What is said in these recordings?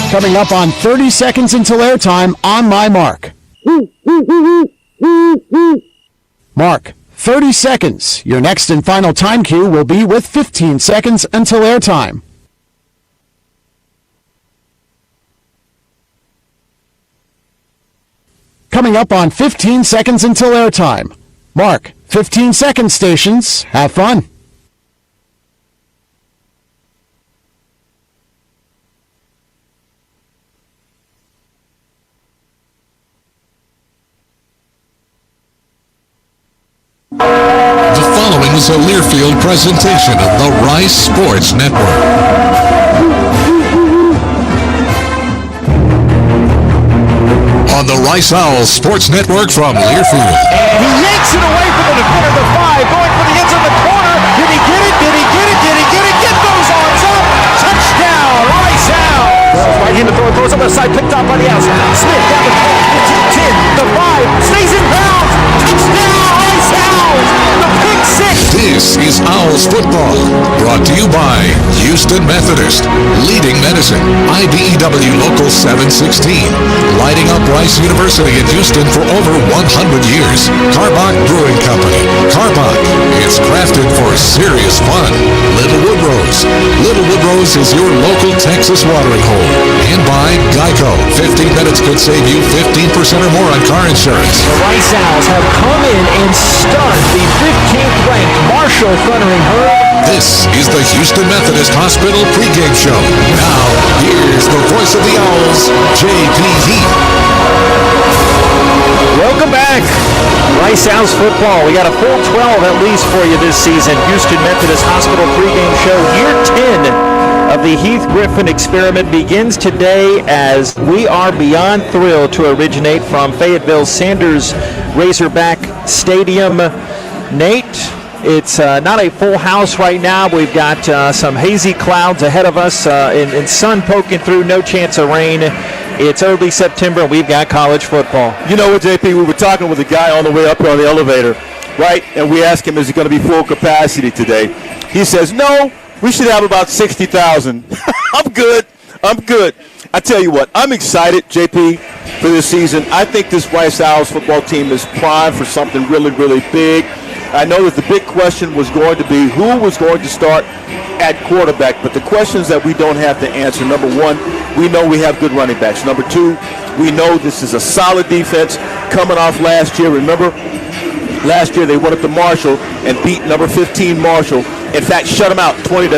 Coming up on 30 seconds until airtime, on my mark. Mark, 30 seconds. Your next and final time cue will be with 15 seconds until airtime. Coming up on 15 seconds until airtime. Mark, 15 seconds stations. Have fun. The following is a Learfield presentation of the Rice Sports Network. On the Rice Owls Sports Network from Learfield. And he yanks it away from the defender, the 5, going for the ends of the corner. Did he get it? Did he get it? Did he get it? Get those arms up! Touchdown, Rice Owls! Right in the throw, throws on the side, picked off by the outside. Smith down the 12, 15, 10, the 5, stays in bounds. Touchdown, Rice Owls! The pick six! This is Owls Football, brought to you by Houston Methodist, Leading Medicine, IBEW Local 716, lighting up Rice University in Houston for over 100 years. Karbach Brewing Company. Karbach, it's crafted for serious fun. Little Woodrose. Little Woodrose is your local Texas watering hole. And by Geico. 15 minutes could save you 15% or more on car insurance. The Rice Owls have come in and stunned the 15th ranked Marshall Thundering Herd. This is the Houston Methodist Hospital pregame show. Now, here's the voice of the Owls, J.P. Heath. Welcome back. Rice Owls football. We got a full 12 at least for you this season. Houston Methodist Hospital pregame show. Year 10 of the Heath Griffin experiment begins today as we are beyond thrilled to originate from Fayetteville's Sanders Razorback Stadium. Nate, it's not a full house right now. We've got some hazy clouds ahead of us and sun poking through, no chance of rain. It's early September, and we've got college football. You know what, JP, we were talking with a guy on the way up here on the elevator, right? And we asked him, is it going to be full capacity today? He says, no, we should have about 60,000. I'm good. I tell you what, I'm excited, JP, for this season. I think this Rice Owls football team is primed for something really, really big. I know that the big question was going to be who was going to start at quarterback, but the questions that we don't have to answer, number one, we know we have good running backs. Number two, we know this is a solid defense coming off last year. Remember, last year they went up to Marshall and beat number 15 Marshall. In fact, shut them out 20-0.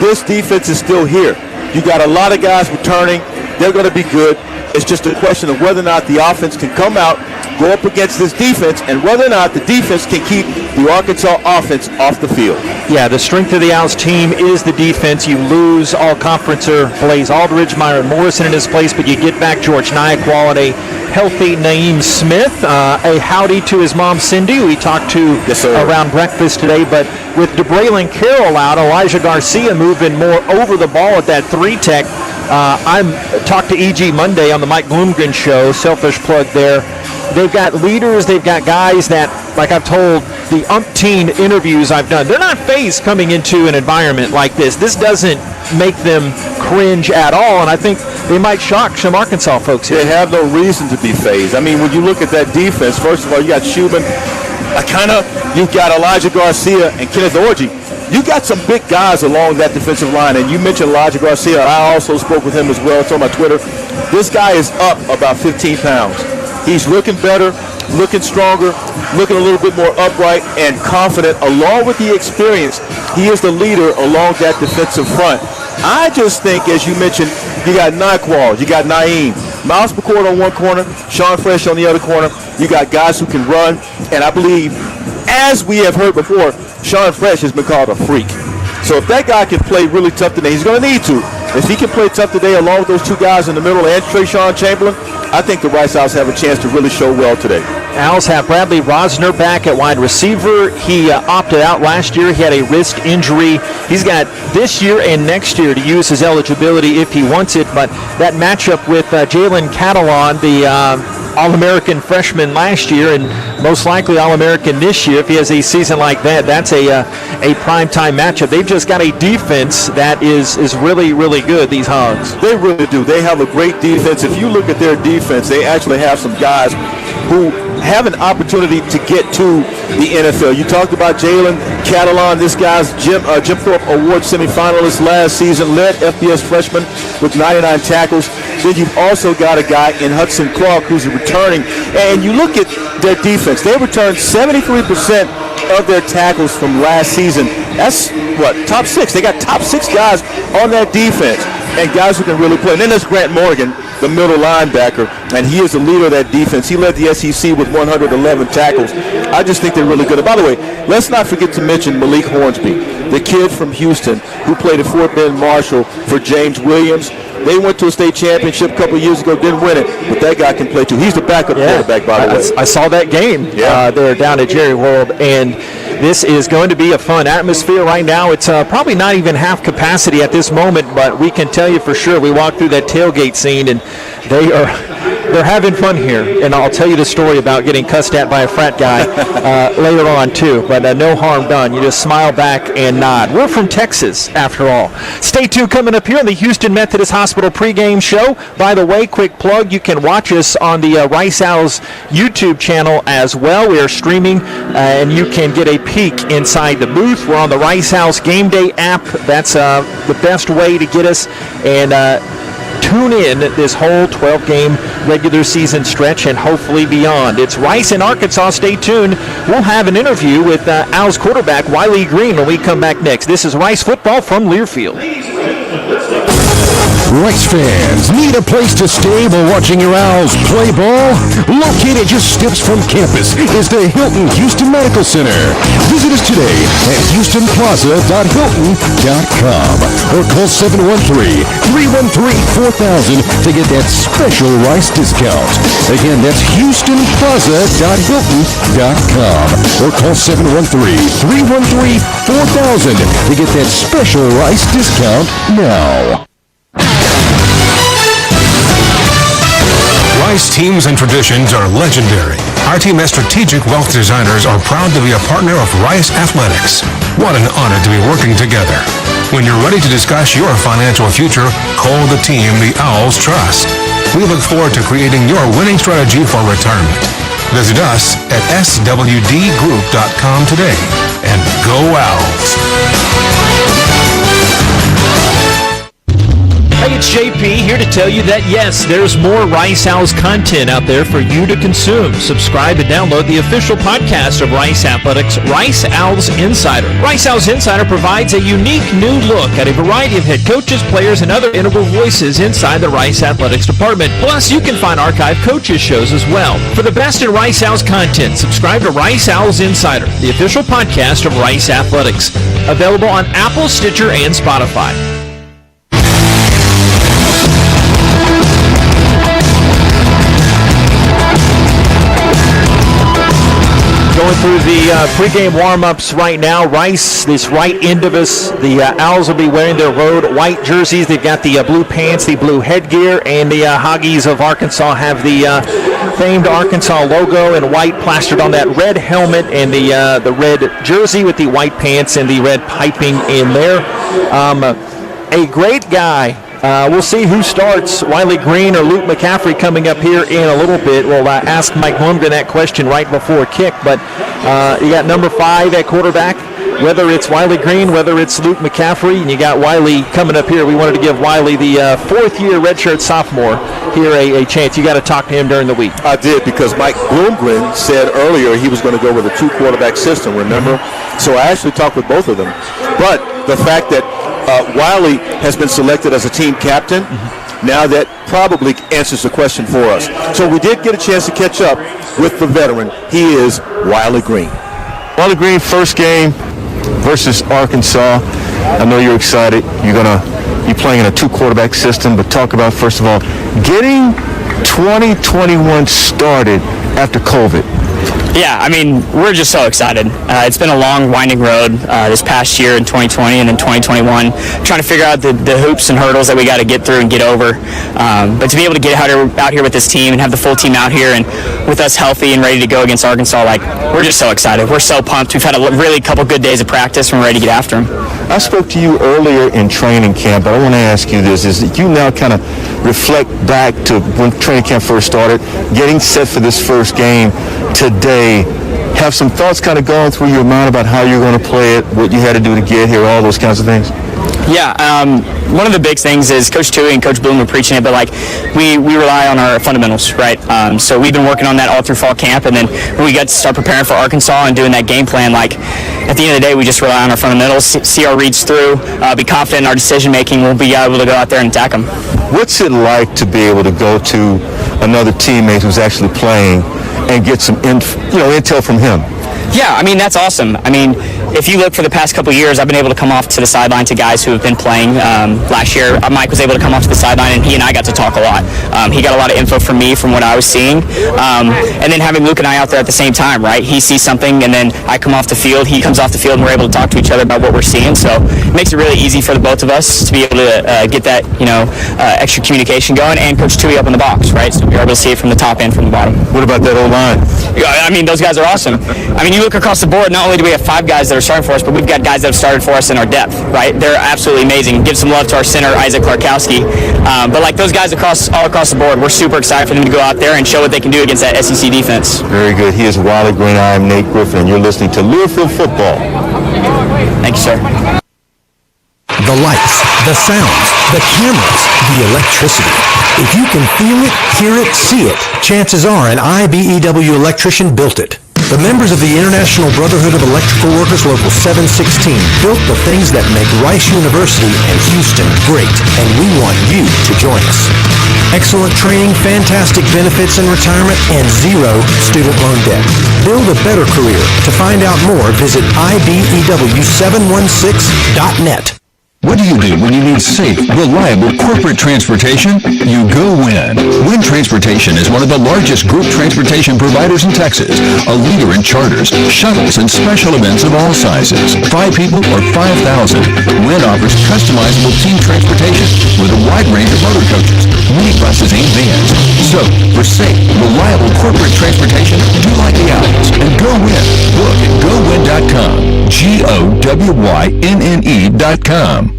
This defense is still here. You got a lot of guys returning. They're going to be good. It's just a question of whether or not the offense can come out, go up against this defense, and whether or not the defense can keep the Arkansas offense off the field. Yeah, the strength of the Owls team is the defense. You lose all-conferencer Blaze Aldridge, Myron Morrison in his place, but you get back George Nyquil and a healthy Naeem Smith. A howdy to his mom, Cindy, who we talked to around breakfast today. But with DeBraylon Carroll out, Elijah Garcia moving more over the ball at that 3-tech. I talked to E.G. Monday on the Mike Bloomgren show, selfish plug there. They've got leaders, they've got guys that, like I've told the umpteen interviews I've done, they're not phased coming into an environment like this. This doesn't make them cringe at all, and I think they might shock some Arkansas folks here. They have no reason to be phased. I mean, when you look at that defense, first of all, you got Schumann, you've got Elijah Garcia and Kenneth Orji. You got some big guys along that defensive line, and you mentioned Elijah Garcia. I also spoke with him as well. It's on my Twitter. This guy is up about 15 pounds. He's looking better, looking stronger, looking a little bit more upright and confident. Along with the experience, he is the leader along that defensive front. I just think, as you mentioned, you got Nyquil, you got Naeem, Miles McCord on one corner, Sean Fresh on the other corner. You got guys who can run, and I believe, as we have heard before, Sean Fresh has been called a freak. So if that guy can play really tough today, he's going to need to. If he can play tough today along with those two guys in the middle and Trayshawn Chamberlain, I think the Rice Owls have a chance to really show well today. Owls have Bradley Rosner back at wide receiver. He opted out last year. He had a wrist injury. He's got this year and next year to use his eligibility if he wants it. But that matchup with Jalen Catalon, the All-American freshman last year and most likely All-American this year, if he has a season like that, that's a a primetime matchup. They've just got a defense that is really, really good, these Hogs. They really do. They have a great defense. If you look at their defense, they actually have some guys who have an opportunity to get to the NFL. You talked about Jalen Catalon. This guy's Jim Thorpe Award semifinalist last season, led FBS freshman with 99 tackles. Then you've also got a guy in Hudson Clark who's returning. And you look at their defense. They returned 73% of their tackles from last season. That's top 6. They got top 6 guys on that defense and guys who can really play. And then there's Grant Morgan, the middle linebacker, and he is the leader of that defense. He led the SEC with 111 tackles. I just think they're really good. And by the way, let's not forget to mention Malik Hornsby, the kid from Houston who played at Fort Bend Marshall for James Williams. They went to a state championship a couple of years ago, didn't win it, but that guy can play too. He's the backup quarterback, by the way. I saw that game there down at Jerry World, and this is going to be a fun atmosphere right now. It's probably not even half capacity at this moment, but we can tell you for sure. We walked through that tailgate scene, and they're having fun here. And I'll tell you the story about getting cussed at by a frat guy later on too. But no harm done. You just smile back and nod. We're from Texas, after all. Stay tuned. Coming up here on the Houston Methodist Hospital pregame show. By the way, quick plug: you can watch us on the Rice Owls YouTube channel as well. We are streaming, and you can get a peek inside the booth. We're on the Rice Owls Game Day app. That's the best way to get us and tune in this whole 12-game regular season stretch and hopefully beyond. It's Rice in Arkansas. Stay tuned. We'll have an interview with Owls quarterback Wiley Green when we come back next. This is Rice football from Learfield. Rice fans need a place to stay while watching your Owls play ball? Located just steps from campus is the Hilton Houston Medical Center. Visit us today at HoustonPlaza.Hilton.com or call 713-313-4000 to get that special Rice discount. Again, that's HoustonPlaza.Hilton.com or call 713-313-4000 to get that special Rice discount now. Rice teams and traditions are legendary. Our team as strategic wealth designers are proud to be a partner of Rice Athletics. What an honor to be working together. When you're ready to discuss your financial future, call the team the Owls trust. We look forward to creating your winning strategy for retirement. Visit us at swdgroup.com today. And go Owls! Hey, it's JP here to tell you that, yes, there's more Rice Owls content out there for you to consume. Subscribe and download the official podcast of Rice Athletics, Rice Owls Insider. Rice Owls Insider provides a unique new look at a variety of head coaches, players, and other integral voices inside the Rice Athletics department. Plus, you can find archive coaches shows as well. For the best in Rice Owls content, subscribe to Rice Owls Insider, the official podcast of Rice Athletics. Available on Apple, Stitcher, and Spotify. Going through the pregame warm-ups right now. Rice, this right end of us, the Owls will be wearing their road white jerseys. They've got the blue pants, the blue headgear, and the Hoggies of Arkansas have the famed Arkansas logo in white plastered on that red helmet and the red jersey with the white pants and the red piping in there. A great guy. We'll see who starts, Wiley Green or Luke McCaffrey, coming up here in a little bit. We'll ask Mike Holmgren that question right before kick. But you got number 5 at quarterback, whether it's Wiley Green, whether it's Luke McCaffrey, and you got Wiley coming up here. We wanted to give Wiley, the fourth-year redshirt sophomore, here a chance. You got to talk to him during the week. I did, because Mike Bloomgren said earlier he was going to go with a 2-quarterback system, remember? So I actually talked with both of them. But the fact that Wiley has been selected as a team captain, now that probably answers the question for us. So we did get a chance to catch up with the veteran. He is Wiley Green. Wiley Green, first game versus Arkansas. I know you're excited. You're playing in a 2-quarterback system, but talk about, first of all, getting 2021 started after COVID. Yeah, I mean, we're just so excited. It's been a long, winding road this past year in 2020 and then 2021, trying to figure out the hoops and hurdles that we got to get through and get over. But to be able to get out here with this team and have the full team out here and with us healthy and ready to go against Arkansas, like, we're just so excited. We're so pumped. We've had a really couple good days of practice and we're ready to get after them. I spoke to you earlier in training camp, but I want to ask you this. Is that you now kind of reflect back to when training camp first started, getting set for this first game today, have some thoughts kind of going through your mind about how you're going to play it, what you had to do to get here, all those kinds of things? Yeah, one of the big things is Coach Tui and Coach Bloom are preaching it, but like we rely on our fundamentals, right? So we've been working on that all through fall camp, and then when we got to start preparing for Arkansas and doing that game plan, like at the end of the day, we just rely on our fundamentals, see our reads through, be confident in our decision making. We'll be able to go out there and attack them. What's it like to be able to go to another teammate who's actually playing and get some intel from him? Yeah, I mean, that's awesome. I mean, if you look for the past couple of years, I've been able to come off to the sideline to guys who have been playing. Last year, Mike was able to come off to the sideline, and he and I got to talk a lot. He got a lot of info from me from what I was seeing. And then having Luke and I out there at the same time, right? He sees something, and then I come off the field. He comes off the field, and we're able to talk to each other about what we're seeing. So it makes it really easy for the both of us to be able to get that, extra communication going, and Coach Tui up in the box, right? So we're able to see it from the top and from the bottom. What about that O-line? I mean, those guys are awesome. I mean, you look across the board, not only do we have 5 guys that are starting for us, but we've got guys that have started for us in our depth, right? They're absolutely amazing. Give some love to our center, Isaac Larkowski. But like those guys all across the board, we're super excited for them to go out there and show what they can do against that SEC defense. Very good. He is Wiley Green. I am Nate Griffin, and you're listening to Learfield Football. Thank you, sir. The lights, the sounds, the cameras, the electricity. If you can feel it, hear it, see it, chances are an IBEW electrician built it. The members of the International Brotherhood of Electrical Workers Local 716 built the things that make Rice University and Houston great, and we want you to join us. Excellent training, fantastic benefits and retirement, and 0 student loan debt. Build a better career. To find out more, visit IBEW716.net. What do you do when you need safe, reliable corporate transportation? You go Win. Win Transportation is one of the largest group transportation providers in Texas, a leader in charters, shuttles, and special events of all sizes. 5 people or 5,000. Win offers customizable team transportation with a wide range of motor coaches, minibuses, and vans. So, for safe, reliable corporate transportation, do like the Owls and go Win. Book at GoWin.com. GOWYNNE.com.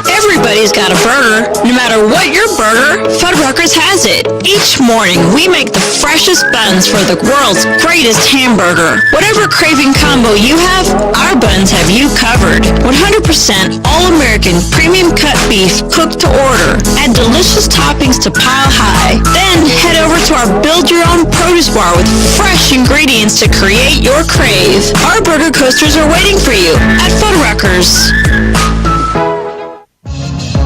Everybody's got a burger. No matter what your burger, Fuddruckers has it. Each morning, we make the freshest buns for the world's greatest hamburger. Whatever craving combo you have, our buns have you covered. 100% all-American premium cut beef cooked to order. Add delicious toppings to pile high. Then head over to our build-your-own produce bar with fresh ingredients to create your crave. Our burger coasters are waiting for you at Fuddruckers.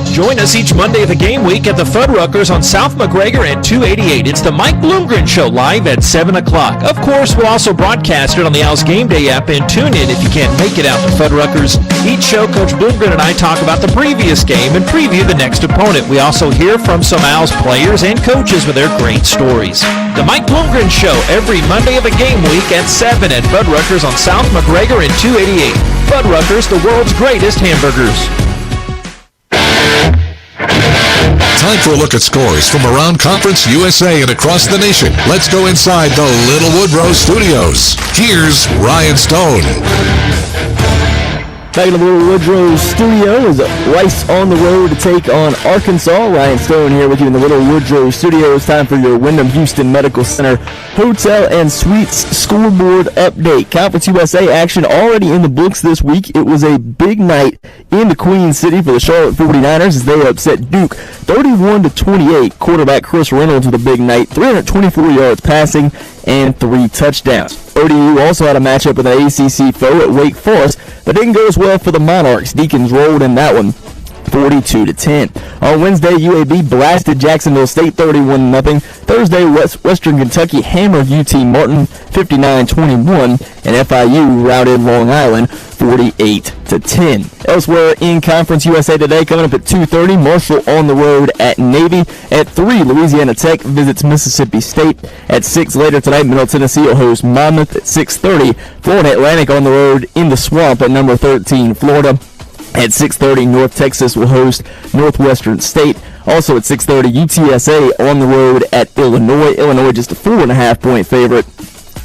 Join us each Monday of the game week at the Fuddruckers on South McGregor and 288. It's the Mike Bloomgren Show live at 7 o'clock. Of course, we'll also broadcast it on the Owls Game Day app and tune in if you can't make it out to Fuddruckers. Each show, Coach Bloomgren and I talk about the previous game and preview the next opponent. We also hear from some Owls players and coaches with their great stories. The Mike Bloomgren Show every Monday of the game week at 7 at Fuddruckers on South McGregor and 288. Fuddruckers, the world's greatest hamburgers. Time for a look at scores from around Conference USA and across the nation. Let's go inside the Little Woodrow Studios. Here's Ryan Stone. Back in the Little Woodrow studio is Rice on the road to take on Arkansas. Ryan Stone here with you in the Little Woodrow studio. It's time for your Wyndham Houston Medical Center Hotel and Suites scoreboard update. Conference USA action already in the books this week. It was a big night in the Queen City for the Charlotte 49ers as they upset Duke 31-28. Quarterback Chris Reynolds with a big night, 324 yards passing and 3 touchdowns. ODU also had a matchup with an ACC foe at Wake Forest that didn't go as well for the Monarchs. Deacons rolled in that one. 42-10. On Wednesday, UAB blasted Jacksonville State 31-0. Thursday, Western Kentucky hammered UT Martin 59-21, and FIU routed Long Island 48-10. Elsewhere in Conference USA today, coming up at 2:30, Marshall on the road at Navy. At 3, Louisiana Tech visits Mississippi State. At 6 later tonight, Middle Tennessee will host Monmouth. At 6:30, Florida Atlantic on the road in the Swamp at number 13, Florida. At 6:30, North Texas will host Northwestern State. Also at 6:30, UTSA on the road at Illinois. Illinois just a 4.5-point favorite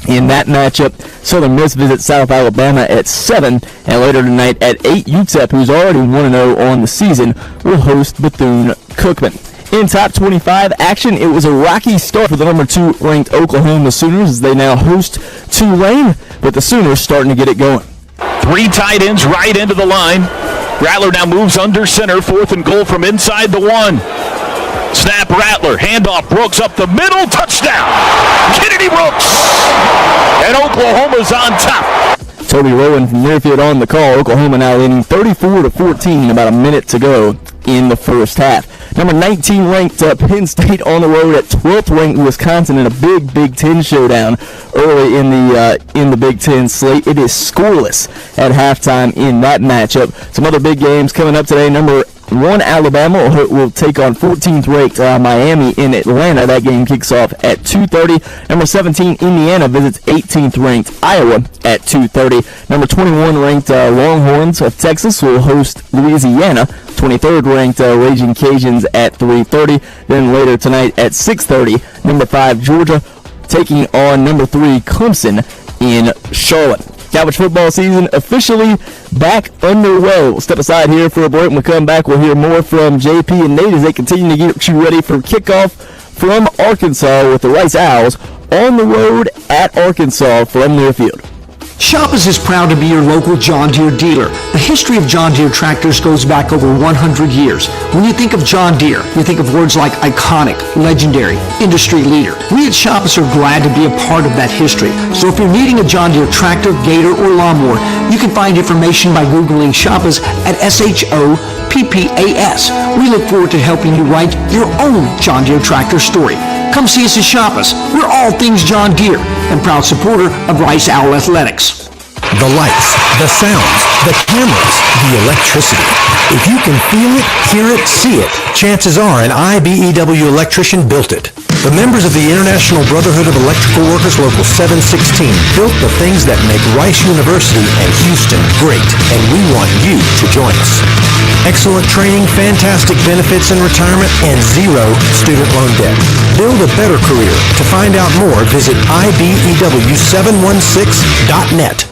in that matchup. Southern Miss visits South Alabama at 7. And later tonight at 8, UTEP, who's already 1-0 on the season, will host Bethune-Cookman. In top 25 action, it was a rocky start for the number 2 ranked Oklahoma Sooners as they now host Tulane, but the Sooners starting to get it going. 3 tight ends right into the line. Rattler now moves under center, 4th and goal from inside the 1. Snap Rattler, handoff, Brooks up the middle, touchdown! Kennedy Brooks! And Oklahoma's on top. Toby Rowan from Learfield on the call. Oklahoma now leading 34-14, about a minute to go in the first half. Number 19 ranked Penn State on the road at 12th ranked Wisconsin in a big Big Ten showdown early in the Big Ten slate. It is scoreless at halftime in that matchup. Some other big games coming up today. Number 1 Alabama will take on 14th ranked Miami in Atlanta. That game kicks off at 2:30. Number 17 Indiana visits 18th ranked Iowa at 2:30. Number 21 ranked Longhorns of Texas will host Louisiana. 23rd ranked Raging Cajuns at 3:30. Then later tonight at 6:30, number 5 Georgia taking on number 3 Clemson in Charlotte. College football season officially back underway. We'll step aside here for a break. When we come back, we'll hear more from JP and Nate as they continue to get you ready for kickoff from Arkansas with the Rice Owls on the road at Arkansas from Learfield. Shoppers is proud to be your local John Deere dealer. The history of John Deere tractors goes back over 100 years. When you think of John Deere, you think of words like iconic, legendary, industry leader. We at Shoppers are glad to be a part of that history. So if you're needing a John Deere tractor, gator, or lawnmower, you can find information by Googling Shoppers at SHOPPAS. We look forward to helping you write your own John Deere tractor story. Come see us at Shoppers. We're all things John Deere and proud supporter of Rice Owl Athletics. The lights, the sounds, the cameras, the electricity. If you can feel it, hear it, see it, chances are an IBEW electrician built it. The members of the International Brotherhood of Electrical Workers Local 716 built the things that make Rice University and Houston great, and we want you to join us. Excellent training, fantastic benefits and retirement, and zero student loan debt. Build a better career. To find out more, visit IBEW716.net.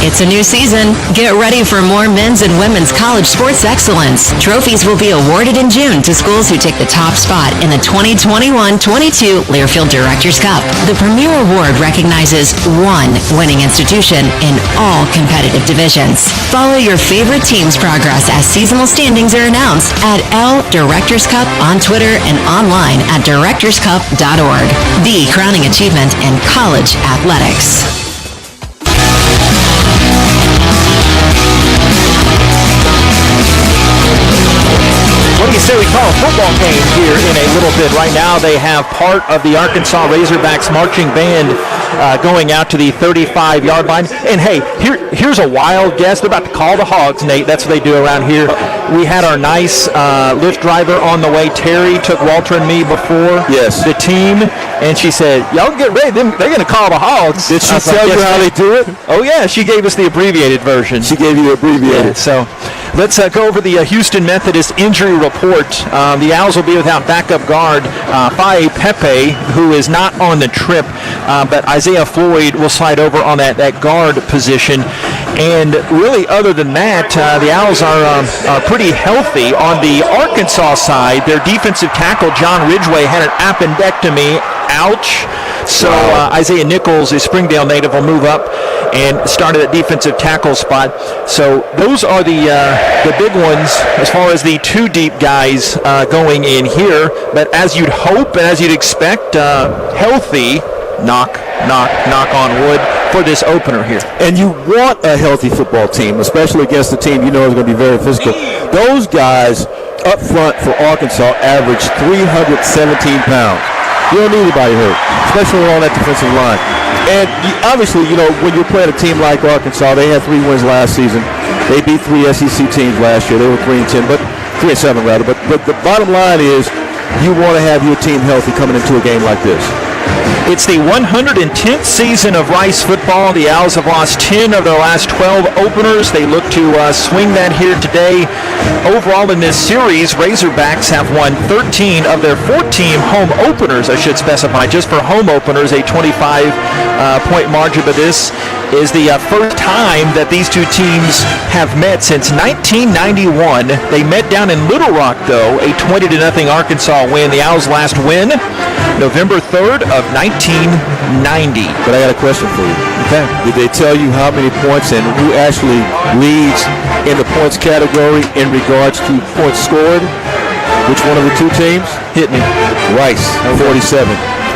It's a new season. Get ready for more men's and women's college sports excellence. Trophies will be awarded in June to schools who take the top spot in the 2021-22 Learfield Directors Cup. The premier award recognizes one winning institution in all competitive divisions. Follow your favorite team's progress as seasonal standings are announced at L Directors Cup on Twitter and online at directorscup.org. The crowning achievement in college athletics. What do you say we call a football game here in a little bit? Right now they have part of the Arkansas Razorbacks marching band going out to the 35-yard line. And hey, here's a wild guess. They're about to call the Hogs, Nate. That's what they do around here. We had our nice Lyft driver on the way. Terry took Walter and me before the team, and she said, y'all get ready. They're going to call the Hogs. Did she tell you how they do it? Oh, yeah. She gave us the abbreviated version. She gave you the abbreviated. Yeah, so let's go over the Houston Methodist injury report. The Owls will be without backup guard Faye Pepe, who is not on the trip, but Isaiah Floyd will slide over on that guard position. And really, other than that, the Owls are pretty healthy. On the Arkansas side, their defensive tackle, John Ridgway, had an appendectomy. Ouch. So Isaiah Nichols, a Springdale native, will move up and start at that defensive tackle spot. So those are the big ones as far as the two deep guys going in here. But as you'd hope and as you'd expect, healthy, knock on wood, for this opener here. And you want a healthy football team, especially against a team you know is going to be very physical. Those guys up front for Arkansas average 317 pounds. You don't need anybody hurt, especially on that defensive line. And obviously, when you're playing a team like Arkansas, they had 3 wins last season. They beat 3 SEC teams last year. They were 3-10, but 3-7 rather. But the bottom line is, you want to have your team healthy coming into a game like this. It's the 110th season of Rice football. The Owls have lost 10 of their last 12 openers. They look to swing that here today. Overall in this series, Razorbacks have won 13 of their 14 home openers, I should specify, just for home openers, a 25-point margin. But this is the first time that these two teams have met since 1991. They met down in Little Rock, though, a 20-0 Arkansas win. The Owls' last win, November 3rd of 1990. But I got a question for you. Okay. Did they tell you how many points and who actually leads in the points category in regards to points scored? Which one of the two teams? Hit me. Rice, 47.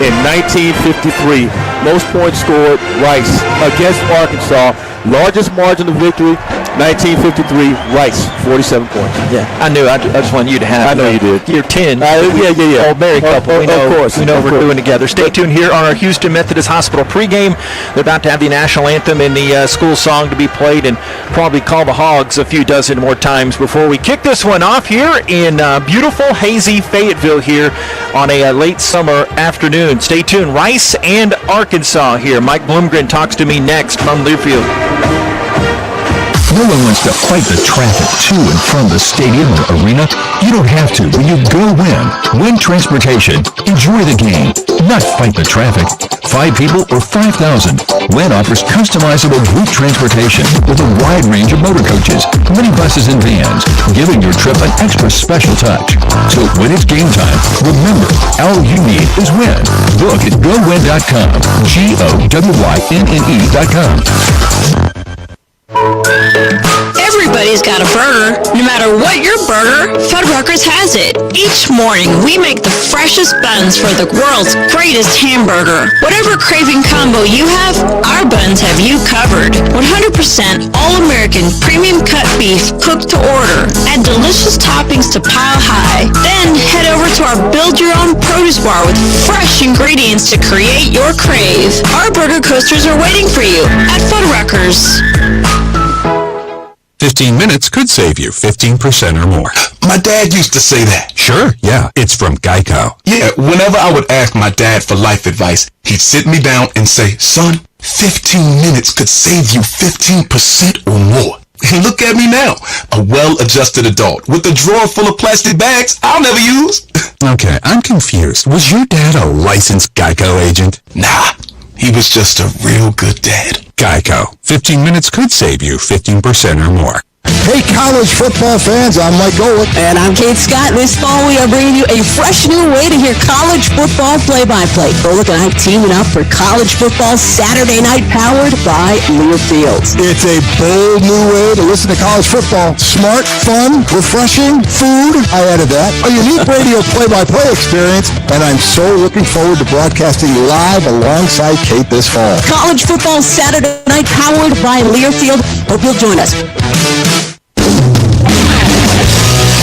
In 1953, most points scored, Rice against Arkansas. Largest margin of victory, 1953, Rice, 47 points. Yeah, I knew. I just wanted you to have. I know you did. Year 10. Yeah. Old married couple. We know, of course. We know we're doing together. Stay tuned here on our Houston Methodist Hospital pregame. They're about to have the national anthem and the school song to be played, and probably call the Hogs a few dozen more times before we kick this one off here in beautiful, hazy Fayetteville here on a late summer afternoon. Stay tuned. Rice and Arkansas here. Mike Bloomgren talks to me next from Learfield. No one wants to fight the traffic to and from the stadium or arena. You don't have to when you go Win. Win Transportation. Enjoy the game, not fight the traffic. 5 people or 5,000. Win offers customizable group transportation with a wide range of motor coaches, minibuses, and vans, giving your trip an extra special touch. So when it's game time, remember, all you need is Win. Book at GoWin.com. GOWYNNE.com. Everybody's got a burger. No matter what your burger, Fuddruckers has it. Each morning, we make the freshest buns for the world's greatest hamburger. Whatever craving combo you have, our buns have you covered. 100% all-American premium cut beef cooked to order. Add delicious toppings to pile high. Then head over to our build-your-own produce bar with fresh ingredients to create your crave. Our burger coasters are waiting for you at Fuddruckers. 15 minutes could save you 15% or more. My dad used to say that. Sure, yeah. It's from Geico. Yeah, whenever I would ask my dad for life advice, he'd sit me down and say, son, 15 minutes could save you 15% or more. And look at me now, a well-adjusted adult with a drawer full of plastic bags I'll never use. Okay, I'm confused. Was your dad a licensed Geico agent? Nah, he was just a real good dad. Geico. 15 minutes could save you 15% or more. Hey, college football fans, I'm Mike Golick. And I'm Kate Scott. This fall, we are bringing you a fresh new way to hear college football play-by-play. Golick and I teaming up for college football Saturday night, powered by Learfield. It's a bold new way to listen to college football. Smart, fun, refreshing, food, I added that. A unique radio play-by-play experience, and I'm so looking forward to broadcasting live alongside Kate this fall. College football Saturday night, powered by Learfield. Hope you'll join us.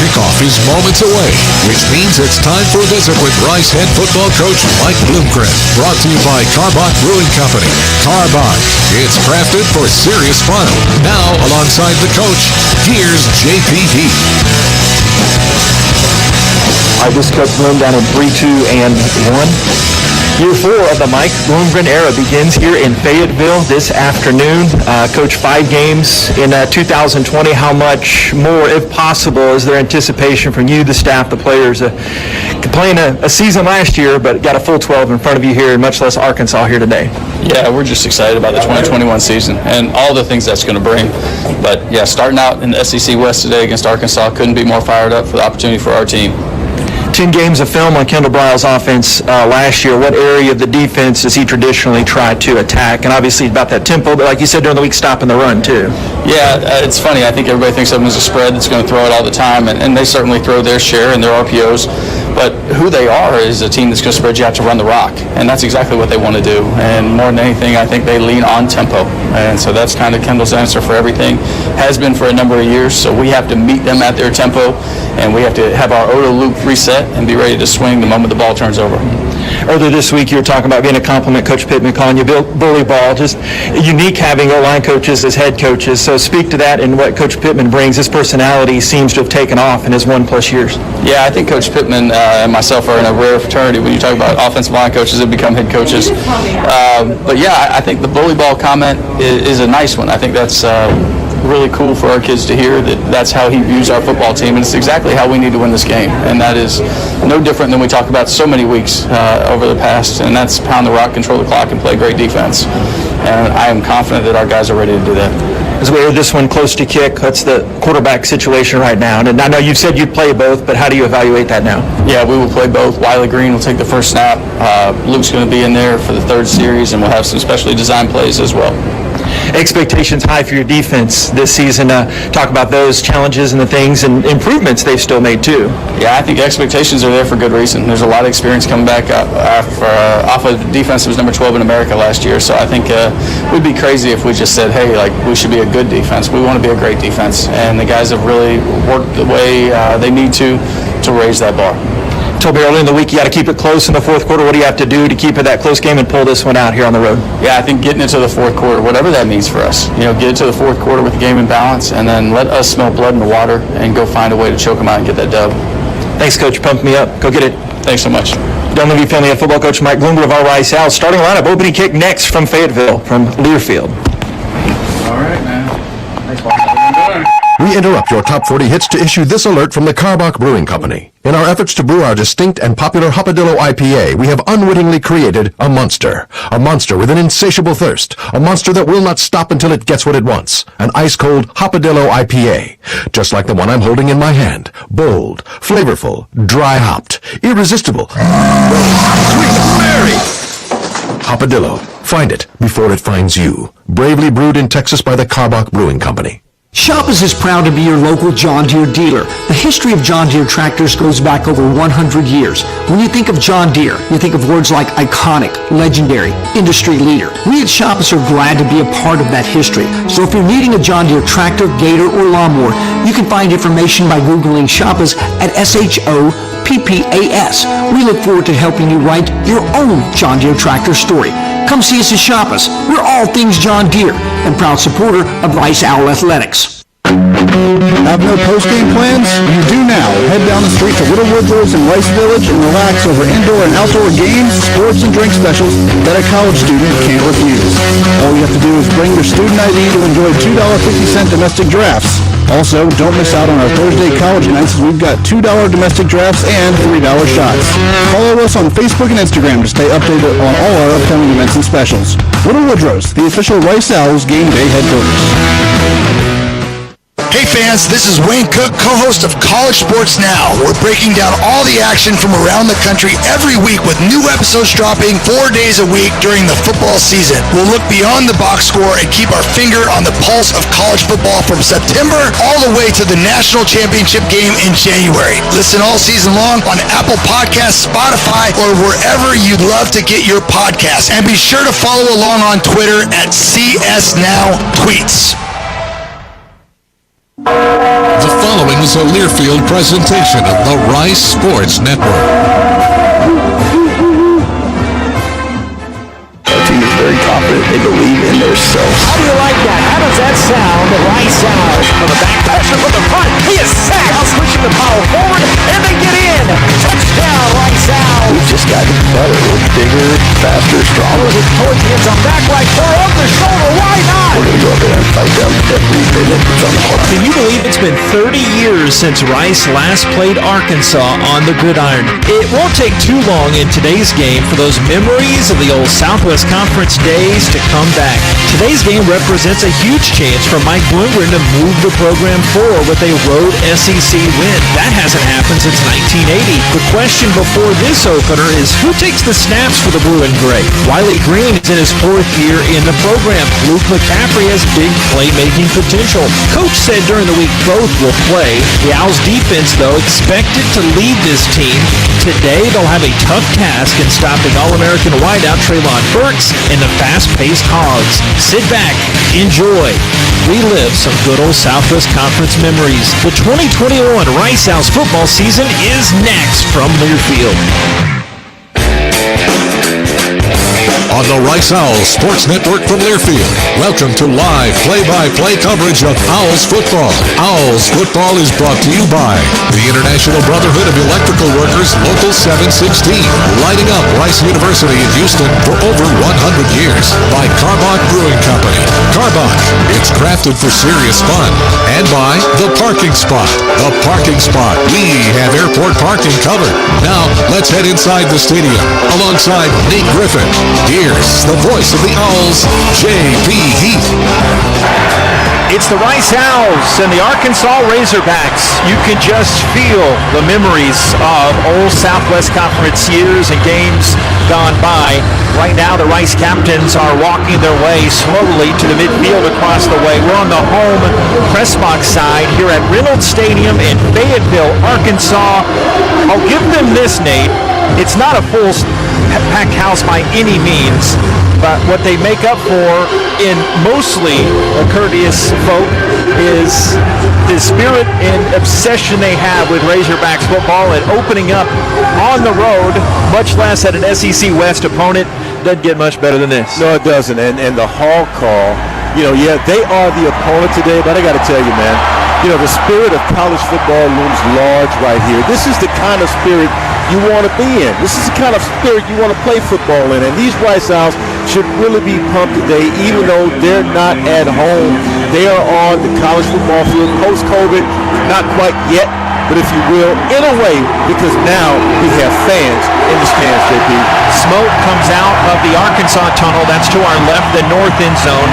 Kickoff is moments away, which means it's time for a visit with Rice head football coach Mike Bloomgren. Brought to you by Carbach Brewing Company. Carbach, it's crafted for serious fun. Now, alongside the coach, here's JPD. All right, this is Coach Bloom down in 3-2-1. Year 4 of the Mike Bloomgren era begins here in Fayetteville this afternoon. Coach, 5 games in 2020. How much more, if possible, is there anticipation from you, the staff, the players? Playing a season last year, but got a full 12 in front of you here, and much less Arkansas here today. Yeah, we're just excited about the 2021 season and all the things that's going to bring. But, yeah, starting out in the SEC West today against Arkansas, couldn't be more fired up for the opportunity for our team. 10 games of film on Kendall Briles' offense last year. What area of the defense does he traditionally try to attack? And obviously about that tempo, but like you said during the week, stopping the run too. Yeah, it's funny. I think everybody thinks of him as a spread that's going to throw it all the time, and they certainly throw their share in their RPOs. But who they are is a team that's going to spread you out to run the rock, and that's exactly what they want to do. And more than anything, I think they lean on tempo, and so that's kind of Kendall's answer for everything. Has been for a number of years. So we have to meet them at their tempo, and we have to have our OTA loop reset and be ready to swing the moment the ball turns over. Earlier this week, you were talking about being a compliment, Coach Pittman, calling you bully ball. Just unique having O-line coaches as head coaches. So speak to that and what Coach Pittman brings. His personality seems to have taken off in his 1+ years. Yeah, I think Coach Pittman and myself are in a rare fraternity when you talk about offensive line coaches that become head coaches. But yeah, I think the bully ball comment is a nice one. I think that's really cool for our kids to hear that that's how he views our football team, and it's exactly how we need to win this game. And that is no different than we talk about so many weeks over the past, and that's pound the rock, control the clock, and play great defense. And I am confident that our guys are ready to do that. As we hear this one close to kick, that's the quarterback situation right now. And I know you said you'd play both, but how do you evaluate that now? Yeah, we will play both. Wiley Green will take the first snap. Luke's going to be in there for the third series, and we'll have some specially designed plays as well. Expectations high for your defense this season. Talk about those challenges and the things and improvements they've still made too. Yeah, I think expectations are there for good reason. There's a lot of experience coming back off of defense that was number 12 in America last year. So I think we'd be crazy if we just said, hey, like we should be a good defense. We want to be a great defense, and the guys have really worked the way they need to raise that bar. Told me earlier in the week you got to keep it close in the fourth quarter. What do you have to do to keep it that close game and pull this one out here on the road? Yeah, I think getting into the fourth quarter, whatever that means for us, get into the fourth quarter with the game in balance, and then let us smell blood in the water and go find a way to choke them out and get that dub. Thanks, Coach. Pump me up. Go get it. Thanks so much. WV Family of Football Coach Mike Bloomberg of our Rice Owls. Starting lineup, opening kick next from Fayetteville, from Learfield. All right, man. Nice ball. We interrupt your top 40 hits to issue this alert from the Karbach Brewing Company. In our efforts to brew our distinct and popular Hopadillo IPA, we have unwittingly created a monster. A monster with an insatiable thirst. A monster that will not stop until it gets what it wants. An ice-cold Hopadillo IPA. Just like the one I'm holding in my hand. Bold, flavorful, dry-hopped, irresistible. Sweet Mary! Hopadillo. Find it before it finds you. Bravely brewed in Texas by the Karbach Brewing Company. Shoppers is proud to be your local John Deere dealer. The history of John Deere tractors goes back over 100 years. When you think of John Deere, you think of words like iconic, legendary, industry leader. We at Shoppers are glad to be a part of that history. So if you're needing a John Deere tractor, gator, or lawnmower, you can find information by Googling Shoppers at SHOPPAS. We look forward to helping you write your own John Deere tractor story. Come see us at Shoppers. We're all things John Deere and proud supporter of Rice Owl Athletics. Have no post-game plans? You do now. Head down the street to Little Woodrow's in Rice Village and relax over indoor and outdoor games, sports, and drink specials that a college student can't refuse. All you have to do is bring your student ID to enjoy $2.50 domestic drafts. Also, don't miss out on our Thursday college nights as we've got $2 domestic drafts and $3 shots. Follow us on Facebook and Instagram to stay updated on all our upcoming events and specials. Little Woodrow's, the official Rice Owls game day headquarters. Hey fans, this is Wayne Cook, co-host of College Sports Now. We're breaking down all the action from around the country every week with new episodes dropping 4 days a week during the football season. We'll look beyond the box score and keep our finger on the pulse of college football from September all the way to the national championship game in January. Listen all season long on Apple Podcasts, Spotify, or wherever you'd love to get your podcasts. And be sure to follow along on Twitter at CSNowTweets. The following is a Learfield presentation of the Rice Sports Network. Our team is very confident. They believe in themselves. How do you like that? How does that sound? Rice Owls from the back, pressure from the front. He is sacked. Now switching the power forward, and they get in. Touchdown, Rice Owls. We've just gotten better. We're bigger, faster, stronger. Towards the end zone, back right, throw over the shoulder. Why not? We're going to go up there and fight them every minute that's on the clock. Can you believe it's been 30 years since Rice last played Arkansas on the gridiron? It won't take too long in today's game for those memories of the old Southwest Conference days to come back. Today's game represents a huge chance for Mike Bloomgren to move the program forward with a road SEC win. That hasn't happened since 1980. The question before this opener is, who takes the snaps for the blue and gray? Wiley Green is in his 4th year in the program. Luke McCaffrey has big playmaking potential. Coach said during the week both will play. The Owls defense, though, expected to lead this team. Today, they'll have a tough task in stopping All-American wideout Treylon Burks and the fast-paced Hogs. Sit back, enjoy, relive some good old Southwest Conference memories. The 2021 Rice Owls football season is next from Learfield. On the Rice Owls Sports Network from Learfield, welcome to live play-by-play coverage of Owls football. Owls football is brought to you by the International Brotherhood of Electrical Workers, Local 716, lighting up Rice University in Houston for over 100 years. By Karbach Brewing Company. Karbach, it's crafted for serious fun. And by The Parking Spot. The Parking Spot. We have airport parking covered. Now, let's head inside the stadium alongside Nate Griffin. Here's the voice of the Owls, J.P. Heath. It's the Rice Owls and the Arkansas Razorbacks. You can just feel the memories of old Southwest Conference years and games gone by. Right now, the Rice Captains are walking their way slowly to the midfield across the way. We're on the home press box side here at Reynolds Stadium in Fayetteville, Arkansas. I'll give them this, Nate. It's not a full packed house by any means, but what they make up for in mostly a courteous folk is the spirit and obsession they have with Razorbacks football and opening up on the road, much less at an SEC West opponent. Doesn't get much better than this. No, it doesn't. And the Hall call, yeah, they are the opponent today, but I got to tell you, man, the spirit of college football looms large right here. This is the kind of spirit you want to be in. This is the kind of spirit you want to play football in. And these Rice Owls should really be pumped today, even though they're not at home. They are on the college football field post-COVID, not quite yet, but if you will, in a way, because now we have fans in the stands, JP. Smoke comes out of the Arkansas tunnel. That's to our left, the north end zone.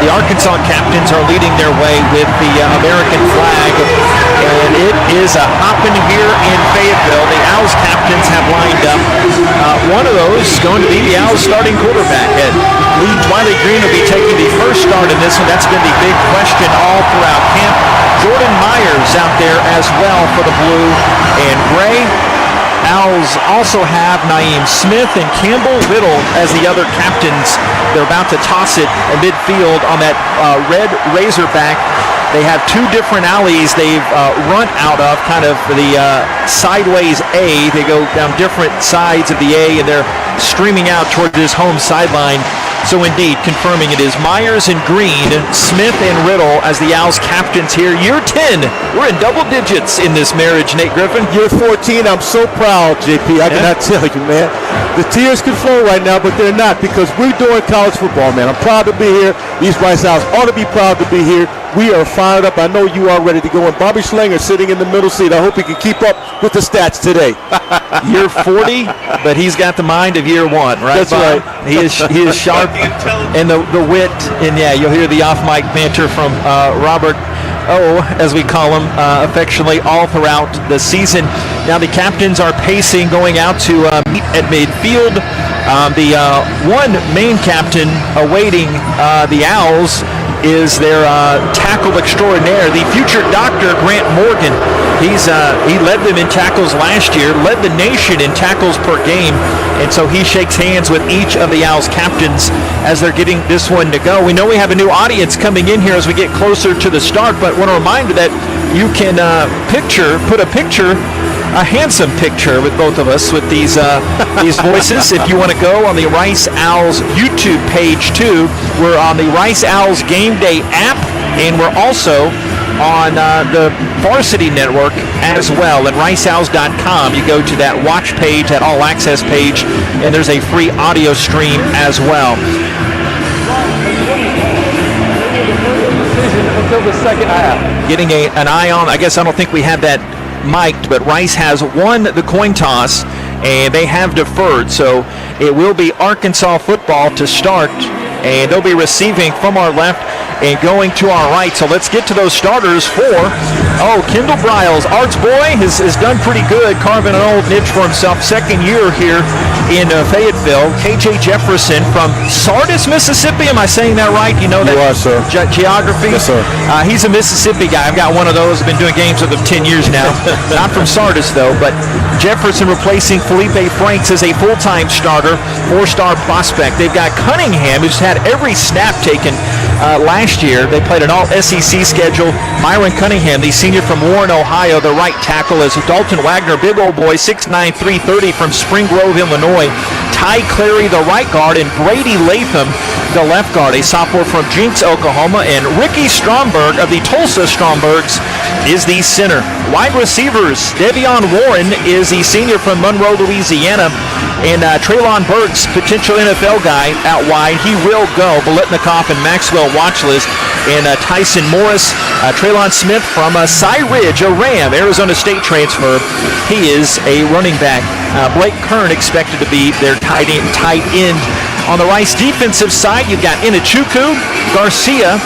The Arkansas Captains are leading their way with the American flag. And it is a hopping here in Fayetteville. The Owls Captains have lined up. One of those is going to be the Owls starting quarterback. Wiley Green will be taking the first start in this one. That's been the big question all throughout camp. Jordan Myers out there as well for the blue and gray. Owls also have Naeem Smith and Campbell Riddle as the other captains. They're about to toss it in midfield on that red Razorback. They have two different alleys they've run out of, kind of the sideways A. They go down different sides of the A, and they're streaming out toward this home sideline. So indeed, confirming it is Myers and Green, Smith and Riddle as the Owls captains here. Year 10, we're in double digits in this marriage, Nate Griffin. Year 14, I'm so proud, JP. I cannot tell you, man. The tears can flow right now, but they're not, because we're doing college football, man. I'm proud to be here. These Rice Owls ought to be proud to be here. We are fired up. I know you are ready to go. And Bobby Schlinger sitting in the middle seat. I hope he can keep up with the stats today. Year 40, but he's got the mind of year 1, right? That's Bob? right. He is sharp, and the wit, and yeah, you'll hear the off-mic banter from Robert O, as we call him affectionately, all throughout the season. Now the captains are pacing, going out to meet at midfield. The one main captain awaiting the Owls is their tackle extraordinaire, the future doctor, Grant Morgan. He led them in tackles last year, led the nation in tackles per game, and so he shakes hands with each of the Owls captains as they're getting this one to go. We know we have a new audience coming in here as we get closer to the start, but I want to remind you that you can put a handsome picture with both of us with these voices. If you want to go on the Rice Owls YouTube page too, we're on the Rice Owls Game Day app, and we're also on the Varsity Network as well at riceowls.com. You go to that watch page, that all access page, and there's a free audio stream as well. Until the second half. Getting an eye on, I guess I don't think we have that mic'd, but Rice has won the coin toss and they have deferred, so it will be Arkansas football to start, and they'll be receiving from our left. And going to our right, so let's get to those starters for, Kendall Briles. Art's boy has done pretty good, carving an old niche for himself. Second year here in Fayetteville. KJ Jefferson from Sardis, Mississippi. Am I saying that right? You know that? You are, sir. Geography? Yes, sir. He's a Mississippi guy. I've got one of those. I've been doing games with him 10 years now. Not from Sardis, though, but Jefferson replacing Felipe Franks as a full-time starter, 4-star prospect. They've got Cunningham, who's had every snap taken last year. They played an all-SEC schedule. Myron Cunningham, the senior from Warren, Ohio, the right tackle, is Dalton Wagner, big old boy, 6'9", 330 from Spring Grove, Illinois. Ty Clary, the right guard, and Brady Latham, the left guard, a sophomore from Jinx, Oklahoma, and Ricky Stromberg of the Tulsa Strombergs is the center. Wide receivers, Devion Warren is the senior from Monroe, Louisiana, and Traylon Burks, potential NFL guy out wide. He will go. Biletnikoff and Maxwell Watchlist, and Tyson Morris, Traylon Smith from Cy Ridge, a Ram, Arizona State transfer. He is a running back. Blake Kern expected to be their tight end. On the Rice defensive side, you've got Inachuku, Garcia,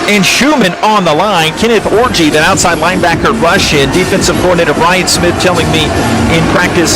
and Schumann on the line. Kenneth Orgy, the outside linebacker, rush in. Defensive coordinator Brian Smith telling me in practice,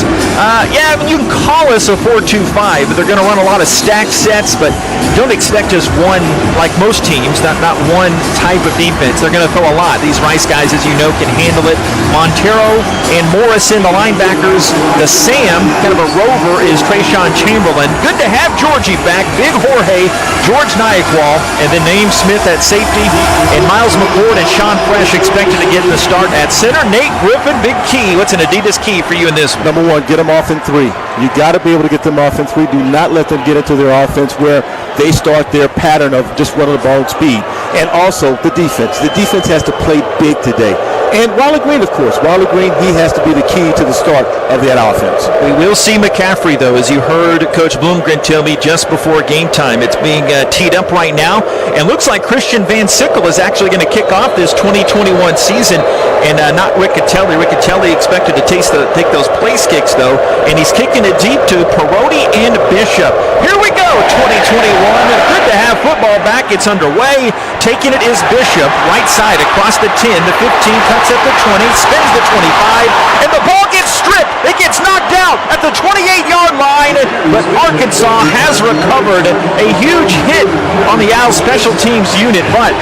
you can call us a 4-2-5, but they're going to run a lot of stack sets, but don't expect us one, like most teams, not one type of defense. They're going to throw a lot. These Rice guys, as you know, can handle it. Montero and Morrison, the linebackers. The Sam, kind of a rover, is Trayshawn Chamberlain. Good to have Georgie back. Big Jorge, George Nyakwal, and then Naeem Smith at safety. And Miles McCord and Sean Fresh expected to get the start at center. Nate Griffin, big key. What's an Adidas key for you in this? Number one, get them off in 3. You got to be able to get them off in 3. Do not let them get into their offense where they start their pattern of just running the ball at speed. And also the defense. The defense has to play big today. And Wally Green, of course. Wally Green, he has to be the key to the start of that offense. We will see McCaffrey, though, as you heard Coach Bloomgren tell me just before game time. It's being teed up right now, and looks like Christian Van Sickle is actually going to kick off this 2021 season, and not Riccatelli. Riccatelli expected to take those place kicks, though, and he's kicking it deep to Perotti and Bishop. Here we go, 2021. Good to have football back. It's underway. Taking it is Bishop, right side across the 10, the 15, cuts at the 20, spins the 25, and the ball gets stripped. It gets knocked out at the 28-yard line, but Arkansas has recovered. A huge hit on the Owls special teams unit, but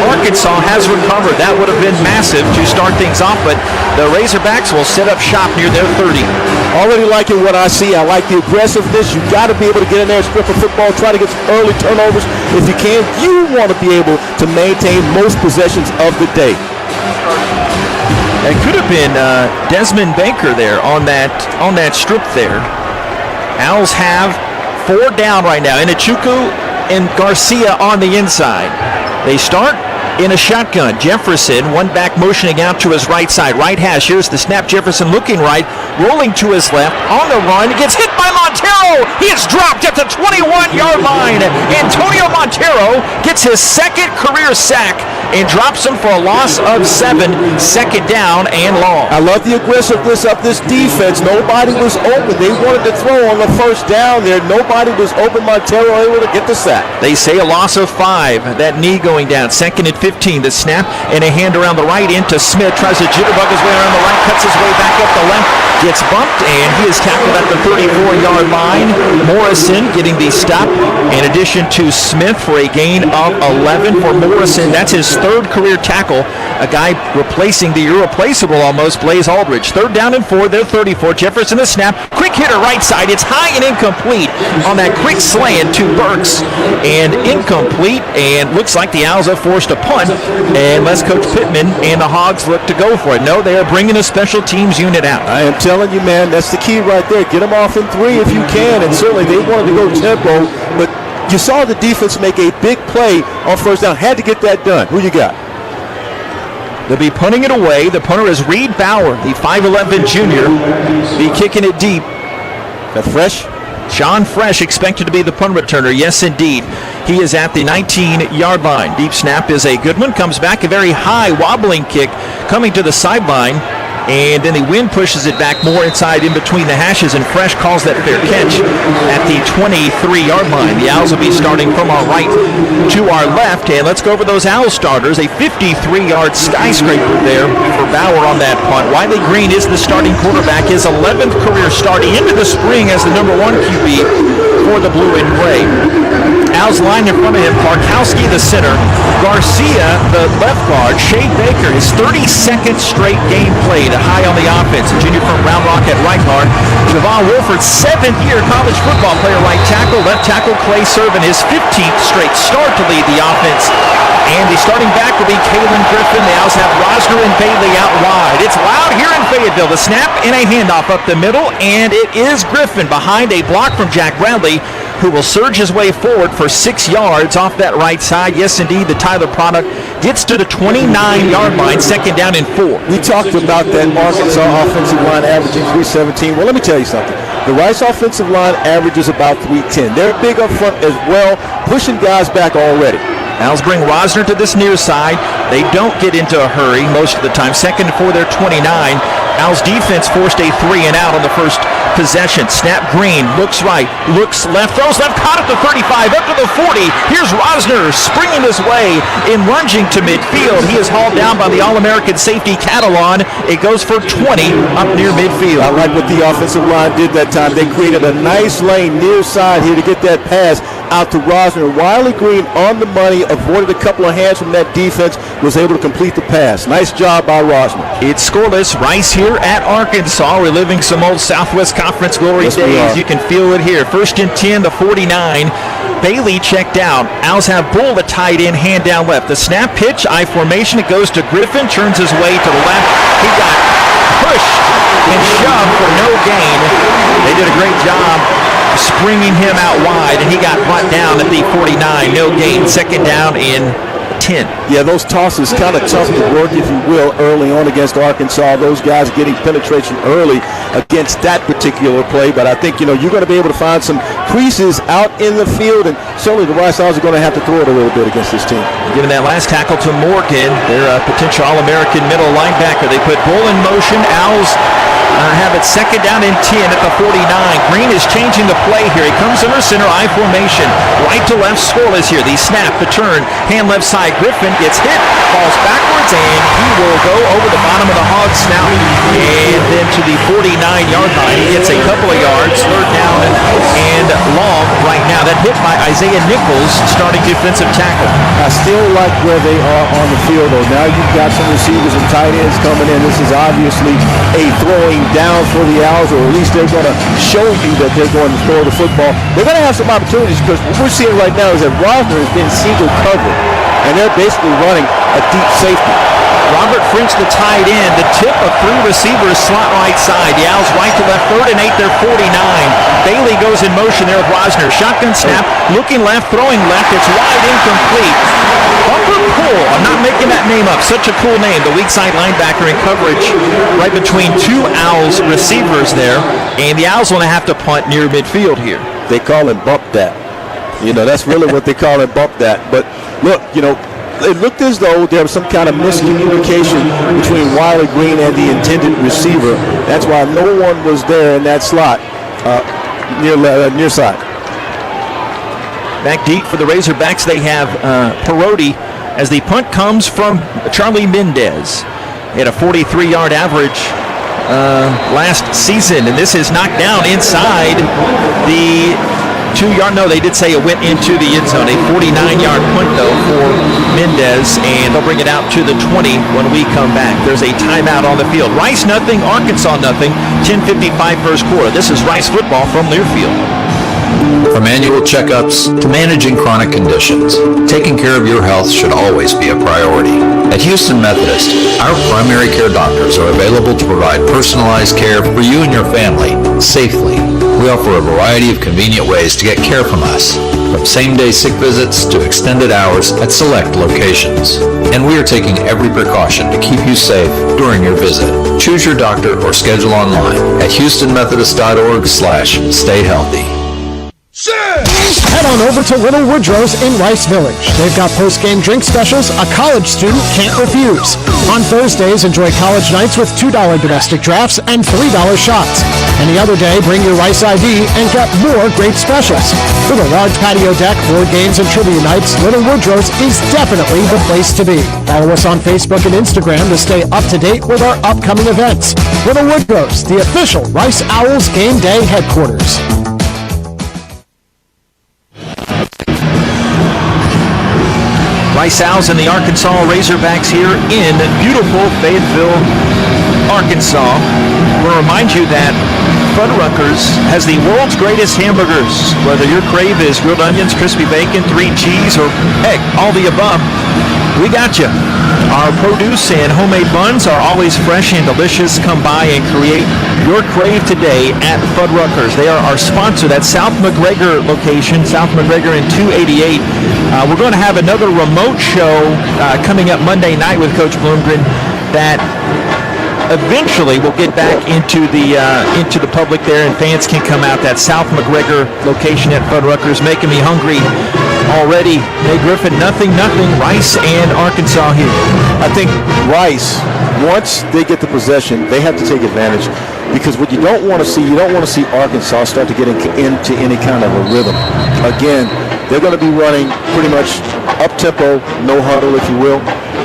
Arkansas has recovered. That would have been massive to start things off, but the Razorbacks will set up shop near their 30. Already liking what I see. I like the aggressiveness. You got to be able to get in there and strip a football, try to get some early turnovers. If you can, you want to be able to maintain most possessions of the day. It could have been Desmond Baker there on that strip there. Owls have 4 down right now. Inachuku and Garcia on the inside. They start in a shotgun. Jefferson, one back motioning out to his right side. Right hash. Here's the snap. Jefferson looking right, rolling to his left. On the run. Gets hit by Montero. He is dropped at the 21-yard line. Antonio Montero gets his second career sack and drops him for a loss of 7. Second down and long. I love the aggressiveness of this defense. Nobody was open. They wanted to throw on the first down there. Nobody was open. Montero able to get the sack. They say a loss of 5. That knee going down. Second and 15. The snap and a hand around the right into Smith. Tries to jitterbug his way around the right. Cuts his way back up the left. Gets bumped and he is tackled at the 34-yard line. Morrison getting the stop in addition to Smith for a gain of 11 for Morrison. That's his 3rd career tackle. A guy replacing the irreplaceable almost, Blaze Aldridge. 3rd down and 4. They're 34. Jefferson the snap. Quick hitter right side. It's high and incomplete on that quick slant to Burks. And incomplete. And looks like the Owls are forced to punt unless Coach Pittman and the Hogs look to go for it. No, they are bringing a special teams unit out. I am telling you, man, that's the key right there. Get them off in 3 if you can. And certainly they wanted to go tempo, but you saw the defense make a big play on first down. Had to get that done. Who you got? They'll be punting it away. The punter is Reed Bauer, the 5'11 junior. Be kicking it deep. That Fresh? Sean Fresh expected to be the punt returner. Yes, indeed. He is at the 19-yard line. Deep snap is a good one. Comes back, a very high wobbling kick coming to the sideline. And then the wind pushes it back more inside in between the hashes, and Fresh calls that fair catch at the 23-yard line. The Owls will be starting from our right to our left. And let's go over those Owl starters. A 53-yard skyscraper there for Bauer on that punt. Wiley Green is the starting quarterback, his 11th career starting into the spring as the number 1 QB for the blue and gray. Owls line in front of him, Parkowski the center, Garcia the left guard, Shea Baker his 32nd straight game played high on the offense, a junior from Round Rock at right guard. Javon Wolford, 7th-year college football player, right tackle. Left tackle Clay Servin his 15th straight start to lead the offense. And the starting back will be Kalen Griffin. The Owls have Rosner and Bailey out wide. It's loud here in Fayetteville. The snap and a handoff up the middle, and it is Griffin behind a block from Jack Bradley, who will surge his way forward for 6 yards off that right side. Yes, indeed, the Tyler product gets to the 29-yard line, 2nd down and 4. We talked about that Arkansas offensive line averaging 317. Well, let me tell you something. The Rice offensive line averages about 310. They're big up front as well, pushing guys back already. Owls bring Rosner to this near side. They don't get into a hurry most of the time. 2nd and 4, they're 29. Owls defense forced a 3 and out on the first possession. Snap Green, looks right, looks left, throws left, caught at the 35, up to the 40. Here's Rosner springing his way and lunging to midfield. He is hauled down by the All-American safety Catalan. It goes for 20 up near midfield. I like what the offensive line did that time. They created a nice lane near side here to get that pass out to Rosner. Wiley Green on the money, avoided a couple of hands from that defense, was able to complete the pass. Nice job by Rosner. It's scoreless. Rice here at Arkansas, reliving some old Southwest Conference glory days. You can feel it here. 1st and 10, the 49. Bailey checked out. Owls have Bull, the tight end, hand down left. The snap pitch, I formation, it goes to Griffin, turns his way to the left. He got pushed and shoved for no gain. They did a great job springing him out wide, and he got brought down at the 49. No gain. 2nd down in 10. Yeah, those tosses kind of tough to work, if you will, early on against Arkansas. Those guys getting penetration early against that particular play. But I think, you're going to be able to find some creases out in the field, and certainly the Rice Owls are going to have to throw it a little bit against this team. Giving that last tackle to Morgan, their potential All-American middle linebacker. They put Bull in motion. Owls have it 2nd down and 10 at the 49. Green is changing the play here. He comes under center, I formation. Right to left, scoreless here. The snap, the turn, hand left side. Griffin gets hit, falls backwards, and he will go over the bottom of the hog snout and then to the 49-yard line. He gets a couple of yards, 3rd down and long right now. That hit by Isaiah Nichols, starting defensive tackle. I still like where they are on the field, though. Now you've got some receivers and tight ends coming in. This is obviously a throwing down for the Owls, or at least they're going to show you that they're going to throw the football. They're going to have some opportunities, because what we're seeing right now is that Rosner has been single covered, and they're basically running a deep safety. Robert French, the tight end, the tip of 3 receivers, slot right side. The Owls right to left, 3rd and 8, they're 49. Bailey goes in motion there with Rosner. Shotgun snap, looking left, throwing left. It's wide, incomplete. Bumper Poole, I'm not making that name up. Such a cool name. The weak side linebacker in coverage right between 2 Owls receivers there. And the Owls want to have to punt near midfield here. They call him bump that. That's really what they call him, bump that. But look, it looked as though there was some kind of miscommunication between Wiley Green and the intended receiver. That's why no one was there in that slot near side. Back deep for the Razorbacks, they have Perotti as the punt comes from Charlie Mendez. He had a 43-yard average last season, and this is knocked down inside the 2-yard. No, they did say it went into the end zone. A 49-yard punt, though, for Mendez, and they'll bring it out to the 20 when we come back. There's a timeout on the field. Rice nothing, Arkansas nothing. 10:55 first quarter. This is Rice football from Learfield. From annual checkups to managing chronic conditions, taking care of your health should always be a priority. At Houston Methodist, our primary care doctors are available to provide personalized care for you and your family safely. We offer a variety of convenient ways to get care from us, from same-day sick visits to extended hours at select locations. And we are taking every precaution to keep you safe during your visit. Choose your doctor or schedule online at houstonmethodist.org/stayhealthy. Head on over to Little Woodrow's in Rice Village. They've got post-game drink specials a college student can't refuse. On Thursdays, enjoy college nights with $2 domestic drafts and $3 shots. Any other day, bring your Rice ID and get more great specials. With a large patio deck, board games, and trivia nights, Little Woodrow's is definitely the place to be. Follow us on Facebook and Instagram to stay up to date with our upcoming events. Little Woodrow's, the official Rice Owls game day headquarters. Rice Owls and the Arkansas Razorbacks here in beautiful Fayetteville, Arkansas. I want to remind you that Fuddruckers has the world's greatest hamburgers. Whether your crave is grilled onions, crispy bacon, 3 cheese, or heck, all the above, we got you. Our produce and homemade buns are always fresh and delicious. Come by and create your crave today at Fuddruckers. They are our sponsor. That's South McGregor location, South McGregor in 288. We're going to have another remote show coming up Monday night with Coach Bloomgren that eventually we'll get back into the public there, and fans can come out. That South McGregor location at Fuddruckers, making me hungry already. Hey Griffin, nothing, Rice and Arkansas here. I think Rice, once they get the possession, they have to take advantage, because what you don't want to see Arkansas start to get into any kind of a rhythm. Again, they're going to be running pretty much up-tempo, no huddle, if you will.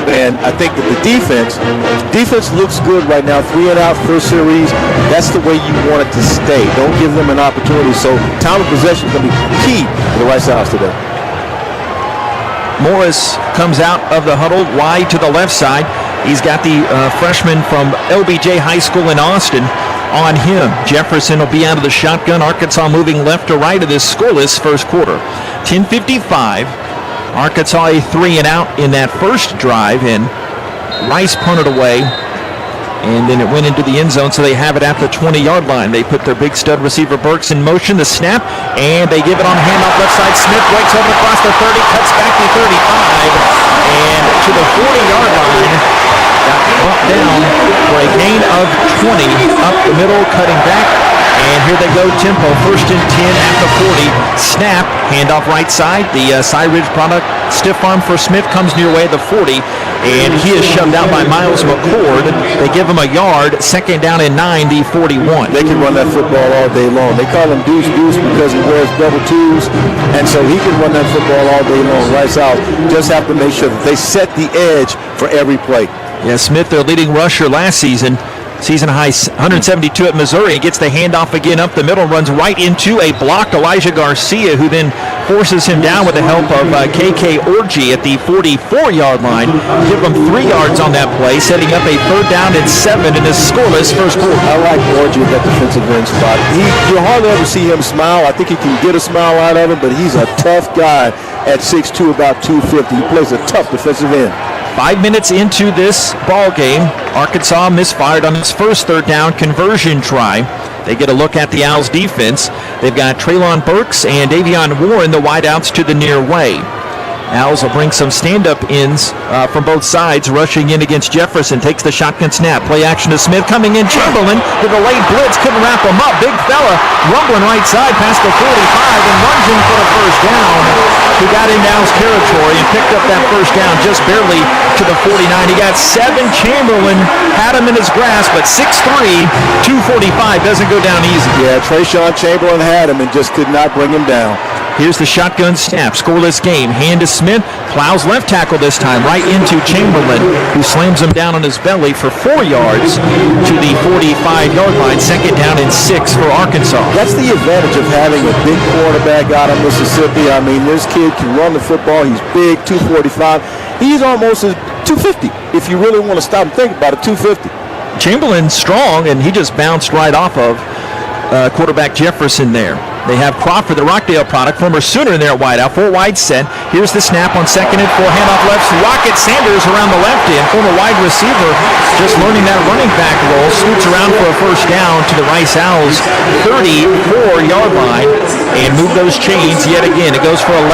And I think that the defense looks good right now. 3 and out, first series. That's the way you want it to stay. Don't give them an opportunity. So time of possession is going to be key for the Rice Owls today. Morris comes out of the huddle wide to the left side. He's got the freshman from LBJ High School in Austin on him. Jefferson will be out of the shotgun. Arkansas moving left to right of this scoreless first quarter. 10:55. Arkansas a 3 and out in that first drive, and Rice punted away, and then it went into the end zone, so they have it at the 20-yard line. They put their big stud receiver Burks in motion, the snap, and they give it on handoff left side. Smith breaks over across the 30, cuts back to 35, and to the 40-yard line. Got brought down for a gain of 20 up the middle, cutting back. And here they go, tempo, 1st and 10 at the 40. Snap, handoff right side. The Cy Ridge product, stiff arm for Smith, comes near way at the 40. And he is shoved out by Miles McCord. They give him a yard, 2nd down and 9, the 41. They can run that football all day long. They call him Deuce because he wears double twos. And so he can run that football all day long. Rice Owls just have to make sure that they set the edge for every play. Yeah, Smith, their leading rusher last season. Season high 172 at Missouri. Gets the handoff again up the middle, runs right into a blocked Elijah Garcia, who then forces him down with the help of KK Orji at the 44-yard line. Give them 3 yards on that play, setting up a 3rd down and 7 in this scoreless first quarter. I like Orji at that defensive end spot. You hardly ever see him smile. I think he can get a smile out of him, but he's a tough guy at 6'2", about 250. He plays a tough defensive end. 5 minutes into this ball game, Arkansas misfired on its first 3rd down conversion try. They get a look at the Owls defense. They've got Traylon Burks and Davion Warren, the wideouts, to the near way. Owls will bring some stand-up ends from both sides, rushing in against Jefferson. Takes the shotgun snap. Play action to Smith. Coming in, Chamberlain with a late blitz. Couldn't wrap him up. Big fella rumbling right side past the 45 and runs in for the first down. He got into Owls territory and picked up that first down just barely to the 49. He got 7. Chamberlain had him in his grasp, but 6'3", 245 doesn't go down easy. Yeah, Trayshawn Chamberlain had him and just could not bring him down. Here's the shotgun snap. Scoreless game. Hand to Smith. Plows left tackle this time. Right into Chamberlain, who slams him down on his belly for 4 yards to the 45-yard line. 2nd down and 6 for Arkansas. That's the advantage of having a big quarterback out of Mississippi. I mean, this kid can run the football. He's big, 245. He's almost 250. If you really want to stop and think about it, 250. Chamberlain's strong, and he just bounced right off of quarterback Jefferson there. They have Crawford, the Rockdale product, former Sooner in there at wideout. 4 wide set. Here's the snap on 2nd and 4. Handoff left. Rocket Sanders around the left end. Former wide receiver just learning that running back role. Scoots around for a first down to the Rice Owls 34-yard line and move those chains yet again. It goes for 11.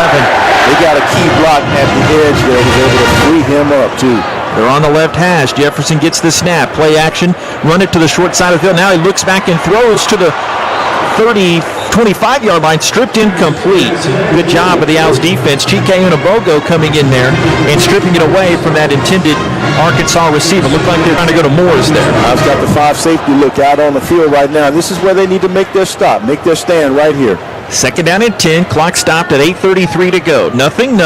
They got a key block at the edge there. Was able to free him up too. They're on the left hash. Jefferson gets the snap. Play action. Run it to the short side of the field. Now he looks back and throws to the 25 25-yard line, stripped incomplete. Good job of the Owls defense. Chike Unabogo coming in there and stripping it away from that intended Arkansas receiver. Looked like they're trying to go to Moore's there. I've got the 5 safety look out on the field right now. This is where they need to make their stop, make their stand right here. Second down and 10. Clock stopped at 8:33 to go. Nothing.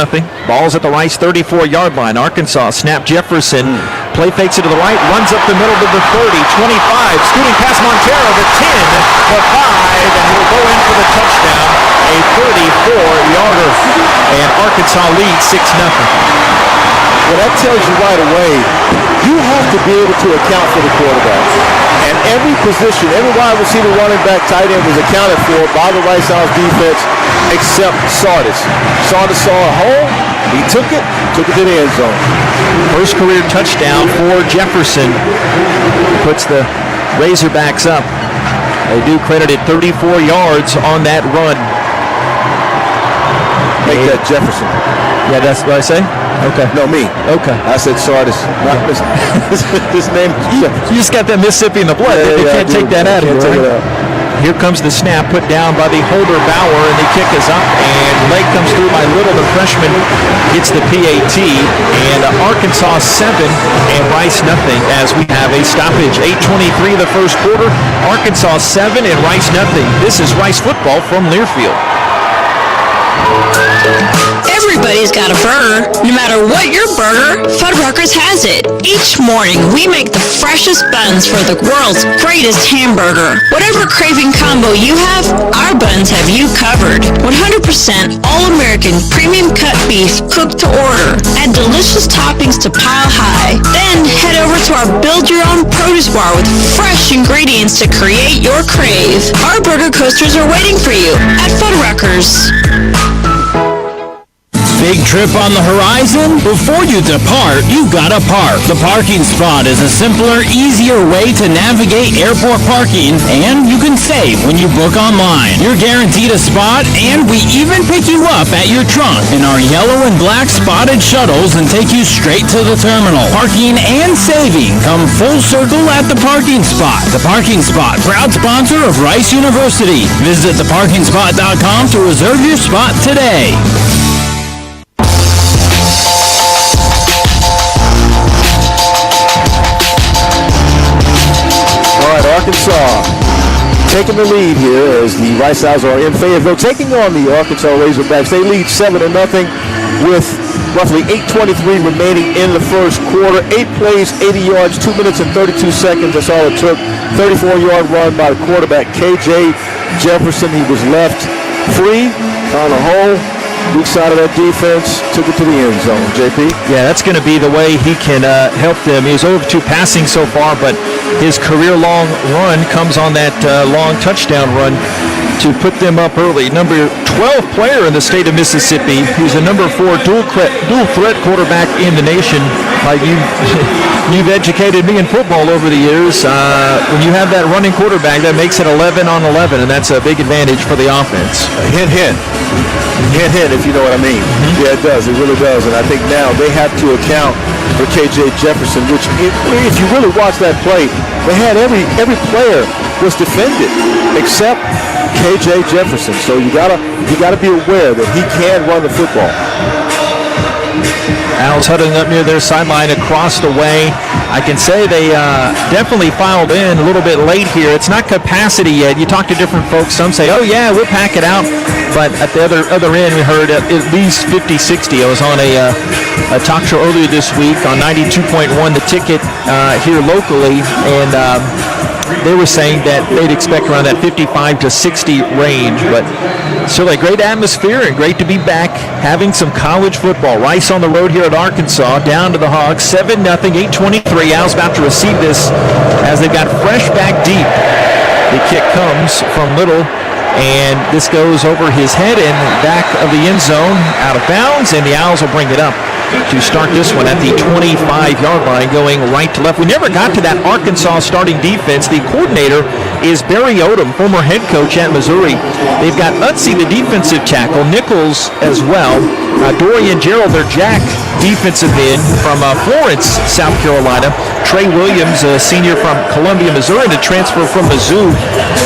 Ball's at the Rice 34-yard line. Arkansas snap Jefferson. Play fakes it to the right. Runs up the middle to the 30. 25. Scooting past Montero. The 10. The 5. And he'll go in for the touchdown. A 34-yarder. And Arkansas leads 6-0. Well, that tells you right away, you have to be able to account for the quarterback. And every position, every wide receiver, running back, tight end was accounted for by the Rice Owls defense except Sardis. Sardis saw a hole, he took it to the end zone. First career touchdown for Jefferson. Puts the Razorbacks up. They do credited 34 yards on that run. Make that Jefferson. Yeah, that's what I say? Okay. No, me. Okay. I said Sardis. Not his name. You just got that Mississippi in the blood. They can't take that out of you, right? Here comes the snap put down by the Holder Bauer, and the kick is up, and leg comes through by Little. The freshman gets the PAT, and Arkansas 7 and Rice nothing as we have a stoppage. 8:23 the first quarter. Arkansas 7 and Rice nothing. This is Rice football from Learfield. Everybody's got a burger. No matter what your burger, Fuddruckers has it. Each morning, we make the freshest buns for the world's greatest hamburger. Whatever craving combo you have, our buns have you covered. 100% all-American premium cut beef cooked to order. Add delicious toppings to pile high. Then head over to our build-your-own produce bar with fresh ingredients to create your crave. Our burger coasters are waiting for you at Fuddruckers. Big trip on the horizon? Before you depart, you gotta park. The Parking Spot is a simpler, easier way to navigate airport parking, and you can save when you book online. You're guaranteed a spot, and we even pick you up at your trunk in our yellow and black spotted shuttles and take you straight to the terminal. Parking and saving come full circle at the Parking Spot. The Parking Spot, proud sponsor of Rice University. Visit theparkingspot.com to reserve your spot today. Arkansas taking the lead here as the Rice Owls are in Fayetteville, taking on the Arkansas Razorbacks. They lead 7-0 with roughly 8:23 remaining in the first quarter. 8 plays, 80 yards, 2 minutes and 32 seconds. That's all it took. 34-yard run by the quarterback, KJ Jefferson. He was left free, found a hole. Weak side of that defense, took it to the end zone. JP? Yeah, that's going to be the way he can help them. He's over 2 passing so far, but his career-long run comes on that long touchdown run to put them up early. Number 12 player in the state of Mississippi. He's a number 4 dual threat quarterback in the nation. Like you've educated me in football over the years. When you have that running quarterback, that makes it 11 on 11, and that's a big advantage for the offense. Hint, if you know what I mean. Yeah, it does. It really does. And I think now they have to account for KJ Jefferson, which if you really watch that play, they had every player was defended except KJ Jefferson. So you gotta be aware that he can run the football. Owls huddling up near their sideline across the way. I can say they definitely filed in a little bit late here. It's not capacity yet. You talk to different folks. Some say, oh, yeah, we'll pack it out. But at the other end, we heard at least 50, 60. I was on a talk show earlier this week on 92.1, The Ticket here locally, and they were saying that they'd expect around that 55 to 60 range. But still a great atmosphere and great to be back having some college football. Rice on the road here at Arkansas, down to the Hogs, 7-0, 8:23. Owls about to receive this as they've got fresh back deep. The kick comes from Little, and this goes over his head and back of the end zone, out of bounds, and the Owls will bring it up to start this one at the 25-yard line, going right to left. We never got to that Arkansas starting defense. The coordinator is Barry Odom, former head coach at Missouri. They've got Utsi, the defensive tackle, Nichols as well, Dorian Gerald, their Jack defensive end from Florence, South Carolina. Trey Williams, a senior from Columbia, Missouri, to transfer from Mizzou,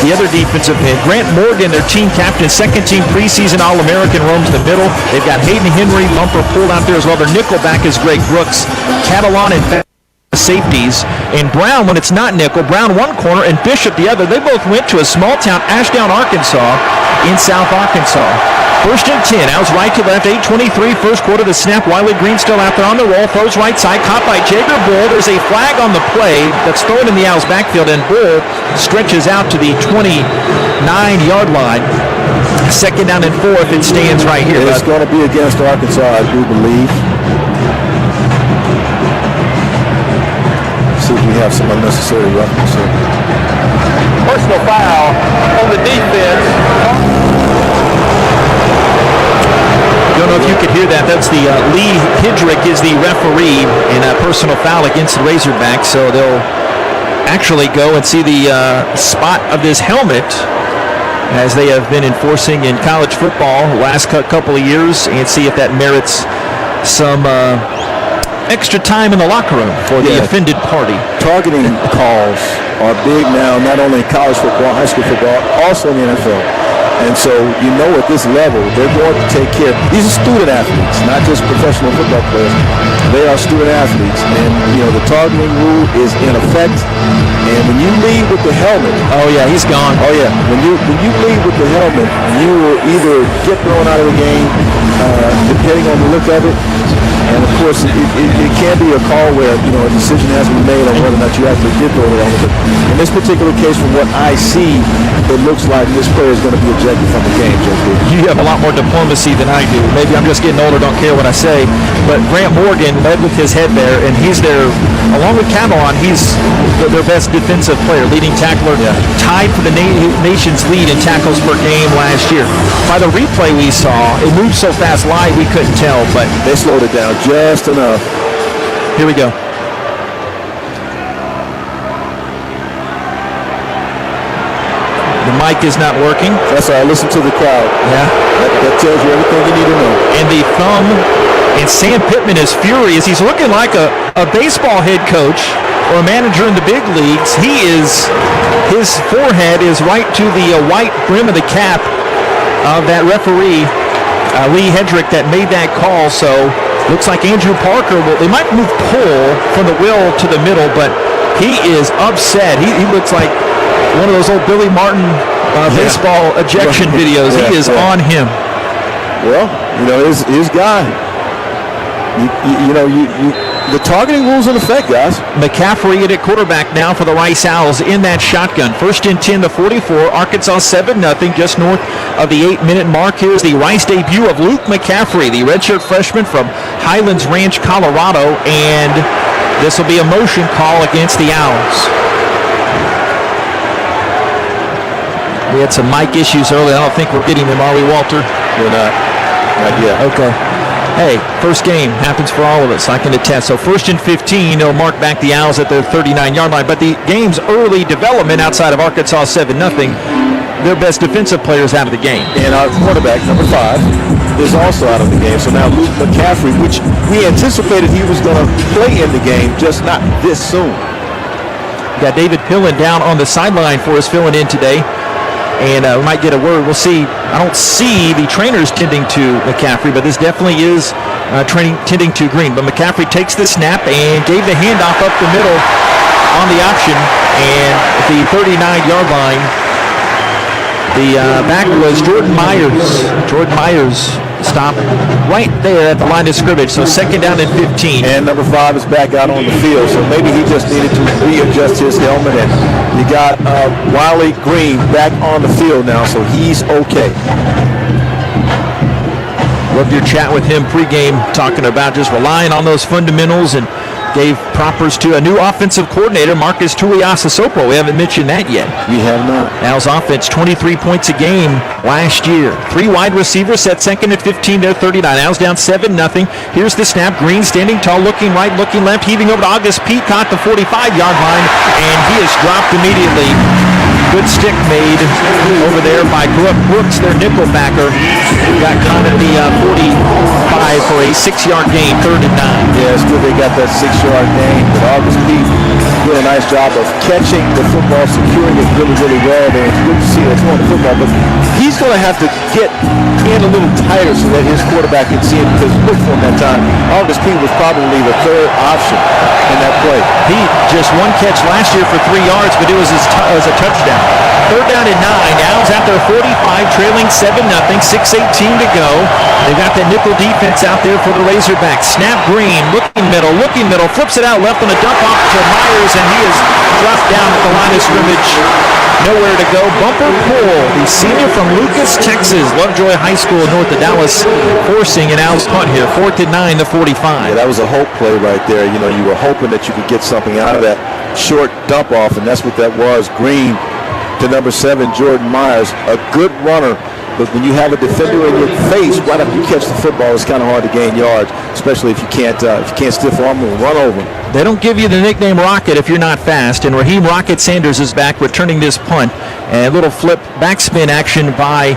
the other defensive end. Grant Morgan, their team captain, second-team preseason All-American, roams the middle. They've got Hayden Henry, bumper pulled out there as well. Their nickelback is Greg Brooks. Catalan and safeties. And Brown, when it's not nickel, Brown one corner and Bishop the other. They both went to a small town, Ashdown, Arkansas, in South Arkansas. First and 10, Owls right to left, 8:23, first quarter. The snap, Wiley Green still out there on the roll, throws right side, caught by Jager Bull. There's a flag on the play that's thrown in the Owls backfield, and Bull stretches out to the 29-yard line. Second down and 4 if it stands right here. It's going to be against Arkansas, I do believe. See if we have some unnecessary roughness here. Personal foul on the defense. Don't know if you could hear that. That's the Lee Hidrick is the referee in a personal foul against the Razorbacks. So they'll actually go and see the spot of this helmet, as they have been enforcing in college football the last couple of years, and see if that merits some extra time in the locker room for the offended party. Targeting calls are big now, not only in college football, high school football, also in the NFL. And so you know at this level, they're going to take care. These are student athletes, not just professional football players. They are student athletes. And, you know, the targeting rule is in effect. And when you lead with the helmet. Oh, yeah, he's gone. Oh, yeah. When you lead with the helmet, you will either get thrown out of the game, depending on the look of it. And, of course, it can be a call where, you know, a decision has to be made on whether or not you actually did throw the helmet. But in this particular case, from what I see, it looks like this player is going to be ejected from the game, JP. You have a lot more diplomacy than I do. Maybe I'm just getting older, don't care what I say. But Grant Morgan led with his head there, and he's there, along with Catalan, he's their best defensive player, leading tackler, tied for the nation's lead in tackles per game last year. By the replay we saw, it moved so fast live we couldn't tell, but they slowed it down just enough. Here we go. The mic is not working. That's all right. Listen to the crowd. Yeah. That tells you everything you need to know. And the thumb, and Sam Pittman is furious. He's looking like a baseball head coach or a manager in the big leagues. His forehead is right to the white brim of the cap of that referee, Lee Hedrick, that made that call. So looks like Andrew Parker, they might move Pull from the will to the middle, but he is upset. He looks like one of those old Billy Martin baseball ejection videos. He is on him. Well, you know, his guy. The targeting rules in effect, guys. McCaffrey at quarterback now for the Rice Owls in that shotgun. First and 10, the 44. Arkansas 7-0, just north of the 8-minute mark. Here's the Rice debut of Luke McCaffrey, the redshirt freshman from Highlands Ranch, Colorado, and this will be a motion call against the Owls. We had some mic issues earlier. I don't think we're getting them, are we, Walter? We're not. Not yet. Okay. Hey, first game happens for all of us. I can attest. So first and 15, they'll mark back the Owls at their 39-yard line. But the game's early development outside of Arkansas 7-0, their best defensive players out of the game. And our quarterback, number 5, is also out of the game. So now Luke McCaffrey, which we anticipated he was going to play in the game, just not this soon. Got David Pillen down on the sideline for us, filling in today. And we might get a word. We'll see. I don't see the trainers tending to McCaffrey, but this definitely is tending to Green. But McCaffrey takes the snap and gave the handoff up the middle on the option. And at the 39-yard line, the back was Jordan Myers. Jordan Myers stopped right there at the line of scrimmage. So second down and 15. And number 5 is back out on the field. So maybe he just needed to readjust his helmet. And you got Wiley Green back on the field now, so he's okay. Loved your chat with him pregame, talking about just relying on those fundamentals, and gave propers to a new offensive coordinator, Marcus Tuiasosopo. We haven't mentioned that yet. We have not. Owls offense, 23 points a game last year. 3 wide receivers set second at 15, they're 39. Owls down 7-0. Here's the snap. Green standing tall, looking right, looking left, heaving over to August Peacock, the 45-yard line, and he is dropped immediately. Good stick made over there by Brooks, their nickelbacker. Got caught at the 45 a 6-yard gain, 3rd and 9. Yeah, still they got that 6-yard gain, but August Peak did a nice job of catching the football, securing it really, really well. And it's good to see that throwing the football, but he's going to have to get in a little tighter so that his quarterback can see it, because look for him that time. August Peak was probably the third option in that play. He just one catch last year for 3 yards, but it was a touchdown. 3rd down and 9. Owls at their 45, trailing 7-0, 6:18 to go. They've got that nickel defense out there for the Razorbacks. Snap Green, looking middle, flips it out left on a dump off to Myers, and he is dropped down at the line of scrimmage. Nowhere to go. Bumper Poole, the senior from Lucas, Texas, Lovejoy High School north of Dallas, forcing an Owls punt here. 4th and 9, the 45. Yeah, that was a hope play right there. You know, you were hoping that you could get something out of that short dump off, and that's what that was. Green to number 7, Jordan Myers, a good runner. But when you have a defender in your face right after you catch the football, it's kind of hard to gain yards, especially if you can't stiff arm and run over them. They don't give you the nickname Rocket if you're not fast, and Raheem Rocket Sanders is back returning this punt. And a little flip backspin action by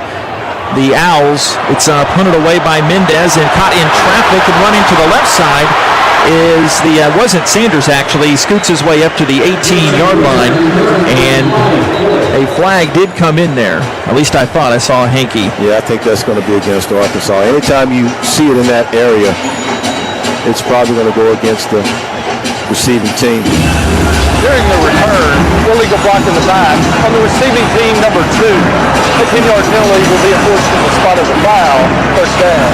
the Owls. It's punted away by Mendez and caught in traffic and running to the left side wasn't Sanders actually. He scoots his way up to the 18-yard line, and a flag did come in there. At least I thought I saw a hanky. Yeah, I think that's going to be against Arkansas. Anytime you see it in that area, it's probably going to go against the receiving team. During the return, illegal block in the back. On the receiving team, number 2, the 10-yard penalty will be enforced in the spot of the foul. 1st down.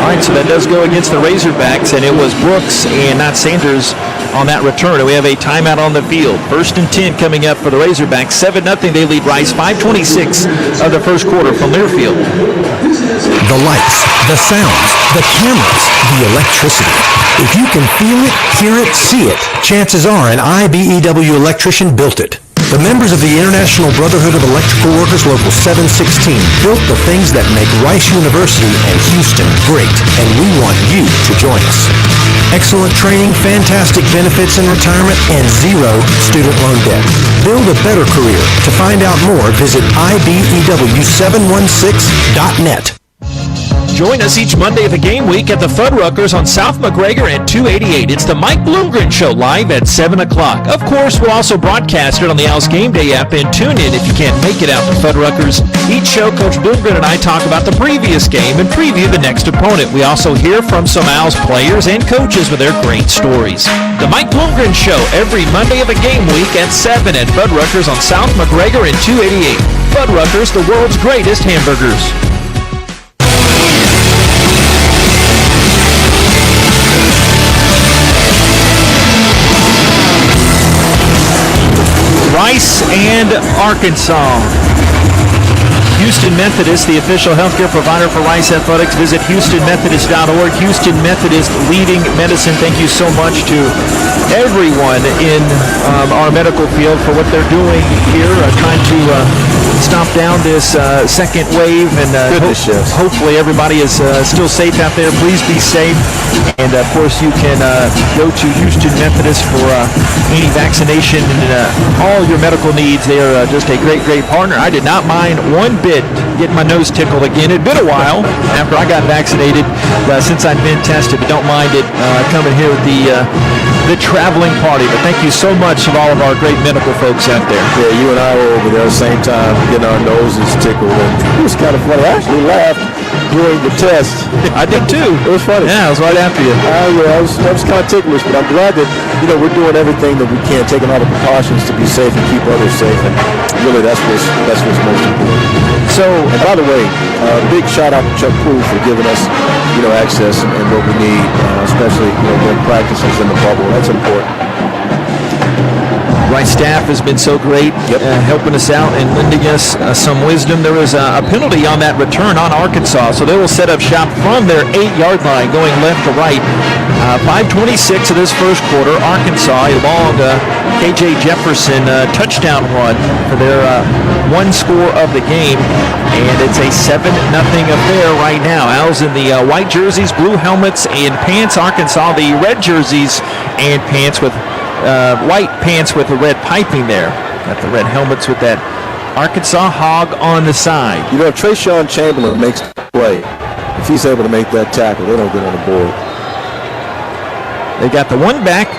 All right, so that does go against the Razorbacks, and it was Brooks and not Sanders on that return. And we have a timeout on the field. 1st and 10 coming up for the Razorbacks. 7-0, they lead Rice. 5:26 of the first quarter from Learfield. The lights, the sounds, the cameras, the electricity. If you can feel it, hear it, see it, chances are an IBEW electrician built it. The members of the International Brotherhood of Electrical Workers Local 716 built the things that make Rice University and Houston great, and we want you to join us. Excellent training, fantastic benefits in retirement, and 0 student loan debt. Build a better career. To find out more, visit IBEW716.net. Join us each Monday of the game week at the Fuddruckers on South McGregor and 288. It's the Mike Bloomgren Show live at 7 o'clock. Of course, we'll also broadcast it on the Owls Game Day app, and tune in if you can't make it out to Fuddruckers. Each show, Coach Bloomgren and I talk about the previous game and preview the next opponent. We also hear from some Owls players and coaches with their great stories. The Mike Bloomgren Show every Monday of the game week at 7 at Fuddruckers on South McGregor and 288. Fuddruckers, the world's greatest hamburgers. Rice and Arkansas. Houston Methodist, the official healthcare provider for Rice Athletics. Visit HoustonMethodist.org. Houston Methodist leading medicine. Thank you so much to everyone in our medical field for what they're doing here, trying to stop down this second wave, and hopefully everybody is still safe out there. Please be safe. And of course, you can go to Houston Methodist for any vaccination and all your medical needs. They are just a great, great partner. I did not mind one bit getting my nose tickled again. It had been a while after I got vaccinated since I'd been tested, but don't mind it coming here with the traveling party. But thank you so much of all of our great medical folks out there. Yeah, you and I were over there at the same time getting our noses tickled, and it was kind of funny. I actually laughed during the test. I did too. It was funny. Yeah, I was right after you. Yeah, I was kind of ticklish, but I'm glad that we're doing everything that we can, taking all the precautions to be safe and keep others safe, and really that's what's most important. So, and by the way, big shout out to Chuck Poole for giving us access and what we need, especially during practices in the bubble. That's important. Rice staff has been so great helping us out and lending us some wisdom. There was a penalty on that return on Arkansas, so they will set up shop from their 8-yard line going left to right. 5:26 of this first quarter. Arkansas, a long K.J. Jefferson touchdown run for their one score of the game, and it's a 7-0 affair right now. Owls in the white jerseys, blue helmets, and pants. Arkansas, the red jerseys and pants with white pants with the red piping there. Got the red helmets with that Arkansas hog on the side. If Trayshawn Chamberlain makes the play, if he's able to make that tackle, they don't get on the board. They got the one back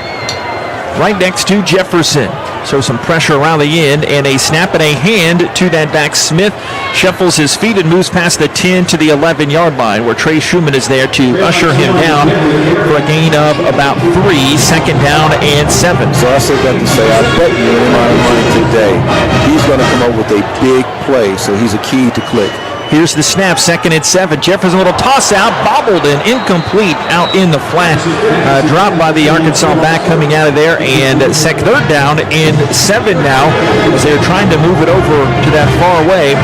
right next to Jefferson. So some pressure around the end, and a snap and a hand to that back. Smith shuffles his feet and moves past the 10 to the 11-yard line, where Trey Schumann is there to usher him down for a gain of about 3, second down and 7. So I said that to say, I bet you any amount of money today, he's going to come up with a big play, so he's a key to click. Here's the snap, 2nd and 7. Jefferson, a little toss out, bobbled and incomplete out in the flat. Dropped by the Arkansas back coming out of there. And 3rd down and 7 now, as they're trying to move it over to that far away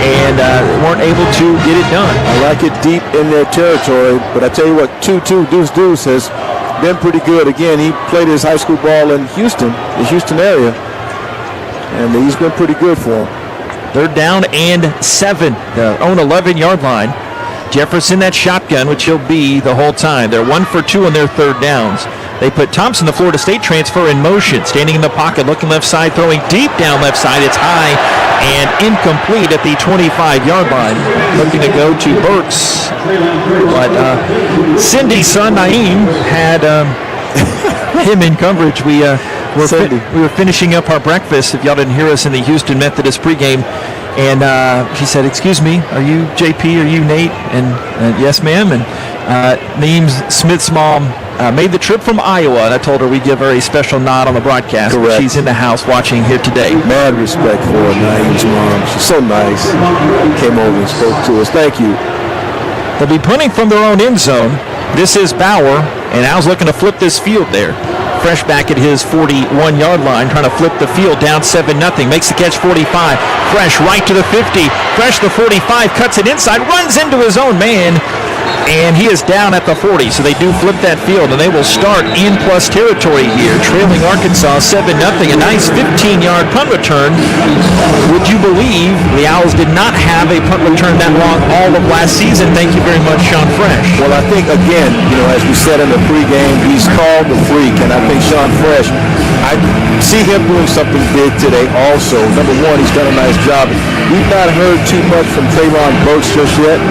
and weren't able to get it done. I like it deep in their territory, but I tell you what, 2-2 Deuce has been pretty good. Again, he played his high school ball in Houston, the Houston area, and he's been pretty good for him. 3rd down and 7, their own 11-yard line. Jefferson, that shotgun, which he'll be the whole time. They're 1 for 2 on their 3rd downs. They put Thompson, the Florida State transfer, in motion, standing in the pocket, looking left side, throwing deep down left side. It's high and incomplete at the 25-yard line. Looking to go to Burks. But Cindy's son, Naeem, had him in coverage. We were finishing up our breakfast, if y'all didn't hear us in the Houston Methodist pregame, and she said, "Excuse me, are you JP, are you Nate?" And yes, ma'am. And Naeem Smith's mom made the trip from Iowa, and I told her we'd give her a special nod on the broadcast. Correct. She's in the house watching here today. Mad respect for Naeem's mom. She's so nice. Came over and spoke to us. Thank you. They'll be punting from their own end zone. This is Bauer, and Al's looking to flip this field there. Fresh back at his 41-yard line, trying to flip the field down 7-0. Makes the catch 45. Fresh right to the 50. Fresh the 45, cuts it inside, runs into his own man, and he is down at the 40. So they do flip that field, and they will start in plus territory here, trailing Arkansas 7-0. A nice 15-yard punt return. Would you believe the Owls did not have a punt return that long all of last season? Thank you very much, Sean Fresh. Well, I think, again, as we said in the pregame, he's called the freak, and I think Sean Fresh, I see him doing something big today also. Number one, he's done a nice job. We've not heard too much from Trayvon Burks just yet,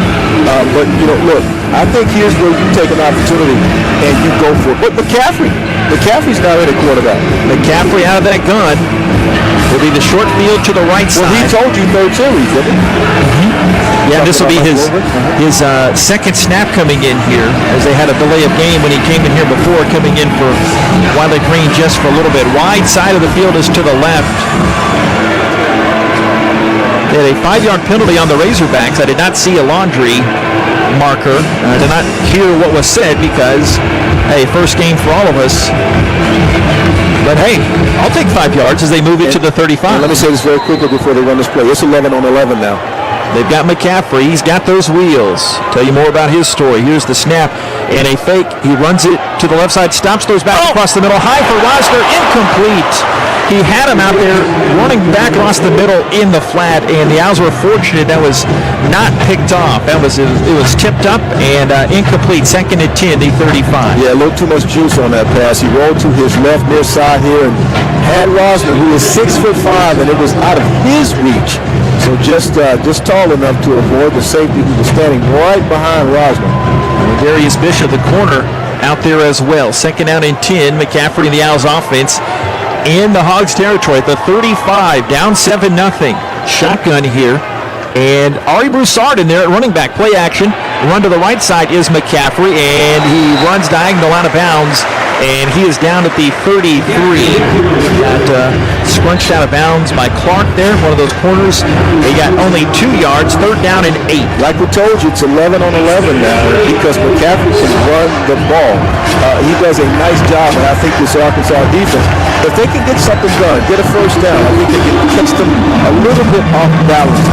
but, look, I think here's where you take an opportunity and you go for it. But McCaffrey's now in at quarterback. McCaffrey out of that gun will be the short field to the right side. Well, he told you third series, didn't he? Yeah, this will be his second snap coming in here, as they had a delay of game when he came in here before, coming in for Wiley Green just for a little bit. Wide side of the field is to the left. They had a 5-yard penalty on the Razorbacks. I did not see a laundry marker. I did not hear what was said because, hey, first game for all of us. But, hey, I'll take 5 yards as they move it to the 35. Let me say this very quickly before they run this play. It's 11 on 11 now. They've got McCaffrey. He's got those wheels. Tell you more about his story. Here's the snap and a fake. He runs it to the left side, stops, throws back across the middle. High for Rosner, incomplete. He had him out there running back across the middle in the flat, and the Owls were fortunate that was not picked off. It was tipped up and incomplete. 2nd and 10, the 35. Yeah, a little too much juice on that pass. He rolled to his left near side here and had Rosner, who is 6'5", and it was out of his reach. So just tall enough to avoid the safety who was standing right behind Rosner. And Darius Bishop, the corner, out there as well. 2nd down and 10. McCaffrey and the Owls offense in the Hogs territory at the 35, down 7-0. Shotgun here. And Ari Broussard in there at running back. Play action. Run to the right side is McCaffrey, and he runs diagonal out of bounds. And he is down at the 33. Got scrunched out of bounds by Clark there, one of those corners. They got only 2 yards, 3rd down and 8. Like we told you, it's 11 on 11 now because McCaffrey can run the ball. He does a nice job, and I think this Arkansas defense, if they can get something done, get a first down, I think they can catch them a little bit off balance.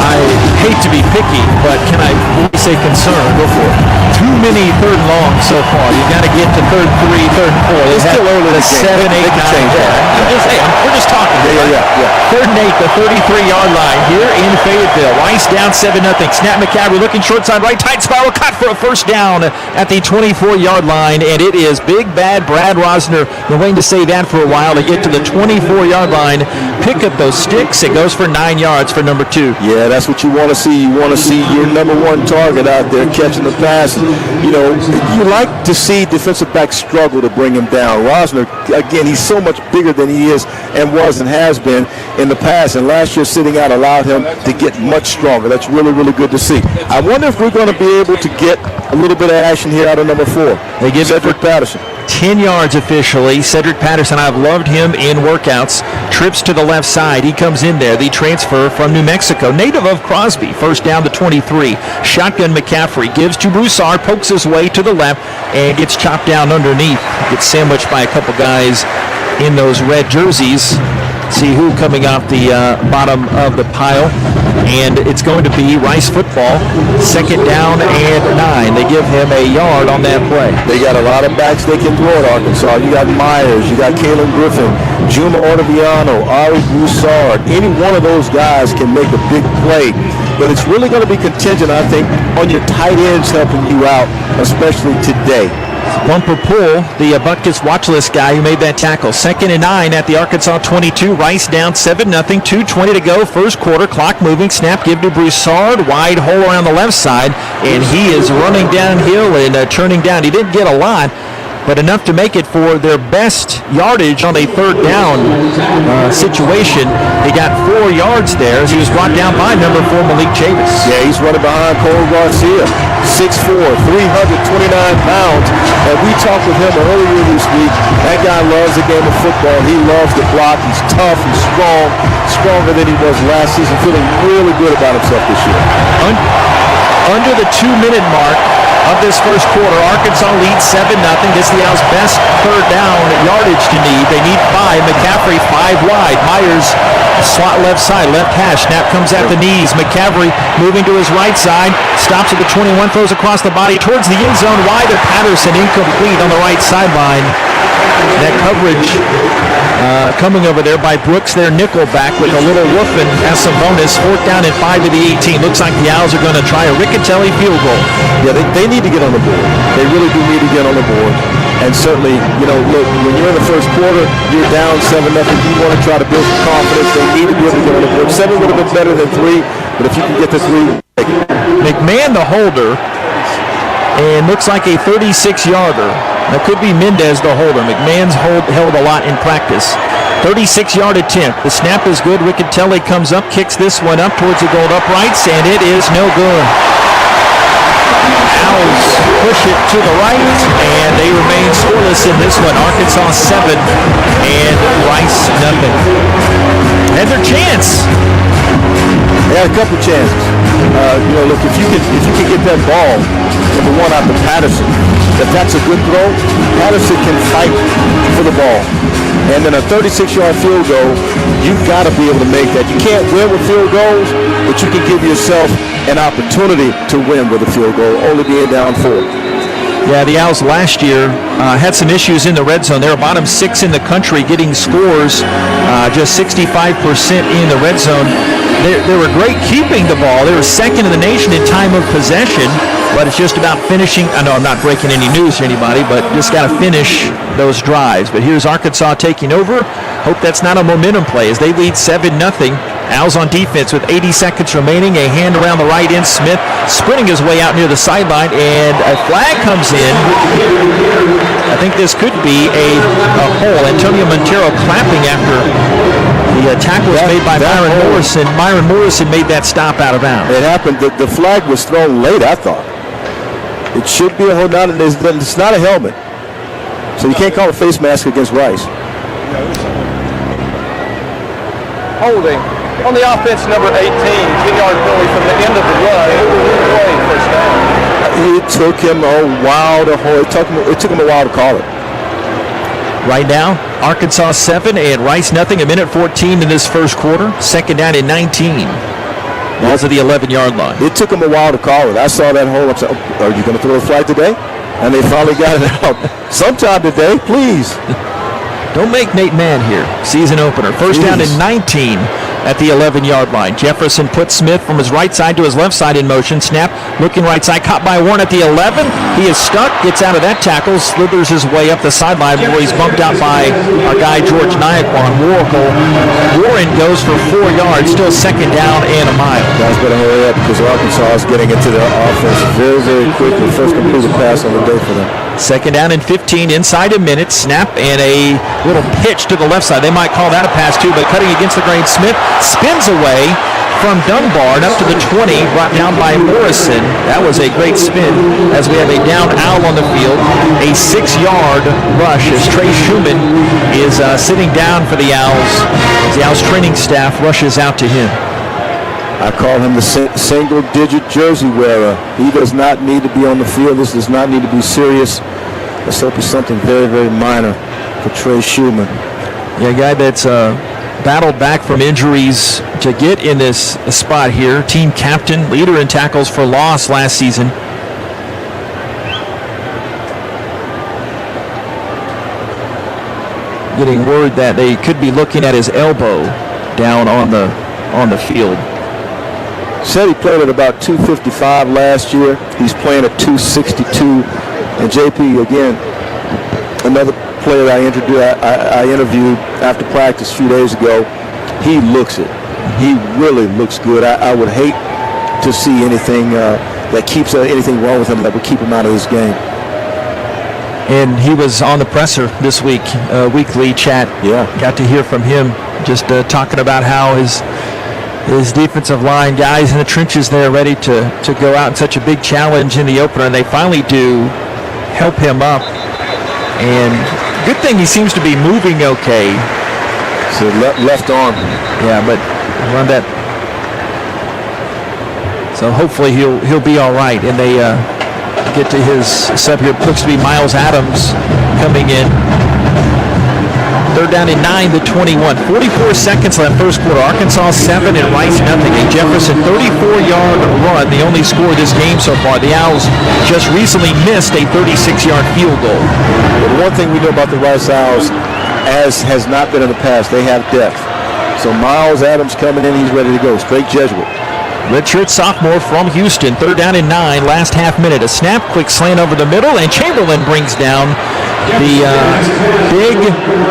I hate to be picky, but can I say concern? Go for it. 2 many third and longs so far. You got to get to third and 3, third and 4. It's still early in the game. 7, 8, 9. We're just talking. Yeah. Third and 8, the 33-yard line here in Fayetteville. Rice down 7-0. Snap McCaffrey looking short side right, tight spiral, caught for a first down at the 24-yard line, and it is big bad Brad Rosner. Been waiting to say that for a while to get to the 24-yard line, pick up those sticks. It goes for 9 yards for number 2. Yeah, that's what you want to see. You want to see your number one target out there catching the pass. You know, you like to see defensive backs struggle to bring him down. Rosner, again, he's so much bigger than he is and was and has been in the past. And last year sitting out allowed him to get much stronger. That's really, really good to see. I wonder if we're going to be able to get a little bit of action here out of number 4. They give Cedric Patterson. 10 yards officially. Cedric Patterson, I've loved him in workouts. Trips to the left side. He comes in there. The transfer from New Mexico. Native of Crosby. First down to 23. Shotgun McCaffrey gives to Broussard. Pokes his way to the left and gets chopped down underneath. Gets sandwiched by a couple guys in those red jerseys. See who coming off the bottom of the pile. And it's going to be Rice football. Second down and 9. They give him a yard on that play. They got a lot of backs they can throw at Arkansas. You got Myers, you got Caleb Griffin, Juma Ortaviano, Ari Broussard. Any one of those guys can make a big play. But it's really going to be contingent, I think, on your tight ends helping you out, especially today. Bumper pull, the Butkus watch list guy who made that tackle. Second and 9 at the Arkansas 22. Rice down 7-0. 2:20 to go. First quarter. Clock moving. Snap give to Broussard. Wide hole around the left side. And he is running downhill and turning down. He didn't get a lot, but enough to make it for their best yardage on a third down situation. He got 4 yards there as he was brought down by number 4, Malik Chavis. Yeah, he's running behind Cole Garcia, 6'4", 329 pounds. And we talked with him earlier this week. That guy loves the game of football. He loves to block. He's tough. He's strong, stronger than he was last season. Feeling really good about himself this year. Under the 2-minute mark of this first quarter, Arkansas leads 7-0. This is the Owls' best third down yardage to need. They need 5. McCaffrey 5 wide. Myers slot left side, left hash. Snap comes at the knees. McCaffrey moving to his right side. Stops at the 21, throws across the body towards the end zone. Wide of Patterson, incomplete on the right sideline. That coverage coming over there by Brooks, their nickel back with a little woofing as some bonus. 4th down and 5 to the 18. Looks like the Owls are going to try a Riccatelli field goal. Yeah, they need to get on the board. They really do need to get on the board. And certainly, you know, look, when you're in the first quarter, you're down 7-0. You want to try to build some confidence. They need to be able to get on the board. 7 would have been better than 3, but if you can get to 3, take it. McMahon the holder, and looks like a 36-yarder. That could be Mendez the holder. McMahon's held a lot in practice. 36-yard attempt. The snap is good. Riccatelli comes up, kicks this one up towards the gold uprights, and it is no good. Owls push it to the right, and they remain scoreless in this one. Arkansas 7 and Rice nothing. Had their chance. They had a couple chances. You know, look, if you can get that ball, number 1 out to Patterson, if that's a good throw, Patterson can fight for the ball. And then a 36-yard field goal, you've got to be able to make that. You can't win with field goals, but you can give yourself an opportunity to win with a field goal, only being down 4. Yeah, the Owls last year had some issues in the red zone. They were bottom 6 in the country getting scores, just 65% in the red zone. They were great keeping the ball. They were second in the nation in time of possession, but it's just about finishing. I know I'm not breaking any news to anybody, but just got to finish those drives. But here's Arkansas taking over. Hope that's not a momentum play as they lead 7-0. Owls on defense with 80 seconds remaining. A hand around the right end. Smith sprinting his way out near the sideline, and a flag comes in. I think this could be a hole. Antonio Montero clapping after the tackle was made by Myron Morrison. Myron Morrison made that stop out of bounds. It happened. The flag was thrown late, I thought. It should be a hold down. It's not a helmet. So you can't call a face mask against Rice. Holding on the offense, number 18, 10-yard penalty from the end of the run. First down. It took him a while to hold. It took him a while to call it. Right now, Arkansas 7 and Rice nothing. 1:14 in this first quarter. Second down and 19. Ball's at the 11-yard line. It took him a while to call it. I saw that hole. I said, are you going to throw a flag today? And they finally got it out. Sometime today, please. Don't make Nate Mann here. Season opener. First down and 19 at the 11-yard line. Jefferson puts Smith from his right side to his left side in motion. Snap, looking right side, caught by Warren at the 11. He is stuck, gets out of that tackle, slithers his way up the sideline where he's bumped out by our guy George Nyaquan. Warren goes for 4 yards, still second down and a mile. Guys better hurry up because Arkansas is getting into their offense very, very quickly. First completed pass on the day for them. Second down and 15, inside a minute. Snap and a little pitch to the left side. They might call that a pass too, but cutting against the grain, Smith spins away from Dunbar and up to the 20, brought down by Morrison. That was a great spin as we have a down owl on the field. A 6-yard rush as Trey Schumann is sitting down for the Owls as the Owls training staff rushes out to him. I call him the single-digit jersey wearer. He does not need to be on the field. This does not need to be serious. Let's hope it's something very, very minor for Trey Schumann. Yeah, a guy that's battled back from injuries to get in this spot here. Team captain, leader in tackles for loss last season. Getting word that they could be looking at his elbow down on the field. Said he played at about 255 last year. He's playing at 262. And JP, again, another player I interviewed after practice a few days ago. He looks it. He really looks good. I would hate to see anything that keeps anything wrong with him that would keep him out of this game. And he was on the presser this week, weekly chat. Yeah. Got to hear from him just talking about how his defensive line guys in the trenches there ready to go out in such a big challenge in the opener, and they finally do help him up. And good thing he seems to be moving okay. So left arm. Yeah, but run that. So hopefully he'll be all right. And they get to his sub here. Looks to be Miles Adams coming in. Third down and 9 to 21. 44 seconds left first quarter. Arkansas 7 and Rice nothing. A Jefferson 34-yard run, the only score this game so far. The Owls just recently missed a 36-yard field goal. But one thing we know about the Rice Owls, as has not been in the past, they have depth. So Miles Adams coming in, he's ready to go. Straight Jesuit. Redshirt sophomore from Houston. Third down and 9, last half minute. A snap, quick slant over the middle, and Chamberlain brings down the big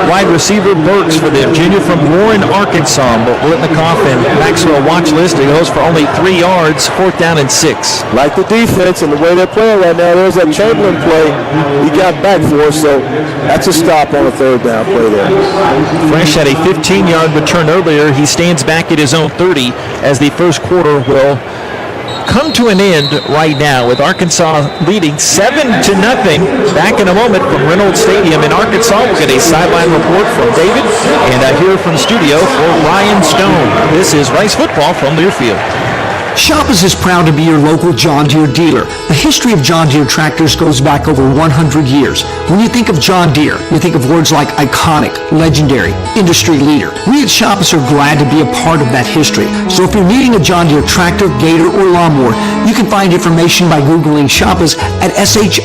wide receiver Burks for them. Junior from Warren, Arkansas. But Blitnikoff and Maxwell watch list. It goes for only 3 yards. Fourth down and 6. Like the defense and the way they're playing right now, there's that Chamberlain play he got back for us, so that's a stop on a third down play there. Fresh had a 15-yard return earlier. He stands back at his own 30 as the first quarter will come to an end right now with Arkansas leading 7-0. Back in a moment from Reynolds Stadium in Arkansas. We'll get a sideline report from David and hear from studio for Ryan Stone. This is Rice Football from Learfield. Shoppers is proud to be your local John Deere dealer. The history of John Deere tractors goes back over 100 years. When you think of John Deere, you think of words like iconic, legendary, industry leader. We at Shoppers are glad to be a part of that history. So if you're needing a John Deere tractor, gator, or lawnmower, you can find information by Googling Shoppers at SHOPPAS.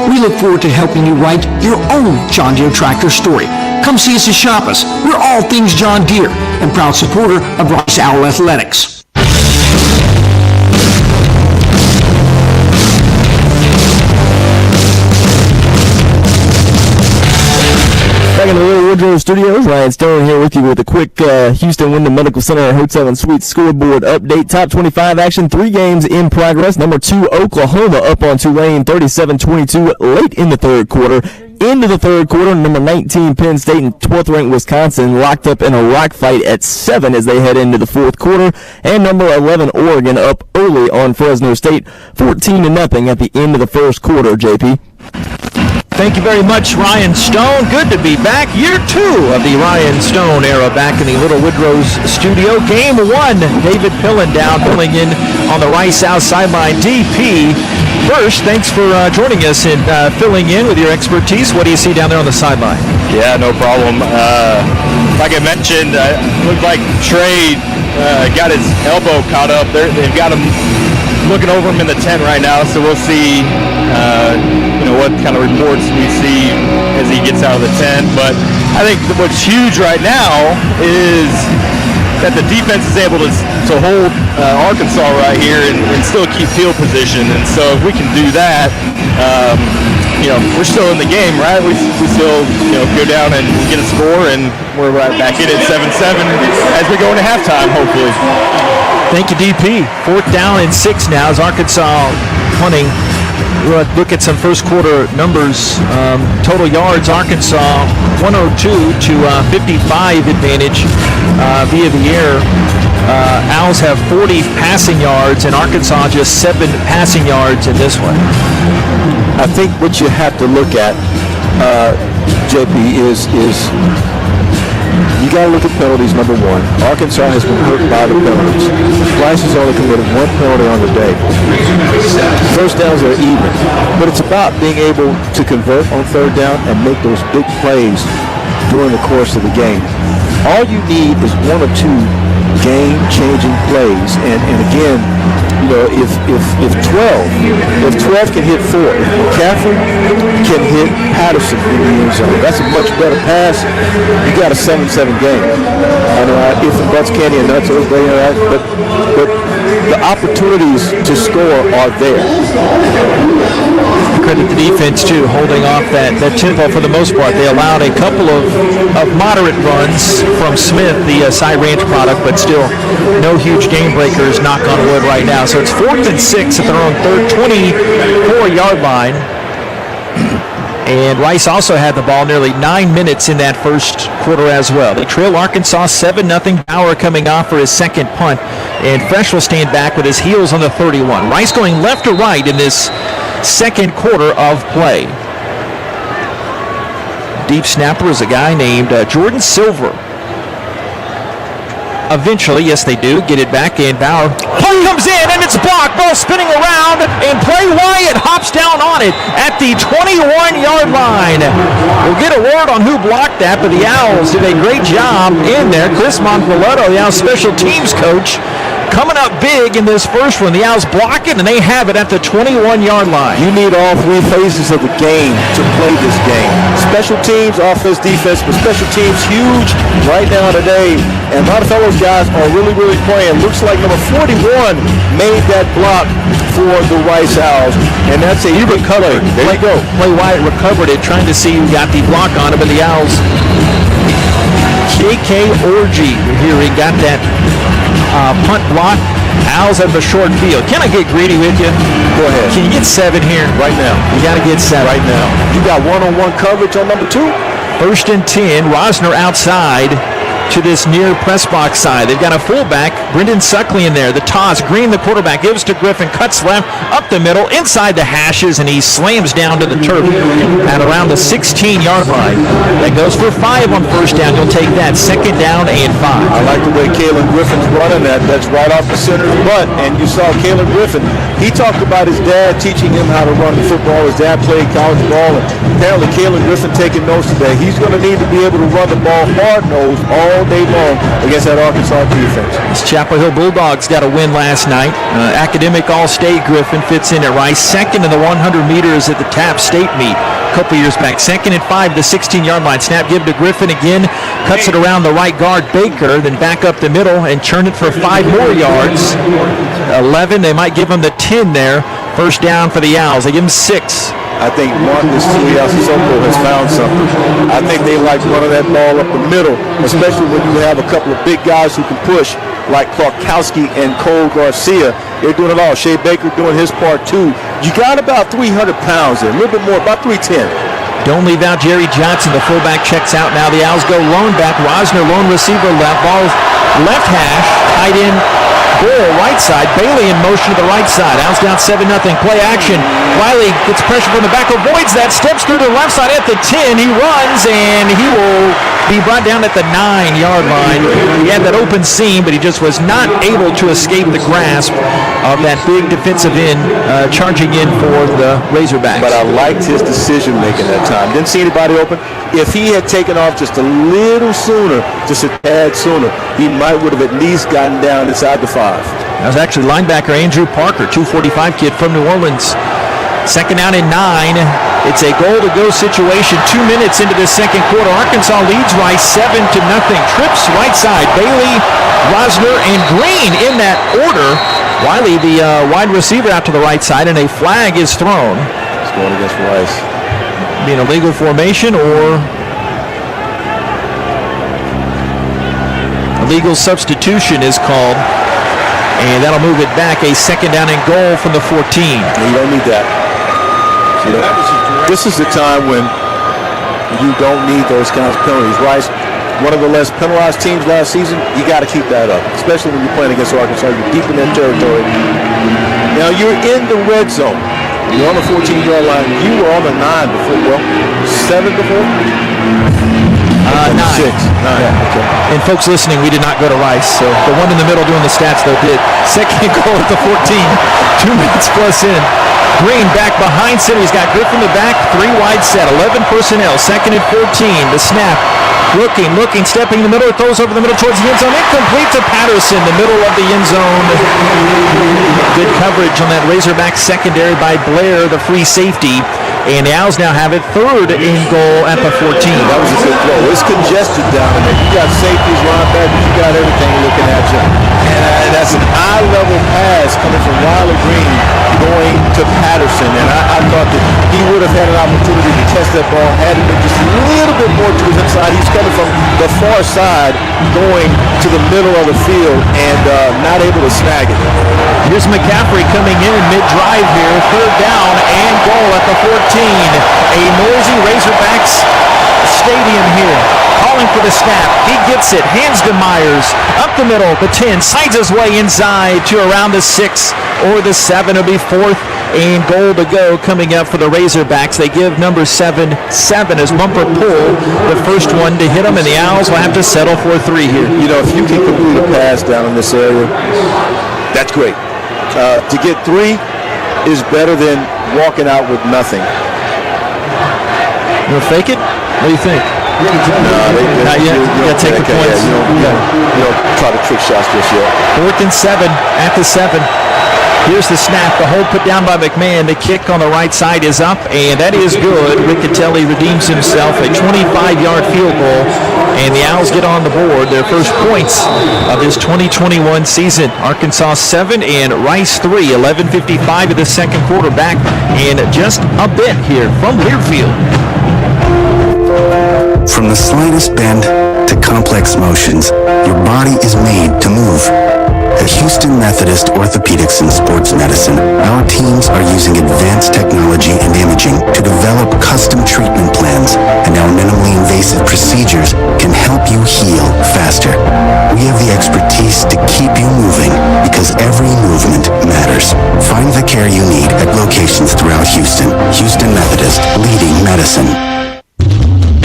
We look forward to helping you write your own John Deere tractor story. Come see us at Shoppers. We're all things John Deere and proud supporter of Rice Owl Athletics. Back in the Little Woodrow Studios, Ryan Stone here with you with a quick Houston Wyndham Medical Center Hotel and Suites scoreboard update. Top 25 action, 3 games in progress. Number 2, Oklahoma up on Tulane, 37-22 late in the third quarter. Into the third quarter, number 19 Penn State and 12th ranked Wisconsin locked up in a rock fight at 7 as they head into the fourth quarter. And number 11 Oregon up early on Fresno State, 14-0 at the end of the first quarter, JP. Thank you very much, Ryan Stone. Good to be back. Year 2 of the Ryan Stone era back in the Little Woodrow's studio. Game 1, David Pillendown filling in on the Rice South sideline. DP, first, thanks for joining us and filling in with your expertise. What do you see down there on the sideline? Yeah, no problem. Like I mentioned, it looked like Trey got his elbow caught up. They've got him looking over him in the tent right now, so we'll see what kind of reports we see as he gets out of the tent. But I think what's huge right now is that the defense is able to hold Arkansas right here and still keep field position. And so if we can do that, we're still in the game, right? We still go down and get a score, and we're right back in at 7-7 as we go into halftime, hopefully. Thank you, DP. 4th down and 6 now as Arkansas punting. We'll look at some first quarter numbers. Total yards, Arkansas 102 to 55 advantage via the air. Owls have 40 passing yards, and Arkansas just 7 passing yards in this one. I think what you have to look at, JP, is you got to look at penalties, number one. Arkansas has been hurt by the penalties. Rice has only committed 1 penalty on the day. First downs are even. But it's about being able to convert on 3rd down and make those big plays during the course of the game. All you need is 1 or 2 game-changing plays. And again, if 12 can hit 4, if McCaffrey can hit Patterson in the end zone, that's a much better pass. You got a 7-7 game. If and buts, candy and nuts, but the opportunities to score are there. Credit the defense too, holding off that tempo for the most part. They allowed a couple of moderate runs from Smith, the Cy Ranch product, but still no huge game breakers, knock on wood, right now. So it's 4th and 6 at their own 24-yard line. And Rice also had the ball nearly 9 minutes in that first quarter as well. They trail Arkansas 7-0. Bauer coming off for his second punt. And Fresh will stand back with his heels on the 31. Rice going left to right in this second quarter of play. Deep snapper is a guy named Jordan Silver. Eventually, yes they do, get it back, and Bauer punt comes in, and it's blocked. Ball spinning around, and Bray Wyatt hops down on it at the 21-yard line. We'll get a word on who blocked that, but the Owls did a great job in there. Chris Monfiletto, the Owls special teams coach, coming up big in this first one. The Owls block it, and they have it at the 21-yard line. You need all 3 phases of the game to play this game. Special teams, offense, defense, but special teams huge right now today. And a lot of those guys are really, really playing. Looks like number 41 made that block for the Rice Owls. And that's a big play. There you go. Bray Wyatt recovered it, trying to see who got the block on it, but the Owls. J.K. Orgy here. He got that punt block. Owls have a short field. Can I get greedy with you? Go ahead. Can you get 7 here? Right now. You got to get 7. Right now. You got one-on-one coverage on number 2. 1st and 10. Rosner outside to this near press box side. They've got a fullback, Brendan Suckley, in there. The toss, Green, the quarterback, gives to Griffin, cuts left, up the middle, inside the hashes, and he slams down to the turf at around the 16-yard line. That goes for 5 on 1st down. You'll take that. 2nd down and 5. I like the way Kalen Griffin's running that. That's right off the center's butt. And you saw Kalen Griffin. He talked about his dad teaching him how to run the football. His dad played college ball. And apparently Kalen Griffin taking notes today. He's going to need to be able to run the ball hard-nosed all day long against that Arkansas defense. This Chapel Hill Bulldogs got a win last night. Academic All-State Griffin fits in at Rice. 2nd in the 100 meters at the TAP State meet a couple years back. 2nd and 5, the 16-yard line. Snap give to Griffin again. Cuts it around the right guard, Baker, then back up the middle and churn it for 5 more yards. 11, they might give him the 10 there. 1st down for the Owls. They give him 6. I think Marcus Sissoko has found something. I think they like running that ball up the middle, especially when you have a couple of big guys who can push, like Clarkowski and Cole Garcia. They're doing it all. Shea Baker doing his part too. You got about 300 pounds there, a little bit more, about 310. Don't leave out Jerry Johnson. The fullback checks out now. The Owls go lone back. Rosner, lone receiver left. Ball left hash. Tight end. Bull, right side. Bailey in motion to the right side. Owls down 7-0. Play action. Wiley gets pressure from the back. Avoids that. Steps through to the left side at the 10. He runs, and he will be brought down at the 9-yard line. He had that open seam, but he just was not able to escape the grasp of that big defensive end charging in for the Razorbacks. But I liked his decision making that time. Didn't see anybody open. if he had taken off just a little sooner, just a tad sooner, he might would have at least gotten down inside the 5. That was actually linebacker Andrew Parker, 245 kid from New Orleans. Second down and 9. It's a goal-to-go situation. 2 minutes into the second quarter. Arkansas leads Rice 7-0. Trips right side. Bailey, Rosner, and Green in that order. Wiley, the wide receiver, out to the right side, and a flag is thrown. It's going against Rice. Being a legal formation or a legal substitution is called. And that'll move it back. A second down and goal from the 14. You don't need that. This is the time when you don't need those kinds of penalties. Rice, one of the less penalized teams last season, you got to keep that up, especially when you're playing against Arkansas. You're deep in that territory. Now, you're in the red zone. You're on the 14-yard line. You were on the 9 before. Well, 7 before? 9. 6. 9. Okay. And folks listening, we did not go to Rice, so the one in the middle doing the stats, though, did. Second goal at the 14. 2 minutes plus in. Green back behind center. He's got Griffin in the back. 3 wide set. 11 personnel. Second and 14. The snap. Looking, stepping in the middle. Throws over the middle towards the end zone. Incomplete to Patterson, the middle of the end zone. Good coverage on that Razorback secondary by Blair, the free safety. And the Owls now have it third and goal at the 14. That was a good throw. It's congested down in there. You got safeties, linebackers, you got everything looking at you. And that's an eye-level pass coming from Wiley Green going to Patterson. And I thought that he would have had an opportunity to test that ball, had it been just a little bit more to his inside. He's coming from the far side, going to the middle of the field, and not able to snag it. Here's McCaffrey coming in mid-drive here. Third down and goal at the 14. A noisy Razorbacks stadium here. Calling for the snap. He gets it. Hands to Myers. Up the middle. The 10. Slides his way inside to around the 6 or the 7. It'll be fourth and goal to go coming up for the Razorbacks. They give number 7 as bumper pull. The first one to hit them, and the Owls will have to settle for a 3 here. You know, if you can complete a pass down in this area, that's great. To get 3 is better than walking out with nothing. You want to fake it? What do you think? No, not yet. You got to take the points. You don't try to trick shots just yet. 4th and 7 at the 7. Here's the snap. The hold put down by McMahon. The kick on the right side is up, and that is good. Riccatelli redeems himself. A 25-yard field goal, and the Owls get on the board. Their first points of this 2021 season. Arkansas 7 and Rice 3. 11:55 of the second quarter back, and just a bit here from Learfield. From the slightest bend to complex motions, your body is made to move. At Houston Methodist Orthopedics and Sports Medicine, our teams are using advanced technology and imaging to develop custom treatment plans, and our minimally invasive procedures can help you heal faster. We have the expertise to keep you moving because every movement matters. Find the care you need at locations throughout Houston. Houston Methodist, leading medicine.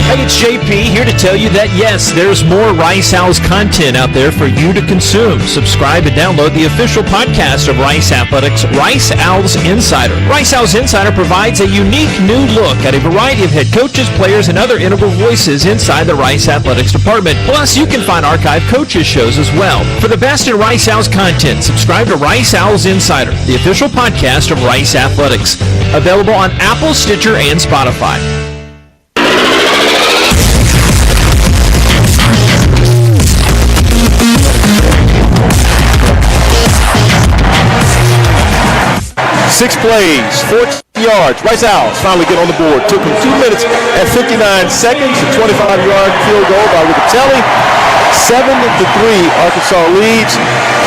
Hey, it's JP here to tell you that, yes, there's more Rice Owls content out there for you to consume. Subscribe and download the official podcast of Rice Athletics, Rice Owls Insider. Rice Owls Insider provides a unique new look at a variety of head coaches, players, and other integral voices inside the Rice Athletics department. Plus, you can find archive coaches shows as well. For the best in Rice Owls content, subscribe to Rice Owls Insider, the official podcast of Rice Athletics. Available on Apple, Stitcher, and Spotify. Six plays, 14 yards. Rice Owls finally get on the board. Took them 2 minutes and 59 seconds. A 25-yard field goal by Riccatelli. 7-3, Arkansas leads.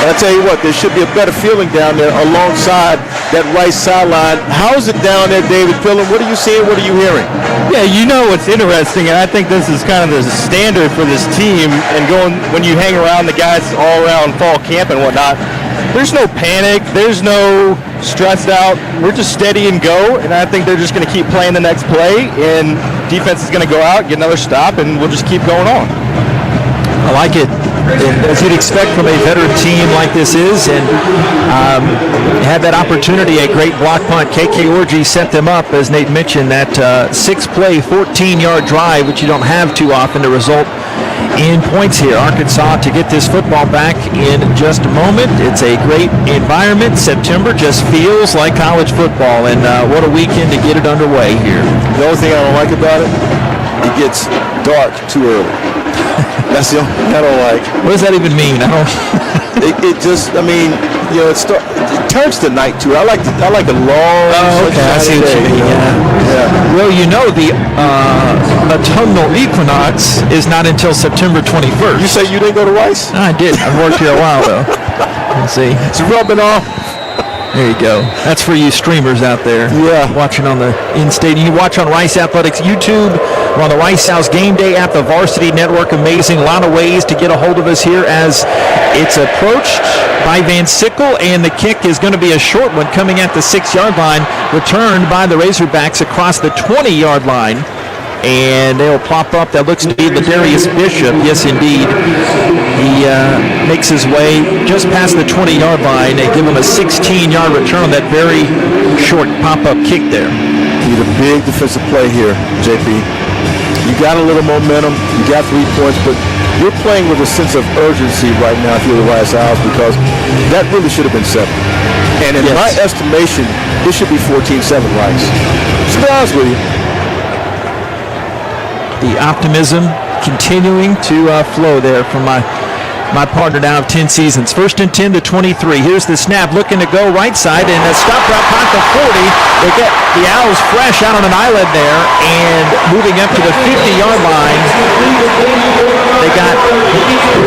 And I tell you what, there should be a better feeling down there alongside that Rice sideline. How's it down there, David Pillin? What are you seeing? What are you hearing? Yeah, you know what's interesting, and I think this is kind of the standard for this team. And going when you hang around the guys all around fall camp and whatnot, there's no panic. There's no stressed out. We're just steady and go, and I think they're just going to keep playing the next play, and defense is going to go out, get another stop, and we'll just keep going on. I like it, as you'd expect from a veteran team like this is, and had that opportunity, a great block punt. KK Orji set them up, as Nate mentioned, that 6-play, 14-yard drive, which you don't have too often, to result in points here. Arkansas to get this football back in just a moment. It's a great environment. September just feels like college football, and what a weekend to get it underway here. The only thing I don't like about it, it gets dark too early. That's the only thing I don't like. What does that even mean? I don't. it just, I mean, you know, it turns to night too. I like a long. Oh, okay. I see what you mean. Yeah. Well, you know, the autumnal equinox is not until September 21st. You say you didn't go to Rice? No, I did. I've worked here a while though. Let's see. It's rubbing off. There you go. That's for you streamers out there. Yeah. Watching on the in-stadium. You watch on Rice Athletics YouTube. We're on the Rice House Game Day app, the Varsity Network. Amazing. A lot of ways to get a hold of us here as it's approached by Van Sickle, and the kick is going to be a short one coming at the 6-yard line, returned by the Razorbacks across the 20-yard line. And they'll plop up. That looks to be Ladarius Bishop. Yes, indeed. He makes his way just past the 20-yard line. They give him a 16-yard return on that very short pop-up kick there. Need a big defensive play here, JP. You got a little momentum. You got 3 points, but you're playing with a sense of urgency right now if you're the Rice Owls, because that really should have been 7. And in my estimation, this should be 14-7 Rice. To be honest with you. The optimism continuing to flow there from my partner now of 10 seasons. 1st and 10 to 23. Here's the snap, looking to go right side, and a stop route past the 40. They get the Owls fresh out on an island there, and moving up to the 50-yard line. They got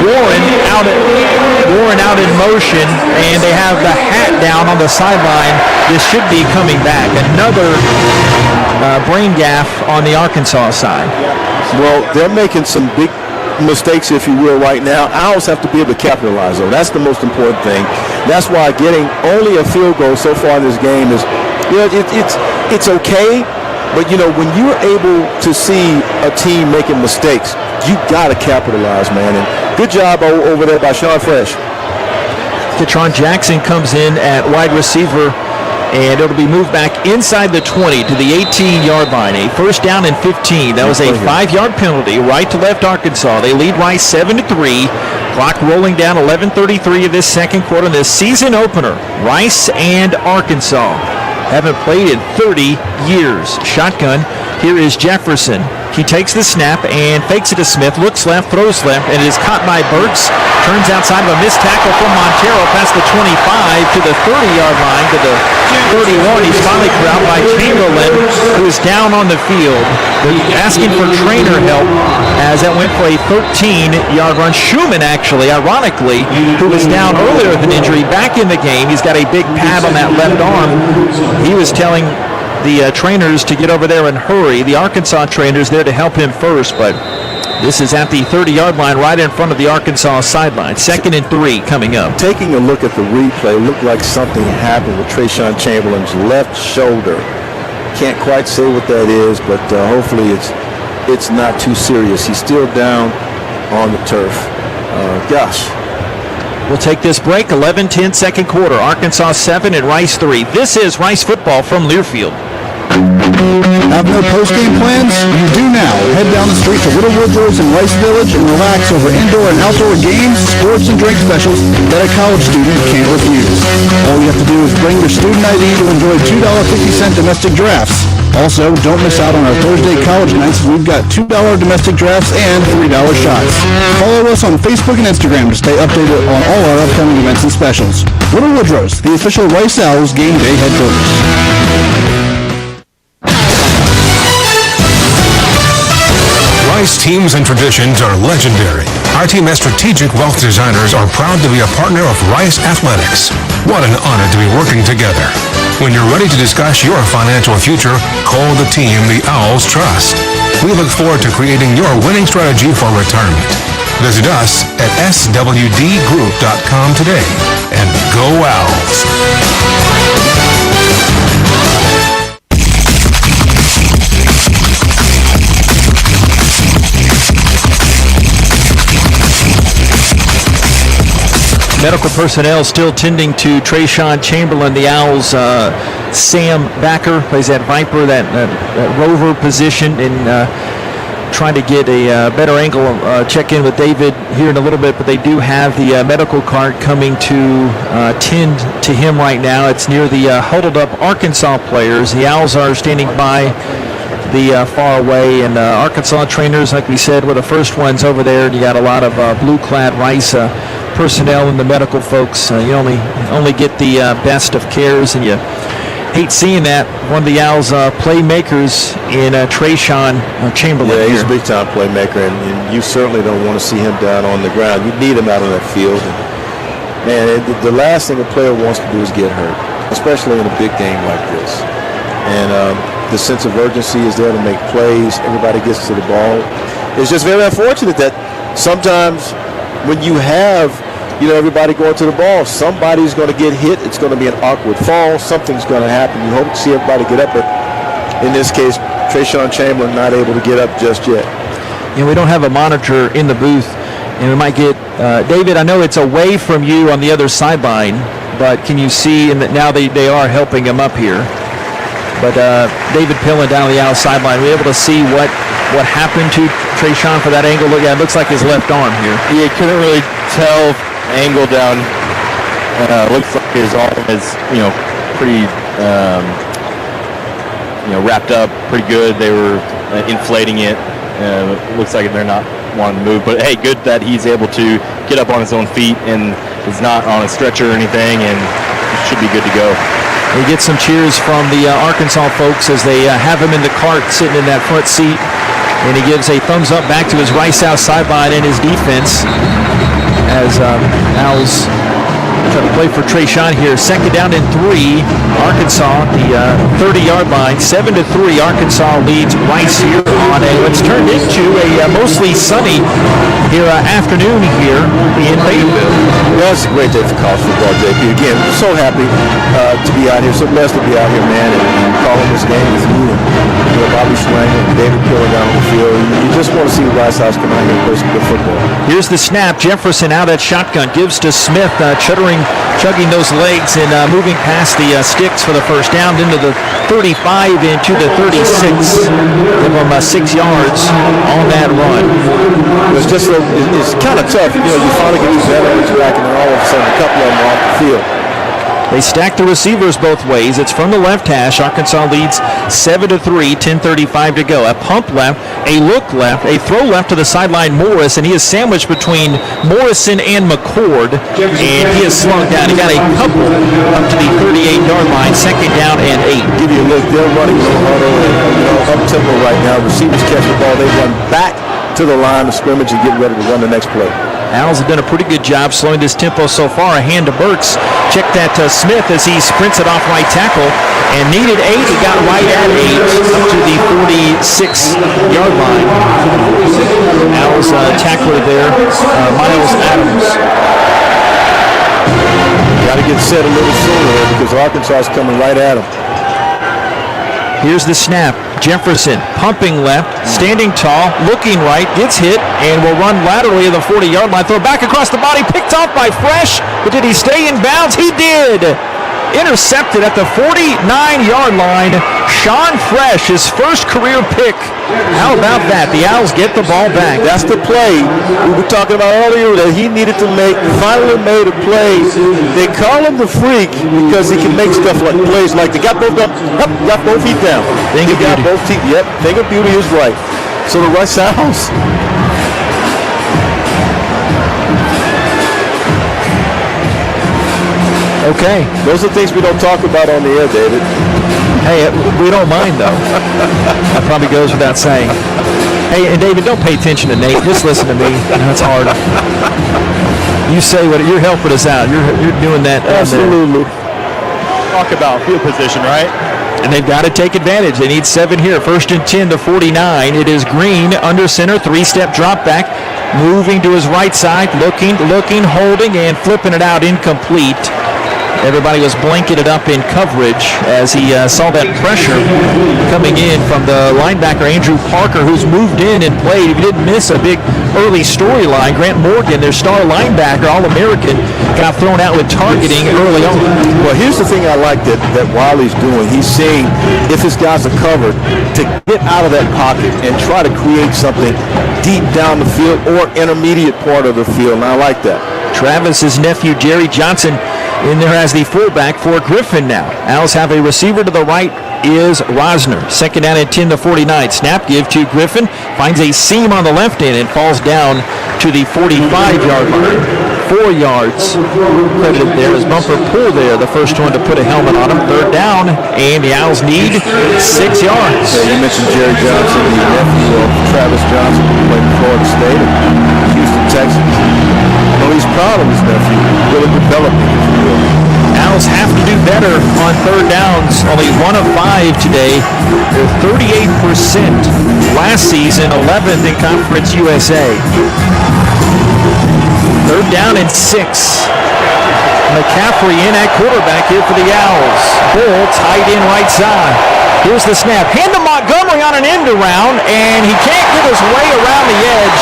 Warren out in motion, and they have the hat down on the sideline. This should be coming back. Another brain gaff on the Arkansas side. Well, they're making some big mistakes, if you will, right now. Owls have to be able to capitalize on. That's the most important thing. That's why getting only a field goal so far in this game is, you know, it's okay. But, you know, when you're able to see a team making mistakes, you got to capitalize, man. And good job over there by Sean Fresh. Ketron Jackson comes in at wide receiver, and it'll be moved back inside the 20 to the 18-yard line. A 1st down and 15. That was a 5-yard penalty, right to left Arkansas. They lead Rice 7-3. Clock rolling down, 11:33 of this second quarter. In this season opener, Rice and Arkansas haven't played in 30 years. Shotgun. Here is Jefferson. He takes the snap and fakes it to Smith, looks left, throws left, and it is caught by Burks. Turns outside of a missed tackle from Montero past the 25 to the 30-yard line to the 31. He's finally corralled by Chamberlain, who is down on the field. They're asking for trainer help as that went for a 13-yard run. Schumann, actually, ironically, who was down earlier with an injury, back in the game. He's got a big pad on that left arm. He was telling the trainers to get over there and hurry. The Arkansas trainers there to help him first, but this is at the 30-yard line right in front of the Arkansas sideline. 2nd and 3 coming up. Taking a look at the replay, looked like something happened with Trayshawn Chamberlain's left shoulder. Can't quite say what that is, but hopefully it's not too serious. He's still down on the turf. Gosh. We'll take this break. 11-10 second quarter. Arkansas 7 and Rice 3. This is Rice football from Learfield. Have no post-game plans? You do now. Head down the street to Little Woodrow's in Rice Village and relax over indoor and outdoor games, sports, and drink specials that a college student can't refuse. All you have to do is bring your student ID to enjoy $2.50 domestic drafts. Also, don't miss out on our Thursday college nights. We've got $2 domestic drafts and $3 shots. Follow us on Facebook and Instagram to stay updated on all our upcoming events and specials. Little Woodrow's, the official Rice Owls game day headquarters. Rice teams and traditions are legendary. Our team as strategic wealth designers are proud to be a partner of Rice Athletics. What an honor to be working together. When you're ready to discuss your financial future, call the team the Owls trust. We look forward to creating your winning strategy for retirement. Visit us at swdgroup.com today. And go Owls! Medical personnel still tending to Trayshawn Chamberlain. The Owls, Sam Backer plays that Viper, that rover position, and trying to get a better angle. Check in with David here in a little bit, but they do have the medical cart coming to tend to him right now. It's near the huddled up Arkansas players. The Owls are standing by the far away, and Arkansas trainers, like we said, were the first ones over there. And you got a lot of blue-clad Rice personnel and the medical folks. You only get the best of cares, and you hate seeing that. One of the Owls' playmakers in Trayshawn Chamberlain. Yeah, he's a big-time playmaker, and you certainly don't want to see him down on the ground. You need him out on that field. And the last thing a player wants to do is get hurt, especially in a big game like this. And the sense of urgency is there to make plays. Everybody gets to the ball. It's just very unfortunate that sometimes when you have everybody going to the ball, somebody's going to get hit. It's going to be an awkward fall. Something's going to happen. You hope to see everybody get up, but in this case, Trayshawn Chamberlain not able to get up just yet. We don't have a monitor in the booth, and we might get David. I know it's away from you on the other sideline, but can you see? And now they are helping him up here. But David Pillen down on the outside line, we're able to see what happened to Trayshawn for that angle. Look, yeah, it looks like his left arm here. Yeah, couldn't really tell angle down. Looks like his arm is, pretty, wrapped up pretty good. They were inflating it. Looks like they're not wanting to move. But hey, good that he's able to get up on his own feet and is not on a stretcher or anything, and should be good to go. We get some cheers from the Arkansas folks as they have him in the cart sitting in that front seat. And he gives a thumbs up back to his Rice South sideline and his defense as Owls try to play for Trayshawn here. Second down and 3. Arkansas, the 30-yard line. 7-3. Arkansas leads Rice here on what's turned into a mostly sunny afternoon here in Fayetteville. Well, it's a great day for college football, JP. Again, so happy to be out here. So blessed to be out here, man, and calling this game with you and Bobby Schwang and David Pillen down on the field. You just want to see the Rice House come out here and play some good football. Here's the snap. Jefferson out at shotgun. Gives to Smith, chugging those legs and moving past the sticks for the first down into the 35 into the 36. Give them 6 yards on that run. It's kind of tough. You finally get these veterans back, and then all of a sudden a couple of them are off the field. They stack the receivers both ways. It's from the left hash. Arkansas leads 7-3, 10:35 to go. A pump left, a look left, a throw left to the sideline Morris, and he is sandwiched between Morrison and McCord, and he is slung down. He got a couple up to the 38-yard line, second down and 8. Give you a look. They're running no huddle and up-tempo right now. Receivers catch the ball. They run back to the line of scrimmage and get ready to run the next play. Owls have done a pretty good job slowing this tempo so far. A hand to Burks. Check that Smith as he sprints it off right tackle. And needed 8. He got right at 8 up to the 46-yard line. Owls tackler there, Miles Adams. Got to get set a little sooner because Arkansas is coming right at him. Here's the snap. Jefferson pumping left, standing tall, looking right, gets hit, and will run laterally to the 40-yard line. Throw back across the body, picked off by Fresh, but did he stay in bounds? He did. Intercepted at the 49-yard line. Sean Fresh, his first career pick. How about that? The Owls get the ball back. That's the play we were talking about earlier that he needed to make. Finally made a play. They call him the freak because he can make stuff like plays like they got both up, got both feet down. Thing of beauty. Both feet. Yep, thing of beauty is right. So the Rice Owls. Okay. Those are things we don't talk about on the air, David. Hey, we don't mind, though. That probably goes without saying. Hey, and David, don't pay attention to Nate. Just listen to me. That's hard. You say what you're helping us out. You're doing that. Absolutely. Talk about field position, right? And they've got to take advantage. They need 7 here. First and 10 to 49. It is Green under center. 3-step drop back. Moving to his right side. Looking, holding, and flipping it out incomplete. Everybody was blanketed up in coverage as he saw that pressure coming in from the linebacker, Andrew Parker, who's moved in and played. He didn't miss a big early storyline. Grant Morgan, their star linebacker, All-American, got thrown out with targeting early on. Well, here's the thing I like that Wiley's doing. He's seeing if his guys are covered to get out of that pocket and try to create something deep down the field or intermediate part of the field, and I like that. Travis's nephew, Jerry Johnson, in there as the fullback for Griffin now. Owls have a receiver to the right is Rosner. Second down and 10 to 49. Snap give to Griffin. Finds a seam on the left end and falls down to the 45-yard line. 4 yards credited there as Bumper Pool there, the first one to put a helmet on him. Third down, and the Owls need 6 yards. Yeah, you mentioned Jerry Johnson, the nephew of Travis Johnson, who played in Florida State and Houston, Texas. I know he's proud of his nephew, really developing his field. Owls have to do better on third downs. Only 1 of 5 today. They're 38% last season, 11th in Conference USA. Third down and 6. McCaffrey in at quarterback here for the Owls. Bull tight end right side. Here's the snap. Hand to Montgomery on an end around, and he can't get his way around the edge.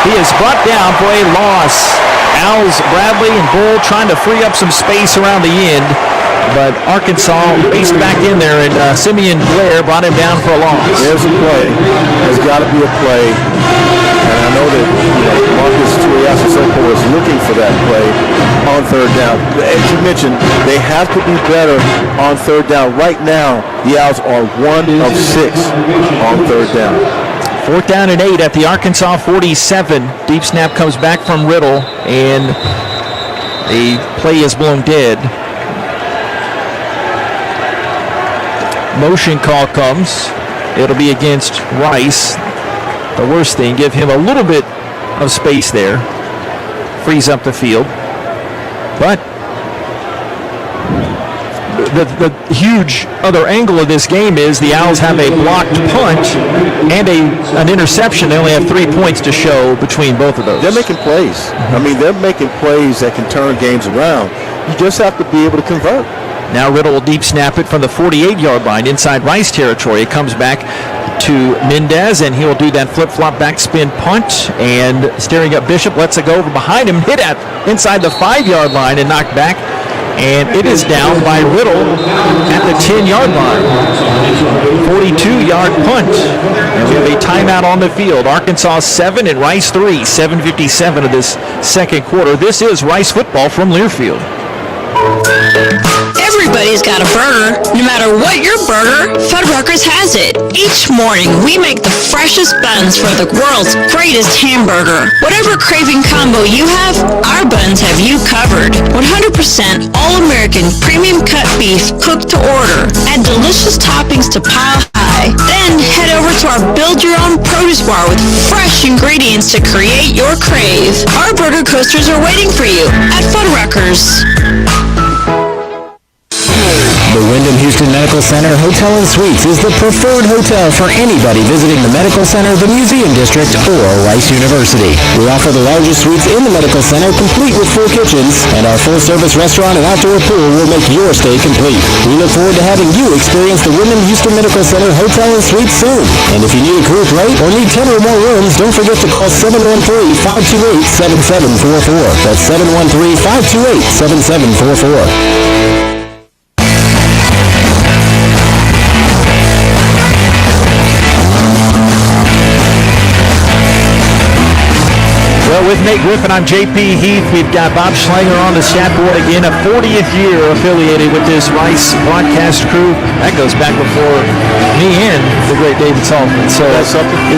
He is brought down for a loss. Owls, Bradley, and Bull trying to free up some space around the end, but Arkansas raced back in there, and Simeon Blair brought him down for a loss. There's a play. There's got to be a play. And I know that Marcus Tuiasosopo is looking for that play on third down. As you mentioned, they have to be better on third down. Right now, the Owls are 1 of 6 on third down. Fourth down and 8 at the Arkansas 47. Deep snap comes back from Riddle, and the play is blown dead. Motion call comes. It'll be against Rice. The worst thing, give him a little bit of space there. Frees up the field. But the huge other angle of this game is the Owls have a blocked punt and an interception. They only have 3 points to show between both of those. They're making plays. I mean, they're making plays that can turn games around. You just have to be able to convert. Now Riddle will deep snap it from the 48-yard line inside Rice territory. It comes back to Mendez, and he'll do that flip-flop backspin punt, and staring up Bishop lets it go over behind him, hit at inside the 5-yard line and knocked back, and it is down by Riddle at the 10-yard line. 42-yard punt, and we have a timeout on the field. Arkansas 7 and Rice 3, 7:57 of this second quarter. This is Rice football from Learfield. Everybody's got a burger. No matter what your burger, Fuddruckers has it. Each morning, we make the freshest buns for the world's greatest hamburger. Whatever craving combo you have, our buns have you covered. 100% all-American premium cut beef cooked to order. Add delicious toppings to pile high. Then head over to our build-your-own produce bar with fresh ingredients to create your crave. Our burger coasters are waiting for you at Fuddruckers. The Wyndham Houston Medical Center Hotel and Suites is the preferred hotel for anybody visiting the Medical Center, the Museum District, or Rice University. We offer the largest suites in the Medical Center, complete with full kitchens, and our full-service restaurant and outdoor pool will make your stay complete. We look forward to having you experience the Wyndham Houston Medical Center Hotel and Suites soon. And if you need a group rate or need 10 or more rooms, don't forget to call 713-528-7744. That's 713-528-7744. Well, with Nate Griffin, I'm JP Heath. We've got Bob Schlanger on the stat board again, a 40th year affiliated with this Rice broadcast crew. That goes back before me and the great David Saltzman. So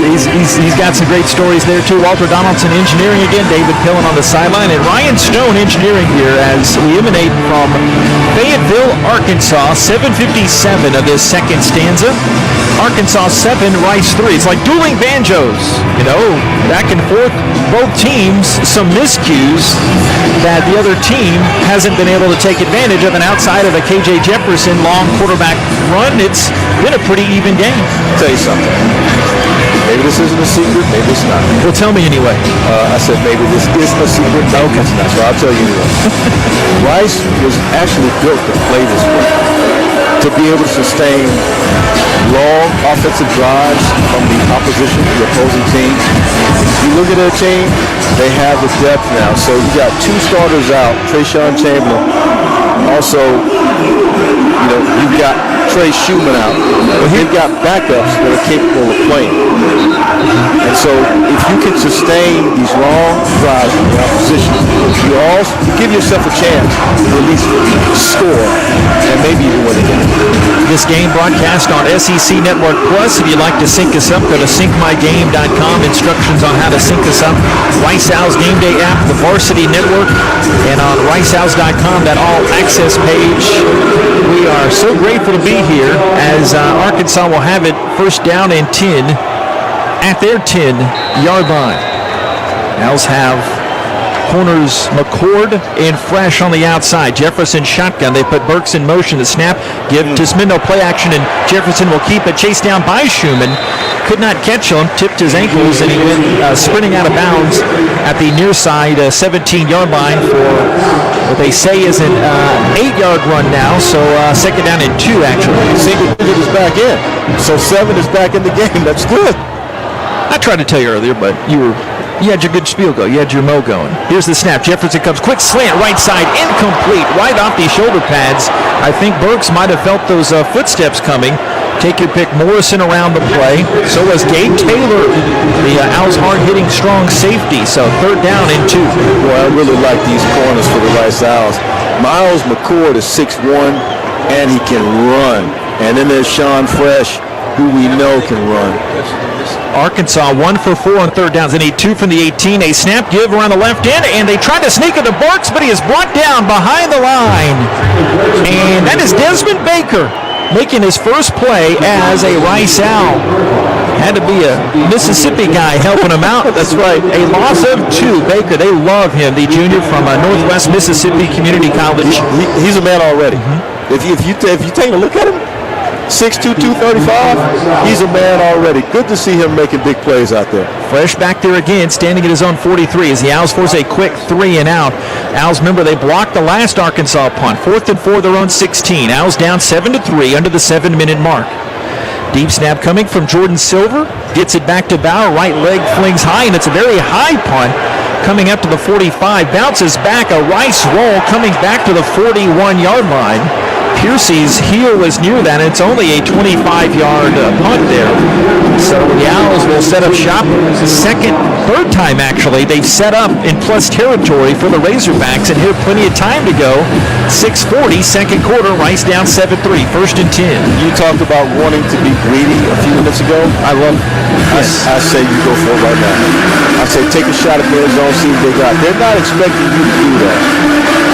he's got some great stories there, too. Walter Donaldson engineering again, David Pillen on the sideline, and Ryan Stone engineering here as we emanate from Fayetteville, Arkansas. 7:57 of this second stanza. Arkansas 7, Rice 3. It's like dueling banjos, back and forth. Both teams, some miscues that the other team hasn't been able to take advantage of, and outside of a KJ Jefferson long quarterback run, it's been a pretty even game. I'll tell you something. Maybe this isn't a secret, maybe it's not. Well, tell me anyway. I said maybe this isn't a secret, maybe it's not. So I'll tell you anyway. Rice was actually built to play this way, to be able to sustain long offensive drives from the opposition, the opposing team. If you look at their team, they have the depth now. So you got two starters out, Trayshawn Chamberlain. Also, you've got Trey Schumann out. But they've got backups that are capable of playing. And so if you can sustain these long drives from the opposition, you give yourself a chance to at least score and maybe even win the game. This game broadcast on SEC Network Plus. If you'd like to sync us up, go to syncmygame.com. Instructions on how to sync us up. Rice Owls Game Day app, the Varsity Network, and on riceowls.com, that all-access page. We are so grateful to be here as Arkansas will have it first down and 10 at their 10-yard line. Owls have corners McCord and Fresh on the outside. Jefferson shotgun. They put Burks in motion. The snap, give to Smith, no play action, and Jefferson will keep it. Chased down by Schumann. Could not catch him. Tipped his ankles, and he went sprinting out of bounds at the near side 17-yard line for what they say is an 8-yard run now. So second down and 2, actually. Single digit is back in. So 7 is back in the game. That's good. I tried to tell you earlier, but you had your good spiel go. You had your mo going. Here's the snap. Jefferson comes quick slant right side, incomplete, right off the shoulder pads. I think Burks might have felt those footsteps coming. Take your pick. Morrison around the play. So was Gabe Taylor, the Owls hard-hitting strong safety. So third down and 2. Boy, I really like these corners for the Rice Owls. Miles McCord is 6'1", and he can run. And then there's Sean Fresh, who we know can run. Arkansas 1 for 4 on third downs. They need 2 from the 18. A snap give around the left end, and they try to sneak it to Burks, but he is brought down behind the line. And that is Desmond Baker making his first play as a Rice Owl. Had to be a Mississippi guy helping him out. That's right. A loss of 2. Baker, they love him, the junior from Northwest Mississippi Community College. He's a man already. If you take a look at him, 6'2", 235, he's a man already. Good to see him making big plays out there. Fresh back there again, standing at his own 43 as the Owls force a quick 3 and out. Owls, remember, they blocked the last Arkansas punt. 4th and 4, their own 16. Owls down 7-3 under the 7-minute mark. Deep snap coming from Jordan Silver. Gets it back to Bauer. Right leg flings high, and it's a very high punt. Coming up to the 45. Bounces back. A Rice roll coming back to the 41-yard line. Piercy's heel was near that, and it's only a 25-yard punt there. So the Owls will set up shop. Third time actually, they've set up in plus territory for the Razorbacks, and here plenty of time to go. 6:40, second quarter, Rice down 7-3, 1st and 10. You talked about wanting to be greedy a few minutes ago. I love it. Yes. I say you go for it right now. I say take a shot at the end zone, see what they got. They're not expecting you to do that.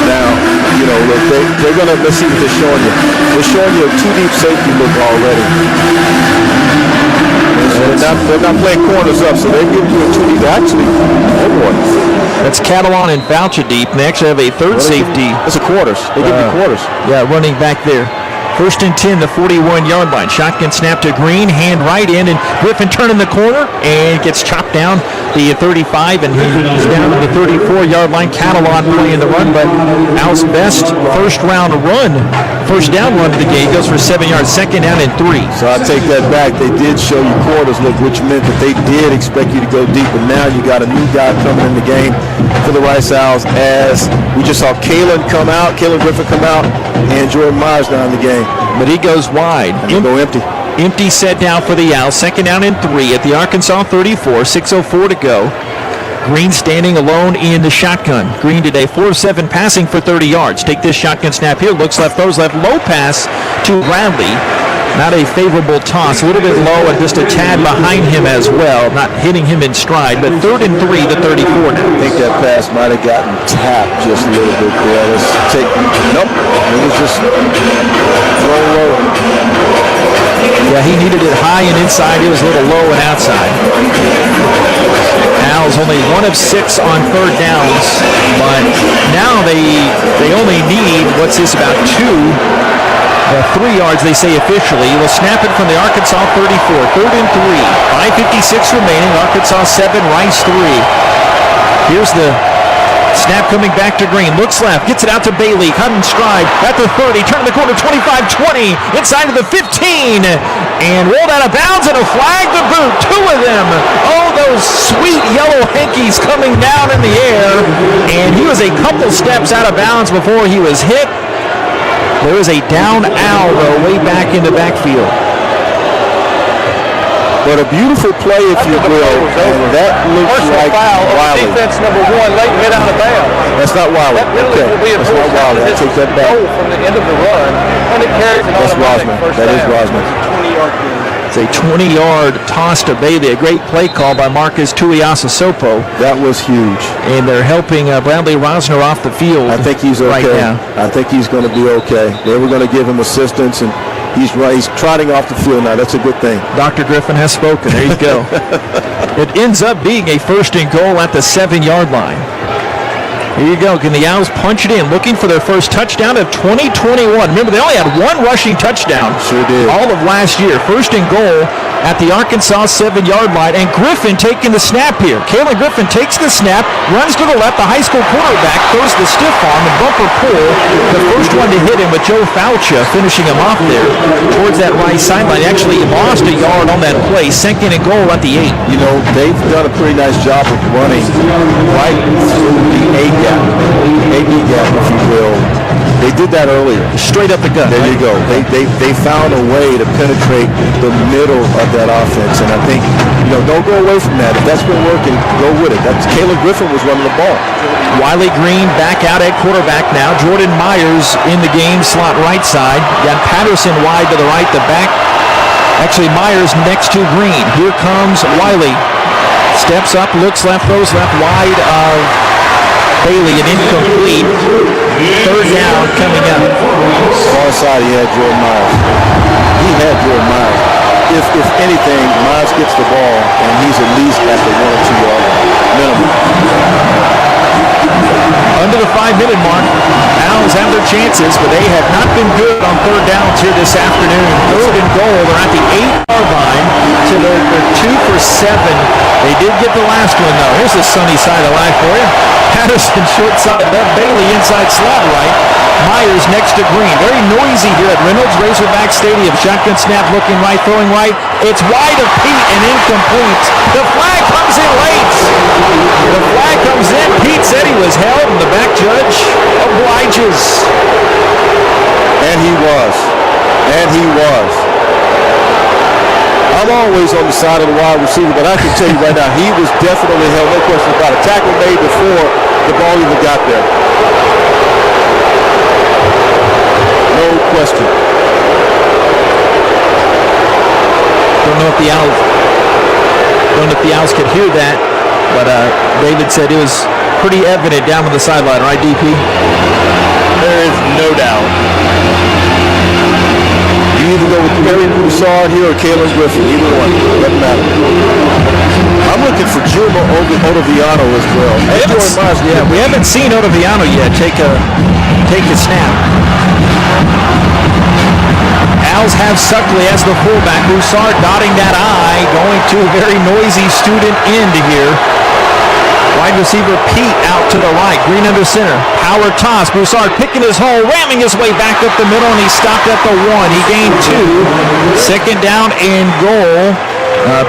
Now, look, they're going to, let's see what they're showing you. They're showing you a 2-deep safety look already. They're not playing corners up, so they're giving you a 2-deep. Actually, oh boy. That's Catalan and Voucher deep. And they actually have a third safety. That's a quarters. They give you quarters. Yeah, running back there. 1st and 10, the 41-yard line. Shotgun snap to Green, hand right in, and Griffin turning the corner and gets chopped down the 35, and he's down to the 34-yard line. Catalan playing the run, but Owl's best first down run of the game goes for 7 yards. Second down and 3. So I take that back. They did show you quarters, look, which meant that they did expect you to go deep, but now you got a new guy coming in the game for the Rice Owls, as we just saw Kalen Griffin come out, and Jordan Myers down the game. But he goes wide. Go empty. Empty set down for the Owls. Second down and 3 at the Arkansas 34. 6:04 to go. Green standing alone in the shotgun. Green today 4 of 7 passing for 30 yards. Take this shotgun snap here. Looks left, throws left. Low pass to Bradley. Not a favorable toss. A little bit low and just a tad behind him as well. Not hitting him in stride, but 3rd and 3 to 34 now. I think that pass might have gotten tapped just a little bit there. Let's take, nope. It was just thrown low. Yeah, he needed it high and inside. It was a little low and outside. Owls only 1 of 6 on third downs, but now they only need, about 2 3 yards, they say officially. He will snap it from the Arkansas 34. 3rd and 3. 5:56 remaining. Arkansas 7, Rice 3. Here's the snap coming back to Green. Looks left. Gets it out to Bailey. Cut and stride at the 30. Turn the corner. 25-20. Inside of the 15. And rolled out of bounds and a flag to boot. 2 of them. Oh, those sweet yellow hankies coming down in the air. And he was a couple steps out of bounds before he was hit. There is a down owl, though, way back in the backfield. But a beautiful play, if you will, and that looks like Wiley. Defense number 1, late hit out of bounds. That's not Wiley. Okay, that's not Wiley. I take that back. From the end of the run, and it carries an That's automatic Rosman. first That is down. Rosman. 20-yard gain. It's a 20-yard toss to Bailey. A great play call by Marcus Tuiasosopo. That was huge. And they're helping Bradley Rosner off the field. I think he's okay. Right now. I think he's going to be okay. They were going to give him assistance, and he's trotting off the field now. That's a good thing. Dr. Griffin has spoken. There you go. It ends up being a 1st and goal at the 7-yard line. Here you go. Can the Owls punch it in? Looking for their first touchdown of 2021. Remember, they only had 1 rushing touchdown. Sure did. All of last year. 1st and goal at the Arkansas 7-yard line. And Griffin taking the snap here. Kalen Griffin takes the snap, runs to the left. The high school quarterback throws the stiff arm and bumper pull. The first one to hit him with Joe Faucia finishing him off there towards that right sideline. He actually lost a yard on that play. 2nd and goal at the 8. You know, they've done a pretty nice job of running right through the A gap, if you will. They did that earlier. Straight up the gut. There you go. They found a way to penetrate the middle of that offense, and I think, don't go away from that. If that's been working, go with it. That's Caleb Griffin was running the ball. Wiley Green back out at quarterback now. Jordan Myers in the game, slot right side. Got Patterson wide to the right, the back. Actually, Myers next to Green. Here comes Wiley. Steps up, looks left, throws left, wide of Bailey, and incomplete. 3rd down coming up. Far side, he had Jordan Myers. If anything, Myers gets the ball, and he's at least at the 1 or 2 yard minimum. Under the 5-minute mark, Owls have their chances, but they have not been good on 3rd downs here this afternoon. 3rd and goal. They're at the 8-yard line, so they're 2 for 7. They did get the last one, though. Here's the sunny side of life for you. Patterson short side left, Bailey inside slot right. Myers next to Green. Very noisy here at Reynolds Razorback Stadium. Shotgun snap, looking right, throwing right. It's wide of Pete and incomplete. The flag comes in late. The flag comes in. Pete said he was held, and the back judge obliges. And he was. I'm always on the side of the wide receiver, but I can tell you right now, he was definitely held. No question about it. Tackle made before the ball even got there. No question. Don't know if the Owls could hear that, but David said it was pretty evident down on the sideline, right, DP? There is no doubt. You either go with Perry Broussard here or Caleb Griffin. Either one. Doesn't matter. I'm looking for Juma Otoviano as well. We haven't seen Otoviano yet take a snap. Owls have Suckley as the fullback. Broussard dotting that I, going to a very noisy student end here. Wide receiver Pete out to the right. Green under center. Power toss. Broussard picking his hole, ramming his way back up the middle, and he stopped at the 1. He gained 2. 2nd down and goal.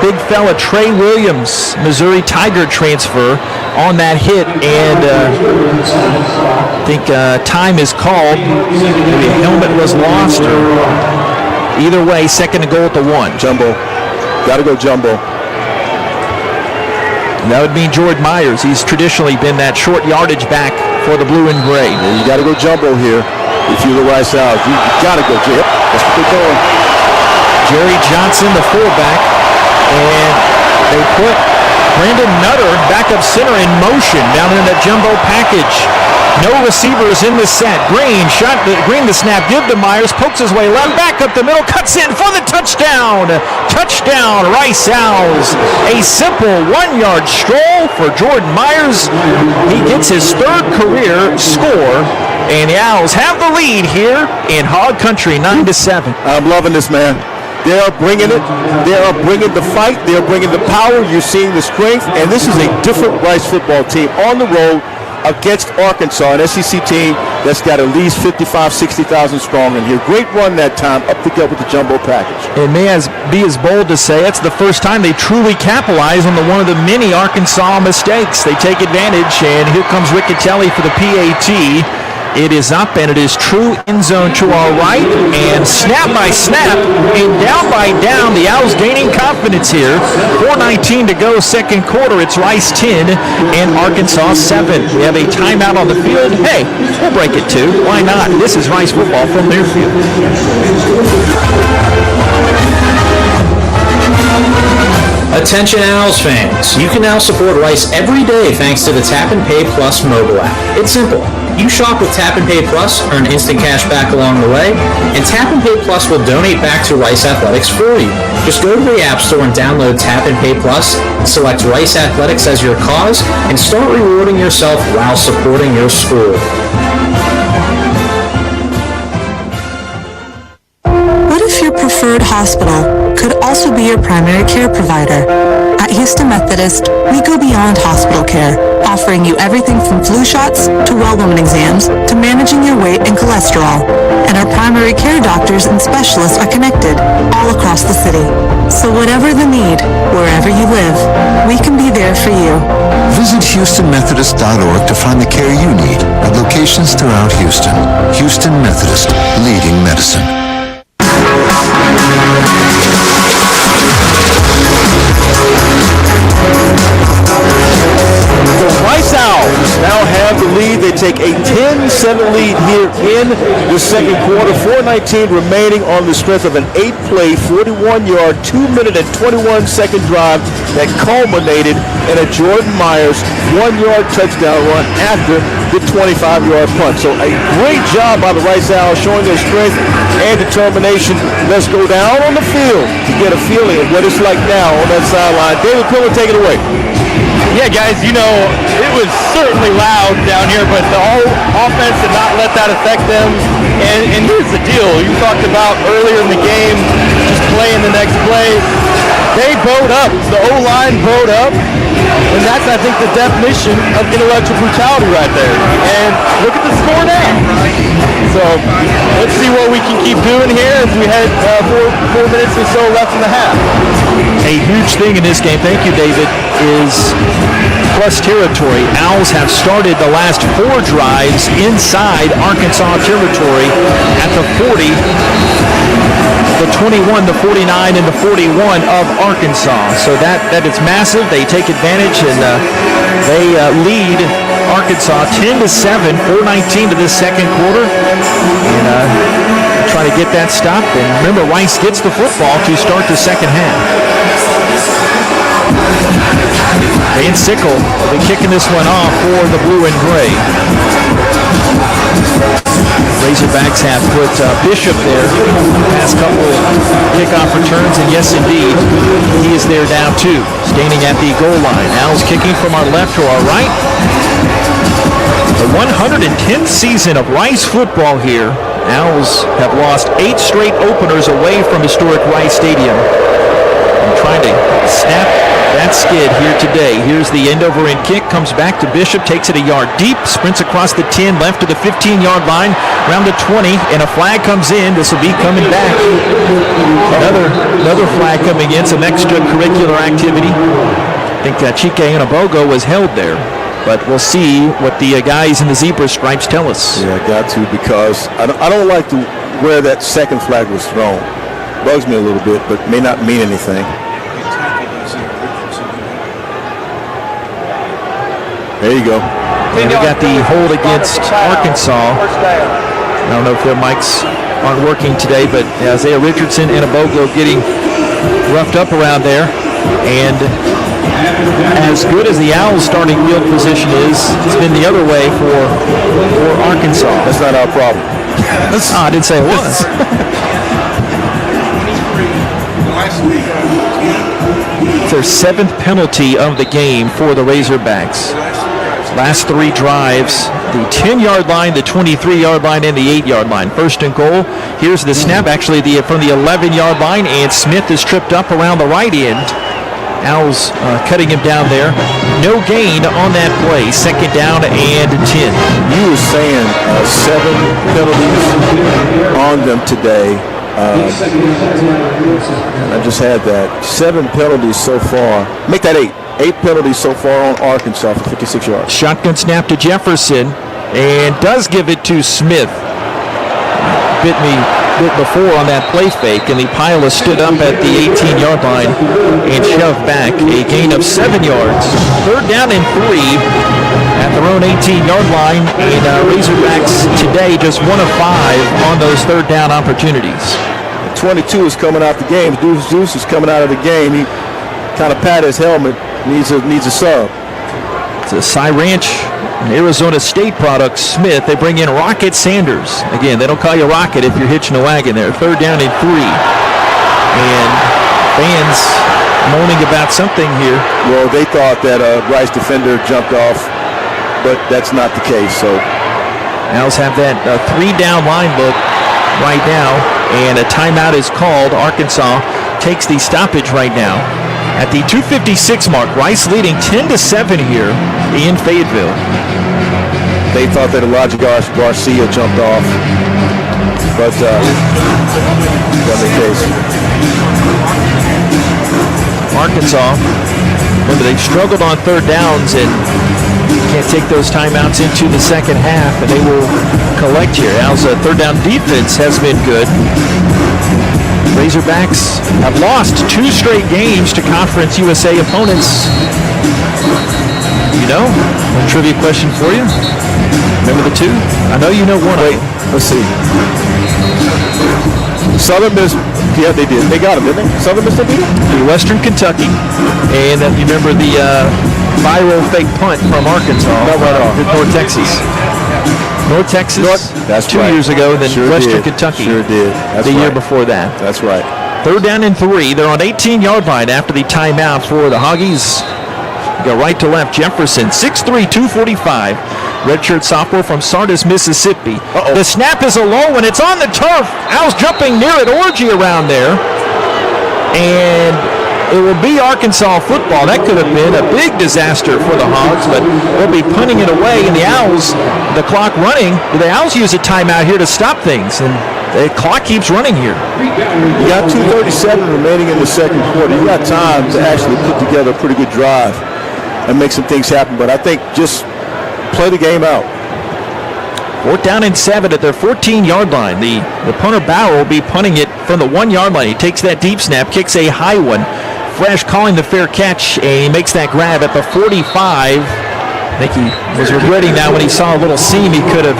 Big fella Trey Williams, Missouri Tiger transfer on that hit, and I think time is called. Maybe a helmet was lost, or either way, 2nd and goal at the 1. Jumbo. Got to go Jumbo. That would mean Jordan Myers. He's traditionally been that short yardage back for the blue and gray. Yeah, you got to go Jumbo here. If you're the Rice Owls, you got to go. Yep, that's what they're doing. Jerry Johnson, the fullback, and they put Brandon Nutter back up center in motion down in that jumbo package. No receivers in the set. Green the snap, give to Myers, pokes his way left, back up the middle, cuts in for the touchdown. Touchdown, Rice Owls. A simple 1-yard stroll for Jordan Myers. He gets his 3rd career score And the Owls have the lead here in Hog Country, 9-7. I'm loving this, man. They are bringing it. They are bringing the fight. They are bringing the power. You're seeing the strength. And this is a different Rice football team on the road against Arkansas, an SEC team that's got at least 55, 60,000 strong in here. Great run that time up the gut with the jumbo package. It may be as bold to say it's the first time they truly capitalize on one of the many Arkansas mistakes. They take advantage, and here comes Riccatelli for the PAT. It is up, and it is true end zone to our right, and snap by snap, and down by down. The Owls gaining confidence here. 4:19 to go, second quarter. It's Rice 10 and Arkansas 7. We have a timeout on the field. Hey, we'll break it too. Why not? This is Rice football from their field. Attention Owls fans, you can now support Rice every day thanks to the Tap and Pay Plus mobile app. It's simple. You shop with Tap and Pay Plus, earn instant cash back along the way, and Tap and Pay Plus will donate back to Rice Athletics for you. Just go to the App Store and download Tap and Pay Plus, select Rice Athletics as your cause, and start rewarding yourself while supporting your school. What if your preferred hospital could also be your primary care provider? At Houston Methodist, we go beyond hospital care, offering you everything from flu shots to well-woman exams to managing your weight and cholesterol. And our primary care doctors and specialists are connected all across the city. So whatever the need, wherever you live, we can be there for you. Visit HoustonMethodist.org to find the care you need at locations throughout Houston. Houston Methodist, leading medicine. The Rice Owls now have the lead. They take a 10-7 lead here in the second quarter. 4:19 remaining on the strength of an 8-play, 41-yard, 2-minute and 21-second drive that culminated in a Jordan Myers 1-yard touchdown run after the 25-yard punt. So a great job by the Rice Owls showing their strength and determination. Let's go down on the field to get a feeling of what it's like now on that sideline. David Pillar, take it away. Yeah, guys, you know, it was certainly loud down here, but the whole offense did not let that affect them. And here's the deal. You talked about earlier in the game, just playing the next play. They bowed up. The O-line bowed up. And that's, I think, the definition of intellectual brutality right there. And look at the score now. So let's see what we can keep doing here as we had 4 minutes or so left in the half. A huge thing in this game, thank you, David, is plus territory. Owls have started the last 4 drives inside Arkansas territory at the 40, the 21, the 49, and the 41 of Arkansas. So that is massive. They take advantage, and they lead Arkansas 10-7, 4:19 to this second quarter. And try to get that stopped. And remember, Rice gets the football to start the second half. Van Sickle will be kicking this one off for the blue and gray. Razorbacks have put Bishop there past couple kickoff returns, and yes, indeed, he is there now too, standing at the goal line. Owls kicking from our left to our right. The 110th season of Rice football here. Owls have lost 8 straight openers away from historic Rice Stadium. And trying to snap that skid here today. Here's the end over end kick, comes back to Bishop, takes it a yard deep, sprints across the 10, left to the 15-yard line, around the 20, and a flag comes in. This will be coming back. Another flag coming in, some extracurricular activity. I think Chike Inabogo was held there. But we'll see what the guys in the zebra stripes tell us. Yeah, got to, because I don't like to where that second flag was thrown. Bugs me a little bit, but may not mean anything. There you go. And we got the hold against Arkansas. I don't know if their mics aren't working today, but Isaiah Richardson and Inabogo getting roughed up around there. And as good as the Owls' starting field position is, it's been the other way for Arkansas. That's not our problem. I didn't say it was. It's their 7th penalty of the game for the Razorbacks. Last 3 drives, the 10-yard line, the 23-yard line, and the 8-yard line. First and goal. Here's the snap, actually from the 11-yard line, and Smith is tripped up around the right end. Owls cutting him down there. No gain on that play. Second down and 10. You were saying 7 penalties on them today. I just had that. 7 penalties so far. Make that 8. 8 penalties so far on Arkansas for 56 yards. Shotgun snap to Jefferson, and does give it to Smith. Bit before on that play fake, and the pilot stood up at the 18-yard line and shoved back. A gain of 7 yards. Third down and 3 at their own 18-yard line, and Razorbacks today just 1 of 5 on those third down opportunities. 22 is coming out the game. Deuce is coming out of the game. He kind of patted his helmet. Needs a sub. It's a Cy Ranch, Arizona State product. Smith. They bring in Rocket Sanders. Again, they don't call you Rocket if you're hitching a wagon there. Third down and 3. And fans moaning about something here. Well, they thought that Rice defender jumped off, but that's not the case. So Owls have that 3-down line look right now, and a timeout is called. Arkansas takes the stoppage right now. At the 2:56 mark, Rice leading 10-7 here in Fayetteville. They thought that Elijah Garcia jumped off, but wasn't the case. Arkansas, remember they've struggled on third downs and can't take those timeouts into the second half, and they will collect here. Al's third down defense has been good. Razorbacks have lost 2 straight games to Conference USA opponents. You know, a trivia question for you. Remember the 2? I know you know one. Wait, let's see. Southern Miss, yeah, they did. They got him, didn't they? Southern Miss, they beat him? Western Kentucky. And you remember the viral fake punt from Arkansas. North Texas. North Texas, that's 2 years ago, then Western Kentucky. Sure did. That's the year before that. That's right. Third down and 3. They're on 18-yard line after the timeout for the Hoggies. Go right to left. Jefferson, 6'3", 245. Redshirt sophomore from Sardis, Mississippi. The snap is a low one. It's on the turf. Owls jumping near it. Orgy around there. And it will be Arkansas football. That could have been a big disaster for the Hogs, but they'll be punting it away. And the Owls, the clock running. The Owls use a timeout here to stop things, and the clock keeps running here. You got 2:37 remaining in the second quarter. You got time to actually put together a pretty good drive and make some things happen. But I think just play the game out. 4th down and 7 at their 14-yard line. The punter Bauer will be punting it from the 1-yard line. He takes that deep snap, kicks a high one. Fresh calling the fair catch, and he makes that grab at the 45. I think he was regretting that when he saw a little seam he could have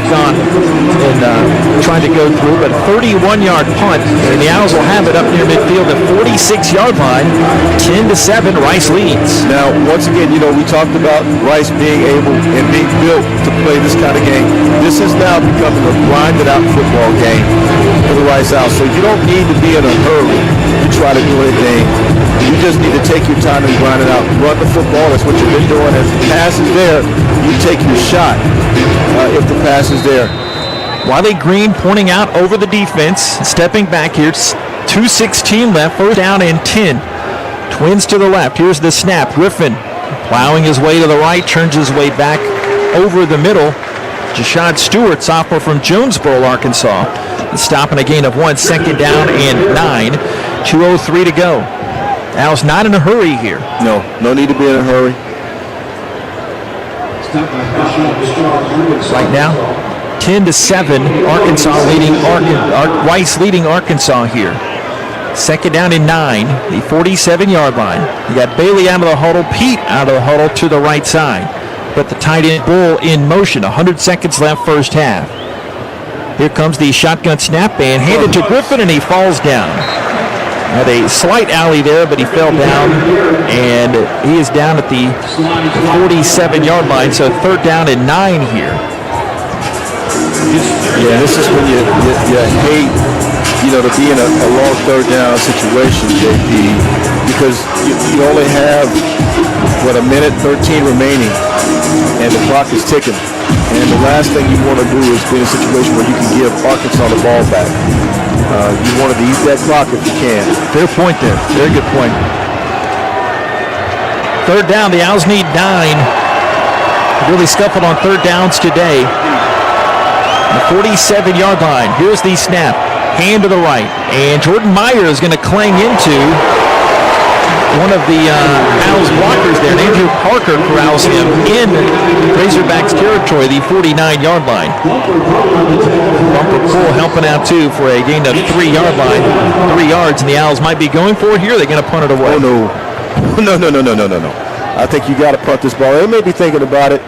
gone and tried to go through, but 31-yard punt, and the Owls will have it up near midfield at 46-yard line. 10-7, Rice leads. Now, once again, you know, we talked about Rice being able and being built to play this kind of game. This is now becoming a grinded-out football game for the Rice Owls, so you don't need to be in a hurry to try to do anything. You just need to take your time and grind it out. Run the football. That's what you've been doing. As the pass is there, you take your shot if the pass is there. Wiley Green pointing out over the defense, stepping back here. 2:16 left, 1st down and 10. Twins to the left. Here's the snap. Griffin plowing his way to the right, turns his way back over the middle. Jashad Stewart, sophomore from Jonesboro, Arkansas. Stopping a gain of 1, 2nd down and 9. 2:03 to go. Owls not in a hurry here. No need to be in a hurry. Right now, 10-7, Arkansas leading Rice leading Arkansas here. 2nd down and 9, the 47-yard line. You got Bailey out of the huddle, Pete out of the huddle to the right side. But the tight end Bull in motion. 100 seconds left, first half. Here comes the shotgun snap and handed to Griffin, and he falls down. Had a slight alley there, but he fell down, and he is down at the 47-yard line, so 3rd down and 9 here. Yeah, this is when you hate, to be in a long 3rd down situation, JP, because you only have, 1 minute 13 remaining. and the clock is ticking. And the last thing you want to do is be in a situation where you can give Arkansas the ball back. You want to eat that clock if you can. Fair point there. Very good point. Third down, the Owls need 9. Really scuffled on third downs today. The 47-yard line. Here's the snap. Hand to the right. And Jordan Meyer is going to clang into one of the Owls blockers there. And Andrew Parker corrals him in Razorbacks territory, the 49-yard line. Bumper Poole helping out, too, for a gain of 3-yard line. 3 yards, and the Owls might be going for it here. They're going to punt it away. Oh, no. No. I think you got to punt this ball. They may be thinking about it,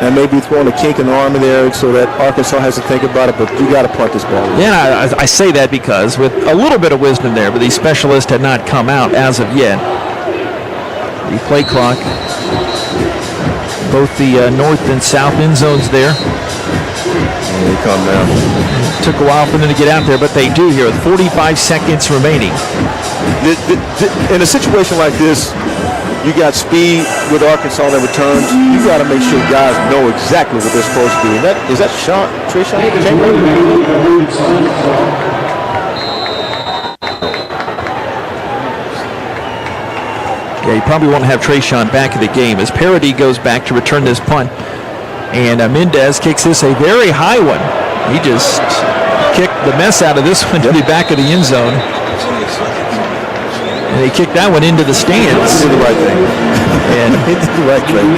and maybe throwing a kink in the arm in there so that Arkansas has to think about it, but you got to punt this ball. Yeah, I say that because with a little bit of wisdom there, but these specialists had not come out as of yet. The play clock, both the north and south end zones there. And they come down. Took a while for them to get out there, but they do here with 45 seconds remaining. In a situation like this, you got speed with Arkansas that returns. You got to make sure guys know exactly what they're supposed to do. Is that Trayshawn Chamberlain? Yeah, you probably won't have Trayshawn back in the game as Parody goes back to return this punt. And Mendez kicks this a very high one. He just kicked the mess out of this one to the back of the end zone. And he kicked that one into the stands. He did the right thing. And he did the right thing.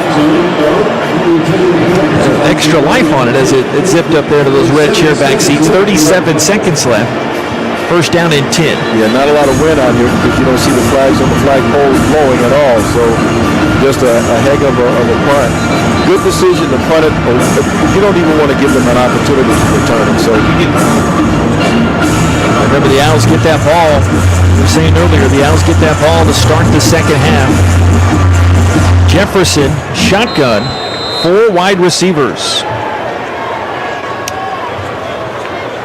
Extra life on it as it zipped up there to those red chair back seats. 37 seconds left. First down and 10. Yeah, not a lot of wind out here because you don't see the flags on the flagpole blowing at all. So just a heck of a punt. Good decision to punt it. You don't even want to give them an opportunity to return it. So remember, the Owls get that ball. We were saying earlier, the Owls get that ball to start the second half. Jefferson, shotgun, 4 wide receivers.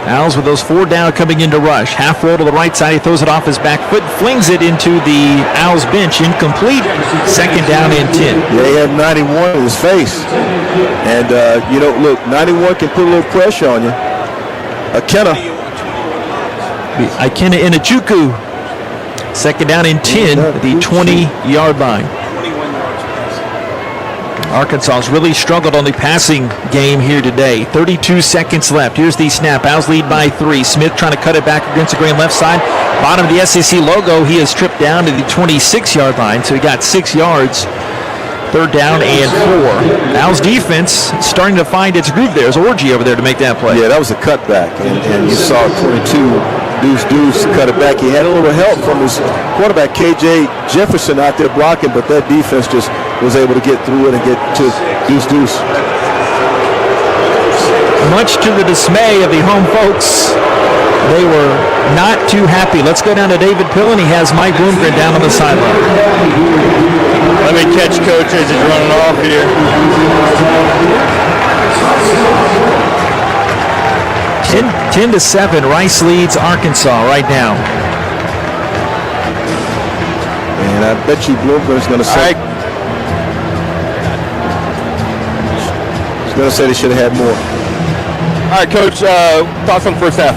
Owls with those 4 down coming into rush. Half roll to the right side. He throws it off his back foot, flings it into the Owls bench. Incomplete. Second down and 10. Yeah, he had 91 in his face. And, look, 91 can put a little pressure on you. Ikenna Inachuku. Second down and 10 at the 20-yard line. Arkansas has really struggled on the passing game here today. 32 seconds left. Here's the snap. Owls lead by 3. Smith trying to cut it back against the grain left side. Bottom of the SEC logo. He is tripped down to the 26-yard line, so he got 6 yards. Third down and 4. Owls defense starting to find its groove there. There's Orji over there to make that play. Yeah, that was a cutback, and you saw 22 Deuce cut it back. He had a little help from his quarterback, KJ Jefferson, out there blocking, but that defense just was able to get through it and get to Deuce. Much to the dismay of the home folks, they were not too happy. Let's go down to David Pillen. He has Mike Bloomgren down on the sideline. Let me catch Coach as he's running off here. 10-7, Rice leads Arkansas right now. And I bet you Bloomgren's going to say, he's going to say they should have had more. All right, Coach, thoughts on the first half?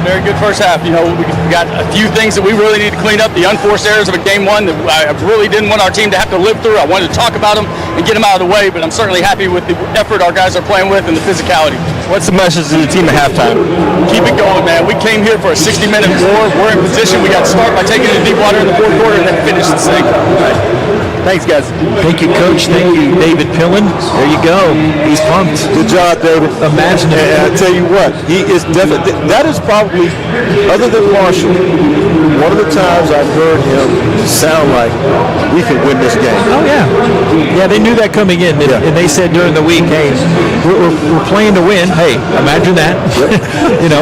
Very good first half. You know, we got a few things that we really need to clean up. The unforced errors of a game one that I really didn't want our team to have to live through. I wanted to talk about them and get them out of the way, but I'm certainly happy with the effort our guys are playing with and the physicality. What's the message to the team at halftime? Keep it going, man. We came here for a 60-minute war. We're in position. We got to start by taking it to deep water in the fourth quarter and then finish the thing. Thanks, guys. Thank you, Coach. Thank you, David Pillen. There you go. He's pumped. Good job, David. Imagine it. And I tell you what, he is definitely, that is probably, other than Marshall, one of the times I've heard him sound like we can win this game. Oh, yeah. Yeah, they knew that coming in, and they said during the week, hey, we're playing to win. Hey, imagine that. Yep.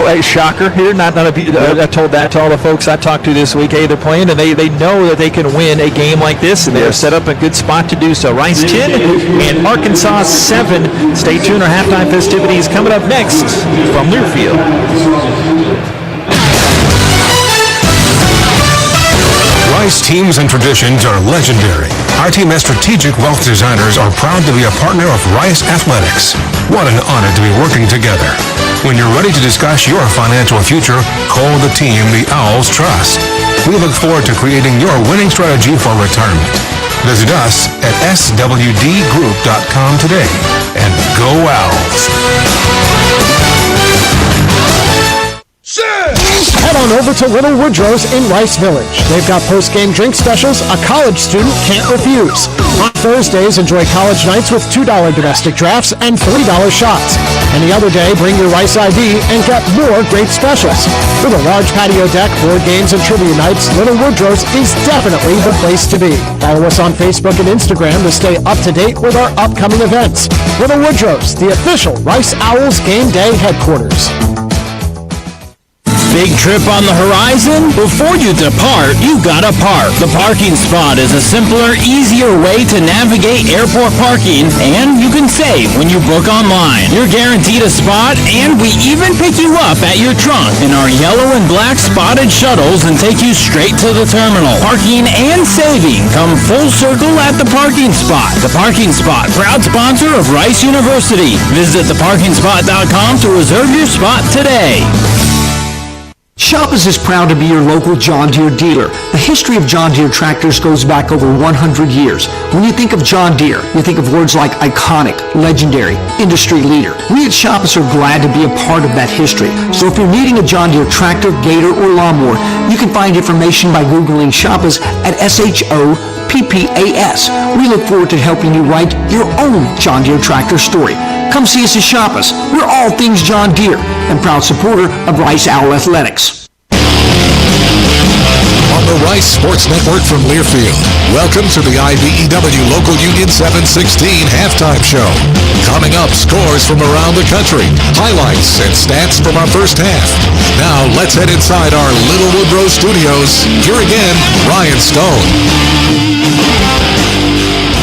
A shocker here. I told that to all the folks I talked to this week. Hey, they're playing, and they know that they can win a game like this, and they're set up a good spot to do so. Rice 10 and Arkansas 7. Stay tuned. Our halftime festivities coming up next from Learfield. Rice teams and traditions are legendary. Our team as strategic wealth designers are proud to be a partner of Rice Athletics. What an honor to be working together. When you're ready to discuss your financial future, call the team the Owls trust. We look forward to creating your winning strategy for retirement. Visit us at swdgroup.com today. And go Owls! Head on over to Little Woodrow's in Rice Village. They've got post-game drink specials a college student can't refuse. On Thursdays, enjoy college nights with $2 domestic drafts and $3 shots. Any other day, bring your Rice ID and get more great specials. With a large patio deck, board games, and trivia nights, Little Woodrow's is definitely the place to be. Follow us on Facebook and Instagram to stay up to date with our upcoming events. Little Woodrow's, the official Rice Owls game day headquarters. Big trip on the horizon? Before you depart, you gotta park. The parking spot is a simpler, easier way to navigate airport parking, and you can save when you book online. You're guaranteed a spot, and we even pick you up at your trunk in our yellow and black spotted shuttles and take you straight to the terminal. Parking and saving come full circle at the parking spot. The Parking Spot, proud sponsor of Rice University. Visit theparkingspot.com to reserve your spot today. Shoppers is proud to be your local John Deere dealer. The history of John Deere tractors goes back over 100 years. When you think of John Deere, you think of words like iconic, legendary, industry leader. We at Shoppers are glad to be a part of that history. So if you're needing a John Deere tractor, gator, or lawnmower, you can find information by Googling Shoppers at SHOPPAS. We look forward to helping you write your own John Deere tractor story. Come see us at Shoppers. We're all things John Deere and proud supporter of Rice Owl Athletics. On the Rice Sports Network from Learfield, welcome to the IBEW Local Union 716 halftime show. Coming up, scores from around the country, highlights and stats from our first half. Now let's head inside our Little Woodrow studios. Here again, Ryan Stone.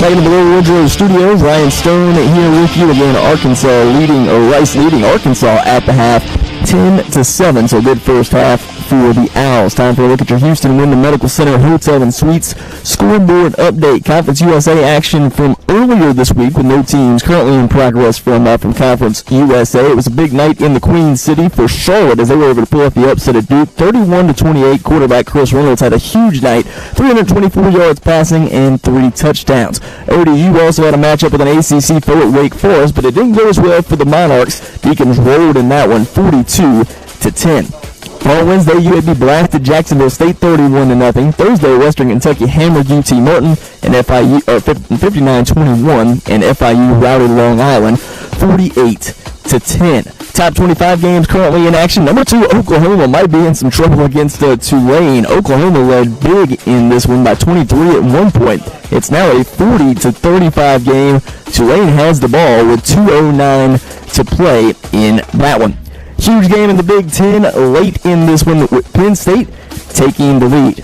Back in the Little Woodrow studios, Ryan Stone here with you again. Rice leading Arkansas at the half, 10-7. So good first half for the Owls. Time for a look at your Houston Wyndham Medical Center Hotel and Suites scoreboard update. Conference USA action from earlier this week with no teams currently in progress from Conference USA. It was a big night in the Queen City for Charlotte as they were able to pull off the upset at Duke. 31-28. Quarterback Chris Reynolds had a huge night, 324 yards passing and 3 touchdowns. ODU also had a matchup with an ACC foe at Wake Forest, but it didn't go as well for the Monarchs. Deacons rolled in that one, 42-10. On Wednesday, UAB blasted Jacksonville State 31-0. Thursday, Western Kentucky hammered UT Martin and FIU 59-21, and FIU routed Long Island 48-10. Top 25 games currently in action. Number 2, Oklahoma might be in some trouble against Tulane. Oklahoma led big in this one by 23 at one point. It's now a 40-35 game. Tulane has the ball with 2:09 to play in that one. Huge game in the Big Ten late in this one with Penn State taking the lead.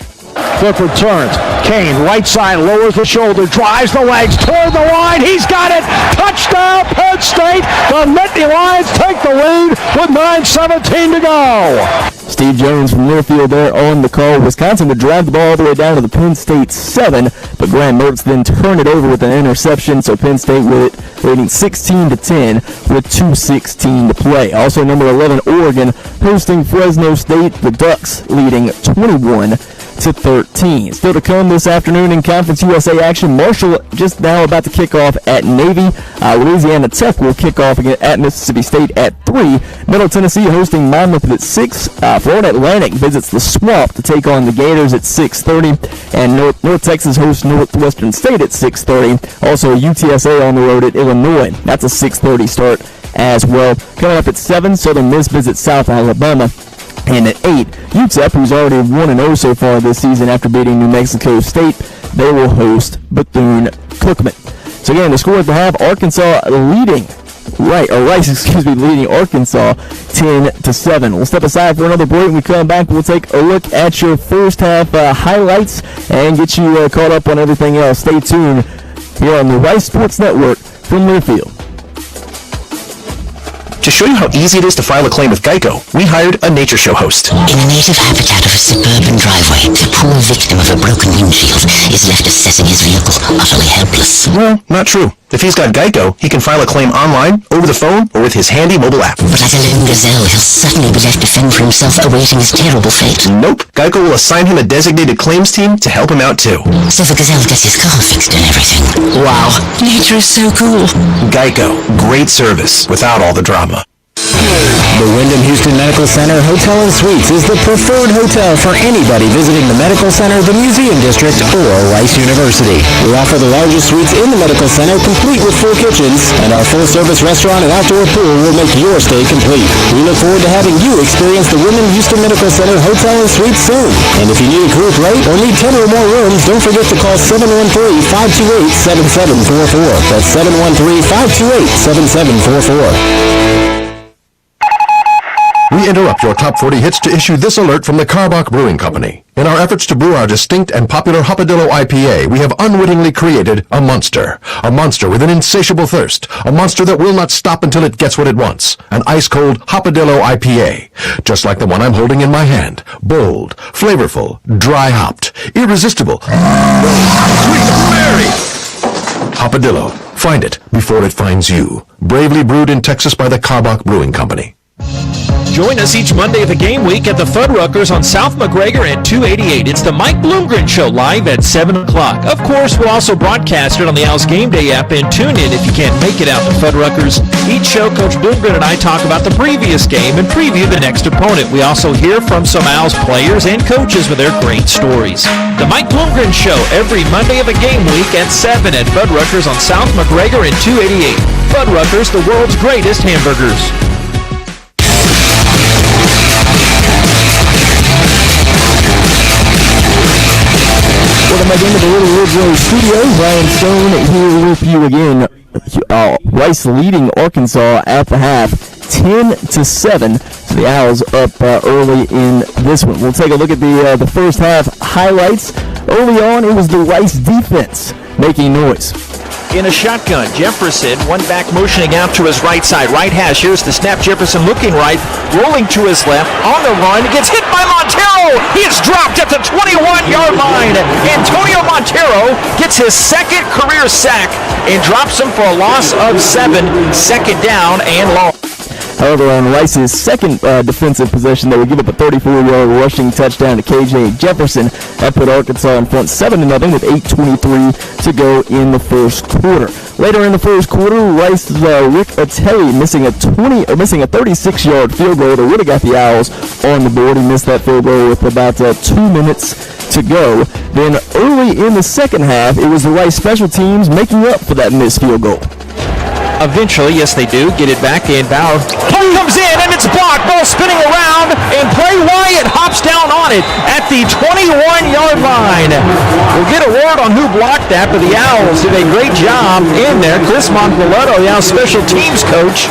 Clifford turns. Kane, right side, lowers the shoulder, drives the legs toward the line. He's got it. Touchdown, Penn State. The Nittany Lions take the lead with 9:17 to go. Steve Jones from Learfield there on the call. Wisconsin would drive the ball all the way down to the Penn State 7, but Graham Mertz then turned it over with an interception, so Penn State with it leading 16-10 with 2:16 to play. Also number 11, Oregon hosting Fresno State. The Ducks leading 21-13. Still to come this afternoon in Conference USA action. Marshall just now about to kick off at Navy. Louisiana Tech will kick off again at Mississippi State at 3. Middle Tennessee hosting Monmouth at 6. Florida Atlantic visits the Swamp to take on the Gators at 6:30. And North Texas hosts Northwestern State at 6:30. Also UTSA on the road at Illinois. That's a 6:30 start as well. Coming up at 7, Southern Miss visits South Alabama. And at 8, UTEP, who's already 1-0 so far this season after beating New Mexico State, they will host Bethune-Cookman. So again, the score at the half, Arkansas leading Rice leading Arkansas 10-7. We'll step aside for another break. When we come back, we'll take a look at your first half highlights and get you caught up on everything else. Stay tuned here on the Rice Sports Network from Learfield. To show you how easy it is to file a claim with Geico, we hired a nature show host. In the native habitat of a suburban driveway, the poor victim of a broken windshield is left assessing his vehicle utterly helpless. Well, not true. If he's got Geico, he can file a claim online, over the phone, or with his handy mobile app. But as a lone gazelle, he'll certainly be left to fend for himself, awaiting his terrible fate. Nope. Geico will assign him a designated claims team to help him out too. So the gazelle gets his car fixed and everything. Wow, nature is so cool. Geico. Great service without all the drama. The Wyndham Houston Medical Center Hotel and Suites is the preferred hotel for anybody visiting the Medical Center, the Museum District, or Rice University. We offer the largest suites in the Medical Center, complete with full kitchens, and our full-service restaurant and outdoor pool will make your stay complete. We look forward to having you experience the Wyndham Houston Medical Center Hotel and Suites soon. And if you need a group rate or need 10 or more rooms, don't forget to call 713-528-7744. That's 713-528-7744. We interrupt your top 40 hits to issue this alert from the Karbach Brewing Company. In our efforts to brew our distinct and popular Hopadillo IPA, we have unwittingly created a monster. A monster with an insatiable thirst. A monster that will not stop until it gets what it wants. An ice-cold Hopadillo IPA. Just like the one I'm holding in my hand. Bold, flavorful, dry-hopped, irresistible. Sweet Mary! Hopadillo. Find it before it finds you. Bravely brewed in Texas by the Karbach Brewing Company. Join us each Monday of the game week at the Fuddruckers on South McGregor at 288. It's the Mike Bloomgren Show live at 7 o'clock. Of course, we'll also broadcast it on the Owls Game Day app and tune in if you can't make it out to Fuddruckers. Each show, Coach Bloomgren and I talk about the previous game and preview the next opponent. We also hear from some Owls players and coaches with their great stories. The Mike Bloomgren Show every Monday of the game week at 7 at Fuddruckers on South McGregor at 288. Fuddruckers, the world's greatest hamburgers. Welcome back into the Little Woodrow Studios. Ryan Stone here with you again. Rice leading Arkansas at the half, 10-7. The Owls up early in this one. We'll take a look at the first half highlights. Early on, it was the Rice defense making noise. In a shotgun, Jefferson, one back motioning out to his right side. Right hash, here's the snap. Jefferson looking right, rolling to his left, on the run, gets hit by Montero. He is dropped at the 21-yard line. Antonio Montero gets his second career sack and drops him for a loss of 7, second down and long. However, on Rice's second defensive possession, they would give up a 34-yard rushing touchdown to KJ Jefferson. That put Arkansas in front 7-0 with 8:23 to go in the first quarter. Later in the first quarter, Rice's Rick Atelli missing a 36-yard field goal that would have got the Owls on the board. He missed that field goal with about 2 minutes to go. Then early in the second half, it was the Rice special teams making up for that missed field goal. Eventually, yes, they do get it back in. Bauer comes in and it's blocked. Ball spinning around and Clay Wyatt hops down on it at the 21-yard line. We'll get a word on who blocked that, but the Owls did a great job in there. Chris Moncoletto, the Owls special teams coach,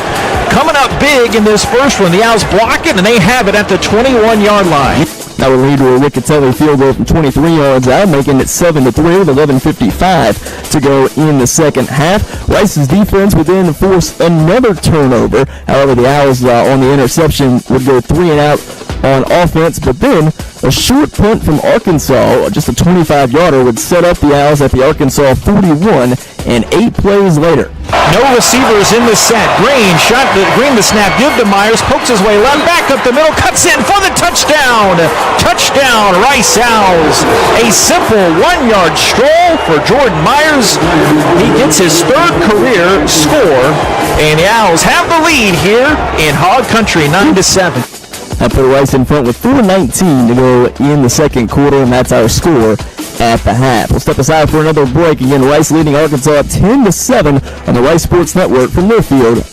coming up big in this first one. The Owls block it and they have it at the 21-yard line. That would lead to a Rick Atelli field goal from 23 yards out, making it 7-3 with 11:55 to go in the second half. Rice's defense would then force another turnover. However, the Owls on the interception would go 3 and out on offense, but then a short punt from Arkansas, just a 25-yarder, would set up the Owls at the Arkansas 41, and 8 plays later. No receivers in the set. Green the snap, give to Myers, pokes his way left, back up the middle, cuts in for the touchdown. Touchdown, Rice Owls. A simple 1-yard stroll for Jordan Myers. He gets his third career score, and the Owls have the lead here in Hog Country, 9-7. That put Rice in front with 4:19 to go in the second quarter, and that's our score at the half. We'll step aside for another break. Again, Rice leading Arkansas 10-7 on the Rice Sports Network from their field.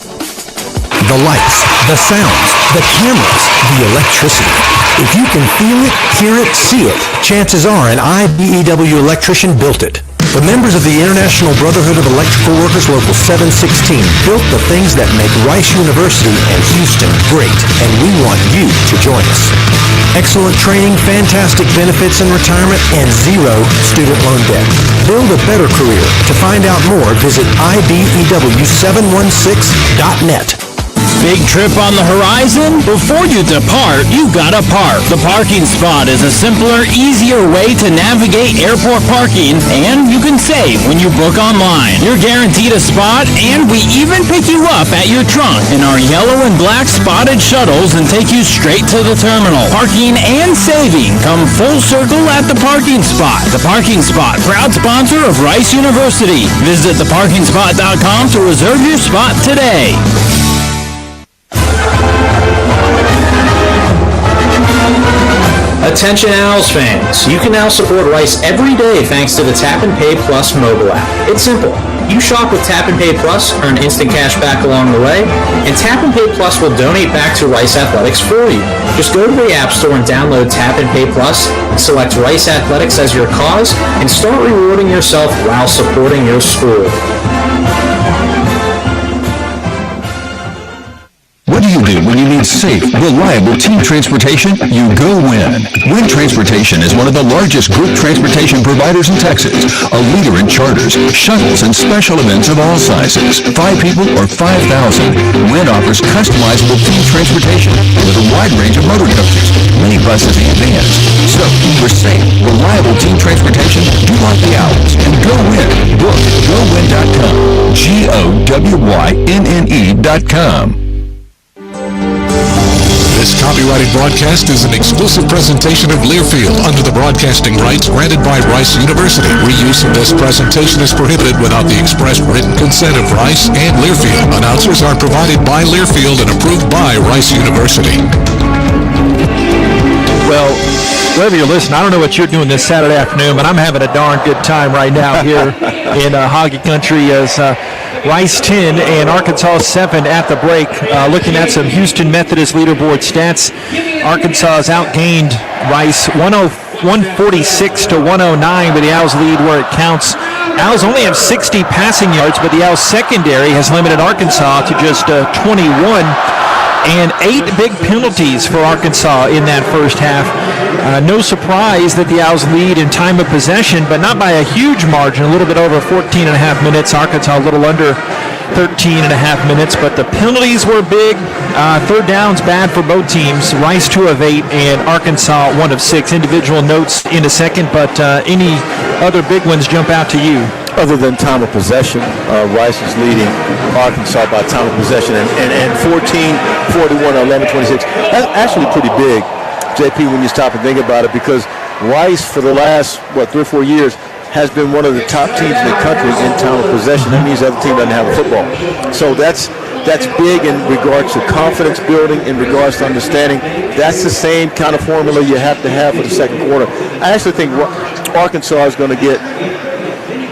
The lights, the sounds, the cameras, the electricity. If you can feel it, hear it, see it, chances are an IBEW electrician built it. The members of the International Brotherhood of Electrical Workers Local 716 built the things that make Rice University and Houston great, and we want you to join us. Excellent training, fantastic benefits and retirement, and 0 student loan debt. Build a better career. To find out more, visit IBEW716.net. Big trip on the horizon? Before you depart, you gotta park. The Parking Spot is a simpler, easier way to navigate airport parking, and you can save when you book online. You're guaranteed a spot, and we even pick you up at your trunk in our yellow and black spotted shuttles and take you straight to the terminal. Parking and saving come full circle at the Parking Spot. The Parking Spot, proud sponsor of Rice University. Visit theparkingspot.com to reserve your spot today. Attention Owls fans, you can now support Rice every day thanks to the Tap and Pay Plus mobile app. It's simple. You shop with Tap and Pay Plus, earn instant cash back along the way, and Tap and Pay Plus will donate back to Rice Athletics for you. Just go to the App Store and download Tap and Pay Plus, select Rice Athletics as your cause, and start rewarding yourself while supporting your school. What do you do when you need safe, reliable team transportation? You go Win. Win Transportation is one of the largest group transportation providers in Texas, a leader in charters, shuttles, and special events of all sizes. 5 people or 5,000. Win offers customizable team transportation with a wide range of motor coaches, many buses and vans. So, for safe, reliable team transportation, do like the Owls and go Win. Book GoWin.com. GOWYNNE.com. This copyrighted broadcast is an exclusive presentation of Learfield under the broadcasting rights granted by Rice University. Reuse of this presentation is prohibited without the express written consent of Rice and Learfield. Announcers are provided by Learfield and approved by Rice University. Well, wherever you're listening, I don't know what you're doing this Saturday afternoon, but I'm having a darn good time right now here in Hoggy Country as Rice 10 and Arkansas 7 at the break. Looking at some Houston Methodist leaderboard stats, Arkansas has outgained Rice 146 to 109, but the Owls lead where it counts. Owls only have 60 passing yards, but the Owls secondary has limited Arkansas to just 21. And 8 big penalties for Arkansas in that first half. No surprise that the Owls lead in time of possession, but not by a huge margin, a little bit over 14 and a half minutes. Arkansas a little under 13 and a half minutes, but the penalties were big. Third downs bad for both teams. Rice 2 of 8 and Arkansas 1 of 6. Individual notes in a second, but any other big ones jump out to you? Other than time of possession, Rice is leading Arkansas by time of possession and 14, 41, 11, 26. That's actually pretty big, JP, when you stop and think about it, because Rice for the last, 3 or 4 years has been one of the top teams in the country in time of possession. That means the other team doesn't have a football. So that's big in regards to confidence building, in regards to understanding. That's the same kind of formula you have to have for the second quarter. I actually think Arkansas is going to get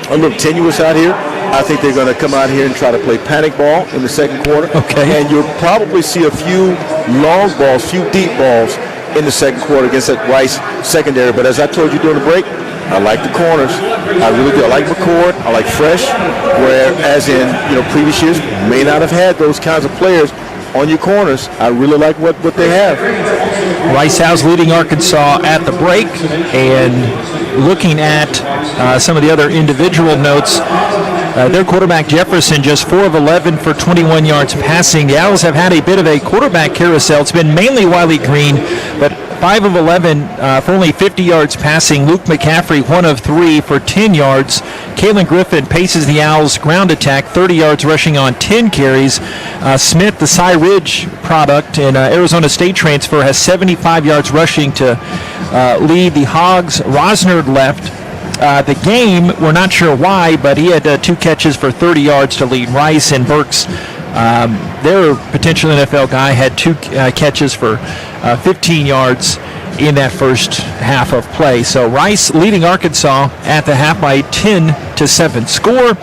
a little tenuous out here. I think they're going to come out here and try to play panic ball in the second quarter. Okay. And you'll probably see a few long balls, few deep balls in the second quarter against that Rice secondary. But as I told you during the break, I like the corners. I really do. I like McCord. I like Fresh. Whereas in previous years, may not have had those kinds of players on your corners. I really like what they have. Rice Owls leading Arkansas at the break, and looking at some of the other individual notes, their quarterback Jefferson just 4 of 11 for 21 yards passing. The Owls have had a bit of a quarterback carousel. It's been mainly Wiley Green, but 5 of 11 for only 50 yards passing. Luke McCaffrey 1 of 3 for 10 yards. Kalen Griffin paces the Owls ground attack, 30 yards rushing on 10 carries. Smith, the Cy Ridge product and Arizona State transfer, has 75 yards rushing to lead the Hogs. Rosner left the game. We're not sure why, but he had 2 catches for 30 yards to lead Rice. And Burks, their potential NFL guy, had 2 catches for 15 yards in that first half of play. So Rice leading Arkansas at the half by 10-7 score.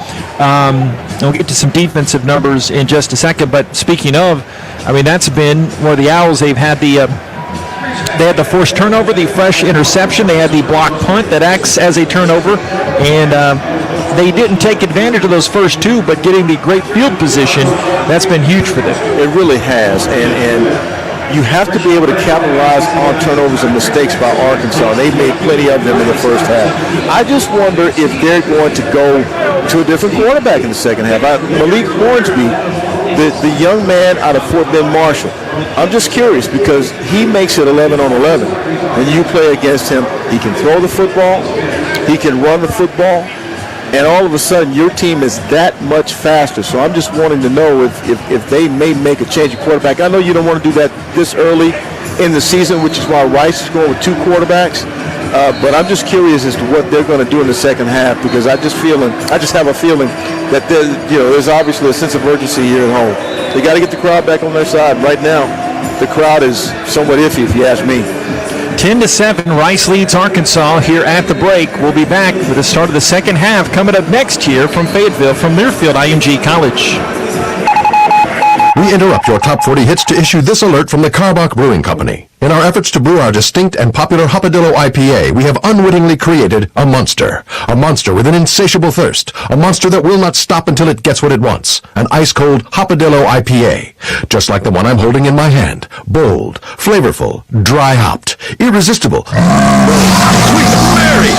We'll get to some defensive numbers in just a second, but speaking of, that's been where the Owls, they had the forced turnover, the fresh interception, they had the block punt that acts as a turnover, and they didn't take advantage of those first 2, but getting the great field position, that's been huge for them. It really has, and you have to be able to capitalize on turnovers and mistakes by Arkansas. They made plenty of them in the first half. I just wonder if they're going to go to a different quarterback in the second half. Malik Hornsby the young man out of Fort Bend Marshall. I'm just curious because he makes it 11 on 11. When you play against him, he can throw the football, he can run the football, and all of a sudden your team is that much faster. So I'm just wanting to know if they may make a change of quarterback. I know you don't want to do that this early in the season, which is why Rice is going with 2 quarterbacks. But I'm just curious as to what they're going to do in the second half because I just have a feeling that there's obviously a sense of urgency here at home. They got to get the crowd back on their side. Right now, the crowd is somewhat iffy, if you ask me. 10-7, Rice leads Arkansas here at the break. We'll be back with the start of the second half coming up next year from Fayetteville, from Learfield IMG College. We interrupt your top 40 hits to issue this alert from the Karbach Brewing Company. In our efforts to brew our distinct and popular Hopadillo IPA, we have unwittingly created a monster. A monster with an insatiable thirst. A monster that will not stop until it gets what it wants. An ice-cold Hopadillo IPA. Just like the one I'm holding in my hand. Bold, flavorful, dry-hopped, irresistible. Sweet Mary!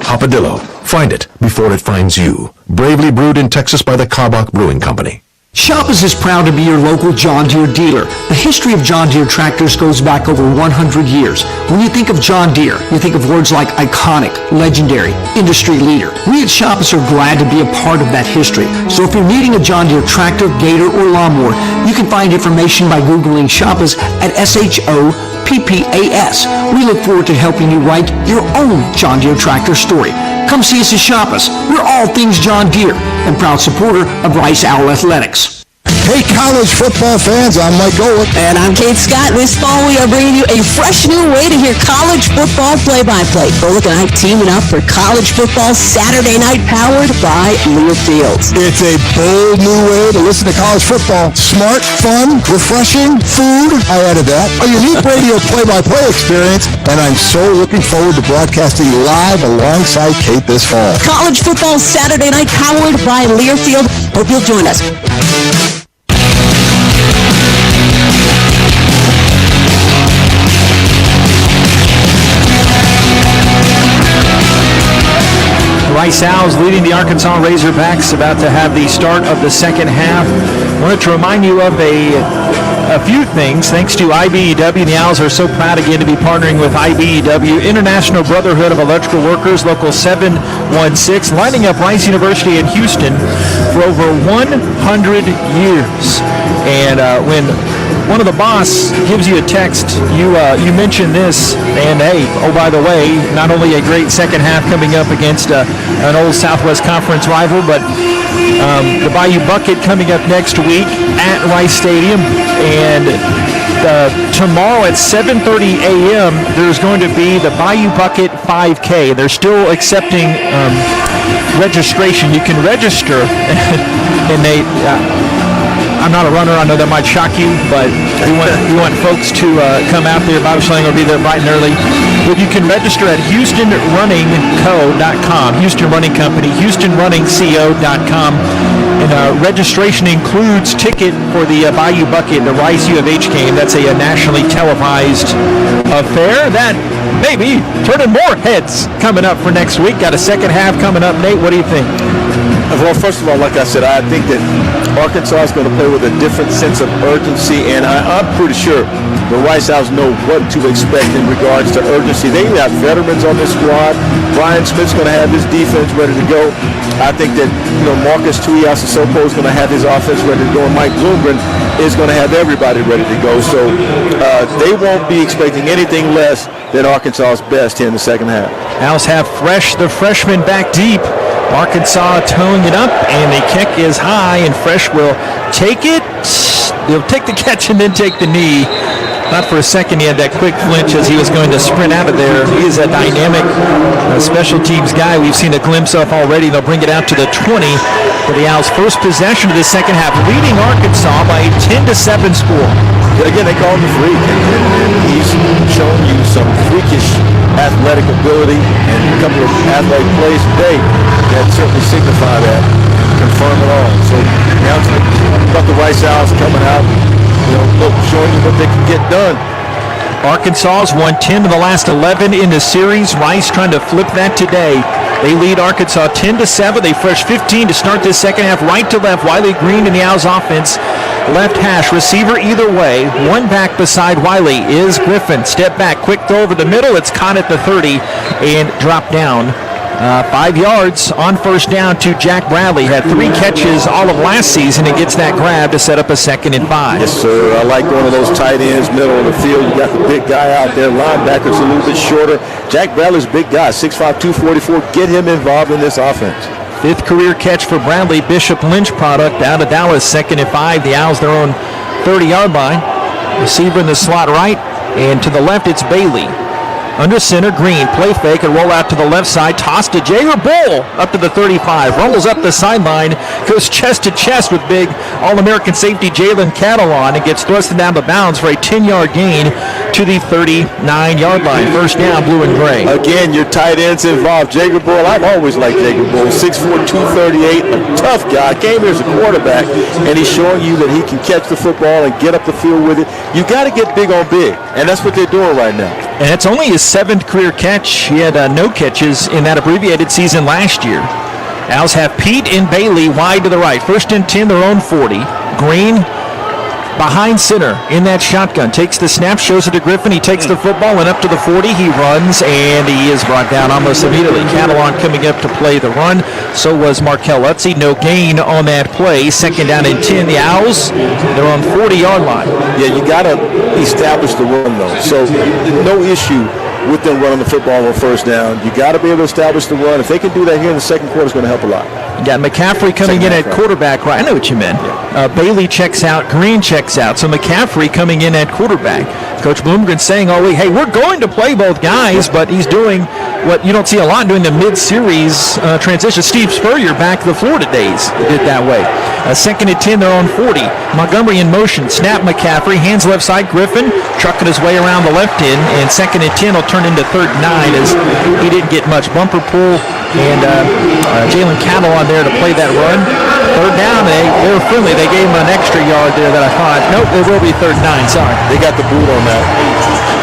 Hopadillo. Find it before it finds you. Bravely brewed in Texas by the Karbach Brewing Company. Shoppers is proud to be your local John Deere dealer. The history of John Deere tractors goes back over 100 years. When you think of John Deere, you think of words like iconic, legendary, industry leader. We at Shoppers are glad to be a part of that history. So if you're needing a John Deere tractor, gator, or lawnmower, you can find information by Googling Shoppers at SHOPPAS. We look forward to helping you write your own John Deere tractor story. Come see us at Shoppers. We're all things John Deere and proud supporter of Rice Owl Athletics. Hey, college football fans, I'm Mike Golick. And I'm Kate Scott. This fall, we are bringing you a fresh new way to hear college football play-by-play. Golick and I teaming up for college football Saturday night, powered by Learfield. It's a bold new way to listen to college football. Smart, fun, refreshing, food. I added that. A unique radio play-by-play experience, and I'm so looking forward to broadcasting live alongside Kate this fall. College football Saturday night, powered by Learfield. Hope you'll join us. Rice Owls leading the Arkansas Razorbacks, about to have the start of the second half. Wanted to remind you of a few things. Thanks to IBEW, the Owls are so proud again to be partnering with IBEW, International Brotherhood of Electrical Workers, Local 716, lining up Rice University in Houston for over 100 years. And when one of the boss gives you a text, you mention this, and hey, oh, by the way, not only a great second half coming up against an old Southwest Conference rival, but the Bayou Bucket coming up next week at Rice Stadium. And tomorrow at 7:30 a.m., there's going to be the Bayou Bucket 5K. They're still accepting registration. You can register, and they... I'm not a runner. I know that might shock you, but we want folks to come out there. Bob Schlang will be there bright and early. But you can register at HoustonRunningCo.com, Houston Running Company, HoustonRunningCo.com. And registration includes ticket for the Bayou Bucket, the Rice U of H game. That's a nationally televised affair that maybe turning more heads coming up for next week. Got a second half coming up. Nate, what do you think? Well, first of all, like I said, I think that Arkansas is going to play with a different sense of urgency, and I'm pretty sure the Rice Owls know what to expect in regards to urgency. They have veterans on this squad. Brian Smith's going to have his defense ready to go. I think that Marcus Tuiasosopo is going to have his offense ready to go, and Mike Bloomgren is going to have everybody ready to go. So they won't be expecting anything less than Arkansas's best here in the second half. Owls have the freshman back deep. Arkansas towing it up, and the kick is high, and Fresh will take it. He'll take the catch and then take the knee. Not for a second he had that quick flinch as he was going to sprint out of there. He is a dynamic special teams guy we've seen a glimpse of already. They'll bring it out to the 20 for the Owls' first possession of the second half, leading Arkansas by a 10-7 score. Again, they call him the freak, and he's shown you some freakish athletic ability and a couple of athletic plays today that certainly signify that, confirm it all. So announcement about the Rice Owls coming out, showing you what they can get done. Arkansas has won 10 of the last 11 in the series. Rice trying to flip that today. They lead Arkansas 10-7. They fresh 15 to start this second half. Right to left, Wiley Green in the Owls offense. Left hash, receiver either way. One back beside Wiley is Griffin. Step back, quick throw over the middle. It's caught at the 30 and dropped down. 5 yards on first down to Jack Bradley. Had 3 catches all of last season and gets that grab to set up a 2nd and 5. Yes, sir. I like one of those tight ends, middle of the field. You got the big guy out there. Linebackers a little bit shorter. Jack Bradley's a big guy, 6'5", 244. Get him involved in this offense. 5th career catch for Bradley. Bishop Lynch product out of Dallas. 2nd and 5. The Owls their own 30-yard line. Receiver in the slot right. And to the left, it's Bailey. Under center, Green, play fake and roll out to the left side. Toss to Jager Bull up to the 35. Rumbles up the sideline, goes chest to chest with big All-American safety Jalen Catalon and gets thrusted down the bounds for a 10-yard gain to the 39-yard line. First down, blue and gray. Again, your tight ends involved. Jager Bull, I've always liked Jager Bull. 6'4", 238, a tough guy. Came here as a quarterback, and he's showing you that he can catch the football and get up the field with it. You got to get big on big, and that's what they're doing right now. And it's only his 7th career catch. He had no catches in that abbreviated season last year. Owls have Pete and Bailey wide to the right. 1st and 10, their own 40. Green behind center in that shotgun. Takes the snap, shows it to Griffin. He takes the football and up to the 40. He runs, and he is brought down almost immediately. Catalon coming up to play the run. So was Markel Utze. No gain on that play. 2nd down and 10. The Owls, they're on 40-yard line. Yeah, you got to establish the run, though. So no issue with them running the football on first down. You got to be able to establish the run. If they can do that here in the second quarter, it's going to help a lot. You got McCaffrey coming in at quarterback. Right, I know what you meant. Bailey checks out. Green checks out. So McCaffrey coming in at quarterback. Coach Bloomgren saying all week, hey, we're going to play both guys, but he's doing what you don't see a lot doing the mid-series transition. Steve Spurrier back to the Florida days did that way. 2nd and 10, they're on 40. Montgomery in motion. Snap McCaffrey. Hands left side. Griffin trucking his way around the left end. And 2nd and 10 will turn into 3rd and 9 as he didn't get much bumper pull. And Jalen Catalon there to play that run. 3rd down, they were friendly. They gave him an extra yard there that I thought, nope, it will be 3rd and 9, sorry. They got the boot on that.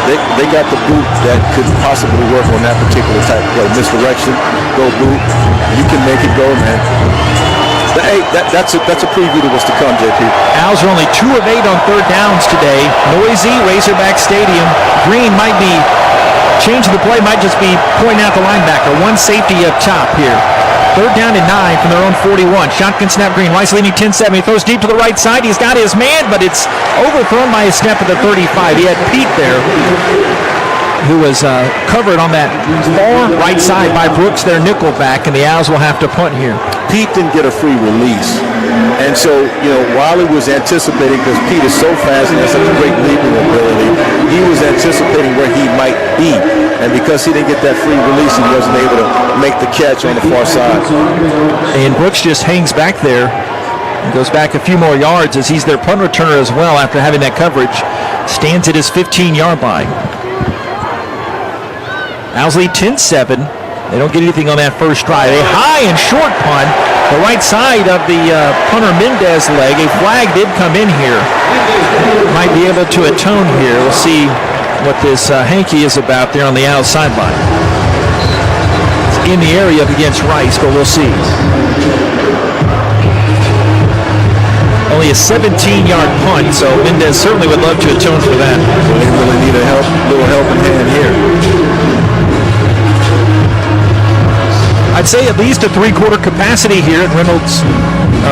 They got the boot that could possibly work on that particular type of play. Misdirection, go boot. You can make it go, man. Hey, that's a preview to what's to come, JP. Owls are only 2 of 8 on 3rd downs today. Noisy, Razorback Stadium. Green might be, change of the play might just be pointing out the linebacker. One safety up top here. 3rd down and 9 from their own 41. Shotgun snap, Green. Rice leading 10-7. He throws deep to the right side. He's got his man, but it's overthrown by his snap at the 35. He had Pete there, who was covered on that far right side by Brooks, their nickel back, and the Owls will have to punt here. Pete didn't get a free release. And so, Wiley was anticipating, because Pete is so fast and has such a great leaping ability, he was anticipating where he might be. And because he didn't get that free release, he wasn't able to make the catch on the far side. And Brooks just hangs back there and goes back a few more yards as he's their punt returner as well after having that coverage. Stands at his 15-yard line. Owls lead 10-7. They don't get anything on that first drive. A high and short punt. The right side of the punter Mendez leg. A flag did come in here. Might be able to atone here. We'll see what this hanky is about there on the Owls sideline. It's in the area up against Rice, but we'll see. Only a 17-yard punt, so Mendez certainly would love to atone for that. Well, they really need a little helping hand here. I'd say at least a 3/4 capacity here at Reynolds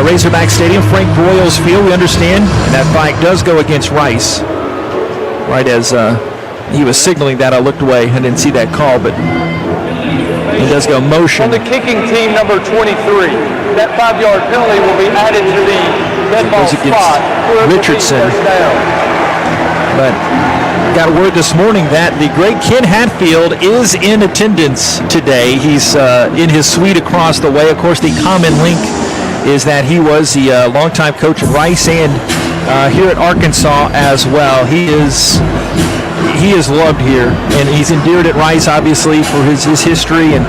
Razorback Stadium, Frank Broyles Field. We understand, and that flag does go against Rice. Right as he was signaling that, I looked away. I didn't see that call, but he does go motion. On the kicking team, number 23, that 5-yard penalty will be added to the dead ball spot. Richardson. But got word this morning that the great Ken Hatfield is in attendance today. He's in his suite across the way. Of course, the common link is that he was the longtime coach at Rice and here at Arkansas as well. He is loved here, and he's endeared at Rice, obviously, for his history and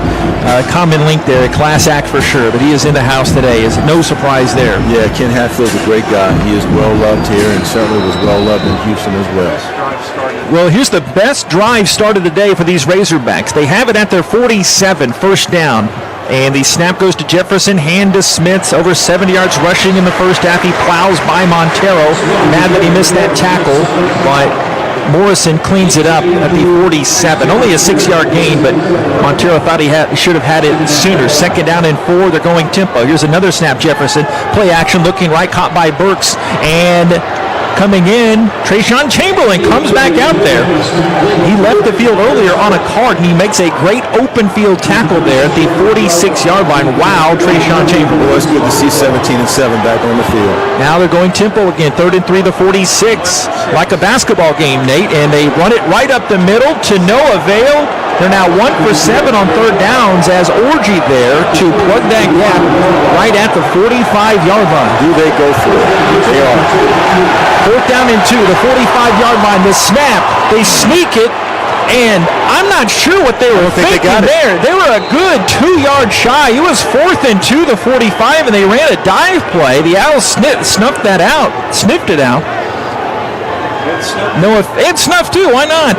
common link there, a class act for sure. But he is in the house today. Is no surprise there. Yeah, Ken Hatfield's a great guy. He is well loved here, and certainly was well loved in Houston as well. Well, here's the best drive start of the day for these Razorbacks. They have it at their 47, first down. And the snap goes to Jefferson, hand to Smith, over 70 yards rushing in the first half. He plows by Montero. Mad that he missed that tackle, but Morrison cleans it up at the 47. Only a 6-yard gain, but Montero thought he should have had it sooner. 2nd down and 4. They're going tempo. Here's another snap, Jefferson. Play action, looking right, caught by Burks. And coming in, Trayshawn Chamberlain comes back out there. He left the field earlier on a card, and he makes a great open field tackle there at the 46-yard line. Wow, Trayshawn Chamberlain. Well, it's good to see 17 and 7 back on the field. Now they're going tempo again, 3rd and 3, the 46. Like a basketball game, Nate, and they run it right up the middle to no avail. They're now 1 for 7 on 3rd downs as Orgy there to plug that gap right at the 45-yard line. Do they go for it? They are. 4th down and 2, the 45-yard line. The snap, they sneak it, and I'm not sure what they were thinking there. They were a good 2 yards shy. It was 4th and 2, the 45, and they ran a dive play. The Owls sniffed it out. No, it's snuffed too. Why not?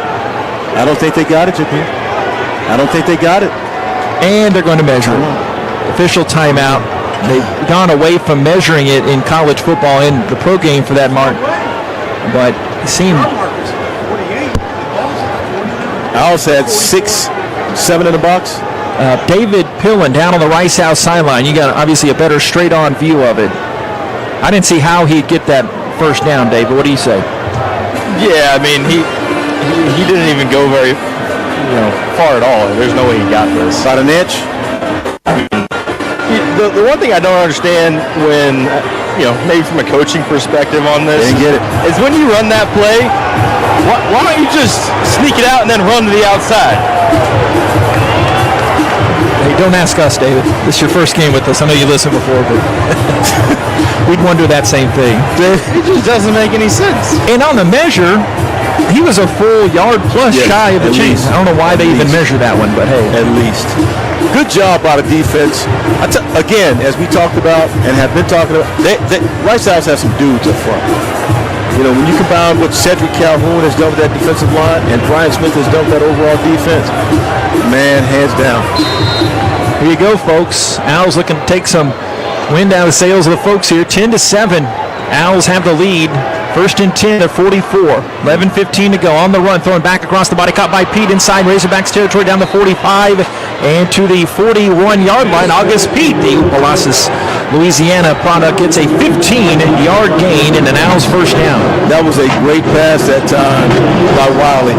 I don't think they got it, JP. I don't think they got it. And they're going to measure it. Official timeout. They've gone away from measuring it in college football in the pro game for that mark. But it seemed... Owls had 6, 7 in the box. David Pillen down on the Rice House sideline. You got obviously a better straight-on view of it. I didn't see how he'd get that first down, David. What do you say? Yeah, I mean, he didn't even go very far at all. There's no way he got this. About an inch? The one thing I don't understand when, maybe from a coaching perspective on this, is when you run that play, why don't you just sneak it out and then run to the outside? Hey, don't ask us, David. This is your first game with us. I know you listened before, but we'd wonder that same thing. It just doesn't make any sense. And on the measure, he was a full yard plus shy of the chain. I don't know why they even measure that one, but hey. At least. Good job by the defense. Again, as we talked about and have been talking about, Rice House has some dudes up front. When you combine what Cedric Calhoun has done with that defensive line and Brian Smith has done with that overall defense, man, hands down. Here you go, folks. Owls looking to take some wind out of the sails of the folks here. 10-7. Owls have the lead. 1st and 10 at 44. 11:15 to go. On the run, throwing back across the body. Caught by Pete inside Razorbacks territory down the 45 and to the 41-yard line. August Pete, the Colossus, Louisiana product, gets a 15-yard gain and an Owls first down. That was a great pass that time by Wiley.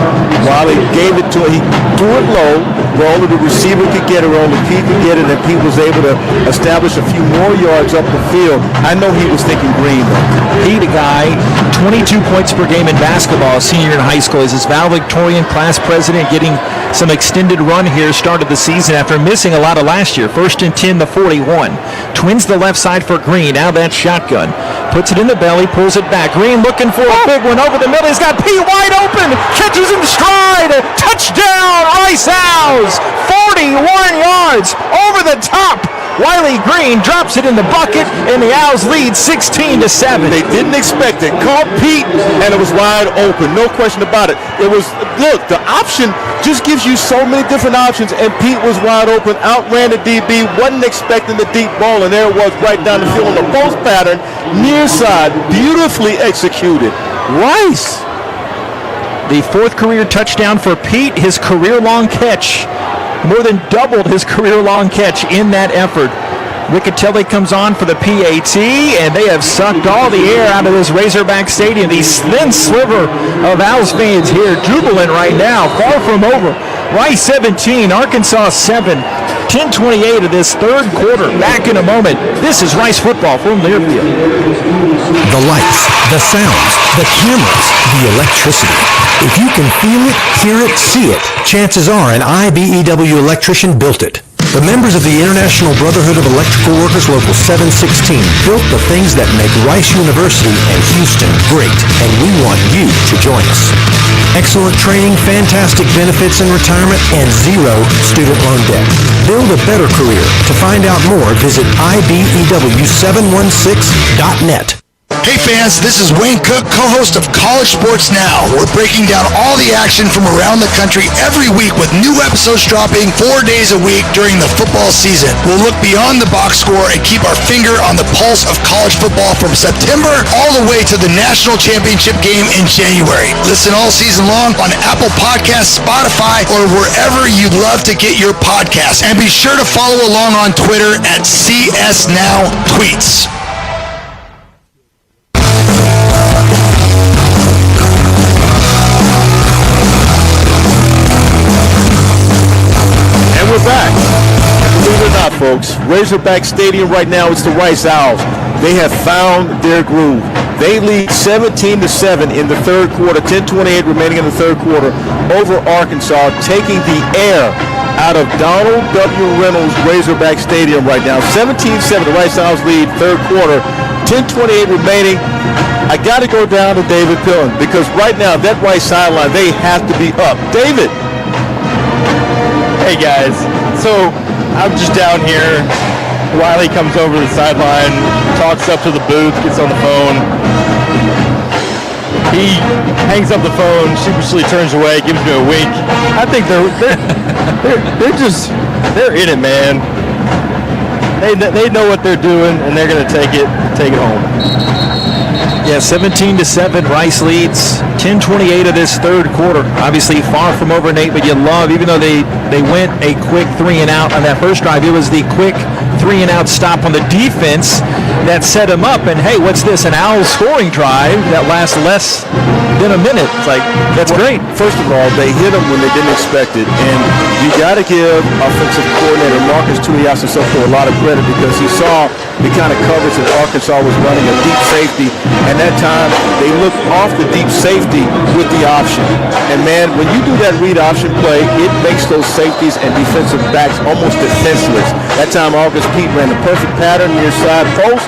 Wiley gave it to him. He threw it low where only the receiver could get it, or only Pete could get it, and Pete was able to establish a few more yards up the field. I know he was thinking green, though. Pete, a guy, 22 points per game in basketball, senior in high school. He's his valedictorian class president, getting some extended run here, started the season after missing a lot of last year. 1st and 10, the 41. Twins the left side for Green. Now that shotgun. Puts it in the belly, pulls it back. Green looking for a big one over the middle. He's got Pete wide open. Catches in stride. Touchdown, Rice Owls. 41 yards over the top. Wiley Green drops it in the bucket, and the Owls lead 16-7. They didn't expect it. Caught Pete, and it was wide open. No question about it. It was, look, the option just gives you so many different options, and Pete was wide open, outran the DB, wasn't expecting the deep ball, and there it was right down the field on the post pattern, near side, beautifully executed. Rice. The 4th career touchdown for Pete, his career-long catch. More than doubled his career-long catch in that effort. Riccatelli comes on for the PAT, and they have sucked all the air out of this Razorback Stadium. The thin sliver of Owls fans here jubilant right now, far from over. Rice 17, Arkansas 7. 10:28 of this 3rd quarter. Back in a moment. This is Rice football from Learfield. The lights, the sounds, the cameras, the electricity. If you can feel it, hear it, see it, chances are an IBEW electrician built it. The members of the International Brotherhood of Electrical Workers Local 716 built the things that make Rice University and Houston great, and we want you to join us. Excellent training, fantastic benefits in retirement, and 0 student loan debt. Build a better career. To find out more, visit IBEW716.net. Hey fans, this is Wayne Cook, co-host of College Sports Now. We're breaking down all the action from around the country every week with new episodes dropping 4 days a week during the football season. We'll look beyond the box score and keep our finger on the pulse of college football from September all the way to the national championship game in January. Listen all season long on Apple Podcasts, Spotify, or wherever you'd love to get your podcasts. And be sure to follow along on Twitter at CSNowTweets. We're back. Believe it or not, folks, Razorback Stadium right now, it's the Rice Owls. They have found their groove. They lead 17-7 in the third quarter, 10:28 remaining in the third quarter over Arkansas, taking the air out of Donald W. Reynolds Razorback Stadium right now. 17-7, the Rice Owls lead third quarter, 10:28 remaining. I got to go down to David Pillen because right now, that right sideline, they have to be up. David. Hey guys, so I'm just down here. Wiley comes over the sideline, talks up to the booth, gets on the phone. He hangs up the phone, sheepishly turns away, gives me a wink. I think they're in it, man. They know what they're doing, and they're gonna take it home. Yeah, 17-7, Rice leads 10:28 of this third quarter. Obviously far from over, Nate, but you love, even though they went a quick 3-and-out on that first drive, it was the quick 3-and-out stop on the defense that set them up. And hey, what's this? An Owls scoring drive that lasts less than a minute. It's like, that's great. First of all, they hit them when they didn't expect it. And you got to give offensive coordinator Marcus Tuiasosopo a lot of credit because he saw the kind of coverage that Arkansas was running, a deep safety. And that time, they looked off the deep safety with the option. And man, when you do that read option play, it makes those safeties and defensive backs almost defenseless. That time, August Pete ran the perfect pattern near side post,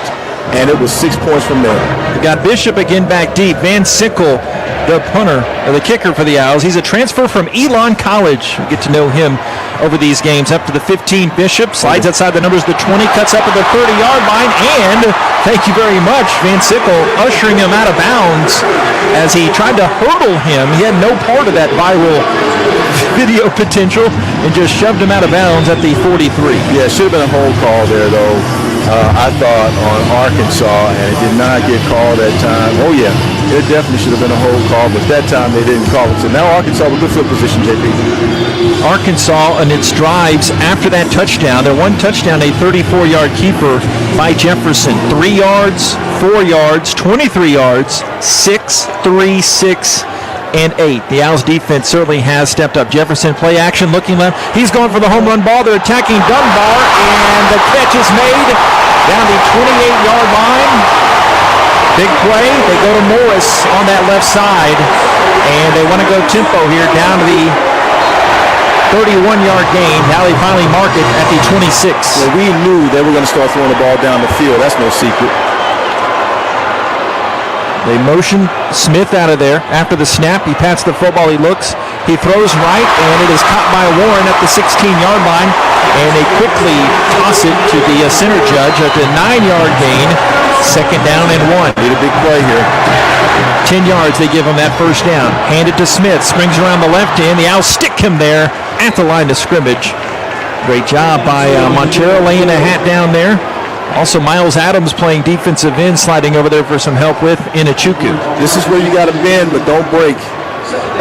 and it was 6 points from there. We got Bishop again back deep. Van Sickle, the punter, or the kicker for the Owls. He's a transfer from Elon College. We get to know him over these games. Up to the 15, Bishop slides outside the numbers, the 20, cuts up at the 30-yard line, and thank you very much, Van Sickle, ushering him out of bounds as he tried to hurdle him. He had no part of that viral video potential and just shoved him out of bounds at the 43. Yeah, it should have been a hold call there, though. I thought on Arkansas, and it did not get called that time. Oh, yeah, it definitely should have been a hold call, but that time they didn't call it. So now Arkansas with good field position, JP. Arkansas and its drives after that touchdown. Their one touchdown, a 34-yard keeper by Jefferson. 3 yards, 4 yards, 23 yards, 6, 3, 6, and 8. The Owls defense certainly has stepped up. Jefferson play action, looking left. He's going for the home run ball. They're attacking Dunbar, and the catch is made down the 28-yard line. Big play. They go to Morris on that left side, and they want to go tempo here down to the 31-yard gain. Now they finally mark it at the 26. Well, we knew they were going to start throwing the ball down the field. That's no secret. They motion Smith out of there after the snap. He pats the football. He looks. He throws right, and it is caught by Warren at the 16-yard line. And they quickly toss it to the center judge at the 9-yard gain. Second down and 1. Need a big play here. 10 yards, they give him that first down. Hand it to Smith. Springs around the left end. The Owls stick him there at the line of scrimmage. Great job by Montero laying a hat down there. Also, Miles Adams playing defensive end, sliding over there for some help with Inachuku. This is where you got to bend, but don't break.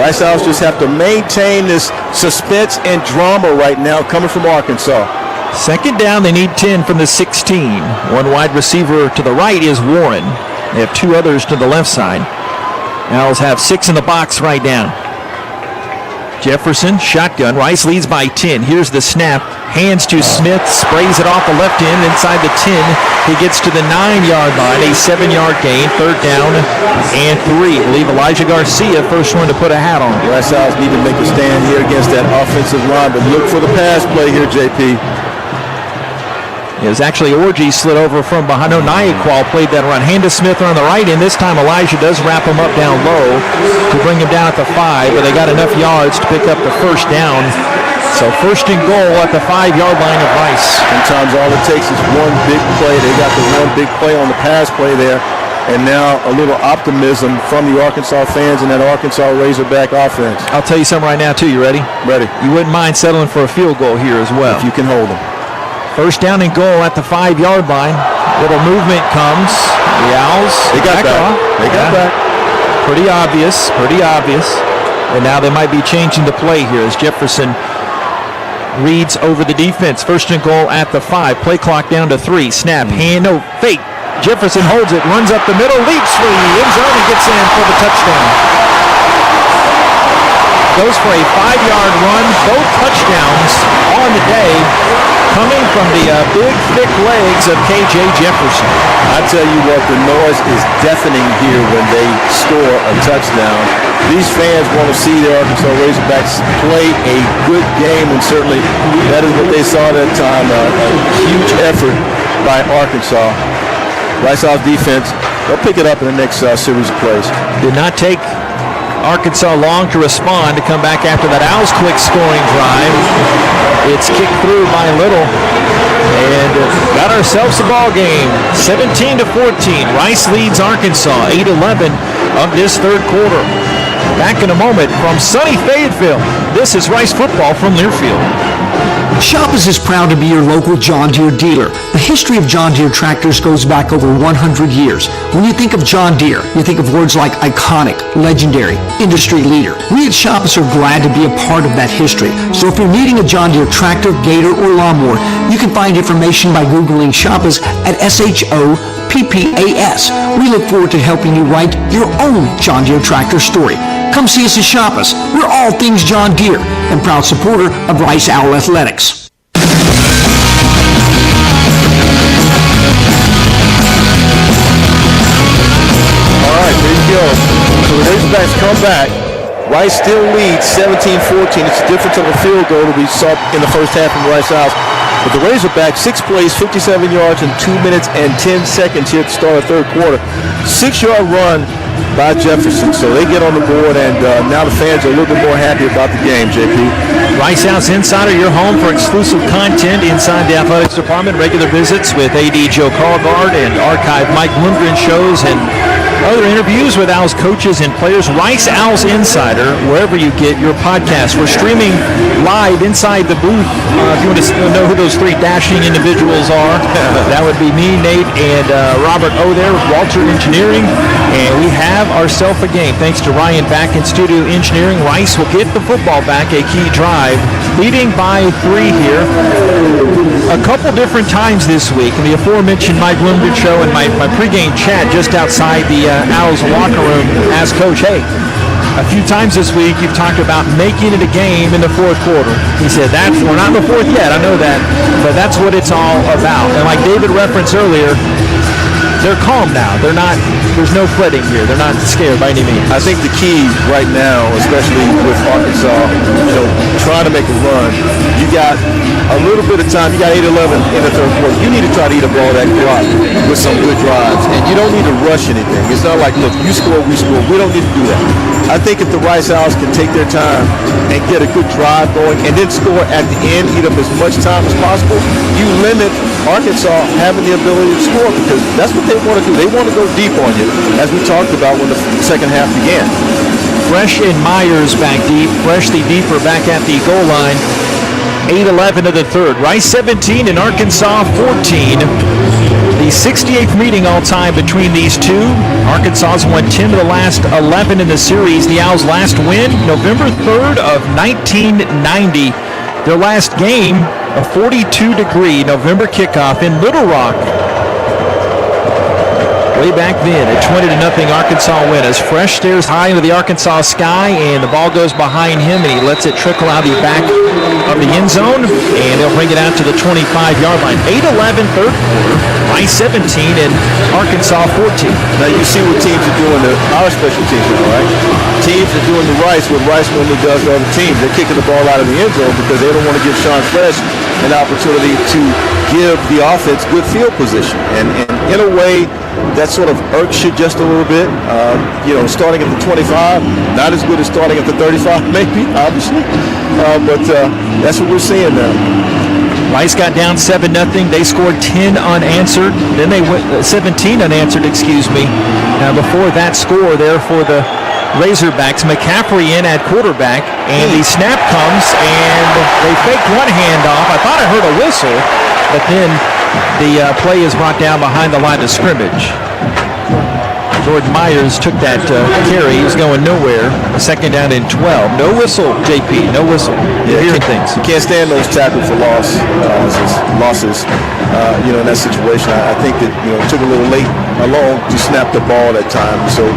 Rice Owls just have to maintain this suspense and drama right now coming from Arkansas. Second down, they need 10 from the 16. One wide receiver to the right is Warren. They have 2 others to the left side. Owls have 6 in the box right now. Jefferson, shotgun. Rice leads by 10. Here's the snap. Hands to Smith. Sprays it off the left end inside the 10. He gets to the 9-yard line. A 7-yard gain. Third down and 3. We'll leave Elijah Garcia first one to put a hat on. Rice Owls need to make a stand here against that offensive line, but look for the pass play here, JP. It was actually Orji slid over from behind. No, Nyaqual played that run. Hand to Smith on the right end. This time Elijah does wrap him up down low to bring him down at the 5, but they got enough yards to pick up the first down. So first and goal at the 5-yard line of Rice. Sometimes all it takes is one big play. They got the one big play on the pass play there, and now a little optimism from the Arkansas fans and that Arkansas Razorback offense. I'll tell you something right now, too. You ready? Ready. You wouldn't mind settling for a field goal here as well. If you can hold them. First down and goal at the 5-yard line. Little movement comes. The Owls. They got back. They got back. Pretty obvious. And now they might be changing the play here as Jefferson reads over the defense. First and goal at the 5. Play clock down to 3. Snap. Hand. No. Fake. Jefferson holds it. Runs up the middle. Leaps for the end zone and gets in for the touchdown. Goes for a 5-yard run. Both touchdowns on the day coming from the big, thick legs of K.J. Jefferson. I tell you what, the noise is deafening here when they score a touchdown. These fans want to see their Arkansas Razorbacks play a good game, and certainly that is what they saw that time. A huge effort by Arkansas. Rice Owls defense, they'll pick it up in the next series of plays. Did not take Arkansas long to respond to come back after that Owls quick scoring drive. It's kicked through by Little, and got ourselves a ball game. 17-14. Rice leads Arkansas 8-11 of this third quarter. Back in a moment from sunny Fayetteville. This is Rice football from Learfield. Shoppers is proud to be your local John Deere dealer. The history of John Deere tractors goes back over 100 years. When you think of John Deere, you think of words like iconic, legendary, industry leader. We at Shoppers are glad to be a part of that history. So if you're needing a John Deere tractor, gator, or lawnmower, you can find information by Googling Shoppers at SHOPPAS. We look forward to helping you write your own John Deere tractor story. Come see us at Shoppers. We're all things John Deere and proud supporter of Rice Owl Athletics. All right, there you go. So the Razorbacks come back. Rice still leads 17-14. It's a difference of a field goal that we saw in the first half from Rice Owls. But the Razorbacks, 6 plays, 57 yards in 2 minutes and 10 seconds here at the start of the third quarter. 6-yard run by Jefferson. So they get on the board, and now the fans are a little bit more happy about the game, JP. Rice Owls Insider, your home for exclusive content inside the athletics department. Regular visits with AD Joe Carlgard and archive Mike Lundgren shows and other interviews with Owls coaches and players. Rice Owls Insider, wherever you get your podcast. We're streaming live inside the booth. If you want to know who those 3 dashing individuals are, that would be me, Nate, and Robert O there with Walter Engineering. And we have ourselves a game. Thanks to Ryan back in studio engineering. Rice will get the football back, a key drive, leading by 3 here. A couple different times this week in the aforementioned Mike Lundgren show and my pregame chat just outside the Owls locker room asked Coach, hey, a few times this week you've talked about making it a game in the fourth quarter. He said, we're not in the fourth yet, I know that, but that's what it's all about. And like David referenced earlier, they're calm now. There's no fretting here. They're not scared by any means. I think the key right now, especially with Arkansas, trying to make a run, you got a little bit of time. You got 8-11 in the third quarter. You need to try to eat up all that clock with some good drives, and you don't need to rush anything. It's not like, look, you score, we score. We don't need to do that. I think if the Rice Owls can take their time and get a good drive going and then score at the end, eat up as much time as possible, you limit Arkansas having the ability to score, because that's what they want to do. They want to go deep on you, as we talked about when the second half began. Fresh and Myers back deep. Freshly deeper back at the goal line. 8-11 of the third. Rice 17 and Arkansas 14. The 68th meeting all time between these two. Arkansas's won 10 of the last 11 in the series. The Owls' last win, November 3rd of 1990. Their last game, a 42-degree November kickoff in Little Rock. Way back then, a 20-0 Arkansas win as Fresh stares high into the Arkansas sky, and the ball goes behind him, and he lets it trickle out the back of the end zone, and they'll bring it out to the 25-yard line. 8-11 third quarter, Rice 17 and Arkansas 14. Now you see what teams are doing to our special teams, right? Teams are doing the Rice what Rice normally does to other teams. They're kicking the ball out of the end zone because they don't want to give Sean Fresh an opportunity to give the offense good field position. And in a way, that sort of irks you just a little bit. Starting at the 25, not as good as starting at the 35, maybe, obviously. But that's what we're seeing now. Rice got down 7-0. They scored 10 unanswered. Then they went 17 unanswered, excuse me. Now before that score there for the Razorbacks, McCaffrey in at quarterback, and the snap comes, and they faked one handoff. I thought I heard a whistle, but then the play is brought down behind the line of scrimmage. Jordan Myers took that carry. He was going nowhere. Second down and 12. No whistle, JP. No whistle. You're hearing things. You can't stand those tackles for losses. In that situation, I think that it took a little late alone to snap the ball at times. So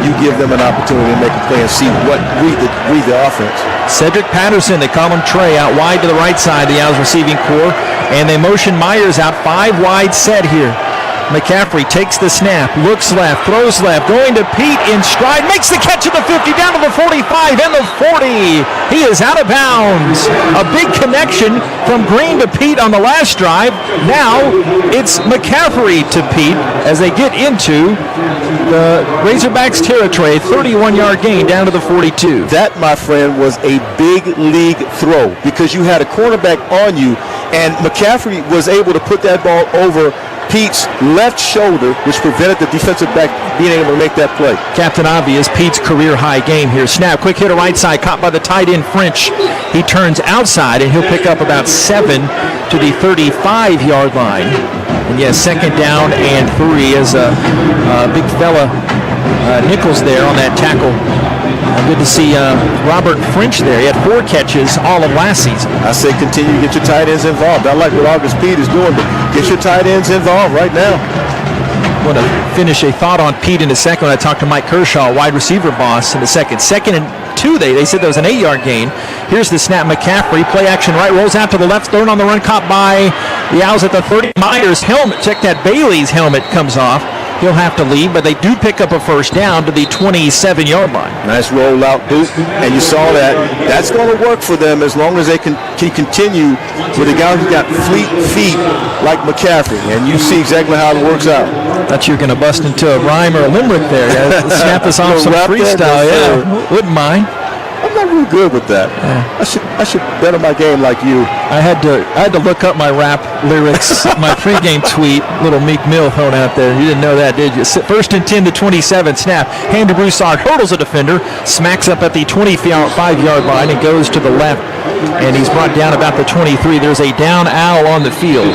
you give them an opportunity to make a play and see what read the offense. Cedric Patterson, they call him Trey, out wide to the right side, the Owls receiving core, and they motion Myers out 5 wide set here. McCaffrey takes the snap, looks left, throws left, going to Pete in stride, makes the catch at the 50, down to the 45, and the 40. He is out of bounds. A big connection from Green to Pete on the last drive. Now it's McCaffrey to Pete as they get into the Razorbacks territory. 31-yard gain down to the 42. That, my friend, was a big league throw because you had a cornerback on you, and McCaffrey was able to put that ball over Pete's left shoulder, which prevented the defensive back being able to make that play. Captain Obvious, Pete's career high game here. Snap, quick hitter right side, caught by the tight end French. He turns outside, and he'll pick up about 7 to the 35-yard line. And yes, second down and 3 as a big fella Nichols there on that tackle. Good to see Robert French there. He had 4 catches all of last season. I say continue to get your tight ends involved. I like what August Pete is doing, but get your tight ends involved right now. I want to finish a thought on Pete in a second when I talked to Mike Kershaw, wide receiver boss, in a second. 2nd and 2, they said there was an 8-yard gain. Here's the snap. McCaffrey, play action right, rolls out to the left, thrown on the run, caught by the Owls at the 30. Myers' helmet, check that, Bailey's helmet comes off. He'll have to leave, but they do pick up a first down to the 27-yard line. Nice rollout, Duke, and you saw that. That's going to work for them as long as they can continue with a guy who's got fleet feet like McCaffrey, and you see exactly how it works out. Thought you were going to bust into a rhyme or a limerick there. Yeah, snap us off some freestyle. Yeah, wouldn't mind. I'm not real good with that. Yeah. I should better my game like you. I had to look up my rap lyrics, my pregame tweet. Little Meek Mill thrown out there. You didn't know that, did you? 1st and 10 to 27. Snap. Hand to Broussard. Hurdles a defender. Smacks up at the 25-yard line and goes to the left. And he's brought down about the 23. There's a down Owl on the field.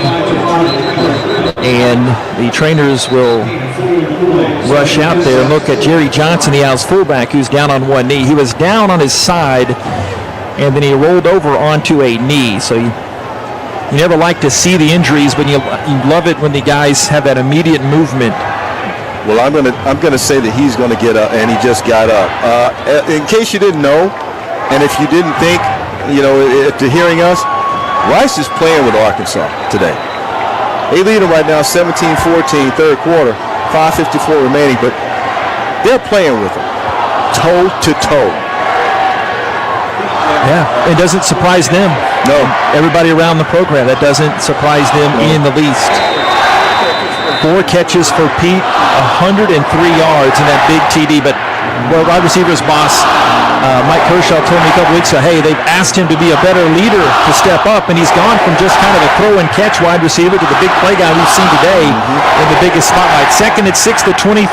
And the trainers will rush out there and look at Jerry Johnson, the Owls fullback, who's down on one knee. He was down on his side, and then he rolled over onto a knee. So you never like to see the injuries, but you love it when the guys have that immediate movement. Well, I'm gonna say that he's gonna get up, and he just got up. In case you didn't know, and if you didn't think, after hearing us, Rice is playing with Arkansas today. They lead them right now 17-14, third quarter, 5:54 remaining, but they're playing with them, toe to toe. Yeah, it doesn't surprise them. No. Everybody around the program, that doesn't surprise them in the least. 4 catches for Pete, 103 yards in that big TD, but wide receivers boss Mike Kershaw told me a couple weeks ago, hey, they've asked him to be a better leader to step up, and he's gone from just kind of a throw and catch wide receiver to the big play guy we've seen today in the biggest spotlight. 2nd and 6 to 23.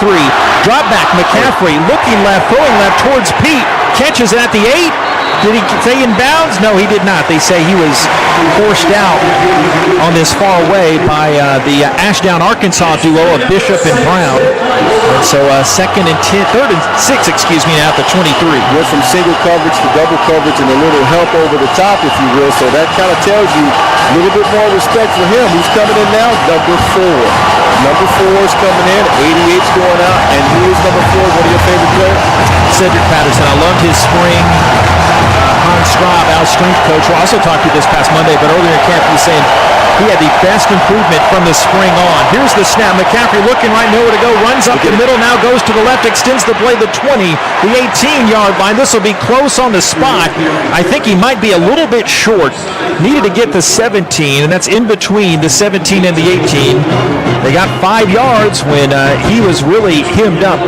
Drop back, McCaffrey looking left, throwing left towards Pete. Catches at the 8. Did he stay in bounds? No, he did not. They say he was forced out on this far away by the Ashdown, Arkansas duo of Bishop and Brown. And so 3rd and 6, now at the 23. Went from single coverage to double coverage and a little help over the top, if you will. So that kind of tells you a little bit more respect for him. Who's coming in now? Number 4. Number 4 is coming in. 88's going out. And who is number 4? One of your favorite players? Cedric Patterson. I loved his spring. Hans Straub, our strength coach, who also talked to you this past Monday, but earlier in camp he was saying he had the best improvement from the spring on. Here's the snap. McCaffrey looking right, nowhere to go, runs up the middle, now goes to the left, extends the play the 20, the 18-yard line. This will be close on the spot. I think he might be a little bit short. Needed to get the 17, and that's in between the 17 and the 18. They got 5 yards when he was really hemmed up.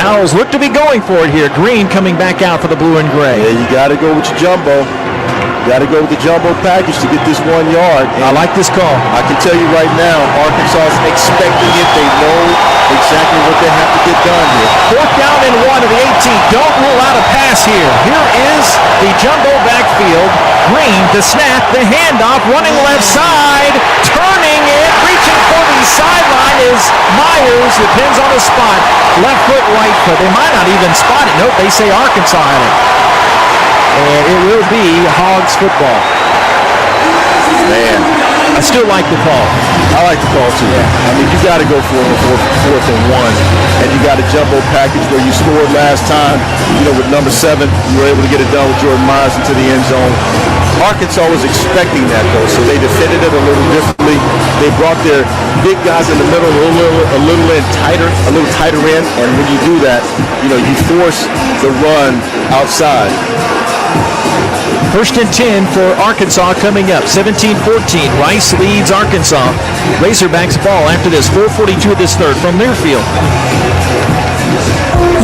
Owls look to be going for it here. Green coming back out for the blue and gray. Yeah, you got to go with your jumbo. Got to go with the jumbo package to get this 1 yard. And I like this call. I can tell you right now, Arkansas is expecting it. They know exactly what they have to get done here. 4th down and 1 to the 18. Don't rule out a pass here. Here is the jumbo backfield. Green, the snap, the handoff, running left side, turning it, reaching for the sideline is Myers. Depends on the spot. Left foot, right foot. They might not even spot it. Nope, they say Arkansas at it. And it will be Hogs football. Man, I still like the call. I like the call too. I mean, you got to go for it on 4th and 1, and you got a jumbo package where you scored last time. You know, with number 7, you were able to get it done with Jordan Myers into the end zone. Arkansas was expecting that though, so they defended it a little differently. They brought their big guys in the middle a little tighter in, and when you do that, you know, you force the run outside. 1st and 10 for Arkansas coming up. 17-14. Rice leads Arkansas. Razorbacks ball after this. 4:42 of this third from their field.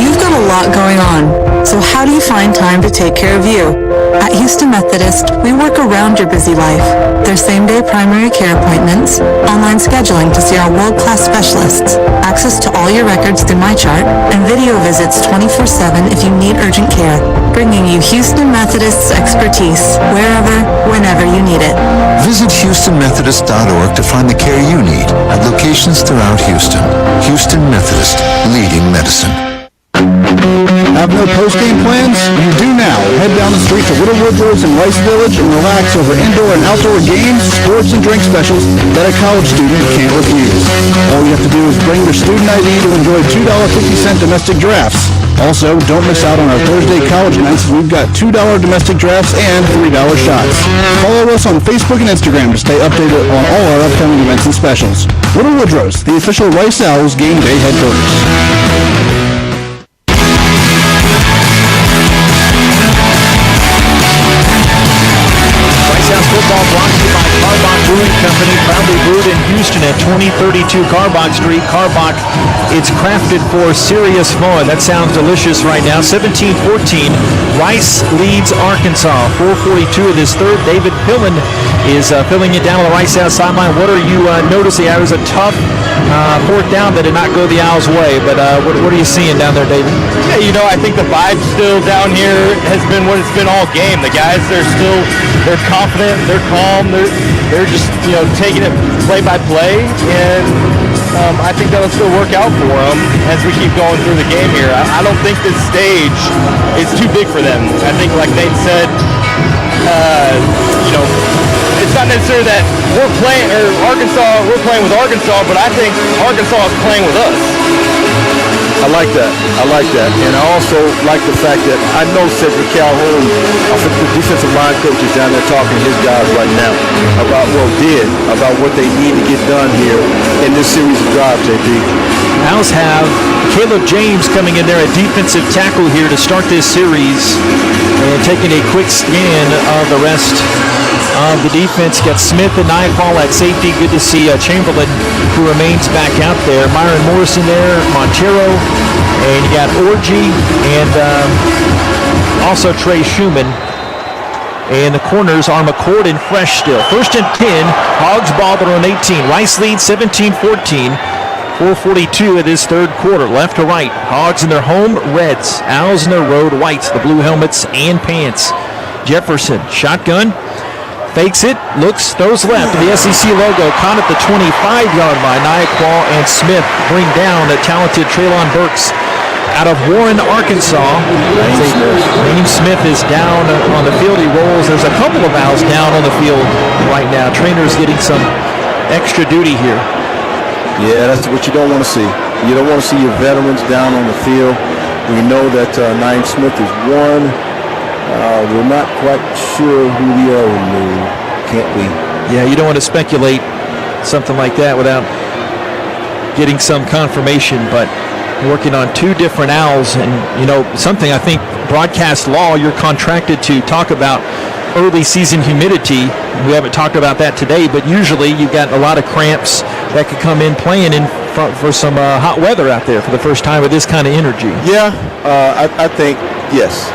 You've got a lot going on, so how do you find time to take care of you? At Houston Methodist, we work around your busy life. There's same-day primary care appointments, online scheduling to see our world-class specialists, access to all your records through MyChart, and video visits 24/7 if you need urgent care, bringing you Houston Methodist's expertise wherever, whenever you need it. Visit HoustonMethodist.org to find the care you need at locations throughout Houston. Houston Methodist, leading medicine. Have no post-game plans? You do now. Head down the street to Little Woodrow's in Rice Village and relax over indoor and outdoor games, sports, and drink specials that a college student can't refuse. All you have to do is bring your student ID to enjoy $2.50 domestic drafts. Also, don't miss out on our Thursday college nights. We've got $2 domestic drafts and $3 shots. Follow us on Facebook and Instagram to stay updated on all our upcoming events and specials. Little Woodrow's, the official Rice Owls game day headquarters. Football brought to you by Carbach Brewing Company, proudly brewed in Houston at 2032 Carbach Street. Carbach, it's crafted for serious fun. That sounds delicious right now. 17-14, Rice leads Arkansas. 4:42 of this third. David Pillen is filling it down on the Rice Owls sideline. What are you noticing? It was a tough 4th down that did not go the Owls' way, but what are you seeing down there, David? Yeah, you know, I think the vibe still down here has been what it's been all game. The guys, they're confident, they're calm, they're just, you know, taking it play by play, and I think that'll still work out for them as we keep going through the game here. I don't think this stage is too big for them. I think, like Nate said, you know, it's not necessarily that we're playing with Arkansas, but I think Arkansas is playing with us. I like that. And I also like the fact that I know Cedric Calhoun, the defensive line coach, is down there talking to his guys right now about what they need to get done here in this series of drives, JP. Owls have Caleb James coming in there, a defensive tackle here to start this series, and taking a quick scan of the rest of the defense. Got Smith and Nightfall at safety. Good to see Chamberlain, who remains back out there. Myron Morrison there, Montero, and you got Orgy and also Trey Schumann. And the corners are McCord and Fresh still. 1st and 10, Hogs ball at on 18. Rice leads 17-14. 4:42 of this third quarter. Left to right. Hogs in their home reds. Owls in their road whites. The blue helmets and pants. Jefferson, shotgun. Fakes it, looks, throws left. The SEC logo caught at the 25-yard line. Nyaquan and Smith bring down the talented Treylon Burks out of Warren, Arkansas. James Smith is down on the field. He rolls. There's a couple of Owls down on the field right now. Trainer's getting some extra duty here. Yeah, that's what you don't want to see. You don't want to see your veterans down on the field. We know that Naeem Smith is one. We're not quite sure who the other knew, can't we? Yeah, you don't want to speculate something like that without getting some confirmation, but working on 2 different Owls, and, you know, something I think broadcast law, you're contracted to talk about early season humidity. We haven't talked about that today, but usually you've got a lot of cramps that could come in playing in for some hot weather out there for the first time with this kind of energy. Yeah, I think, yes.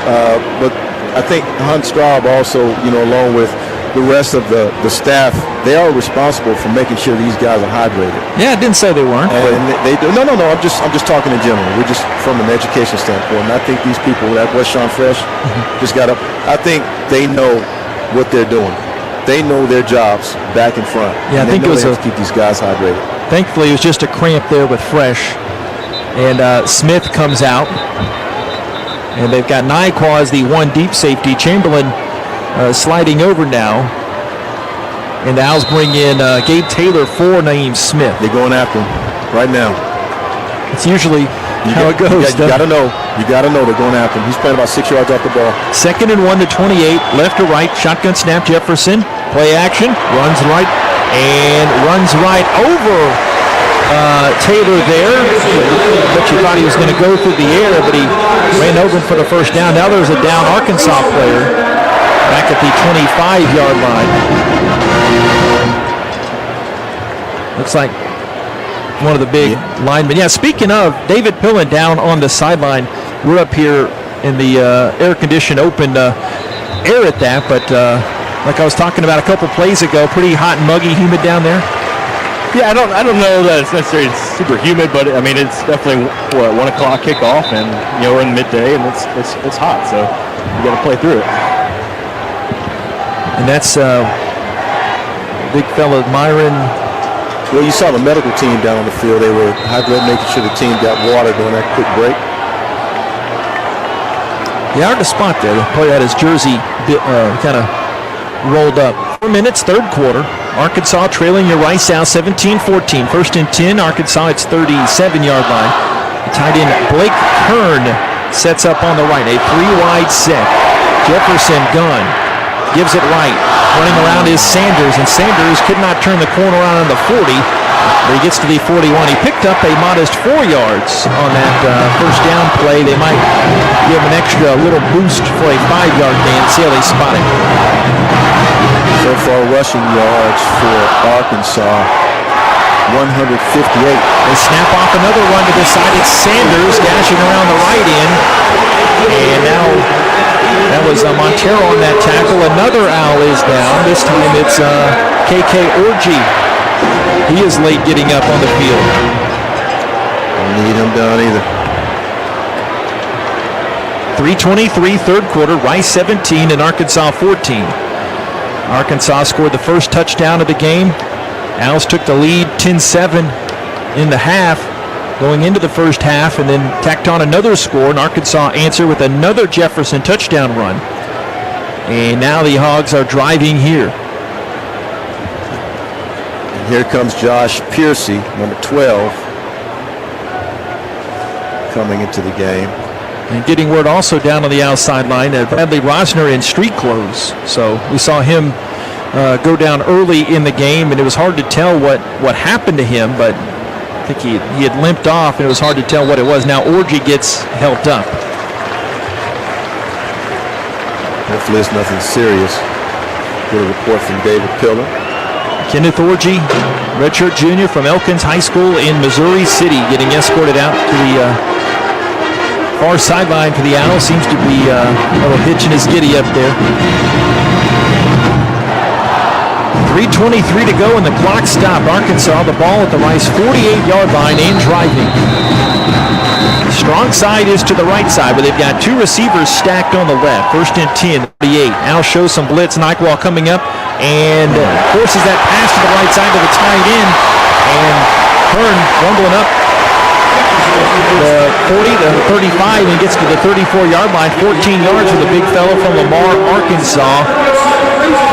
But I think Hunt Straub also, along with the rest of the staff, they are responsible for making sure these guys are hydrated. Yeah, I didn't say they weren't. And they do. No. I'm just talking in general. We're just from an education standpoint. And I think these people at West Sean Fresh just got up. I think they know what they're doing. They know their jobs back and front. Yeah, I think it was to keep these guys hydrated. Thankfully, it was just a cramp there with Fresh, and Smith comes out, and they've got Nyqua as the one deep safety. Chamberlain sliding over now, and the Owls bring in Gabe Taylor for Naeem Smith. They're going after him right now. It's usually how it goes. You got to know. You got to know they're going after him. He's playing about 6 yards off the ball. 2nd and 1 to 28, left to right, shotgun snap. Jefferson, play action, runs right over Taylor there. But you thought he was going to go through the air, but he ran over him for the first down. Now there's a down Arkansas player back at the 25-yard line. Looks like one of the big linemen. Yeah, speaking of, David Pillen down on the sideline. We're up here in the air-conditioned open air at that, but like I was talking about a couple plays ago, pretty hot and muggy, humid down there. Yeah, I don't know that it's necessarily super humid, but I mean it's definitely 1 o'clock kickoff, and we're in midday, and it's hot, so you got to play through it. And that's big fella Myron. Well, you saw the medical team down on the field. They were hydrating, making sure the team got water during that quick break. Yeah, hard to spot there. The player had his jersey kind of rolled up. 4 minutes, third quarter. Arkansas trailing your Rice Owls 17-14. 1st and 10. Arkansas, it's 37-yard line. The tight end Blake Kern sets up on the right. A 3-wide set. Jefferson gun. Gives it right. Running around is Sanders, and Sanders could not turn the corner on the 40. But he gets to the 41. He picked up a modest 4 yards on that first down play. They might give him an extra little boost for a 5-yard gain. See how they spot it. So far, rushing yards for Arkansas, 158. They snap off another one to the side. It's Sanders dashing around the right end. And now that was Montero on that tackle. Another Owl is down. This time it's KK Orji. He is late getting up on the field. Don't need him down either. 3:23, third quarter. Rice 17 and Arkansas 14. Arkansas scored the first touchdown of the game. Owls took the lead 10-7 in the half, going into the first half, and then tacked on another score, and Arkansas answered with another Jefferson touchdown run. And now the Hogs are driving here. And here comes Josh Piercy, number 12, coming into the game. And getting word also down on the outside line that Bradley Rosner in street clothes. So we saw him go down early in the game, and it was hard to tell what happened to him, but I think he had limped off, and it was hard to tell what it was. Now Orji gets helped up. Hopefully it's nothing serious. Good report from David Pillen. Kenneth Orji, redshirt junior from Elkins High School in Missouri City, getting escorted out to the far sideline for the Owls. Seems to be a little hitch in his giddy up there. 3:23 to go and the clock stopped. Arkansas, the ball at the Rice 48-yard line and driving. Strong side is to the right side, but they've got two receivers stacked on the left. 1st and 10, 38. Owls shows some blitz. Nyqua coming up and forces that pass to the right side to the tight end. And Kern rumbling up the 40 to 35 and gets to the 34-yard line. 14 yards for the big fellow from Lamar, Arkansas.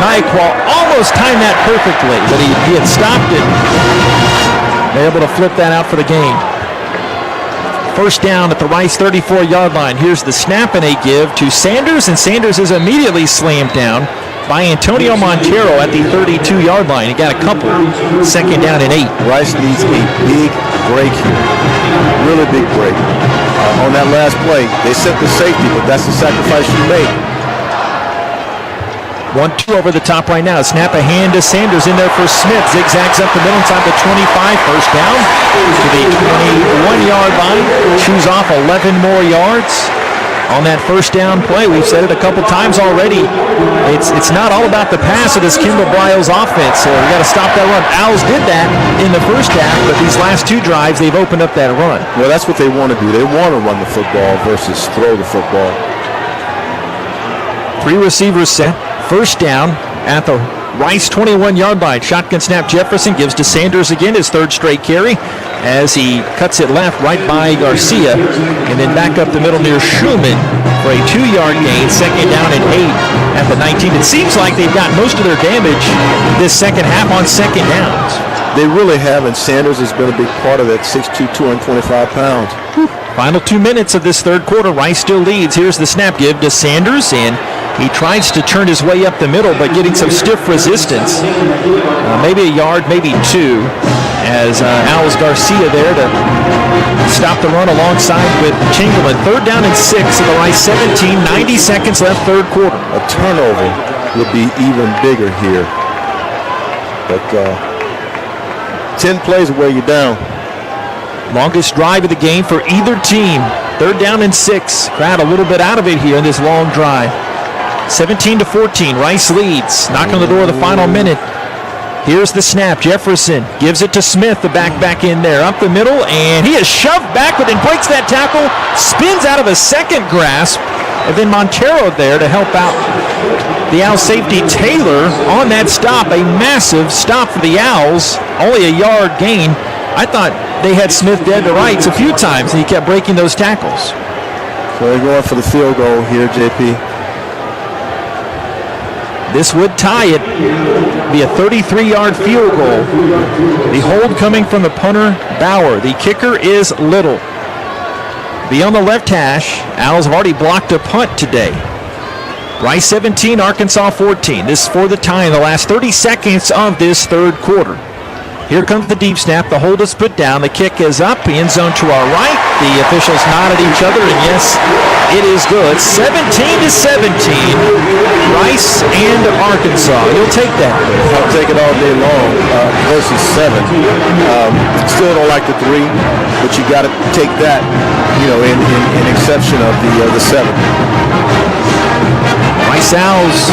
Nyqua almost timed that perfectly, but he had stopped it. They're able to flip that out for the gain. First down at the Rice 34-yard line. Here's the snap and a give to Sanders, and Sanders is immediately slammed down by Antonio Montero at the 32-yard line. He got a couple. 2nd down and 8. Rice needs a big break here. Really big break. On that last play, they sent the safety, but that's the sacrifice you made. 1-2 over the top right now. Snap a hand to Sanders in there for Smith. Zigzags up the middle inside the 25. First down to the 21-yard line. Chews off 11 more yards. on that first down play. We've said it a couple times already. It's not all about the pass of this Kimball Briles offense. So we got to stop that run. Owls did that in the first half, but these last two drives, they've opened up that run. Well, that's what they want to do. They want to run the football versus throw the football. 3 receivers set. First down at the Rice 21-yard line. Shotgun snap. Jefferson gives to Sanders again, his third straight carry, as he cuts it left right by Garcia, and then back up the middle near Schumann for a 2-yard gain. Second down and 8 at the 19. It seems like they've got most of their damage this second half on second downs. They really have, and Sanders has been a big part of that, 6'2", 225 pounds. Final 2 minutes of this third quarter. Rice still leads. Here's the snap give to Sanders, and he tries to turn his way up the middle, but getting some stiff resistance. Maybe a yard, maybe 2, as Owls Garcia there to stop the run alongside with Chamberlain. Third down and 6 at the Rice 17. 90 seconds left, third quarter. A turnover would be even bigger here. But 10 plays will wear you down. Longest drive of the game for either team. Third down and 6. Crowd a little bit out of it here in this long drive. 17-14. Rice leads. Knocking on the door of the final minute. Here's the snap. Jefferson gives it to Smith. The back in there. Up the middle, and he is shoved backward and breaks that tackle. Spins out of a second grasp. And then Montero there to help out the Owls safety Taylor on that stop. A massive stop for the Owls. Only a yard gain. I thought they had Smith dead to rights a few times, and he kept breaking those tackles. So they're going for the field goal here, JP. This would tie it. Be a 33-yard field goal. The hold coming from the punter, Bauer. The kicker is Little. Be on the left hash. Owls have already blocked a punt today. Rice 17, Arkansas 14. This is for the tie in the last 30 seconds of this third quarter. Here comes the deep snap. The hold is put down. The kick is up. The end zone to our right. The officials nod at each other, and yes, it is good. 17-17. Rice and Arkansas. You'll take that. I'll take it all day long versus 7. Still don't like the 3, but you got to take that, in exception of the 7. Rice Owls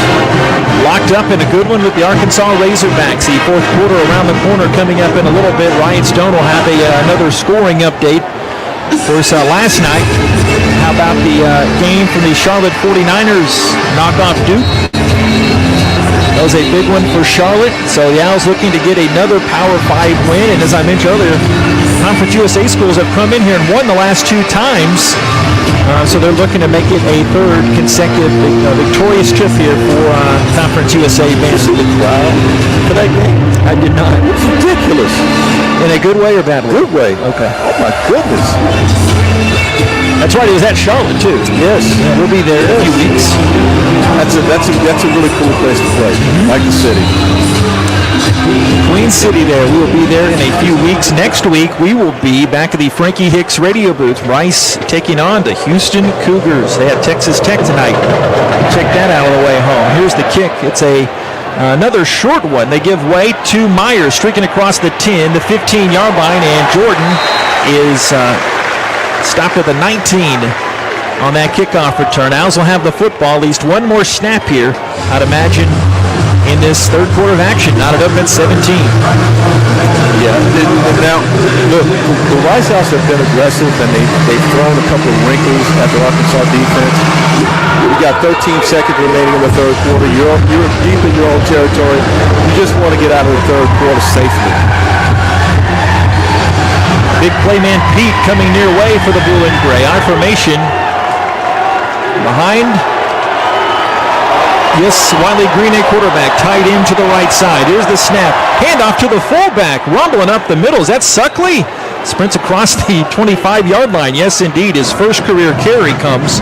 locked up in a good one with the Arkansas Razorbacks. The fourth quarter around the corner coming up in a little bit. Ryan Stone will have another scoring update. Of course, last night, how about the game from the Charlotte 49ers knock off Duke? That was a big one for Charlotte. So the Owls looking to get another Power 5 win. And as I mentioned earlier, Conference USA schools have come in here and won the last 2 times. So they're looking to make it a third consecutive victorious trip here for Conference USA. Wow. For that game? I did not. It's ridiculous. In a good way or bad way? Good way. Okay. Oh, my goodness. That's right. It was at Charlotte, too. Yes. Yeah, we'll be there in a few weeks. That's a really cool place to play. Like the city. Queen City there. We will be there in a few weeks. Next week, we will be back at the Frankie Hicks radio booth. Rice taking on the Houston Cougars. They have Texas Tech tonight. Check that out on the way home. Here's the kick. It's another short one. They give way to Myers, streaking across the 10, the 15-yard line, and Jordan is stopped at the 19 on that kickoff return. Owls will have the football. At least one more snap here, I'd imagine, in this third quarter of action. Knotted up at 17. Yeah. Now, look, the Rice Owls have been aggressive, and they've thrown a couple of wrinkles at the Arkansas defense. We got 13 seconds remaining in the third quarter. You're deep in your own territory. You just want to get out of the third quarter safely. Big play man Pete coming near way for the blue and gray. I formation behind. Yes, Wiley Green, a quarterback, tied in to the right side. Here's the snap. Handoff to the fullback, rumbling up the middle. Is that Suckley? Sprints across the 25-yard line. Yes, indeed. His first career carry comes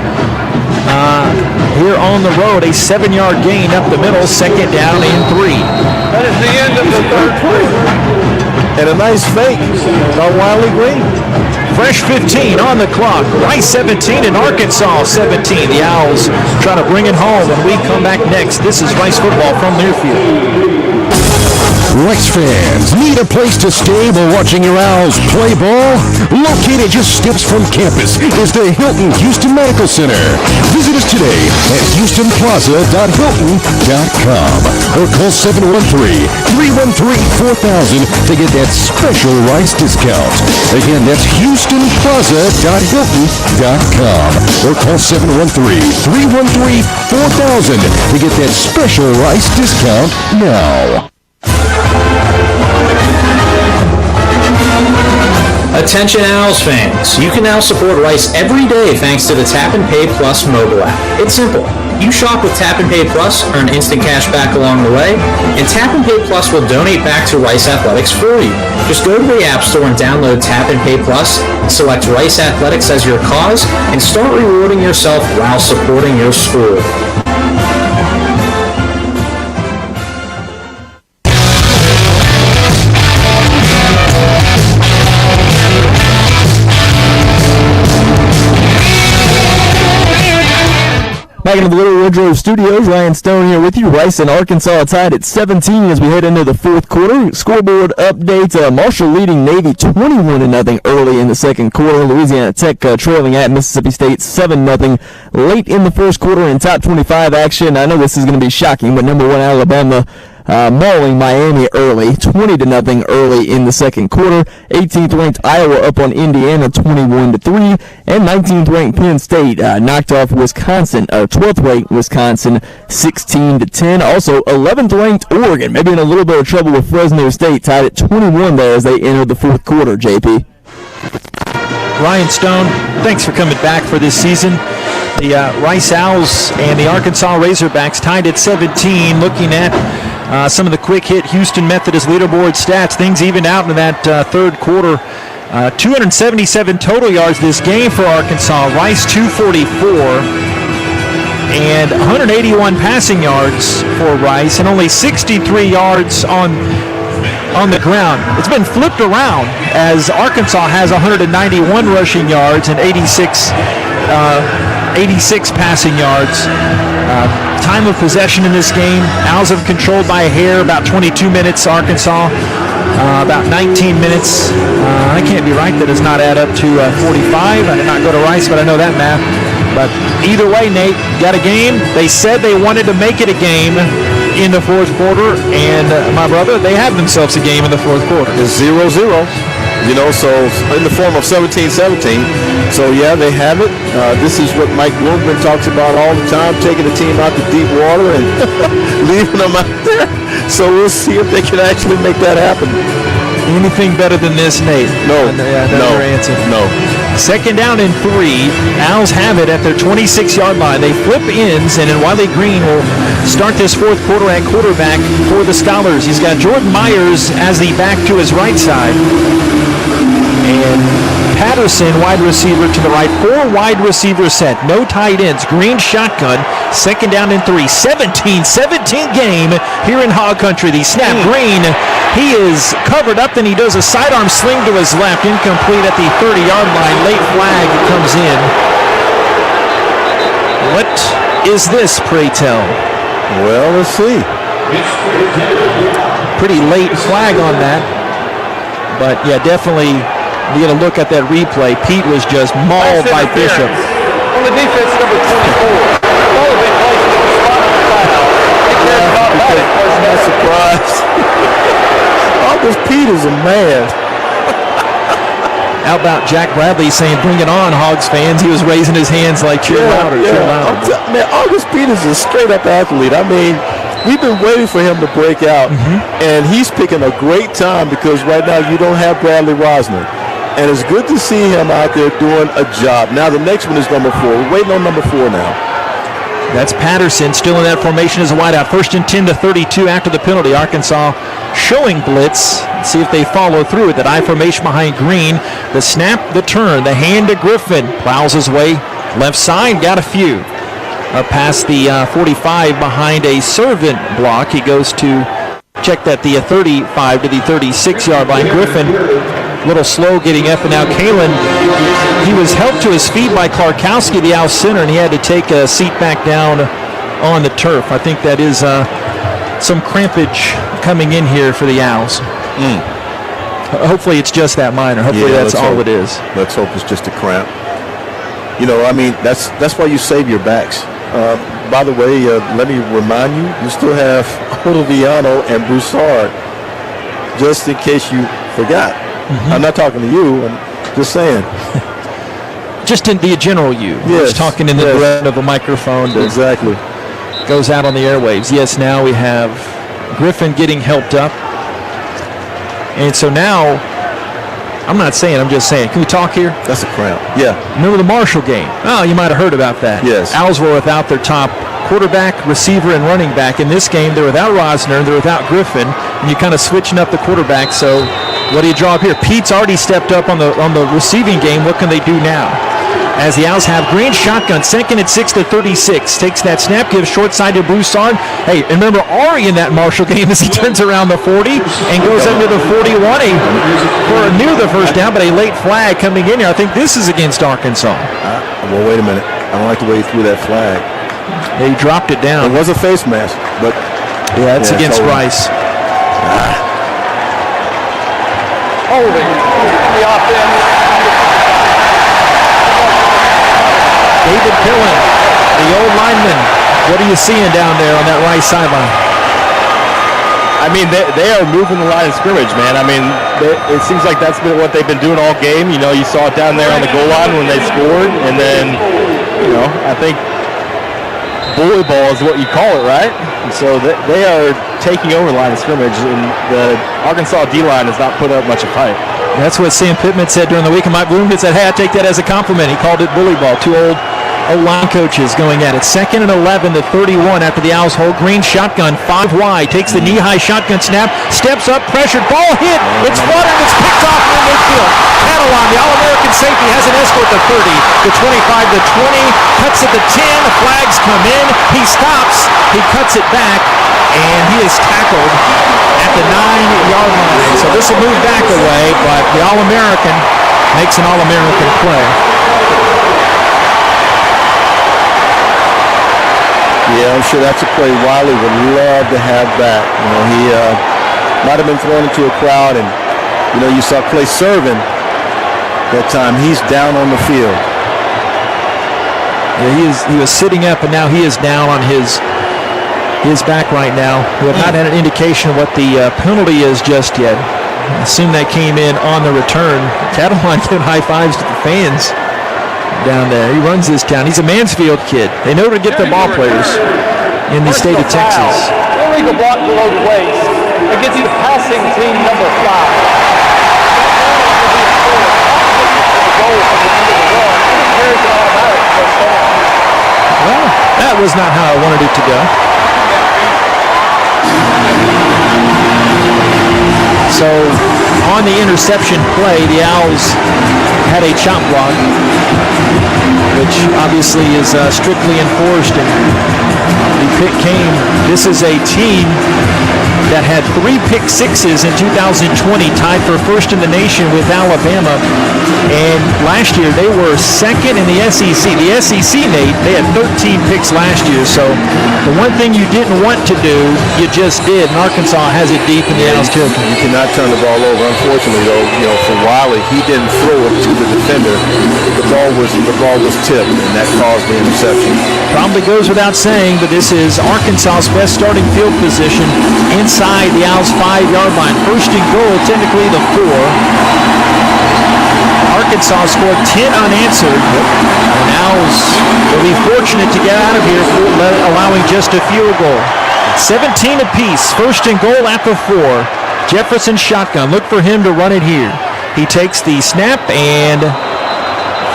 here on the road. A 7-yard gain up the middle. Second down and 3. That is the end of the third quarter. And a nice fake by Wiley Green. Fresh 15 on the clock. Rice 17 and Arkansas 17. The Owls trying to bring it home when we come back next. This is Rice football from Learfield. Rice fans, need a place to stay while watching your Owls play ball? Located just steps from campus is the Hilton Houston Medical Center. Visit us today at HoustonPlaza.Hilton.com or call 713-313-4000 to get that special Rice discount. Again, that's HoustonPlaza.Hilton.com or call 713-313-4000 to get that special Rice discount now. Attention Owls fans, you can now support Rice every day thanks to the Tap and Pay Plus mobile app. It's simple. You shop with Tap and Pay Plus, earn instant cash back along the way, and Tap and Pay Plus will donate back to Rice Athletics for you. Just go to the App Store and download Tap and Pay Plus, select Rice Athletics as your cause, and start rewarding yourself while supporting your school. Back into the Little Woodrow Studios, Ryan Stone here with you. Rice and Arkansas tied at 17 as we head into the fourth quarter. Scoreboard update, Marshall leading Navy 21-0 early in the second quarter. Louisiana Tech trailing at Mississippi State 7-0 late in the first quarter in top 25 action. I know this is going to be shocking, but number 1 Alabama mauling Miami early, 20-0 early in the second quarter. 18th ranked Iowa up on Indiana 21-3, and 19th ranked Penn State knocked off Wisconsin, 12th ranked Wisconsin 16-10. Also 11th ranked Oregon, maybe in a little bit of trouble with Fresno State, tied at 21 there as they entered the fourth quarter. JP. Ryan Stone, thanks for coming back for this season. The Rice Owls and the Arkansas Razorbacks tied at 17. Looking at some of the quick hit Houston Methodist leaderboard stats, things evened out in that third quarter. 277 total yards this game for Arkansas. Rice 244. And 181 passing yards for Rice, and only 63 yards on the ground. It's been flipped around as Arkansas has 191 rushing yards and 86 passing yards. Time of possession in this game, Owls have controlled by a hair, about 22 minutes. Arkansas, about 19 minutes. I can't be right. That does not add up to 45. I did not go to Rice, but I know that math. But either way, Nate, got a game. They said they wanted to make it a game in the fourth quarter, and my brother, they have themselves a game in the fourth quarter. It's 0-0. You know, so in the form of 17-17. So, yeah, they have it. This is what Mike Bloomgren talks about all the time, taking the team out to deep water and leaving them out there. So we'll see if they can actually make that happen. Anything better than this, Nate? No. Your answer. No. Second down and 3. Owls have it at their 26-yard line. They flip ends, and then Wiley Green will start this fourth quarter at quarterback for the Scholars. He's got Jordan Myers as the back to his right side. And Patterson, wide receiver to the right. 4 wide receiver set. No tight ends. Green shotgun. Second down and 3. 17-17 game here in Hog Country. The snap. Green. He is covered up. Then he does a sidearm sling to his left. Incomplete at the 30-yard line. Late flag comes in. What is this, pray tell? Well, let's see. Pretty late flag on that. But, yeah, definitely you get a look at that replay. Pete was just mauled by Bishop. On the defense, number 24. Sullivan placed in the spot on the foul. I'm not surprised. August Pete is a man. How about Jack Bradley saying, "Bring it on, Hogs fans"? He was raising his hands like, cheer louder, cheer louder. Man, August Pete is a straight-up athlete. I mean, we've been waiting for him to break out, and he's picking a great time because right now you don't have Bradley Rosner. And it's good to see him out there doing a job. Now the next one is number 4. We're waiting on number 4 now. That's Patterson still in that formation as a wideout. First and 10 to 32 after the penalty. Arkansas showing blitz. Let's see if they follow through with that I formation behind Green. The snap, the turn, the hand to Griffin. Plows his way left side. Got a few. Past the 45 behind a servant block. He goes to check that the 35 to the 36-yard line. Griffin a little slow getting up, and now Kalen, he was helped to his feet by Klarkowski, the out center, and he had to take a seat back down on the turf. I think that is some crampage coming in here for the Owls. Hopefully it's just that minor. Hopefully that's all it is. Let's hope it's just a cramp. You know, I mean, that's why you save your backs. By the way, let me remind you, you still have Ottaviano and Broussard, just in case you forgot. I'm not talking to you. I'm just saying. Just in the general you. Yes. Just talking in the direction of a microphone. Exactly. Goes out on the airwaves. Yes, now we have Griffin getting helped up. And so now, I'm not saying, I'm just saying. Can we talk here? That's a cramp. Yeah. Remember the Marshall game? Oh, you might have heard about that. Yes. Owls were without their top quarterback, receiver, and running back. In this game, they're without Rosner, they're without Griffin, and you're kind of switching up the quarterback. So what do you draw up here? Pete's already stepped up on the receiving game. What can they do now? As the Owls have Green shotgun, second and 6 to 36. Takes that snap, gives short side to Broussard. Hey, and remember Ari in that Marshall game as he turns around the 40 and goes under the 41 for near the first down, but a late flag coming in here. I think this is against Arkansas. Well, wait a minute. I don't like the way he threw that flag. They dropped it down. It was a face mask, but yeah, it's against Rice. Holding the offense. David Pillen, the old lineman. What are you seeing down there on that right sideline? I mean, they are moving the line of scrimmage, man. I mean, it seems like that's been what they've been doing all game. You know, you saw it down there on the goal line when they scored, and then, you know, I think bully ball is what you call it, right? And so they are taking over the line of scrimmage, and the Arkansas D-line has not put up much of a fight. That's what Sam Pittman said during the week, and Mike Bloomfield said, hey, I take that as a compliment. He called it bully ball. Two old line coaches going at it. Second and 11 to 31 after the Owls hold. Green shotgun, 5 wide. Takes the knee-high shotgun snap. Steps up, pressured. Ball hit. It's fluttering. It's picked off in midfield. Catalan, the All-American safety, has an escort to 30, to 25, to 20. Cuts at the 10. The flags come in. He stops. He cuts it back. And he is tackled at the 9-yard line. So this will move back away, but the All-American makes an All-American play. Yeah, I'm sure that's a play Wiley would love to have back. You know, he might have been thrown into a crowd, and, you know, you saw Clay Servin that time. He's down on the field. Yeah, he was sitting up, and now he is down on his back right now. We have not had an indication of what the penalty is just yet. I assume that came in on the return. Catalan giving high fives to the fans down there. He runs this town. He's a Mansfield kid. They know to get the ball players in the state of Texas. Illegal block below the waist against the passing team number 5. Well, that was not how I wanted it to go. So, on the interception play, the Owls had a chop block, which obviously is strictly enforced, and the pick came. This is a team that had 3 pick sixes in 2020, tied for first in the nation with Alabama. And last year they were second in the SEC. The SEC, Nate, they had 13 picks last year. So the one thing you didn't want to do, you just did. And Arkansas has it deep in the Owls territory. You cannot turn the ball over. Unfortunately, though, you know, for Wiley, he didn't throw it to the defender. The ball was tipped, and that caused the interception. Probably goes without saying, but this is Arkansas's best starting field position inside the Owls' 5-yard line. First and goal, technically the 4. Arkansas scored 10 unanswered, and Owls will be fortunate to get out of here for allowing just a field goal. 17 apiece, first and goal at the 4. Jefferson shotgun, look for him to run it here. He takes the snap, and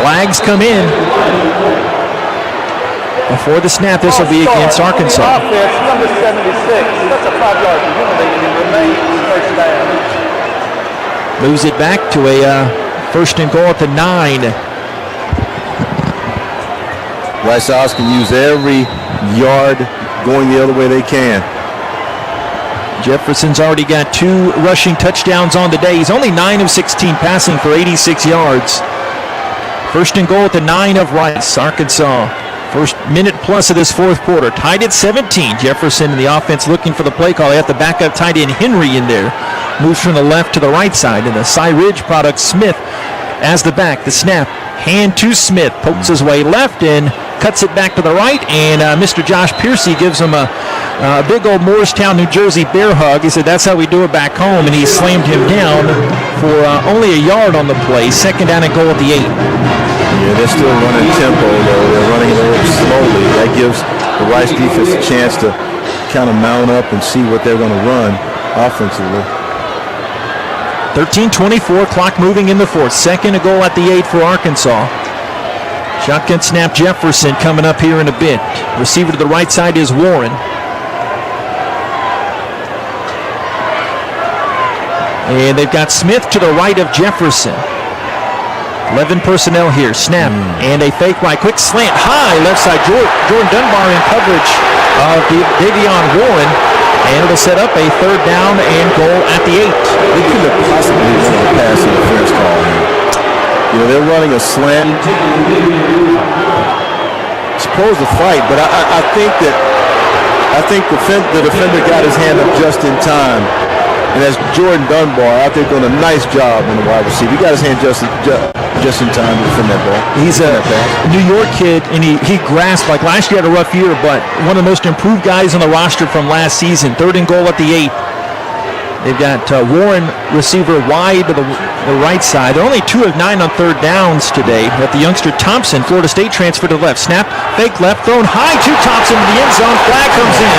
flags come in. Before the snap, this will be against Arkansas. Offense, number 76. That's a 5-yard penalty, and it remains first down. Moves it back to a first and goal at the 9. Rice Owls can use every yard going the other way they can. Jefferson's already got 2 rushing touchdowns on the day. He's only 9 of 16 passing for 86 yards. First and goal at the 9 of Rice. Arkansas First minute plus of this fourth quarter. Tied at 17. Jefferson in the offense looking for the play call. They have the backup tight end Henry in there. Moves from the left to the right side. And the Cy Ridge product, Smith, as the back. The snap. Hand to Smith. Pokes his way left and cuts it back to the right. And Mr. Josh Piercy gives him a big old Morristown, New Jersey bear hug. He said, that's how we do it back home. And he slammed him down for only a yard on the play. Second down and goal at the 8. Yeah, they're still running tempo, though. They're running a little slowly. That gives the Rice defense a chance to kind of mount up and see what they're going to run offensively. 13:24, clock moving in the fourth. Second and goal at the 8 for Arkansas. Shotgun snap, Jefferson coming up here in a bit. Receiver to the right side is Warren. And they've got Smith to the right of Jefferson. 11 personnel here. Snap and a fake right. Quick slant high left side. Jordan Dunbar in coverage of Davion Warren. And it'll set up a third down and goal at the 8. They couldn't have possibly run a pass interference call here. You know, they're running a slant. Supposed to fight, but I think the defender got his hand up just in time. And that's Jordan Dunbar out there doing a nice job on the wide receiver. He got his hand just in time to defend that ball. He's a New York kid, and he grasped, like last year had a rough year, but one of the most improved guys on the roster from last season. Third and goal at the 8. They've got Warren, receiver wide to the right side. They're only 2 of 9 on third downs today. Got the youngster Thompson, Florida State transfer to the left. Snap, fake left, thrown high to Thompson in the end zone. Flag comes in.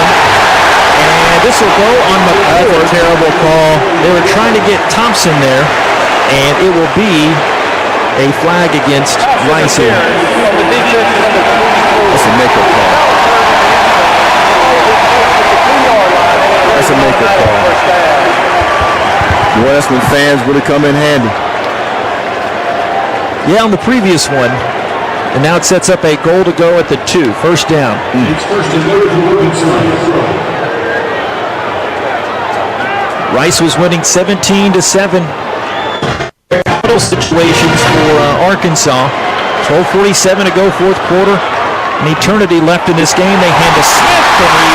And this will go on the board. That's a terrible call. They were trying to get Thompson there, and it will be a flag against Rice here. That's a make-up call. That's a make-up call. Boy, that's when fans really come in handy. Yeah, on the previous one. And now it sets up a goal to go at the 2. First down. Rice was winning 17-7. Situations for Arkansas. 12:47 to go, fourth quarter. An eternity left in this game. They hand to Smith, and he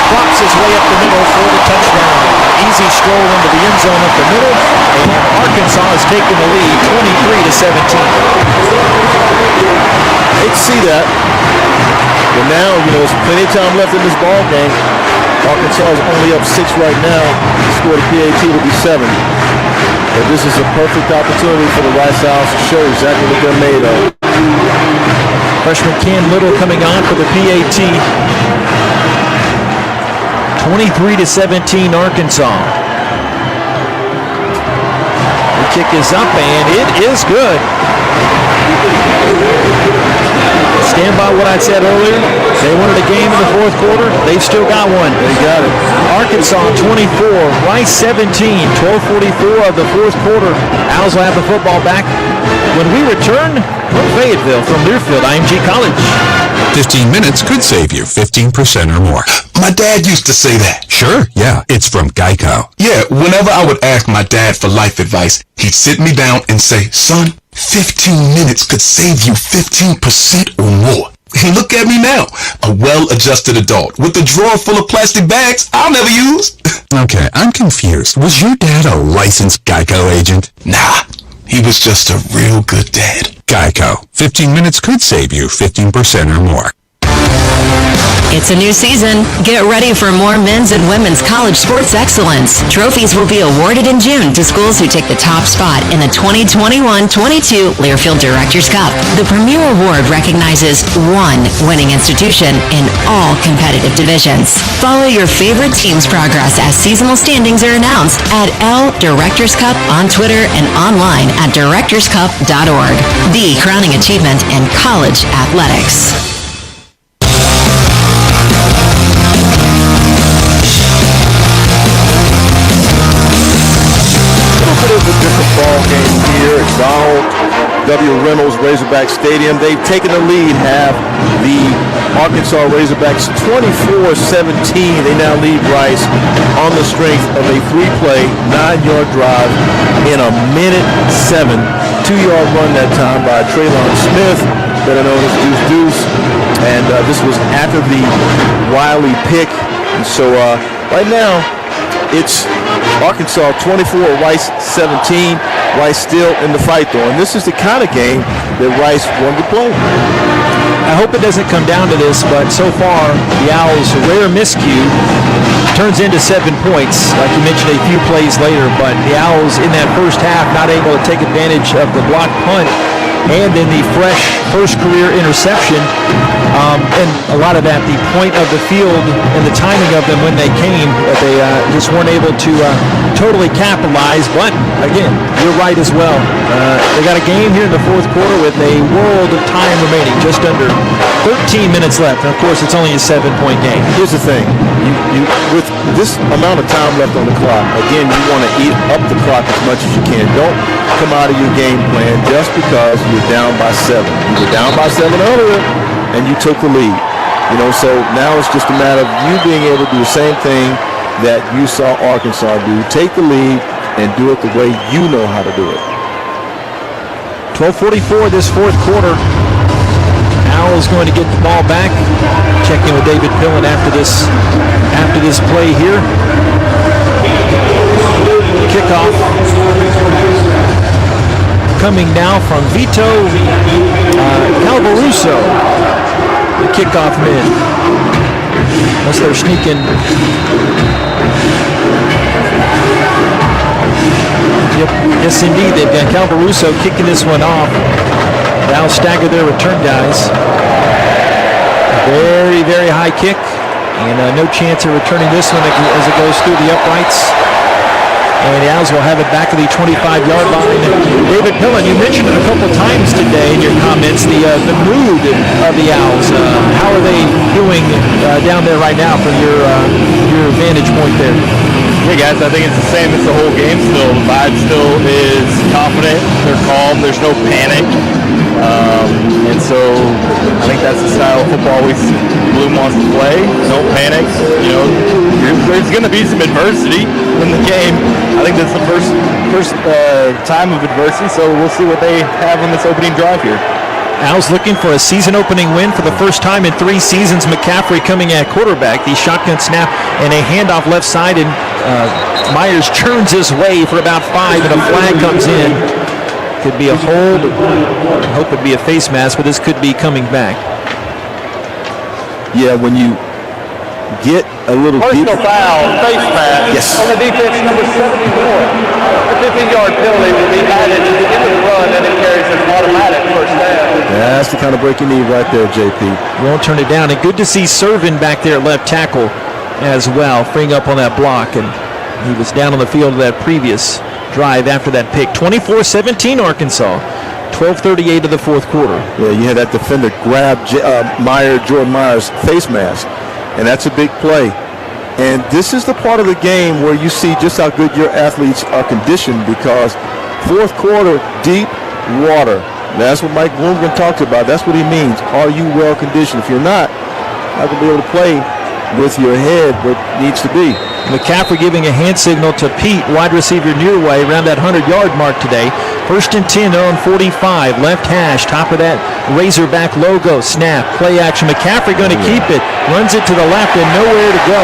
drops his way up the middle for the touchdown. Easy stroll into the end zone up the middle, and Arkansas has taken the lead, 23-17. Hate to see that, but now there's plenty of time left in this ball game. Arkansas is only up 6 right now. Scored a PAT, it'll be 7. But this is a perfect opportunity for the Rice Owls to show exactly what they're made of. Freshman Ken Little coming on for the PAT. 23-17 Arkansas. The kick is up and it is good. Stand by what I said earlier. They wanted a game in the fourth quarter. They've still got one. They got it. Arkansas 24, Rice 17, 12:44 of the fourth quarter. Owls will have the football back when we return from Fayetteville from Learfield IMG College. 15 minutes could save you 15% or more. My dad used to say that. Sure, yeah, it's from Geico. Yeah, whenever I would ask my dad for life advice, he'd sit me down and say, son, 15 minutes could save you 15% or more. And look at me now, a well-adjusted adult with a drawer full of plastic bags I'll never use. Okay, I'm confused. Was your dad a licensed Geico agent? Nah, he was just a real good dad. Geico. 15 minutes could save you 15% or more. It's a new season. Get ready for more men's and women's college sports excellence. Trophies will be awarded in June to schools who take the top spot in the 2021-22 Learfield Directors Cup. The premier award recognizes one winning institution in all competitive divisions. Follow your favorite team's progress as seasonal standings are announced at L Directors Cup on Twitter and online at directorscup.org. The crowning achievement in college athletics. It is a different ball game here at Donald W. Reynolds Razorback Stadium. They've taken the lead, have the Arkansas Razorbacks 24-17. They now lead Rice on the strength of a 3-play, 9-yard drive in a minute 7. 2-yard run that time by Traylon Smith, better known as Deuce Deuce. And this was after the Wiley pick. And so right now, it's Arkansas 24, Rice 17. Rice still in the fight, though. And this is the kind of game that Rice wanted to play. I hope it doesn't come down to this, but so far, the Owls' rare miscue turns into 7 points, like you mentioned a few plays later. But the Owls in that first half not able to take advantage of the blocked punt and then the fresh first career interception. And a lot of that, the point of the field and the timing of them when they came, but they just weren't able to totally capitalize. But again, you're right as well. They got a game here in the fourth quarter with a world of time remaining, just under 13 minutes left. And of course, it's only a 7-point game. Here's the thing. You with this amount of time left on the clock, again, you want to eat up the clock as much as you can. Don't come out of your game plan just because you're down by 7. You were down by 7 earlier, and you took the lead. So now it's just a matter of you being able to do the same thing that you saw Arkansas do. Take the lead and do it the way you know how to do it. 12:44 this fourth quarter. Owls going to get the ball back. Check in with David Pillen after this play here. Kickoff coming now from Vito Calvaruso, the kickoff men. Unless they're sneaking. Yep. Yes, indeed. They've got Calvaruso kicking this one off. Now stagger their return guys. Very, very high kick. And no chance of returning this one as it goes through the uprights. And the Owls will have it back to the 25-yard line. David Pillen, you mentioned it a couple times today in your comments, the mood of the Owls. How are they doing down there right now from your vantage point there? Yeah, guys, I think it's the same as the whole game still. The vibe still is confident. They're calm. There's no panic. And so I think that's the style of football Bloom wants to play. No panic. There's going to be some adversity in the game. I think that's the first time of adversity, so we'll see what they have on this opening drive here. Owls looking for a season-opening win for the first time in 3 seasons. McCaffrey coming at quarterback. The shotgun snap and a handoff left side, and Myers churns his way for about 5, and a flag comes in. Could be a hold. I hope it'd be a face mask, but this could be coming back. Yeah, when you get a little personal foul, face mask. Yes. On the defense, number 74. The 15-yard penalty will be added to the end of the run, and it carries an automatic first down. That's the kind of break you need right there, JP. Won't turn it down. And good to see Servin back there at left tackle as well, freeing up on that block. And he was down on the field of that previous drive after that pick. 24-17 Arkansas. 12:38 of the fourth quarter. Yeah, you had that defender grab Jordan Myers' face mask, and that's a big play. And this is the part of the game where you see just how good your athletes are conditioned, because fourth quarter, deep water. That's what Mike Bloomgren talks about. That's what he means. Are you well conditioned? If you're not going to be able to play with your head what needs to be. McCaffrey giving a hand signal to Pete, wide receiver near way, around that 100-yard mark today. First and 10 on 45, left hash, top of that Razorback logo, snap, play action. McCaffrey going to keep it, runs it to the left and nowhere to go.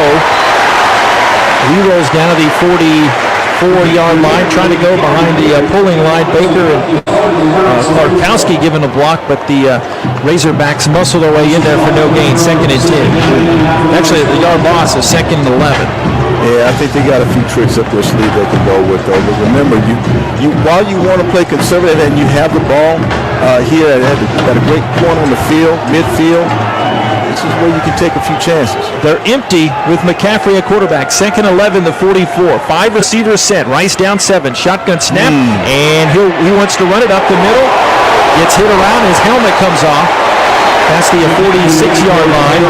He rolls down to the 44-yard line, trying to go behind the pulling line. Baker and Klarkowski giving a block, but the Razorbacks muscle their way in there for no gain. Second and 10. Actually, the yard loss is second and 11. Yeah, I think they got a few tricks up their sleeve they can go with, though. But remember, while you want to play conservative and you have the ball here at a great point on the field, midfield, this is where you can take a few chances. They're empty with McCaffrey at quarterback. Second 11, the 44. 5 receivers set. Rice down 7. Shotgun snap, and he wants to run it up the middle. Gets hit around. His helmet comes off. That's the 46-yard line.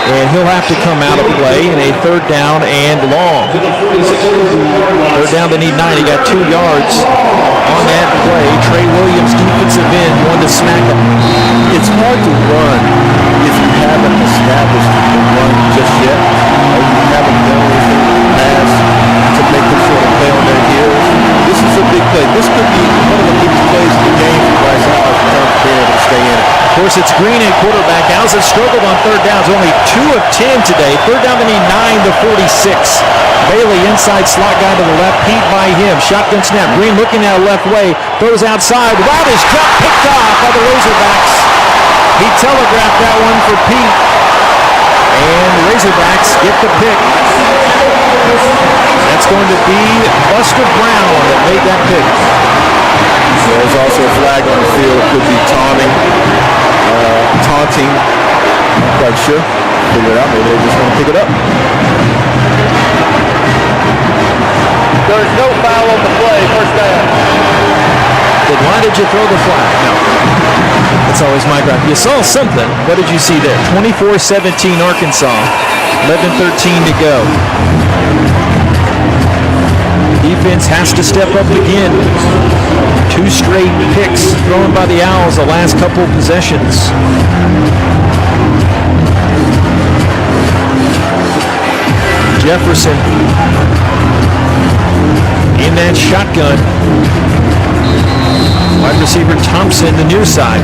And he'll have to come out of play in a third down and long. Third down, they need 9. He got 2 yards on that play. Trey Williams, defensive end, wanted to smack him. It's hard to run if you haven't established the run just yet, or you haven't done anything in the past to make them sort of play on their heels. This is a big play. This could be one of the biggest plays of the game for Bryce Howard in terms of being able to stay in it. Of course, It's Green at quarterback. Owls have struggled on third downs, only 2 of 10 today. Third down, they need 9 to 46. Bailey inside slot guy to the left. Pete by him. Shotgun snap. Green looking out left way. Throws outside. Route is dropped, picked off by the Razorbacks. He telegraphed that one for Pete. And the Razorbacks get the pick. That's going to be Buster Brown that made that pick. There's also a flag on the field. Could be taunting. Not quite sure. Figure it out. Maybe they just want to pick it up. There's no foul on the play. First down. Then why did you throw the flag? No. That's always my gripe. You saw something. What did you see there? 24-17 Arkansas. 11-13 to go. Defense has to step up again. 2 straight picks thrown by the Owls the last couple of possessions. Jefferson in that shotgun. Wide receiver Thompson, the near side.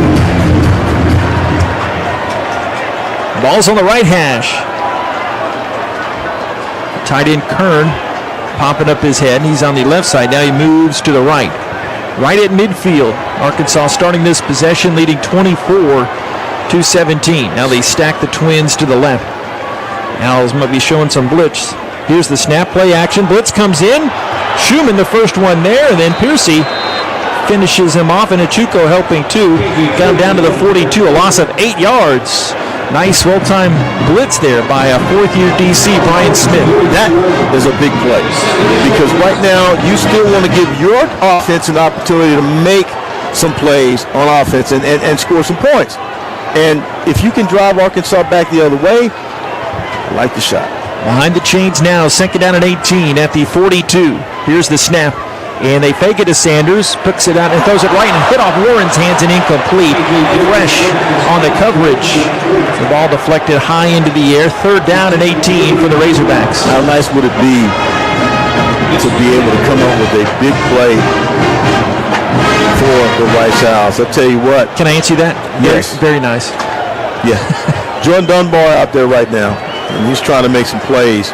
Ball's on the right hash. Tight end Kern popping up his head. He's on the left side. Now he moves to the right. Right at midfield. Arkansas starting this possession, leading 24-17. Now they stack the Twins to the left. Owls might be showing some blitz. Here's the snap, play action. Blitz comes in. Schumann the first one there, and then Piercy finishes him off, and Achuko helping too. He got him down to the 42, a loss of 8 yards. Nice, well-timed blitz there by a fourth-year DC, Brian Smith. That is a big play because right now you still want to give your offense an opportunity to make some plays on offense and score some points. And if you can drive Arkansas back the other way, I like the shot. Behind the chains now, second down and 18 at the 42. Here's the snap. And they fake it to Sanders, picks it out and throws it right and hit off Warren's hands and incomplete. Fresh on the coverage. The ball deflected high into the air. Third down and 18 for the Razorbacks. How nice would it be to be able to come up with a big play for the Rice Owls? I'll tell you what. Can I answer that? Yes. Very nice. Yeah. Jordan Dunbar out there right now, and he's trying to make some plays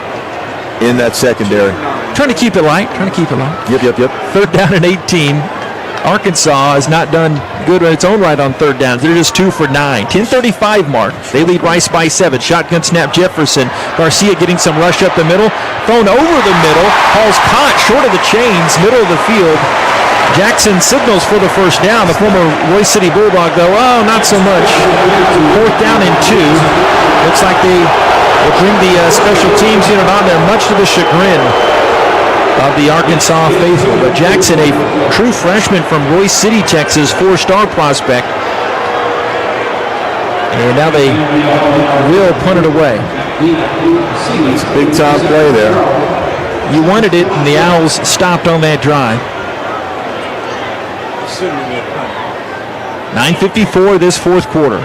in that secondary. Trying to keep it light. Yep. Third down and 18. Arkansas has not done good on its own right on third downs. They're just 2 for 9. 10:35 mark. They lead Rice by 7. Shotgun snap Jefferson. Garcia getting some rush up the middle. Thrown over the middle. Hall's caught short of the chains. Middle of the field. Jackson signals for the first down. The former Royce City Bulldog, though, not so much. Fourth down and 2. Looks like they will bring the special teams unit on there, much to the chagrin of the Arkansas faithful. But Jackson, a true freshman from Royce City, Texas, 4-star prospect. And now they will punt it away. It's a big time play there. You wanted it, and the Owls stopped on that drive. 9:54 this fourth quarter.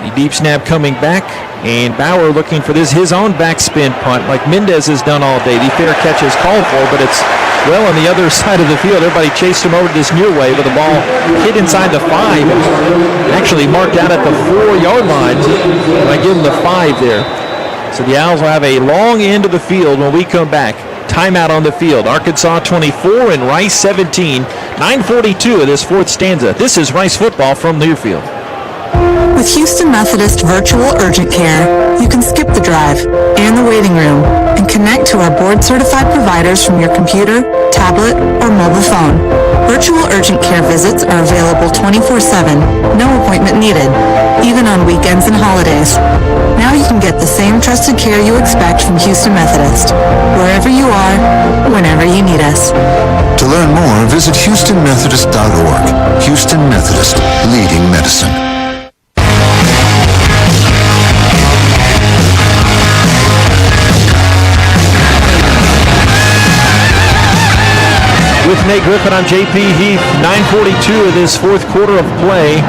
The deep snap coming back, and Bauer looking for his own backspin punt like Mendez has done all day. The fair catch is called for, but it's well on the other side of the field. Everybody chased him over this near way, but the ball hit inside the 5. Actually marked out at the 4-yard line. I give him the 5 there. So the Owls will have a long end of the field when we come back. Timeout on the field. Arkansas 24 and Rice 17. 9:42 of this fourth stanza. This is Rice football from Learfield. With Houston Methodist Virtual Urgent Care, you can skip the drive and the waiting room and connect to our board-certified providers from your computer, tablet, or mobile phone. Virtual urgent care visits are available 24/7, no appointment needed, even on weekends and holidays. Now you can get the same trusted care you expect from Houston Methodist, wherever you are, whenever you need us. To learn more, visit HoustonMethodist.org. Houston Methodist, leading medicine. With Nate Griffin, I'm JP Heath. 9:42 of this fourth quarter of play.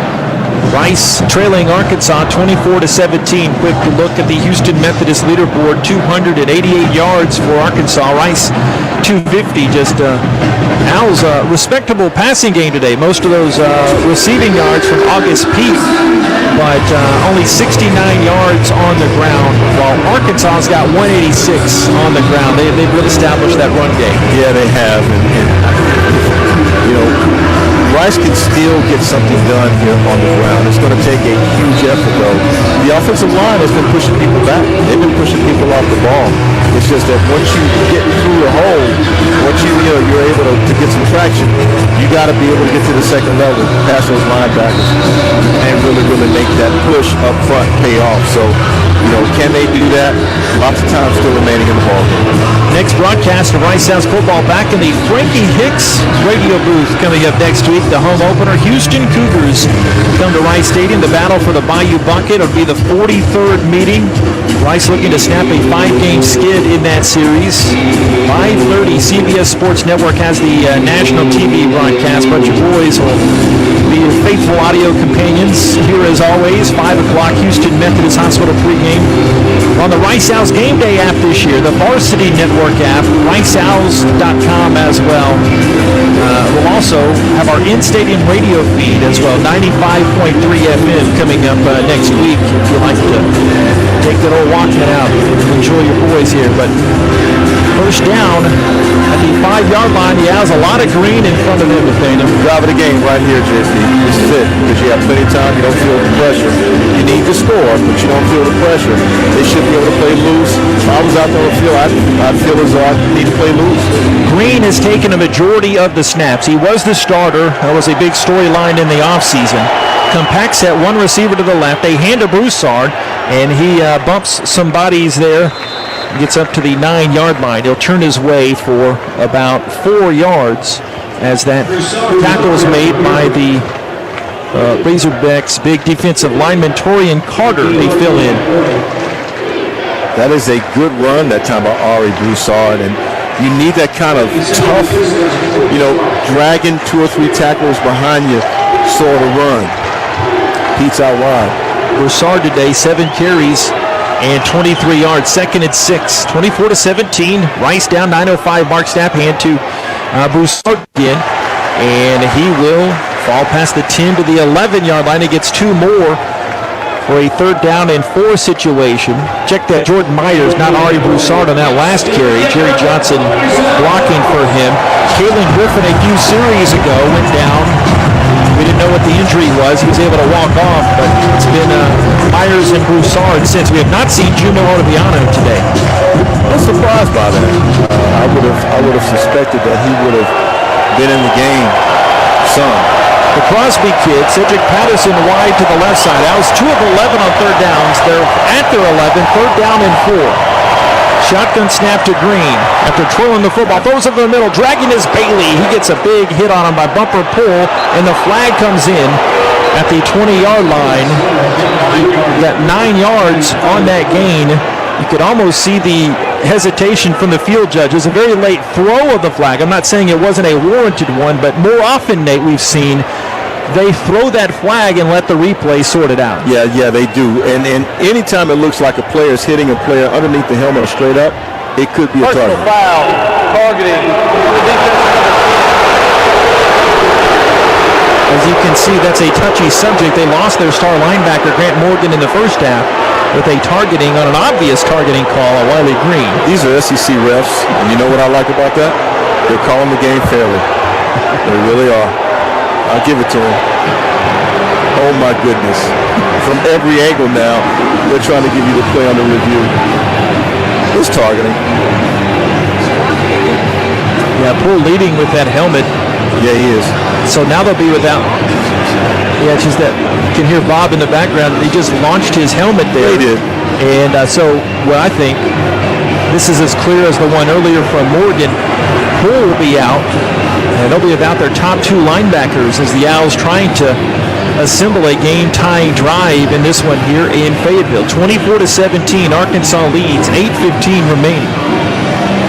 Rice trailing Arkansas 24-17. Quick look at the Houston Methodist leaderboard. 288 yards for Arkansas. Rice 250. Just Al's respectable passing game today. Most of those receiving yards from August Peak, but only 69 yards on the ground, while Arkansas's got 186 on the ground. They've really established that run game. Yeah, they have. And you know, Rice can still get something done here on the ground. It's going to take a huge effort, though. The offensive line has been pushing people back. They've been pushing people off the ball. It's just that once you get through the hole, once you're able to get some traction, you got to be able to get to the second level, pass those linebackers, and really make that push up front pay off. So, can they do that? Lots of time still remaining in the ball game. Next broadcast of Rice Owls football back in the Frankie Hicks radio booth coming up next week. The home opener, Houston Cougars come to Rice Stadium. The battle for the Bayou Bucket. It'll be the 43rd meeting. Rice looking to snap a 5-game skid in that series. 5:30, CBS Sports Network has the national TV broadcast, but your boys will be your faithful audio companions. Here as always, 5 o'clock, Houston Methodist Hospital pregame. On the Rice Owls game day app this year, the Varsity Network app, riceowls.com as well. We'll also have our in-stadium radio feed as well, 95.3 FM coming up next week if you like to take that old Walkman out and enjoy your boys here. But first down at the 5-yard line. The Owls a lot of green in front of them, Nathaniel. Drive of the game right here, JP. This is it, because you have plenty of time. You don't feel the pressure. You need to score, but you don't feel the pressure. They should be able to play loose. If I was out there on the field, I'd feel as though I need to play loose. Green has taken a majority of the snaps. He was the starter. That was a big storyline in the offseason. Compacts at one receiver to the left. They hand to Broussard, and he bumps some bodies there. Gets up to the 9-yard line. He'll turn his way for about 4 yards as that tackle is made by the Razorbacks' big defensive lineman, Torian Carter. They fill in. That is a good run that time by Ari Broussard, and you need that kind of tough, dragging 2 or 3 tackles behind you sort of run. Pete's out wide. Broussard today, 7 carries and 23 yards, 2nd and 6, 24-17. Rice down, 9:05. Mark Stapp hand to Broussard again, and he will fall past the 10 to the 11-yard line. He gets 2 more for a 3rd down and 4 situation. Check that Jordan Myers, not Ari Broussard on that last carry. Jerry Johnson blocking for him. Kalen Griffin a few series ago went down. We didn't know what the injury was. He was able to walk off, but it's been Myers and Broussard since. We have not seen Juma Orbiano today. I'm surprised by that. I would have suspected that he would have been in the game some. The Crosby kid, Cedric Patterson wide to the left side. Owls 2 of 11 on 3rd downs. They're at their 11, 3rd down and 4. Shotgun snap to Green. After twirling the football, throws it in the middle, dragging his Bailey. He gets a big hit on him by bumper pull, and the flag comes in at the 20-yard line. Got 9 yards on that gain. You could almost see the hesitation from the field judge. It was a very late throw of the flag. I'm not saying it wasn't a warranted one, but more often, Nate, we've seen they throw that flag and let the replay sort it out. Yeah, they do. And anytime it looks like a player is hitting a player underneath the helmet or straight up, it could be a target. Personal foul, targeting. As you can see, that's a touchy subject. They lost their star linebacker, Grant Morgan, in the first half with a targeting on an obvious targeting call on Wiley Green. These are SEC refs, and you know what I like about that? They're calling the game fairly. They really are. I'll give it to them. Oh my goodness. From every angle now, they're trying to give you the play under review. It's targeting. Yeah, Poole leading with that helmet. Yeah, he is. So now they'll be without. Yeah, it's just that you can hear Bob in the background. He just launched his helmet there. He did. And so what I think, this is as clear as the one earlier from Morgan. Poole will be out. And they'll be without their top 2 linebackers as the Owls trying to assemble a game-tying drive in this one here in Fayetteville. 24-17, Arkansas leads, 8:15 remaining.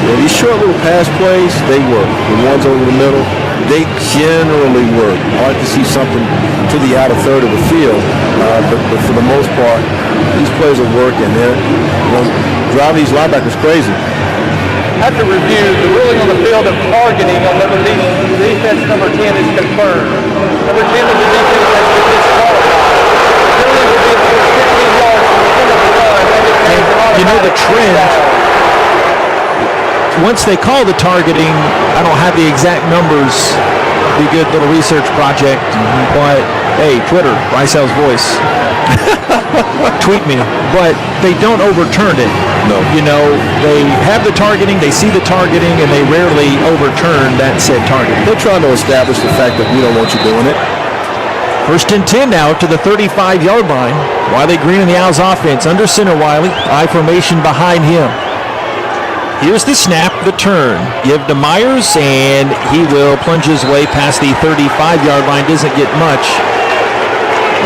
Yeah, these short little pass plays, they work. The ones over the middle, they generally work. Hard to see something to the outer third of the field, but for the most part, these plays are working. They're driving these linebackers crazy. have to review the ruling on the field of targeting on defense number 10 is confirmed. Number 10 of the defense has been disqualified. The penalty will be for 15 yards from the end of the run. And you know the trend, once they call the targeting, I don't have the exact numbers, be a good little research project, but hey, Twitter, Ricel's voice. Tweet me, but they don't overturn it. No. You know, they have the targeting, they see the targeting, and they rarely overturn that said targeting. They're trying to establish the fact that we don't want you doing it. 1st and 10 now to the 35-yard line. Wiley Green in the Owls offense. Under center Wiley. I formation behind him. Here's the snap, the turn. Give to Myers, and he will plunge his way past the 35-yard line. Doesn't get much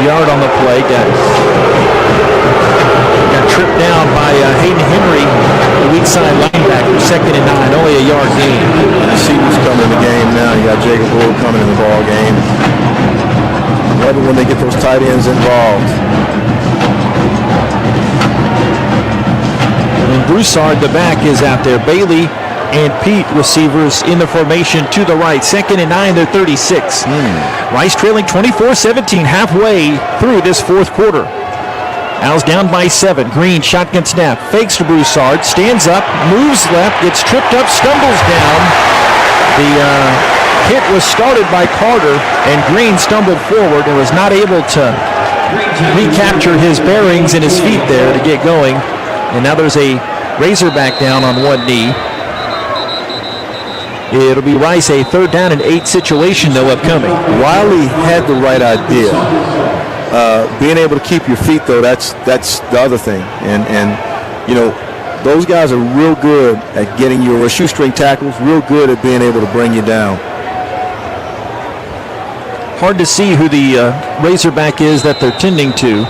yard on the play. Got tripped down by Hayden Henry, the weak side linebacker. 2nd and 9, only a yard gain. You see who's coming in the game now. You got Jacob Bull coming in the ball game. Love it when they get those tight ends involved. And Broussard, the back, is out there. Bailey and Pete, receivers in the formation to the right. 2nd and 9, they're 36. Rice trailing 24-17 halfway through this 4th quarter. Owls down by 7. Green, shotgun snap, fakes to Broussard, stands up, moves left, gets tripped up, stumbles down. The hit was started by Carter, and Green stumbled forward and was not able to recapture his bearings and his feet there to get going. And now there's a Razorback down on one knee. It'll be Rice, a 3rd down and 8 situation, though, upcoming. Wiley had the right idea. Being able to keep your feet, though, that's the other thing. And you know, those guys are real good at getting your shoestring tackles, real good at being able to bring you down. Hard to see who the Razorback is that they're tending to.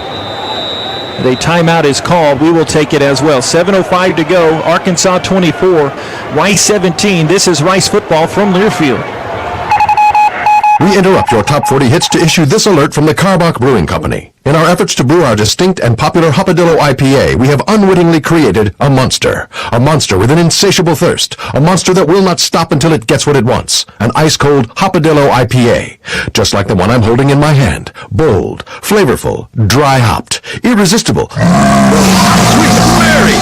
The timeout is called. We will take it as well. 7:05 to go. Arkansas 24, Rice 17. This is Rice football from Learfield. We interrupt your top 40 hits to issue this alert from the Karbach Brewing Company. In our efforts to brew our distinct and popular Hopadillo IPA, we have unwittingly created a monster. A monster with an insatiable thirst. A monster that will not stop until it gets what it wants. An ice-cold Hopadillo IPA. Just like the one I'm holding in my hand. Bold, flavorful, dry-hopped, irresistible. Sweet Mary!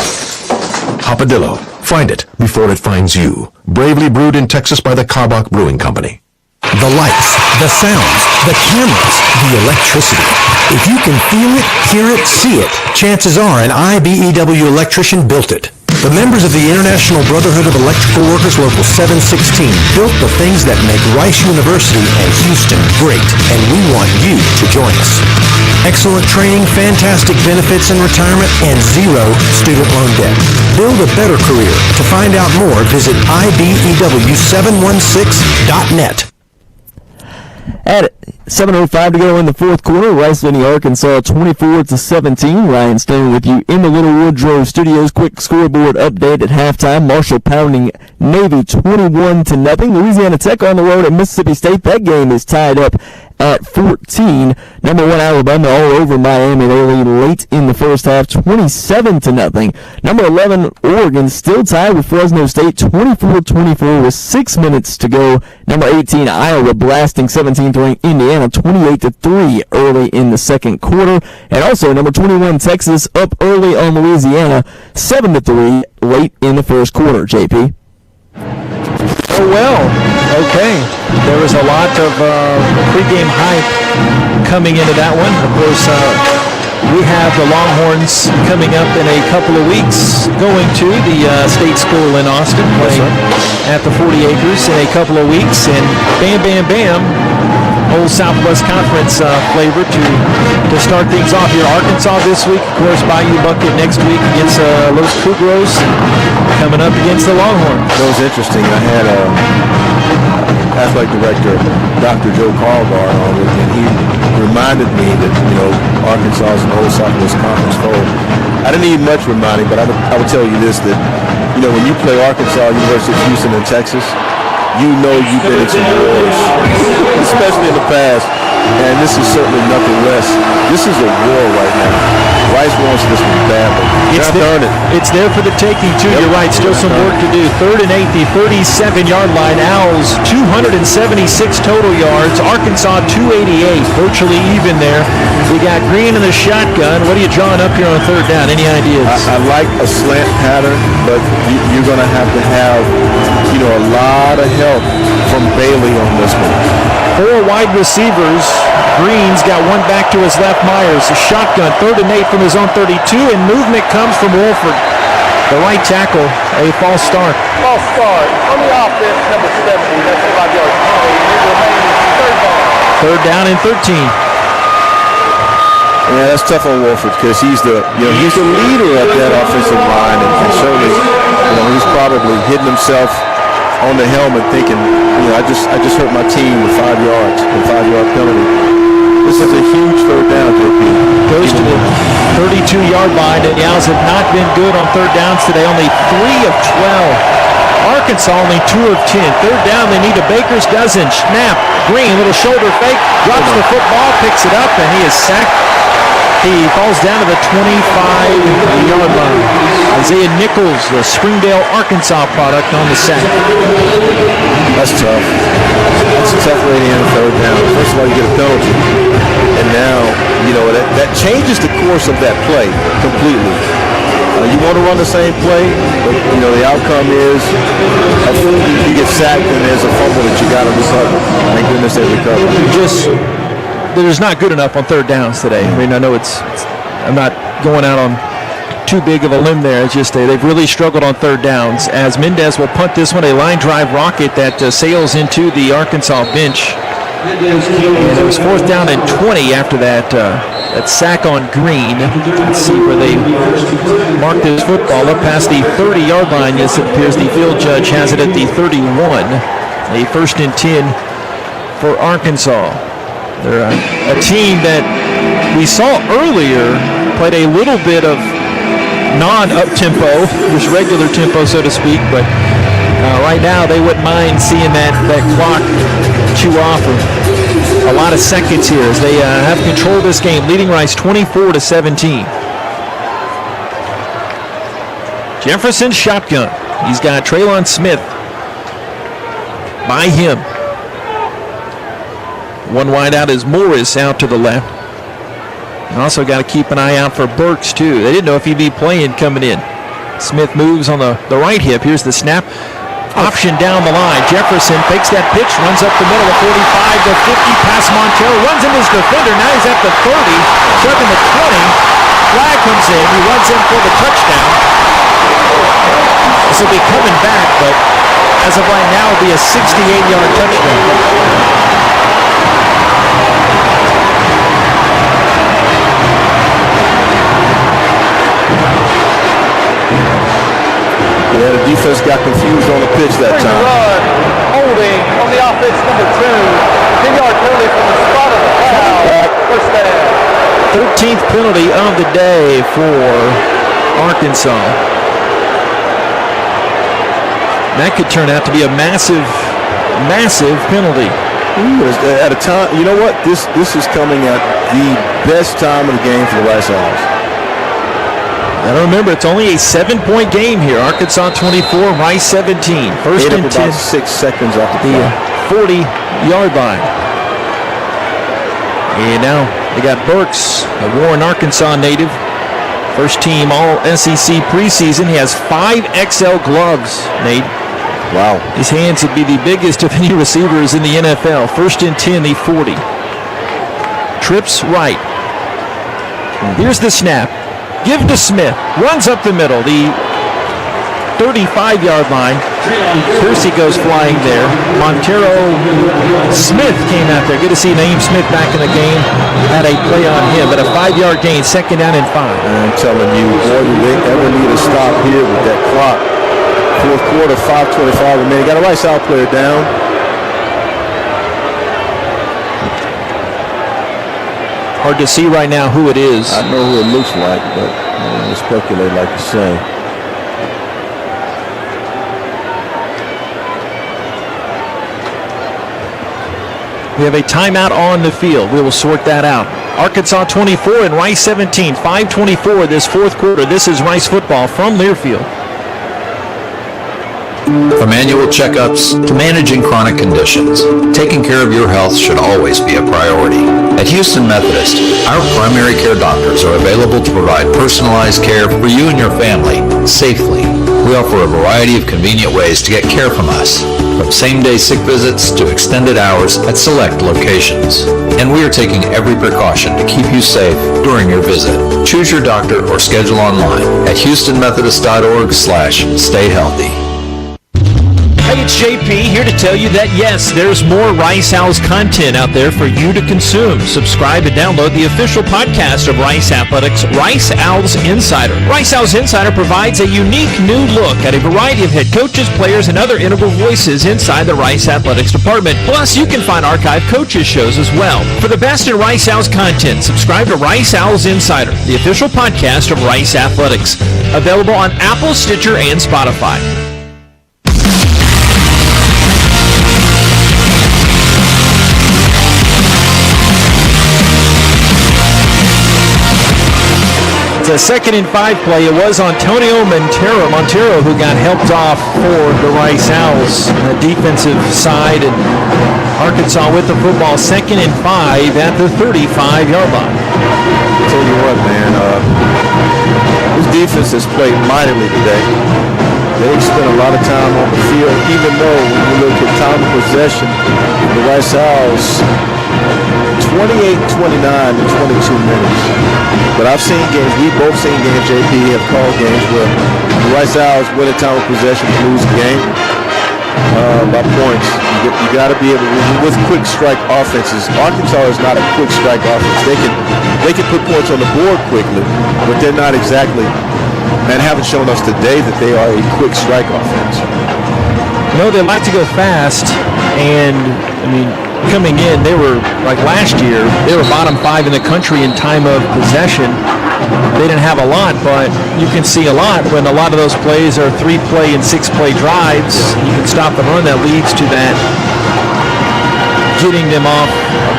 Hopadillo. Find it before it finds you. Bravely brewed in Texas by the Karbach Brewing Company. The lights, the sounds, the cameras, the electricity. If you can feel it, hear it, see it, chances are an IBEW electrician built it. The members of the International Brotherhood of Electrical Workers Local 716 built the things that make Rice University and Houston great, and we want you to join us. Excellent training, fantastic benefits and retirement, and 0 student loan debt. Build a better career. To find out more, visit IBEW716.net. At 7:05 to go in the 4th quarter, Rice leading Arkansas 24-17. Ryan Stone with you in the Little Woodrow Studios. Quick scoreboard update at halftime. Marshall pounding Navy 21-0. Louisiana Tech on the road at Mississippi State. That game is tied up at 14. Number 1 Alabama all over Miami. They lead late in the first half, 27-0. Number 11 Oregon still tied with Fresno State, 24-24 with 6 minutes to go. Number 18 Iowa blasting 17th ranked Indiana 28-3 early in the 2nd quarter. And also number 21 Texas up early on Louisiana, 7-3 late in the 1st quarter. JP. Oh, well, okay. There was a lot of pregame hype coming into that one. Of course, we have the Longhorns coming up in a couple of weeks, going to the state school in Austin, playing at the 40 Acres in a couple of weeks, and bam, bam, bam, Old Southwest Conference flavor to start things off here. Arkansas this week, of course, Bayou Bucket next week against Los Cougars, coming up against the Longhorns. That was interesting. I had athletic director Dr. Joe Carlbar on with me, and he reminded me that, you know, Arkansas is an Old Southwest Conference foe. I didn't need much reminding, but I would tell you this, that, you know, when you play Arkansas, University of Houston, and Texas, you know you've been in some wars, especially in the past. And this is certainly nothing less. This is a war right now. Rice wants this one badly. It's there for the taking, too. You're right. Still some work to do. 3rd and 8, the 37-yard line. Owls, 276 total yards. Arkansas, 288. Virtually even there. We got Green in the shotgun. What are you drawing up here on 3rd down? Any ideas? I like a slant pattern, but you're going to have a lot of help from Bailey on this one. 4 wide receivers. Green's got one back to his left. Myers, a shotgun, 3rd and 8 from his own 32, and movement comes from Wolford. The right tackle, a false start. False start. On the offense, number 70, that's a 5-yard penalty. It remains 3rd down. 3rd down and 13. Yeah, that's tough on Wolford because he's the leader of that offensive line, and certainly, he's probably hitting himself on the helmet thinking, I just hurt my team with 5 yards, a 5-yard penalty. This is a huge 3rd down, JP. Goes to the 32-yard line, and the Owls have not been good on 3rd downs today. Only 3 of 12. Arkansas only 2 of 10. 3rd down, they need a baker's dozen. Snap. Green, little shoulder fake, drops the football, picks it up, and he is sacked. He falls down to the 25-yard line. Isaiah Nichols, the Springdale, Arkansas product, on the sack. That's tough. That's a tough way to end a 3rd down. First of all, you get a penalty, and now that changes the course of that play completely. You want to run the same play, but the outcome is you get sacked and there's a fumble that you got to recover. Thank goodness they recovered. There's not good enough on 3rd downs today. I mean, I know I'm not going out on too big of a limb there. It's just they've really struggled on 3rd downs. As Mendez will punt this one, a line drive rocket that sails into the Arkansas bench. And it was 4th down and 20 after that sack on Green. Let's see where they marked this football up past the 30-yard line. Yes, it appears the field judge has it at the 31. A 1st and 10 for Arkansas. They're a team that we saw earlier played a little bit of non-up-tempo, just regular tempo, so to speak, but right now they wouldn't mind seeing that clock chew off a lot of seconds here as they have control of this game, leading Rice 24-17. Jefferson shotgun. He's got Traylon Smith by him. One wide out is Morris out to the left. And also got to keep an eye out for Burks, too. They didn't know if he'd be playing coming in. Smith moves on the right hip. Here's the snap. Option down the line. Jefferson fakes that pitch, runs up the middle of 45 to 50, past Montero, runs into his defender. Now he's at the 30, chugging the 20. Flag comes in. He runs in for the touchdown. This will be coming back, but as of right now, it'll be a 68-yard touchdown. Yeah, the defense got confused on the pitch that time. Run, holding on the offense, number 2. 10-yard penalty from the spot of the foul. 1st down. 13th penalty of the day for Arkansas. That could turn out to be a massive penalty. At a time, you know what? This is coming at the best time of the game for the Rice Owls. Now remember, it's only a 7-point game here. Arkansas 24, Rice 17. 1st and 10. About 6 seconds off the 40-yard line. And now they got Burks, a Warren, Arkansas native. First team All-SEC preseason. He has 5 XL gloves, Nate. Wow. His hands would be the biggest of any receivers in the NFL. 1st and 10, the 40. Trips right. Here's the snap. Give to Smith. Runs up the middle. The 35-yard line. Piercy goes flying there. Montero Smith came out there. Good to see Naeem Smith back in the game. Had a play on him, but a 5-yard gain. 2nd down and 5. I'm telling you, boy, do they ever need to stop here with that clock. 4th quarter, 5:25 remaining. Got a Rice Out player down. Hard to see right now who it is. I know who it looks like, but I speculate like you say. We have a timeout on the field. We will sort that out. Arkansas 24 and Rice 17. 5:24 this fourth quarter. This is Rice football from Learfield. From annual checkups to managing chronic conditions, taking care of your health should always be a priority. At Houston Methodist, our primary care doctors are available to provide personalized care for you and your family safely. We offer a variety of convenient ways to get care from us, from same-day sick visits to extended hours at select locations. And we are taking every precaution to keep you safe during your visit. Choose your doctor or schedule online at houstonmethodist.org/stay healthy. Hey, it's JP here to tell you that yes, there's more Rice Owls content out there for you to consume. Subscribe and download the official podcast of Rice Athletics, Rice Owls Insider. Rice Owls Insider provides a unique new look at a variety of head coaches, players, and other integral voices inside the Rice Athletics department. Plus, you can find archive coaches shows as well. For the best in Rice Owls content, subscribe to Rice Owls Insider, the official podcast of Rice Athletics. Available on Apple, Stitcher, and Spotify. It's a 2nd and 5 play. It was Antonio Montero who got helped off for the Rice Owls. The defensive side, and Arkansas with the football. 2nd and 5 at the 35-yard line. I'll tell you what, man. This defense has played mightily today. They've spent a lot of time on the field, even though when you look at time of possession, the Rice Owls 28-29 in 22 minutes. But I've seen games, we've both seen games, JP have called games where the Rice Owls win a time of possession to lose the game by points. You got to be able, with quick strike offenses, Arkansas is not a quick strike offense. They can put points on the board quickly, but they're not exactly, and haven't shown us today that they are a quick strike offense. No, they like to go fast, and I mean, coming in, they were, like last year, they were bottom 5 in the country in time of possession. They didn't have a lot, but you can see a lot when a lot of those plays are 3-play and 6-play drives. You can stop the run that leads to that, getting them off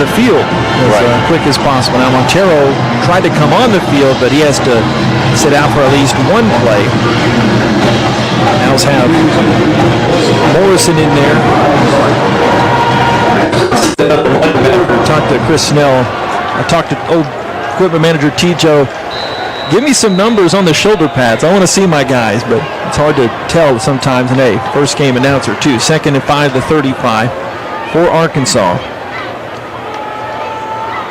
the field as quick as possible. Now, Montero tried to come on the field, but he has to sit out for at least one play. Owls have Morrison in there. Talked to Chris Snell. I talked to old equipment manager T-Joe. Give me some numbers on the shoulder pads. I want to see my guys, but it's hard to tell sometimes. And hey, first game announcer too. 2nd and 5 to 35 for Arkansas.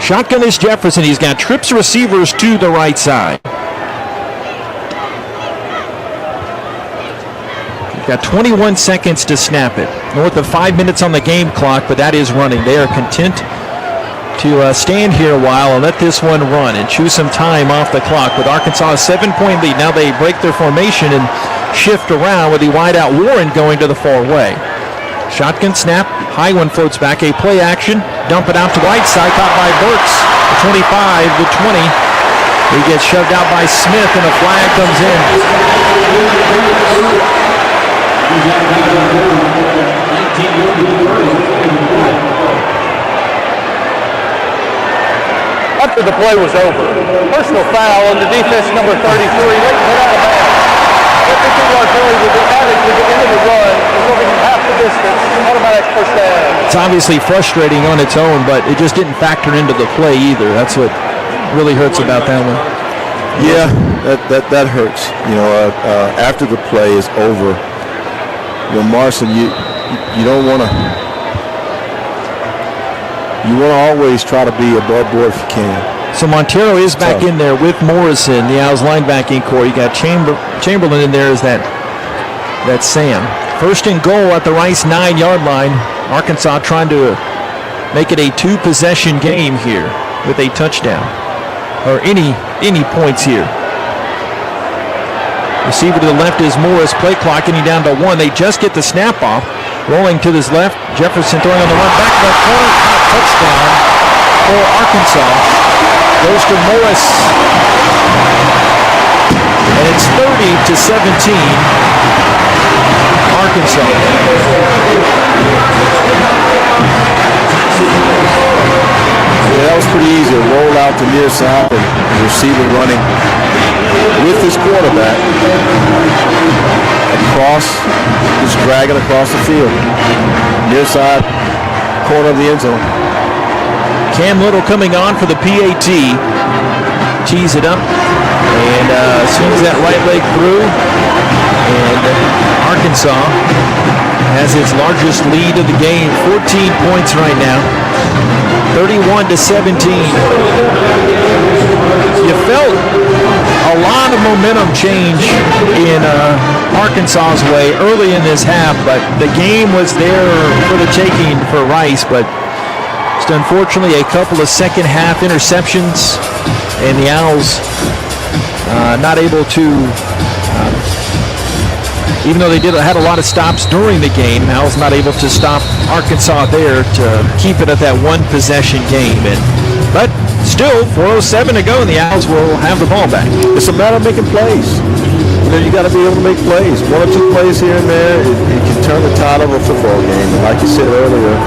Shotgun is Jefferson. He's got trips receivers to the right side. Got 21 seconds to snap it. North of 5 minutes on the game clock, but that is running. They are content to stand here a while and let this one run and chew some time off the clock. With Arkansas a 7-point lead, now they break their formation and shift around with the wideout Warren going to the far way. Shotgun snap, high one floats back, a play action, dump it out to the right side, caught by Burks, 25 to 20. He gets shoved out by Smith and a flag comes in. After the play was over, personal foul on the defense number 33. Hit out of bounds. That 50-yard penalty would be added to the end of the run, moving half the distance. Automatic first down. It's obviously frustrating on its own, but it just didn't factor into the play either. That's what really hurts about that one. Yeah, that hurts. You know, after the play is over, you know, Marson, you don't want to. You want to always try to be above board if you can. So Montero is back in there with Morrison, the Owls linebacking core. You got Chamberlain in there as that's Sam. 1st and goal at the Rice 9-yard line. Arkansas trying to make it a 2-possession game here with a touchdown or any points here. Receiver to the left is Morris. Play clock getting down to 1. They just get the snap off. Rolling to his left. Jefferson throwing on the run back to the corner. Touchdown for Arkansas. Goes to Morris. And it's 30-17. Arkansas. near side and the receiver running with his quarterback across, just dragging across the field. Near side corner of the end zone. Cam Little coming on for the PAT. Tees it up and swings that right leg through. And Arkansas has its largest lead of the game, 14 points right now, 31-17. You felt a lot of momentum change in Arkansas's way early in this half, but the game was there for the taking for Rice, but just unfortunately a couple of second half interceptions, and the Owls not able to, even though they had a lot of stops during the game, Owls not able to stop Arkansas there to keep it at that one possession game. But still, 4:07 to go, and the Owls will have the ball back. It's a matter of making plays. You got to be able to make plays. 1 or 2 plays here and there, it can turn the tide of a football game. And like you said earlier,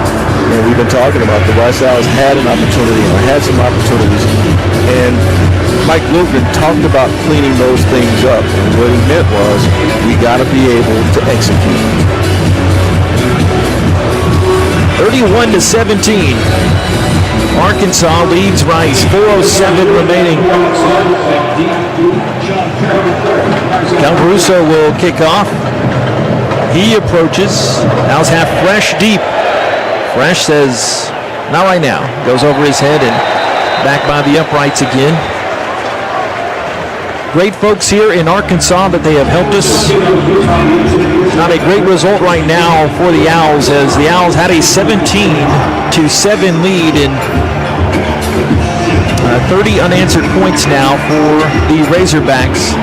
we've been talking about the Rice Owls had an opportunity, or had some opportunities, and Mike Bluegrain talked about cleaning those things up. And what he meant was, we got to be able to execute. 31-17. Arkansas leads Rice. 4:07 remaining. Cal Russo will kick off. He approaches. Owls have Fresh deep. Fresh says, not right now. Goes over his head and back by the uprights again. Great folks here in Arkansas that they have helped us. Not a great result right now for the Owls, as the Owls had a 17-7 lead in 30 unanswered points now for the Razorbacks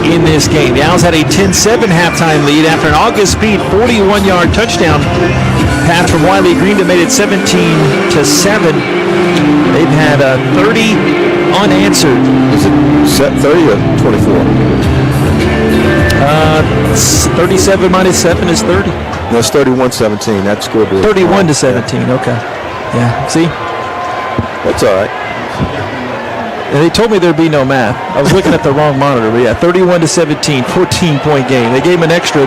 in this game. The Owls had a 10-7 halftime lead after an August Speed 41-yard touchdown pass from Wiley Green that made it 17-7. They've had 30 unanswered. Is it 30 or 24? 37 minus 7 is 30. No, it's 31-17. That scoreboard. 31-17. Okay. Yeah. See? That's all right. And they told me there'd be no math. I was looking at the wrong monitor, but yeah, 31-17, 14-point game. They gave him an extra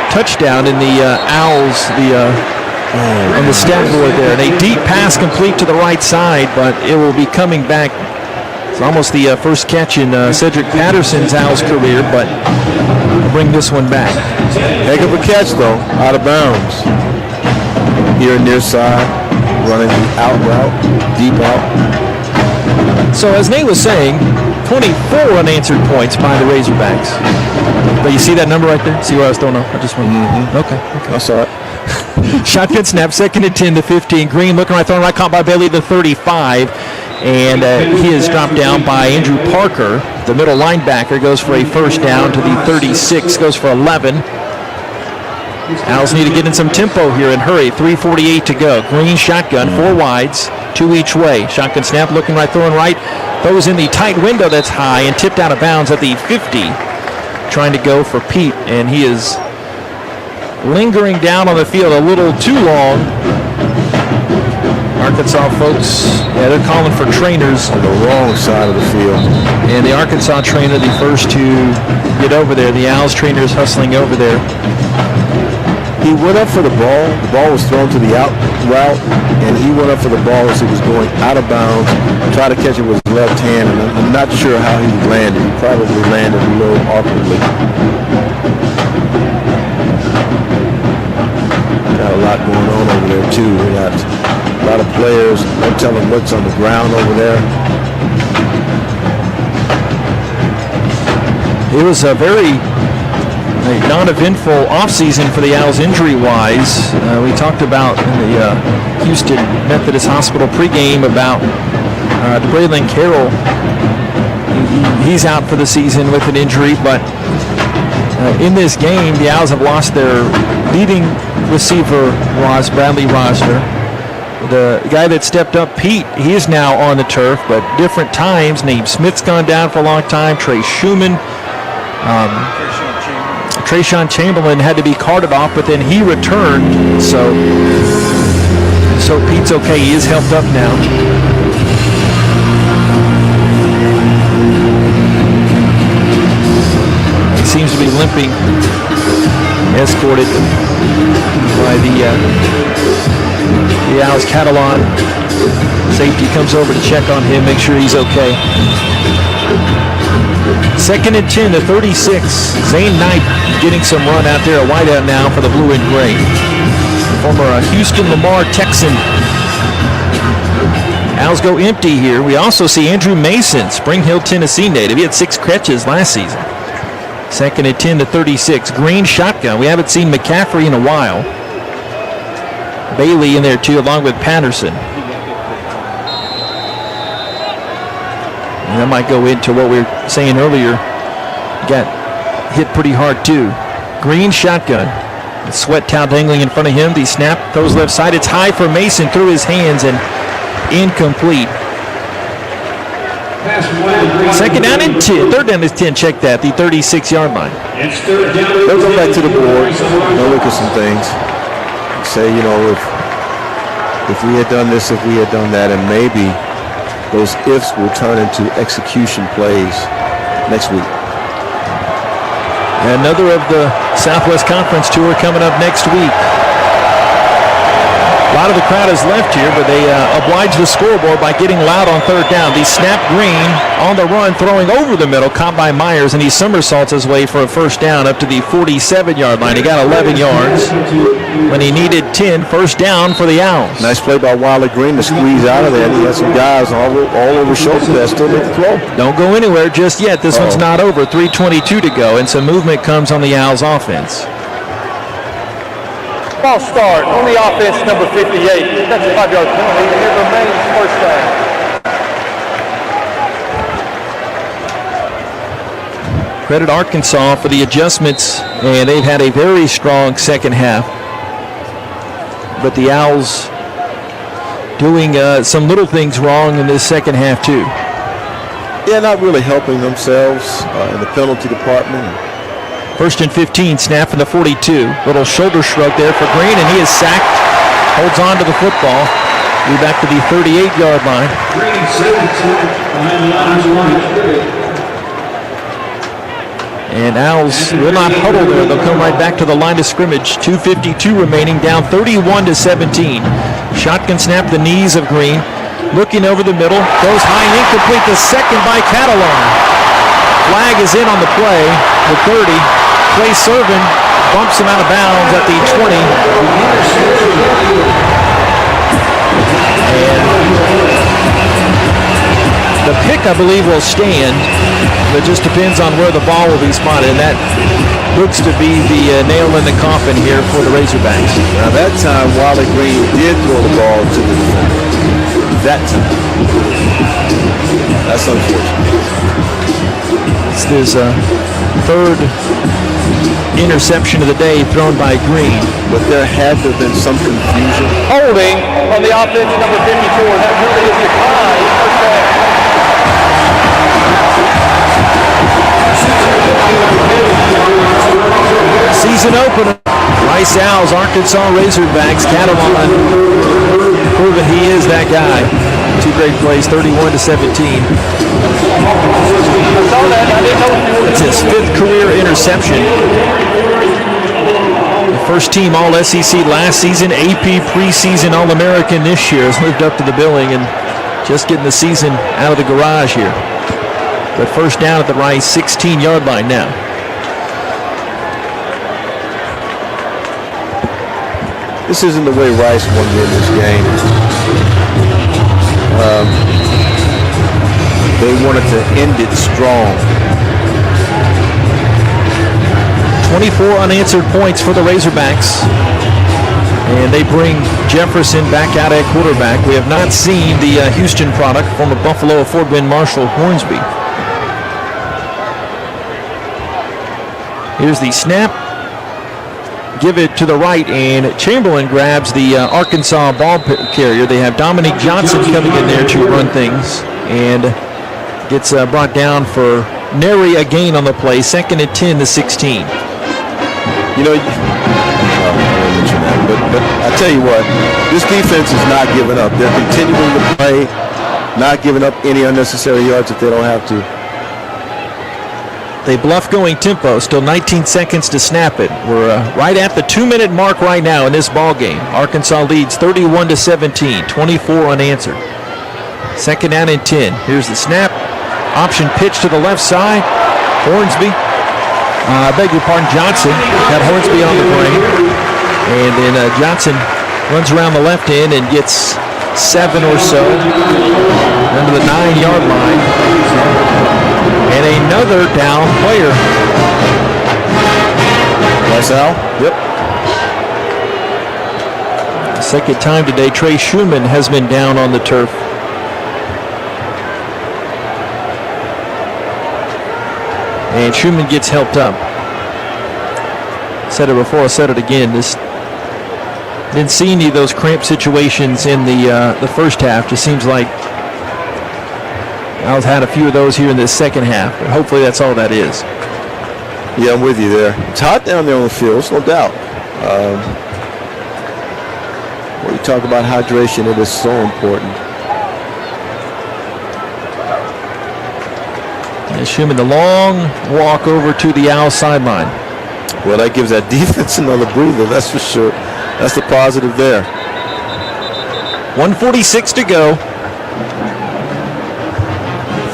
touchdown in the Owls, on the stat board there. And a deep pass complete to the right side, but it will be coming back. It's almost the first catch in Cedric Patterson's Owls career, but I'll bring this one back. Heck of a catch, though, out of bounds. Here near side, running out route, deep out. So as Nate was saying, 24 unanswered points by the Razorbacks. But you see that number right there? See where I was throwing off? I just went. Okay. I saw it. Shotgun snap, second and 10 to 15. Green looking right, throwing right, caught by Bailey, the 35. And he is dropped down by Andrew Parker. The middle linebacker goes for a first down to the 36, goes for 11. Owls need to get in some tempo here and hurry. 3:48 to go. Green shotgun, 4 wides, 2 each way. Shotgun snap, looking right, throwing right. Throws in the tight window that's high and tipped out of bounds at the 50. Trying to go for Pete, and he is lingering down on the field a little too long. Arkansas folks, yeah, they're calling for trainers. On the wrong side of the field. And the Arkansas trainer, the first to get over there. The Owls trainer is hustling over there. He went up for the ball. The ball was thrown to the out route, and he went up for the ball as he was going out of bounds. Tried to catch it with his left hand, and I'm not sure how he landed. He probably landed a little awkwardly. Got a lot going on over there, too. We got a lot of players. No telling what's on the ground over there. It was a very non-eventful offseason for the Owls injury-wise. We talked about in the Houston Methodist Hospital pregame about Braylon Carroll. He's out for the season with an injury, but in this game, the Owls have lost their leading receiver, Bradley Rosner. The guy that stepped up, Pete, he is now on the turf, but different times. Naeem Smith's gone down for a long time. Trey Schumann. Trayshawn Chamberlain had to be carted off, but then he returned. So Pete's okay. He is helped up now. seems to be limping, escorted by the Owls. Catalan safety comes over to check on him, make sure he's okay. 2nd and 10 to 36. Zane Knight getting some run out there, a wideout now for the blue and gray. Former Houston Lamar Texan. Owls go empty here. We also see Andrew Mason, Spring Hill, Tennessee native. He had 6 catches last season. 2nd and 10 to 36. Green shotgun. We haven't seen McCaffrey in a while. Bailey in there too, along with Patterson. And that might go into what we were saying earlier. Got hit pretty hard too. Green shotgun. The sweat towel dangling in front of him. The snap throws left side. It's high for Mason through his hands and incomplete. 2nd down and 10. 3rd down is 10. Check that. The 36-yard line. They'll go back to the board. They'll look at some things. Say, if we had done this, if we had done that, and maybe those ifs will turn into execution plays next week. Another of the Southwest Conference Tour coming up next week. A lot of the crowd has left here, but they oblige the scoreboard by getting loud on 3rd down. The snap, Green on the run, throwing over the middle, caught by Myers, and he somersaults his way for a 1st down up to the 47-yard line. He got 11 yards when he needed 10. 1st down for the Owls. Nice play by Wiley Green to squeeze out of there. He had some guys all over shoulder pads still make the throw. Don't go anywhere just yet. This one's not over. 3:22 to go, and some movement comes on the Owls offense. False start on the offense, number 58. That's a 5-yard penalty, and it remains 1st down. Credit Arkansas for the adjustments, and they've had a very strong second half. But the Owls doing some little things wrong in this second half too. Yeah, not really helping themselves in the penalty department. 1st and 15, snap from the 42. Little shoulder shrug there for Green, and he is sacked. Holds on to the football. We're back to the 38-yard line. And Owls will not huddle there. They'll come right back to the line of scrimmage. 2:52 remaining, down 31-17. Shotgun snap, the knees of Green. Looking over the middle, goes high and incomplete. The second by Catalan. Flag is in on the play. The 30. Clay Servin bumps him out of bounds at the 20. And the pick, I believe, will stand. But it just depends on where the ball will be spotted. And that looks to be the nail in the coffin here for the Razorbacks. Now that time, Wiley Green did throw the ball to the defender. That time. That's unfortunate. This is 3rd interception of the day thrown by Green. But there had to have been some confusion. Holding on the offense, number 54. That really is declined. 1st down. Season opener. Rice Owls, Arkansas Razorbacks. Catalan proving he is that guy. 2 great plays, 31-17. That's his 5th career interception. The first team All-SEC last season, AP preseason All-American this year, has lived up to the billing and just getting the season out of the garage here. But 1st down at the Rice 16-yard line now. This isn't the way Rice won this game. They wanted to end it strong. 24 unanswered points for the Razorbacks. And they bring Jefferson back out at quarterback. We have not seen the Houston product from the Buffalo of Fort Bend Marshall Hornsby. Here's the snap. Give it to the right, and Chamberlain grabs the Arkansas ball carrier. They have Dominique Johnson coming in there to run things, and gets brought down for nary a gain on the play. 2nd and 10 to 16. You know, but I tell you what, this defense is not giving up. They're continuing to play, not giving up any unnecessary yards if they don't have to. They bluff going tempo. Still 19 seconds to snap it. We're right at the 2-minute mark right now in this ball game. Arkansas leads 31-17, 24 unanswered. Second down and 10. Here's the snap. Option pitch to the left side. Hornsby. I beg your pardon, Johnson. Got Hornsby on the brain. And then Johnson runs around the left end and gets 7 or so under the 9-yard line. And another down player. That's Al? Yep. Second time today, Trey Schumann has been down on the turf. And Schumann gets helped up. Said it before, I said it again. This didn't see any of those cramp situations in the first half. Just seems like Al's had a few of those here in the second half. But hopefully that's all that is. Yeah, I'm with you there. It's hot down there on the field, there's no doubt. When you talk about hydration, it is so important. And Schumann, the long walk over to the Owl sideline. Well, that gives that defense another breather, that's for sure. That's the positive there. 1:46 to go.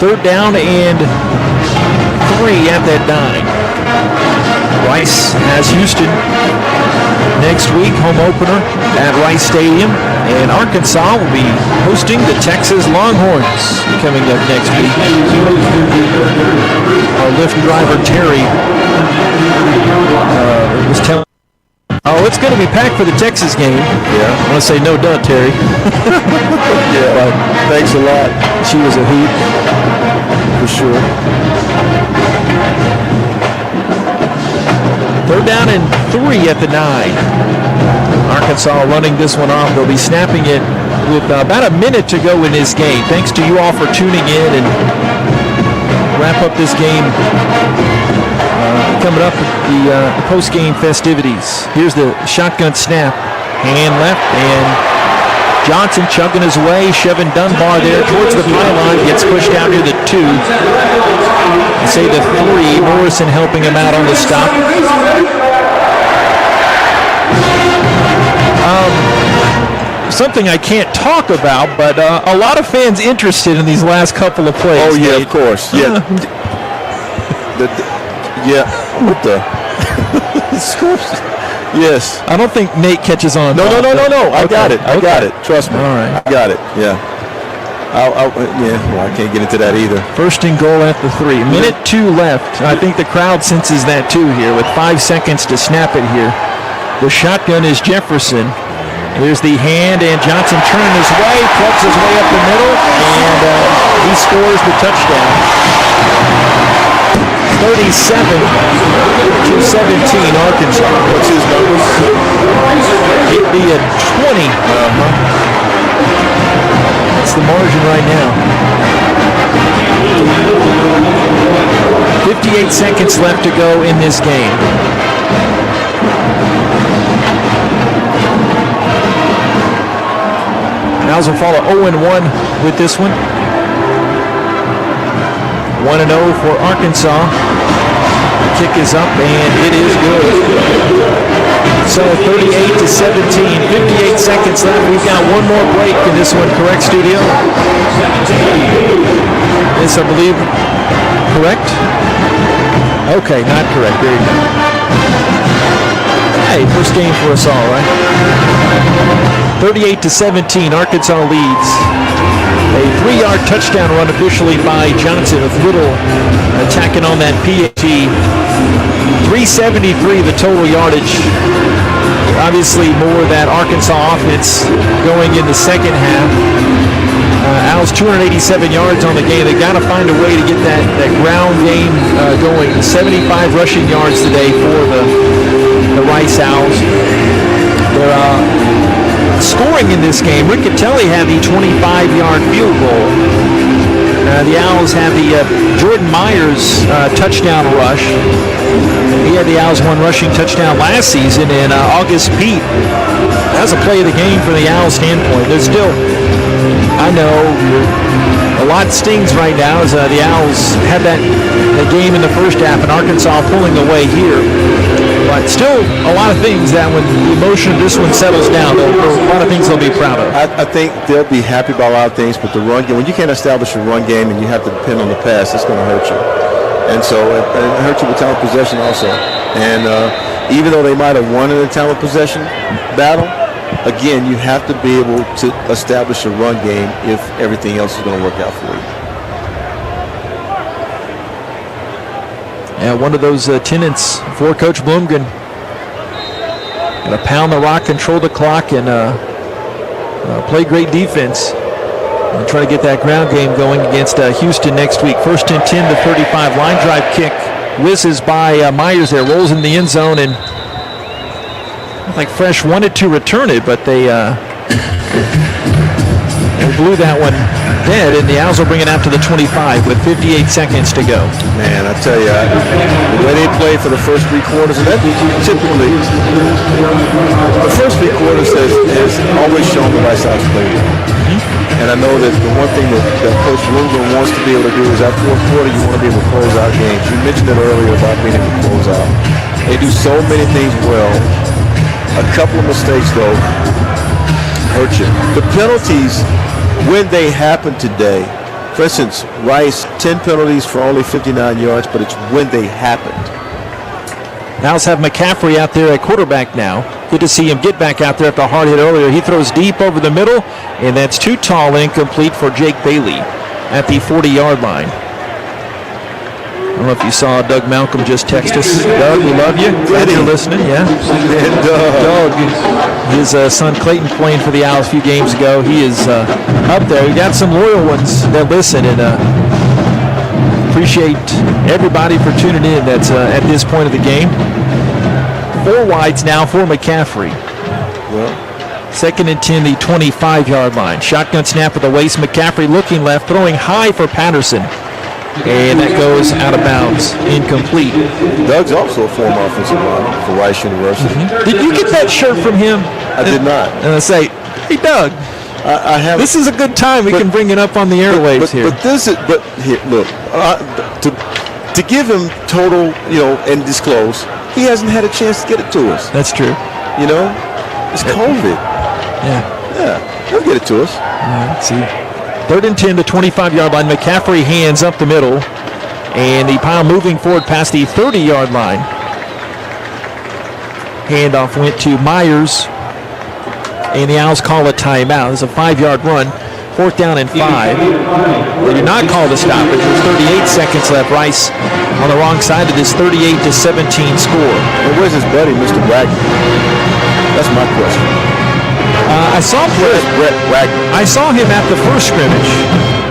Third down and 3 at that 9. Rice has Houston next week, home opener at Rice Stadium. And Arkansas will be hosting the Texas Longhorns coming up next week. Our Lyft driver, Terry, was telling it's going to be packed for the Texas game. Yeah. I want to say no duh, Terry. Yeah, but thanks a lot. She was a hoot. For sure. Third down and 3 at the 9. Arkansas running this one off. They'll be snapping it with about a minute to go in this game. Thanks to you all for tuning in and wrap up this game. Coming up, the post-game festivities. Here's the shotgun snap. Hand left, and Johnson chugging his way, shoving Dunbar there towards the pylon. Gets pushed out near the 2. I say the 3. Morrison helping him out on the stop. Something I can't talk about, but a lot of fans interested in these last couple of plays. Oh, yeah, of course. Yeah. Yeah. What the? Yes. I don't think Nate catches on. No. I got it. I got Okay. it. Trust me. All right. I got it. Yeah. I can't get into that either. First and goal at the 3. Minute 2 left. I think the crowd senses that too here with 5 seconds to snap it here. The shotgun is Jefferson. Here's the hand, and Johnson turning his way, plugs his way up the middle, and he scores the touchdown. 37-17 Arkansas. What's his numbers? It'd be a 20. That's the margin right now. 58 seconds left to go in this game. Owls will follow 0-1 with this one. 1-0 for Arkansas. The kick is up, and it is good. So 38-17, 58 seconds left. We've got one more break in this one, correct, studio? Yes, I believe. Correct? Okay, not correct. There you go. Hey, first game for us all, right? 38-17, Arkansas leads. A 3-yard touchdown run officially by Johnson with Little attacking on that PAT. 373 the total yardage. Obviously more of that Arkansas offense going in the second half. Al's 287 yards on the game. They got to find a way to get that ground game going. 75 rushing yards today for the Rice Owls. They're scoring in this game. Riccatelli had the 25-yard field goal. The Owls have the Jordan Myers touchdown rush. He had the Owls one rushing touchdown last season, and August Pete. That was a play of the game from the Owls standpoint. There's still, I know, A lot stings right now as the Owls had that game in the first half, and Arkansas pulling away here. But still, a lot of things that when the emotion of this one settles down, there are a lot of things they'll be proud of. I think they'll be happy about a lot of things, but the run game, when you can't establish a run game and you have to depend on the pass, it's going to hurt you. And so it hurts you with time of possession also. And even though they might have won in the time of possession battle, again, you have to be able to establish a run game if everything else is going to work out for you. Yeah, one of those tenets for Coach Bloomgren. Got to pound the rock, control the clock, and play great defense. And try to get that ground game going against Houston next week. First and 10 to 35. Line drive kick whizzes by Myers there, rolls in the end zone, and like Fresh wanted to return it, but they blew that one dead, and the Owls will bring it out to the 25 with 58 seconds to go. Man, I tell you, the way they played for the first 3 quarters, and that typically, the first 3 quarters has always shown the right side to play with. And I know that the one thing that Coach Bloomgren wants to be able to do is that fourth quarter, you want to be able to close out games. You mentioned it earlier about being able to close out. They do so many things well. A couple of mistakes, though, hurt you. The penalties, when they happen today, for instance, Rice, 10 penalties for only 59 yards, but it's when they happened. Owls have McCaffrey out there at quarterback now. Good to see him get back out there after a hard hit earlier. He throws deep over the middle, and that's too tall and incomplete for Jake Bailey at the 40-yard line. I don't know if you saw Doug Malcolm just text us. Doug, we love you. Glad you're listening. Yeah. Doug, his son Clayton playing for the Owls a few games ago. He is up there. We got some loyal ones that listen, and appreciate everybody for tuning in that's at this point of the game. 4 wides now for McCaffrey. Well, second and 10, the 25-yard line. Shotgun snap at the waist. McCaffrey looking left, throwing high for Patterson. And that goes out of bounds, incomplete. Doug's also a former offensive lineman for Rice University. Did you get that shirt from him? I did not. And I say, hey, Doug, I have. This is a good time. We can bring it up on the airwaves here. But here, look, to give him total, and disclose, he hasn't had a chance to get it to us. That's true. It's COVID. Yeah, he'll get it to us. Let's see. 3rd and 10, the 25-yard line. McCaffrey hands up the middle, and the pile moving forward past the 30-yard line. Handoff went to Myers, and the Owls call a timeout. It's a 5-yard run. 4th down and 5. They do not call the stoppage. There's 38 seconds left. Rice on the wrong side of this 38-17 score. Well, where's his buddy, Mr. Wagner? That's my question. I saw Brett Wagner. I saw him at the first scrimmage,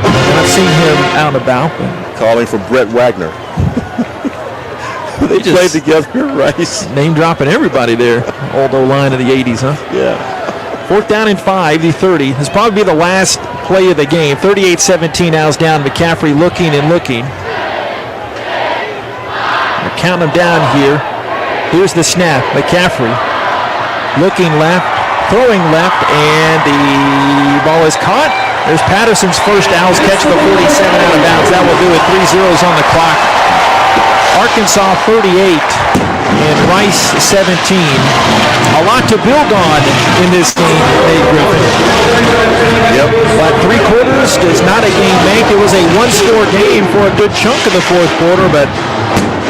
and I've seen him out and about. Calling for Brett Wagner. They played together, Rice. Name dropping everybody there. Old O-line of the 80s, huh? Yeah. 4th down and 5, the 30. This will probably be the last play of the game. 38-17, Owls down. McCaffrey looking and looking. They're counting them down here. Here's the snap. McCaffrey looking left, throwing left, and the ball is caught. There's Patterson's first Owls catch the 47 out of bounds. That will do it. 3 zeros on the clock. Arkansas 38 and Rice 17. A lot to build on in this game, Nate Griffin. Yep. But 3 quarters is not a game bank. It was a 1-score game for a good chunk of the 4th quarter, but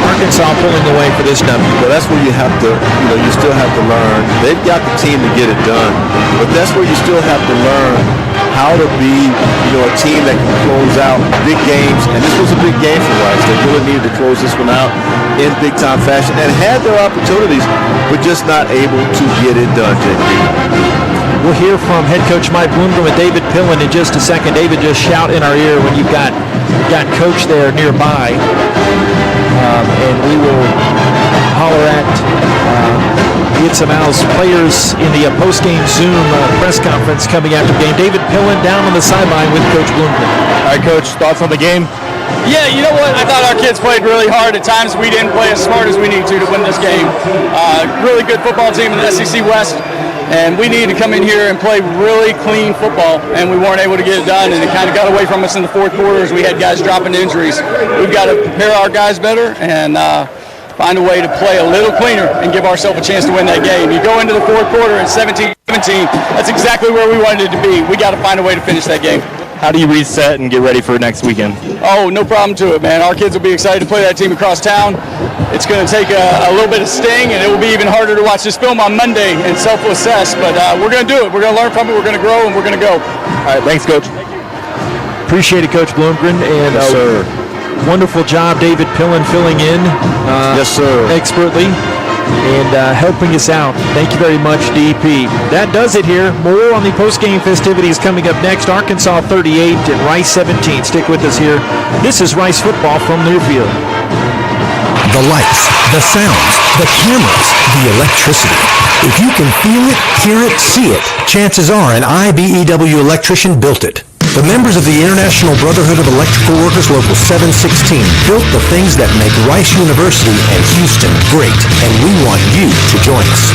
Arkansas pulling away for this W. Well, that's where you have to, you still have to learn. They've got the team to get it done, but that's where you still have to learn how to be, a team that can close out big games. And this was a big game for Rice. They really needed to close this one out in big-time fashion and had their opportunities, but just not able to get it done, JP. We'll hear from head coach Mike Bloomgren with David Pillen in just a second. David, just shout in our ear when you've got coach there nearby. And we will holler at get some Owls players in the post-game Zoom press conference coming after the game. David Pillen down on the sideline with Coach Bloomgren. All right, Coach, thoughts on the game? Yeah, you know what? I thought our kids played really hard. At times we didn't play as smart as we need to win this game. Really good football team in the SEC West. And we needed to come in here and play really clean football, and we weren't able to get it done, and it kind of got away from us in the fourth quarter as we had guys dropping to injuries. We've got to prepare our guys better and find a way to play a little cleaner and give ourselves a chance to win that game. You go into the fourth quarter at 17-17, that's exactly where we wanted it to be. We got to find a way to finish that game. How do you reset and get ready for next weekend? Oh, no problem to it, man. Our kids will be excited to play that team across town. It's going to take a little bit of sting, and it will be even harder to watch this film on Monday and self-assess, but we're going to do it. We're going to learn from it. We're going to grow, and we're going to go. All right, thanks, Coach. Appreciate it, Coach Bloomgren. And Yes, sir. Wonderful job, David Pillen, filling in Yes, sir. expertly and helping us out. Thank you very much, DP. That does it here. More on the post-game festivities coming up next. Arkansas 38 and Rice 17. Stick with us here. This is Rice football from Learfield. The lights, the sounds, the cameras, the electricity. If you can feel it, hear it, see it, chances are an IBEW electrician built it. The members of the International Brotherhood of Electrical Workers Local 716 built the things that make Rice University and Houston great, and we want you to join us.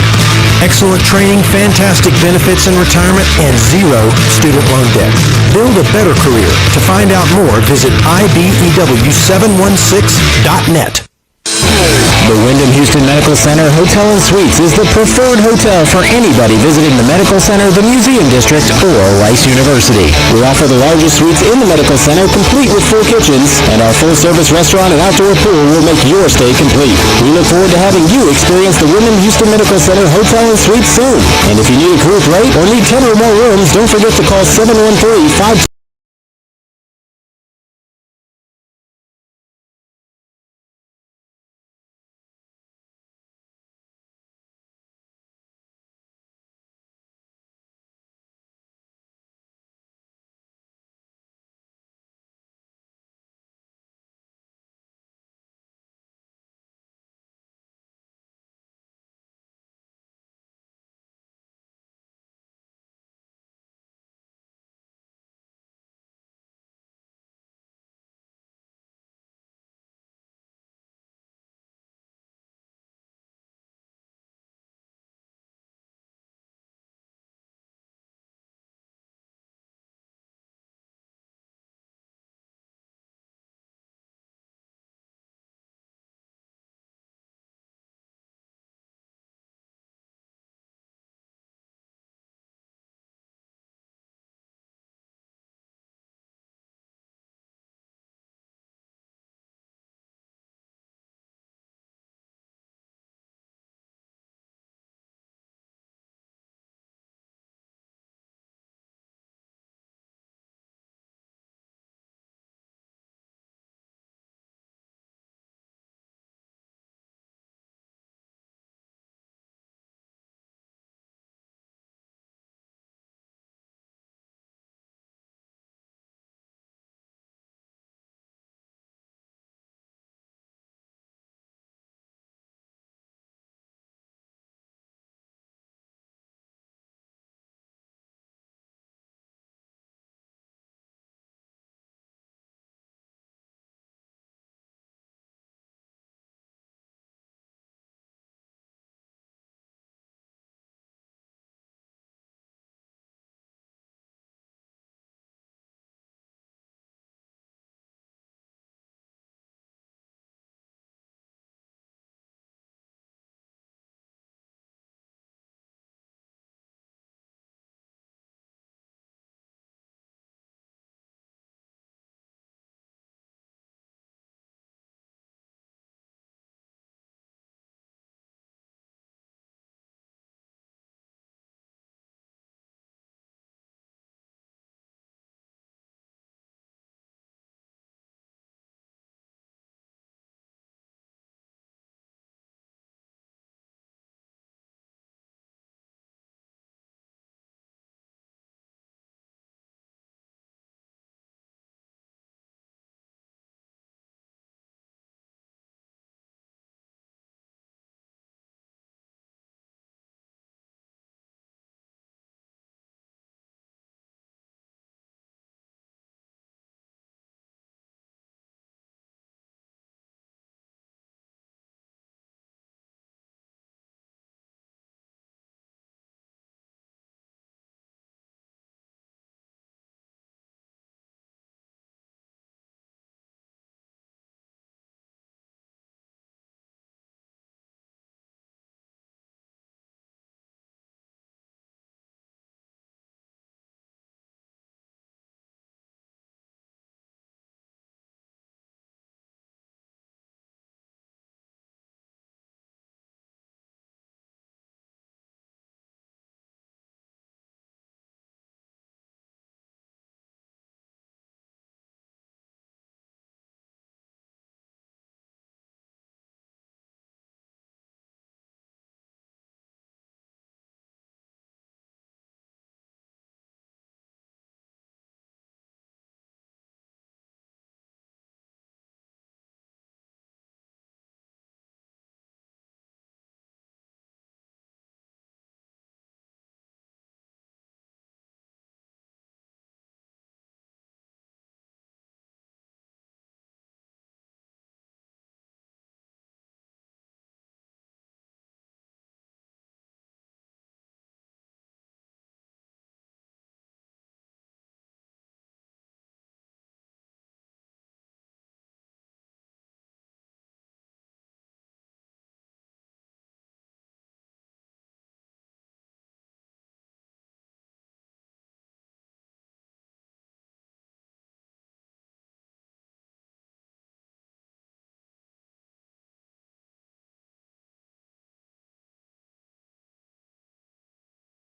Excellent training, fantastic benefits and retirement, and zero student loan debt. Build a better career. To find out more, visit IBEW716.net. The Wyndham Houston Medical Center Hotel and Suites is the preferred hotel for anybody visiting the Medical Center, the Museum District, or Rice University. We offer the largest suites in the Medical Center, complete with full kitchens, and our full-service restaurant and outdoor pool will make your stay complete. We look forward to having you experience the Wyndham Houston Medical Center Hotel and Suites soon. And if you need a group rate or need 10 or more rooms, don't forget to call 713-522